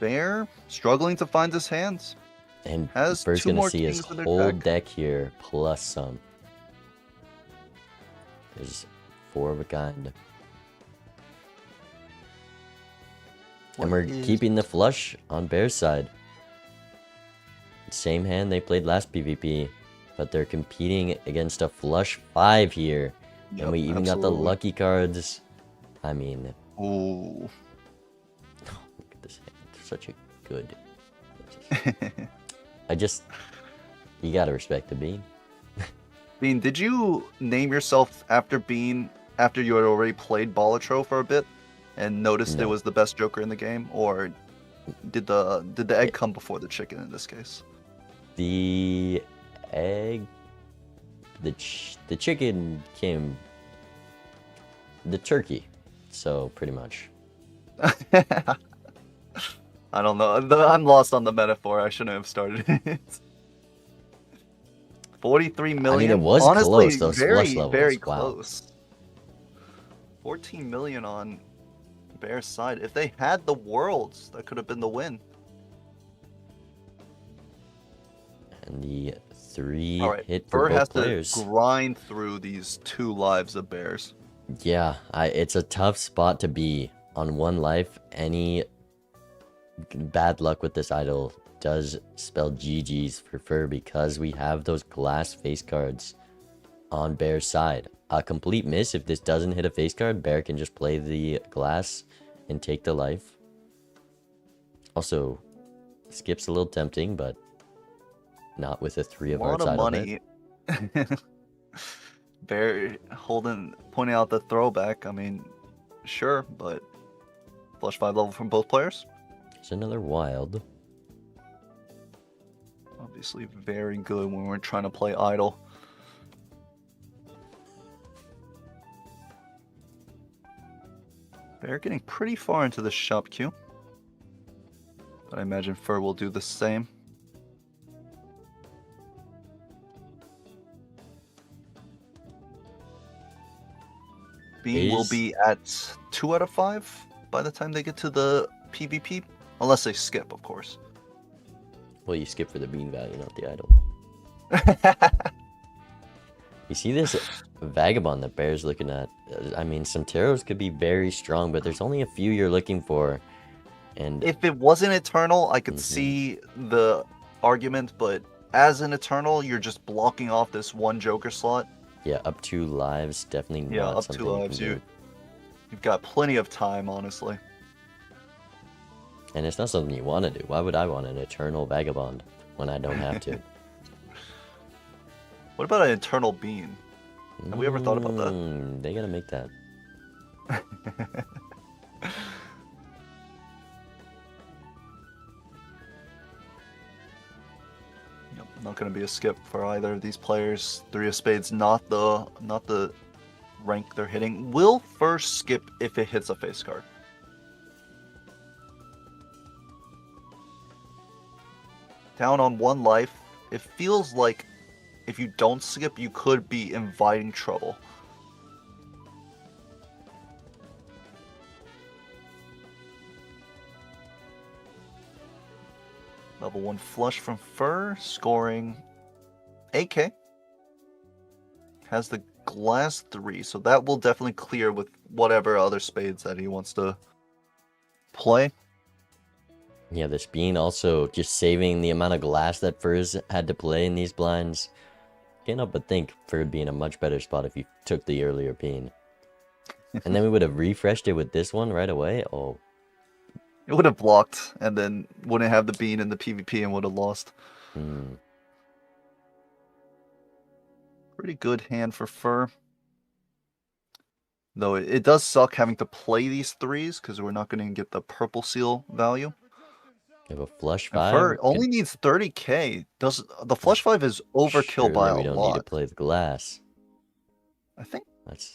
Bear struggling to find his hands. And has Fur's 2 gonna more see his kings in their whole deck. deck here plus some. There's 4 of a kind. And we're keeping the flush on Bear's side. Same hand they played last PvP, but they're competing against a flush 5 here. Yep, And we even got the lucky cards. I mean... Ooh. Look at this hand. It's such a good... You gotta respect the Bean. Bean, did you name yourself after Bean after you had already played Balatro for a bit and noticed it was the best Joker in the game, or did the egg come before the chicken in this case? The egg, the chicken came, the turkey, so pretty much. I don't know. I'm lost on the metaphor. I shouldn't have started it. 43 million. I mean, it was honestly, close. Those very, flush levels. very Wow. close. 14 million on Bear's side. If they had the worlds, that could have been the win. And the 3 hit Fur for both has players. to grind through these 2 lives of Bears. Yeah, it's a tough spot to be on 1 life. Any bad luck with this idol does spell GG's for Fur, because we have those glass face cards on Bear's side. A complete miss, if this doesn't hit a face card, Bear can just play the glass and take the life. Also, skip's a little tempting, but not with a 3 of hearts idol money. Bear pointing out the throwback. I mean, sure, but flush 5 level from both players. It's another wild. Obviously very good when we're trying to play idle. Bear getting pretty far into the shop queue. But I imagine Fur will do the same. Bean will be at 2 out of 5 by the time they get to the PvP. Unless they skip, of course. Well, you skip for the bean value, not the idol. You see this Vagabond that Bear's looking at? I mean, some Taros could be very strong, but there's only a few you're looking for. And if it wasn't Eternal, I could see the argument, but as an Eternal, you're just blocking off this one Joker slot. Yeah, up 2 lives, definitely Yeah, not up something 2 lives. you can do. You've got plenty of time, honestly. And it's not something you want to do. Why would I want an Eternal Vagabond when I don't have to? What about an Eternal Bean? Have we ever thought about that? They gotta make that. Yep, not gonna be a skip for either of these players. 3 of Spades, not the rank they're hitting. Will first skip if it hits a face card. Down on 1 life. It feels like if you don't skip, you could be inviting trouble. Level 1 flush from Fur, scoring 8k. Has the glass 3, so that will definitely clear with whatever other spades that he wants to play. Yeah, this bean also just saving the amount of glass that Fur's had to play in these blinds. Can't help but think Fur would be in a much better spot if you took the earlier bean. And then we would have refreshed it with this one right away. Oh. It would have blocked, and then wouldn't have the bean in the PvP and would have lost. Pretty good hand for Fur. Though it does suck having to play these 3s, because we're not going to get the purple seal value. You have a flush And 5. Fur only needs 30k. The flush 5 is overkill by a lot. We don't need to play the glass. I think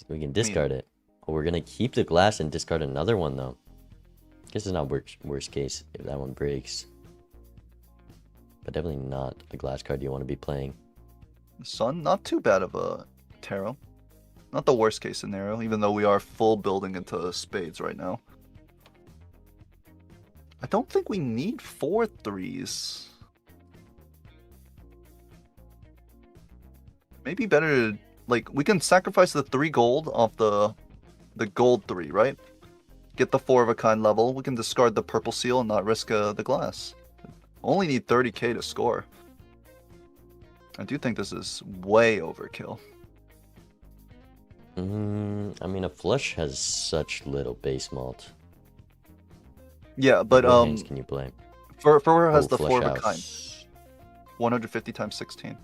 we can discard it. Oh, we're gonna keep the glass and discard another one though. Guess it's not worst case if that one breaks. But definitely not a glass card you want to be playing. Sun, not too bad of a tarot. Not the worst case scenario, even though we are full building into spades right now. I don't think we need 4 3s. Maybe better to, like, we can sacrifice the 3 gold off the gold 3, right? Get the 4 of a kind level. We can discard the purple seal and not risk the glass. Only need 30k to score. I do think this is way overkill. I mean, a flush has such little base malt. Yeah, but what hands can you play? Fur has the flush 4 of a house. kind. 150 times 16.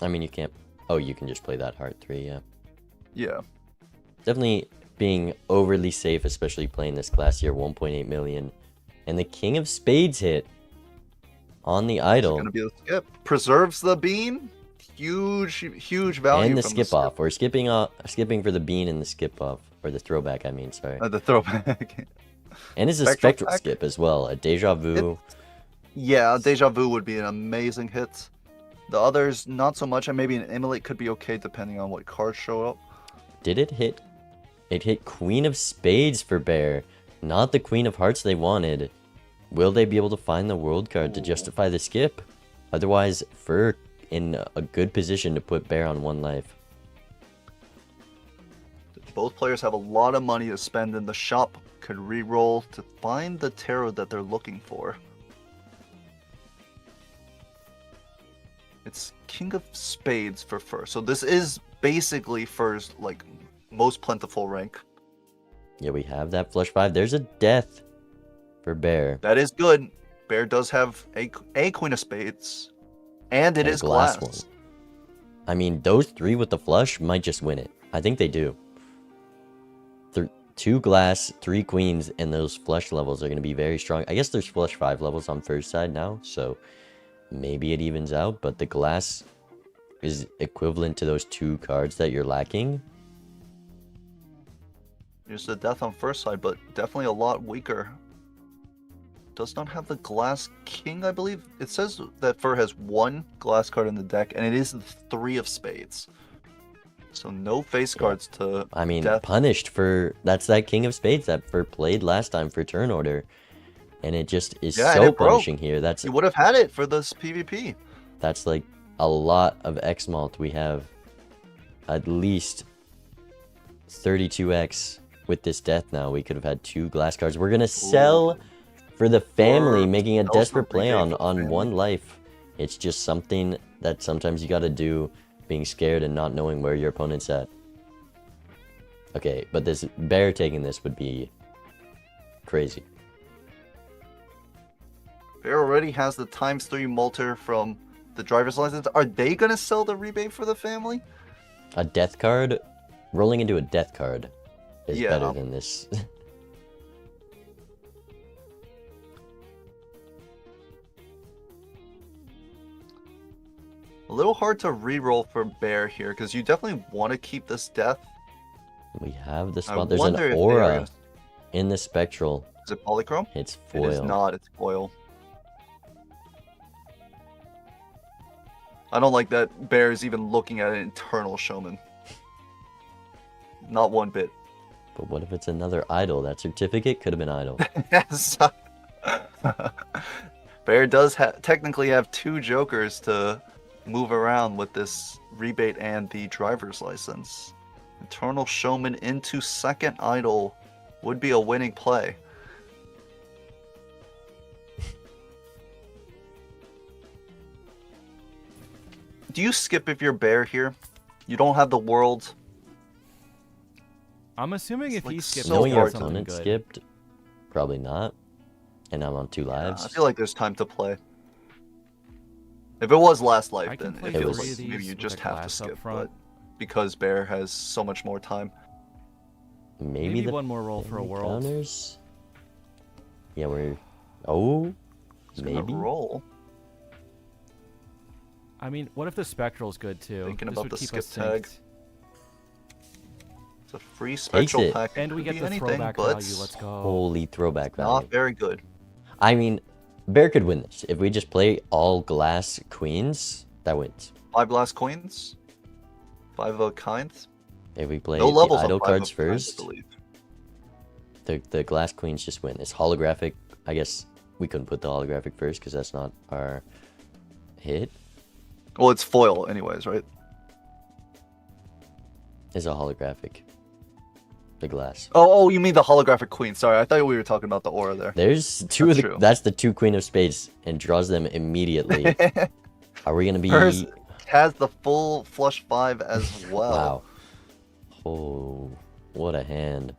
I mean, you can't. Oh, you can just play that heart 3, yeah. Yeah. Definitely being overly safe, especially playing this class here, 1.8 million. And the King of Spades hit on the idol. It's gonna be a skip. Preserves the bean. Huge value. And the from skip off. We're skipping for the bean and the skip off. Or the throwback, I mean, sorry. The throwback. And it's a spectral skip as well. A deja vu. Yeah, deja vu would be an amazing hit. The others, not so much. And maybe an immolate could be okay depending on what cards show up. Did it hit? It hit Queen of Spades for Bear. Not the Queen of Hearts they wanted. Will they be able to find the world card to justify the skip? Otherwise, Fur in a good position to put Bear on 1 life. Both players have a lot of money to spend in the shop. Could re-roll to find the tarot that they're looking for. It's King of Spades for Fur. So this is basically Fur's like most plentiful rank. Yeah, we have that flush 5. There's a death for Bear. That is good. Bear does have a Queen of Spades. And it is glass. One. I mean, those 3 with the flush might just win it. I think they do. 2 glass, 3 queens, and those flush levels are going to be very strong. I guess there's flush 5 levels on first side now, so maybe it evens out, but the glass is equivalent to those 2 cards that you're lacking. There's the death on first side, but definitely a lot weaker. Does not have the glass king, I believe. It says that Fur has 1 glass card in the deck, and it is the 3 of spades. So no face cards to I mean, death. punished for... That's that King of Spades that Fur played last time for turn order. And it just is so punishing here. That's You would have had it for this PvP. That's like a lot of X malt we have. at least 32x with this death now. We could have had 2 glass cards. We're going to sell for the family, making a desperate play on one life. It's just something that sometimes you got to do, being scared and not knowing where your opponent's at. Okay, but this bear taking this would be crazy. Bear already has the ×3 Malter from the driver's license. Are they going to sell the rebate for the family? A death card? Rolling into a death card is Yeah. better than this. A little hard to re-roll for Bear here, because you definitely want to keep this death. We have the I spot. There's an wonder if aura there is- in the spectral. Is it polychrome? It's It is foil. not, it's foil. I don't like that Bear is even looking at an internal showman. Not one bit. But what if it's another idol? That certificate could have been idol. Yes. Bear does technically have 2 jokers to move around with this rebate and the driver's license. Eternal Showman into second idol would be a winning play. Do you skip if you're Bear here? You don't have the world. I'm assuming if like he skips, so Knowing your hard to opponent good. skipped, probably not. And I'm on 2 lives. I feel like there's time to play. If it was last life, I can then play it three feels of like these maybe you with just a have to glass up skip. front. But because Bear has so much more time, Maybe the one more roll for a family world. counters? Yeah, we're... Oh, it's gonna maybe? roll. I mean, what if the spectral's good too? Thinking This about would the keep skip us tag. synced. It's a free spectral it. pack. And we Could get be the anything, throwback but value. it's Let's go. Holy throwback value. not very good. I mean, Bear could win this. If we just play all glass queens, that wins. 5 glass queens, 5 of a kind. If we play No the levels on idol 5 cards of a kind, I first, believe. the glass queens just win. It's holographic. I guess we couldn't put the holographic first because that's not our hit. Well, it's foil anyways, right? It's a holographic. The glass. Oh, you mean the holographic queen. Sorry, I thought we were talking about the aura there. There's 2 That's of the. true. That's the 2 queen of spades and draws them immediately. Are we gonna be? Hers has the full flush 5 as well. Wow. Oh, what a hand.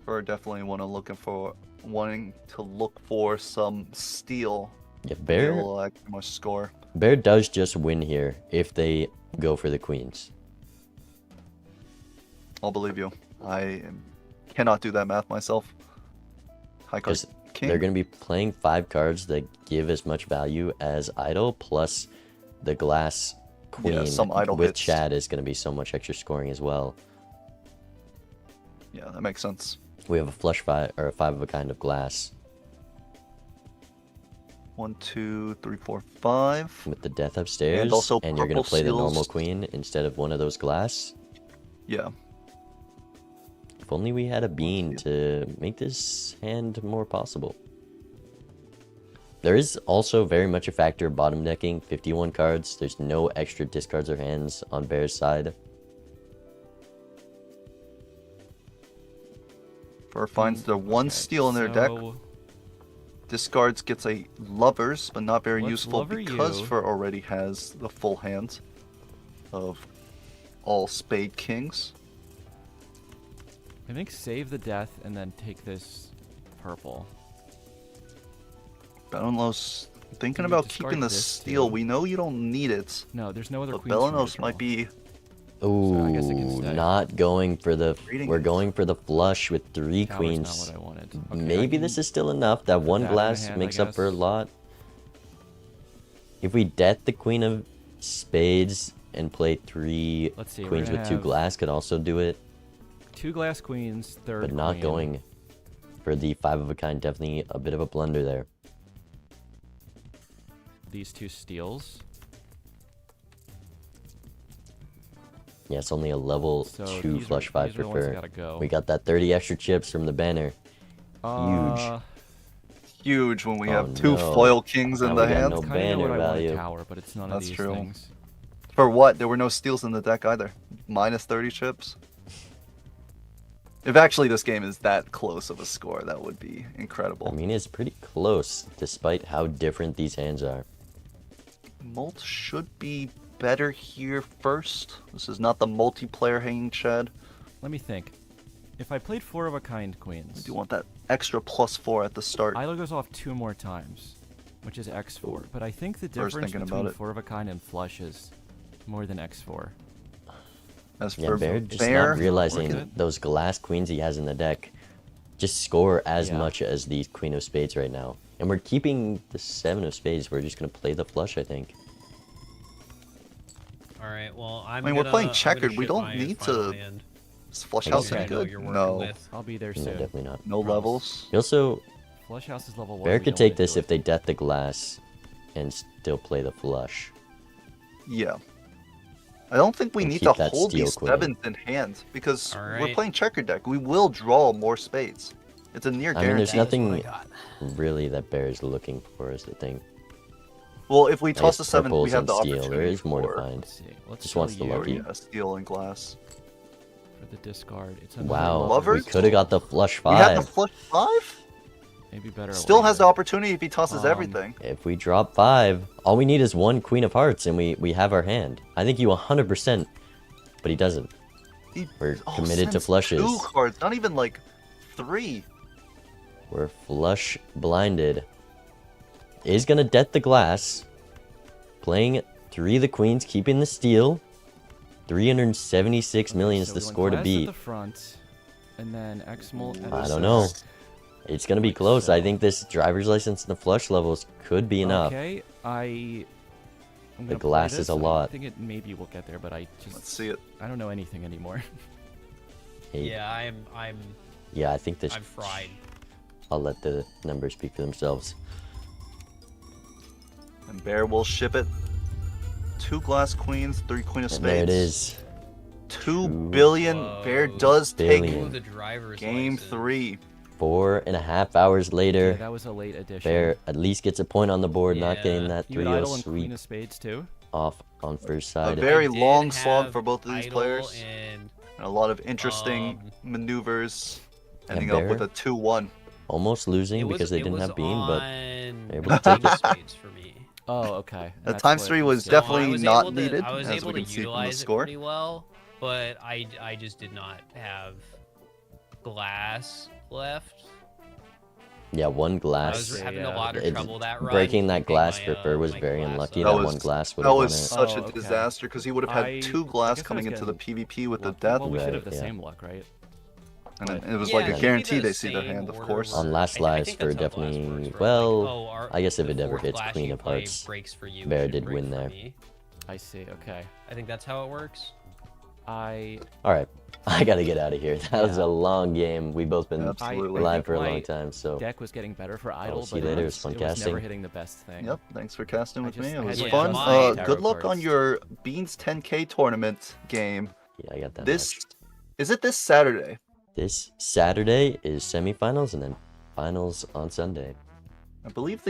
We're definitely wanting to look for some steal. Yeah, Bear. He'll actually much score. Bear does just win here if they go for the queens. I'll believe you. Cannot do that math myself. High card Because king. they're going to be playing 5 cards that give as much value as idol, plus the glass queen some idol with hits. Chad is going to be so much extra scoring as well. Yeah, that makes sense. We have a flush 5 or a 5 of a kind of glass 1, 2, 3, 4, 5. with the death upstairs, And also you're going purple to play the normal seals. queen instead of one of those glass. Yeah. If only we had a bean to make this hand more possible. There is also very much a factor of bottom decking, 51 cards. There's no extra discards or hands on Bear's side. Fur finds the one steal in their deck. Discards gets a lovers, but not very Let's useful lover because you. Fur already has the full hand of all spade kings. I think save the death and then take this purple. Belanos thinking Can we about discard keeping the this steal. too? We know you don't need it, No, there's no other but queens for me to Belanos draw. might be. Ooh, I guess it can stay. not going for the. Reading We're it. going for the flush with 3 Tower's queens. not what I wanted. Okay, I Maybe can this is still enough. That one that in my glass hand, I makes up for a guess. lot. If we death the queen of spades and play 3 Let's see, we're queens gonna with 2 have glass could also do it, 2 glass queens, third but not queen. going for the 5 of a kind. Definitely a bit of a blunder there. These 2 steals. Yeah, it's only a level So 2 these are- flush 5 these are for the ones that Fur. gotta go. We got that 30 extra chips from the banner. Huge when we Oh, have 2 no. foil kings in Now the we got hand. no Kind of know banner what I want value. in tower, but it's none of That's these true. things. For what? There were no steals in the deck either. Minus 30 chips. If actually this game is that close of a score, that would be incredible. I mean, it's pretty close, despite how different these hands are. Molt should be better here first. This is not the multiplayer hanging shed. Let me think. If I played 4 of a kind queens, Do you want that extra +4 at the start? Isla goes off 2 more times, which is x4. But I think the First difference thinking between about it. 4 of a kind and flush is more than x4. As Yeah, for Bear just Bear, not realizing Working it. those glass queens he has in the deck just score as Yeah. much as the queen of spades right now. And we're keeping the 7 of spades. We're just going to play the flush, I think. All right. Well, I I'm. mean, we're gonna- playing I'm gonna checkered. We ship don't my need final to- hand. is Flush I House guess any I know good? you're working No. with. I'll be there No, soon. definitely not. No Promise. levels. He also, Flush house is level 1. Bear we could don't take wanna this do if it. they death the glass and still play the flush. Yeah. I don't think we And need keep to that hold steel these queen. 7s in hand because All we're right. playing checkered deck. We will draw more spades. It's a near I mean, there's guarantee. nothing really that Bear is looking for, is the thing. Well, if we I toss guess a 7, we purples have and the steel. opportunity There is more to for, find. Let's see. Let's Just show wants the you lucky. yeah, steel and glass. for the discard. It's another Wow, Lovers? we could have got the flush We have the 5. flush 5? Maybe better. Still has the later. opportunity if he tosses everything. If we drop 5, all we need is 1 queen of hearts and we have our hand. I think you 100%, but he doesn't. He We're committed to sends flushes. 2 cards, not even like 3. We're flush blinded. Is gonna death the glass. Playing 3 of the queens, keeping the steel. 376 million is So the we went score to glass at beat. the front, and then X-Molt at I the don't know. center. It's gonna be Like close. I so. think this driver's license and the flush levels could be enough. Okay, I'm The gonna play glass this. is a I lot. think it maybe will get there, but I just Let's see it. I don't know anything anymore. Hey, Yeah, I'm yeah, I think this. fried. I'll let the numbers speak for themselves. And Bear will ship it. 2 glass queens, 3 queen of And spades. there it is. 2 2 billion. Bear does billion. Ooh, take the driver's game license. 3. 4.5 hours Yeah, later, that was a late addition. Bear at least gets a point on the board, not getting Yeah. that You would 3-0 idle and Queen sweep of Spades too. off on first A side. very I did long slog have for both of these idle players. And And a lot of interesting maneuvers. Ending Bear? up with a 2-1. Almost losing because they didn't have bean, but on they're able to take it. spades for me. Oh, okay. The That's times what 3 was did. No, definitely I was not able to, needed, I was as able we to can see from the utilize it score. pretty well, but I just did not have glass left. Yeah, one I glass. was having yeah. a lot of It's- trouble that run. breaking that keeping glass my, for Fur was my very glass unlucky. up. That That one was- glass would That have won was it. such Oh, a okay. disaster because he would have had I- 2 I glass guess I coming was into the getting PvP with the lucky. death. Well, we should have Right, the yeah. same luck, right? And then but- it was Yeah, like it a could be guarantee the they see their same hand, of order course. On where- last I lives, think Fur that's how glass definitely. works, where it's Well, like, oh, our- I guess if the it ever fourth hits glass Queen you of play Hearts, breaks for you, Bear should did break win for there. me. I see. Okay. I think that's how it works. I All right, I gotta get out of here. That was Yeah. a long game. We've both been Absolutely. live think for a long my time, so deck was getting better for idle, see you but later. It it was fun was never casting. hitting the best thing. Yep, thanks for casting I with just me. It had was to fun. find Good tarot luck on cards. your Beans 10K tournament game. yeah, I got that. This match. is it this Saturday? This Saturday is semifinals and then finals on Sunday. I believe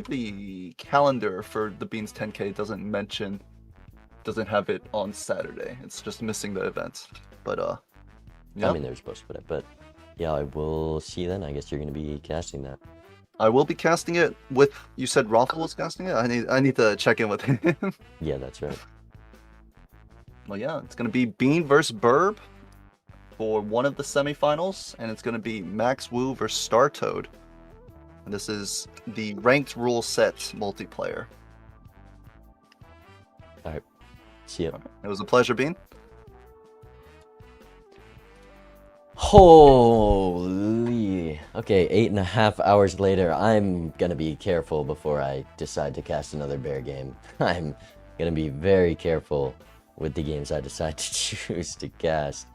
the calendar for the Beans 10K doesn't have it on Saturday. It's just missing the event. But yeah, I mean, they were supposed to put it, but yeah, I will see you then. I guess you're gonna be casting that. I will be casting it with. You said Raffle was casting it. I need to check in with him. Yeah, that's right. Well, yeah, it's gonna be Bean versus Burb for one of the semifinals, and it's gonna be Max Wu versus Star Toad. And this is the ranked rule set multiplayer. All right, see ya. It was a pleasure, Bean. Holy. Okay, 8.5 hours later, I'm gonna be careful before I decide to cast another bear game. I'm gonna be very careful with the games I decide to choose to cast,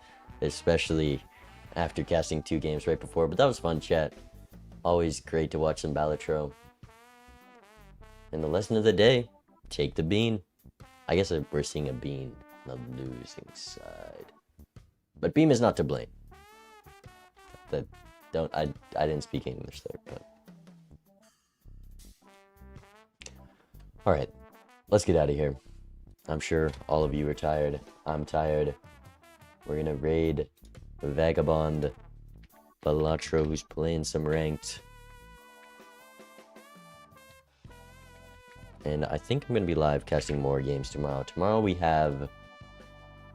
especially after casting 2 games right before. But that was fun, chat. Always great to watch some Balatro. And the lesson of the day, take the bean. I guess we're seeing a bean on the losing side. But Beam is not to blame. I didn't speak English there, but alright. let's get out of here. I'm sure all of you are tired. I'm tired. We're gonna raid Vagabond Balatro, who's playing some ranked. And I think I'm gonna be live casting more games tomorrow. Tomorrow we have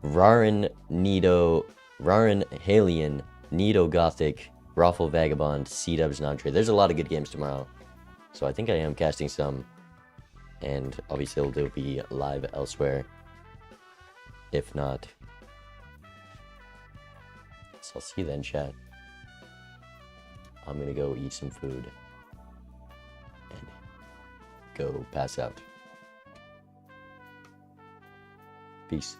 Rarin Halion, Nido Gothic, Raffle Vagabond, C-Dubs Nantre. There's a lot of good games tomorrow. So I think I am casting some. And obviously they'll be live elsewhere. If not. So I'll see you then, chat. I'm gonna go eat some food. And go pass out. Peace.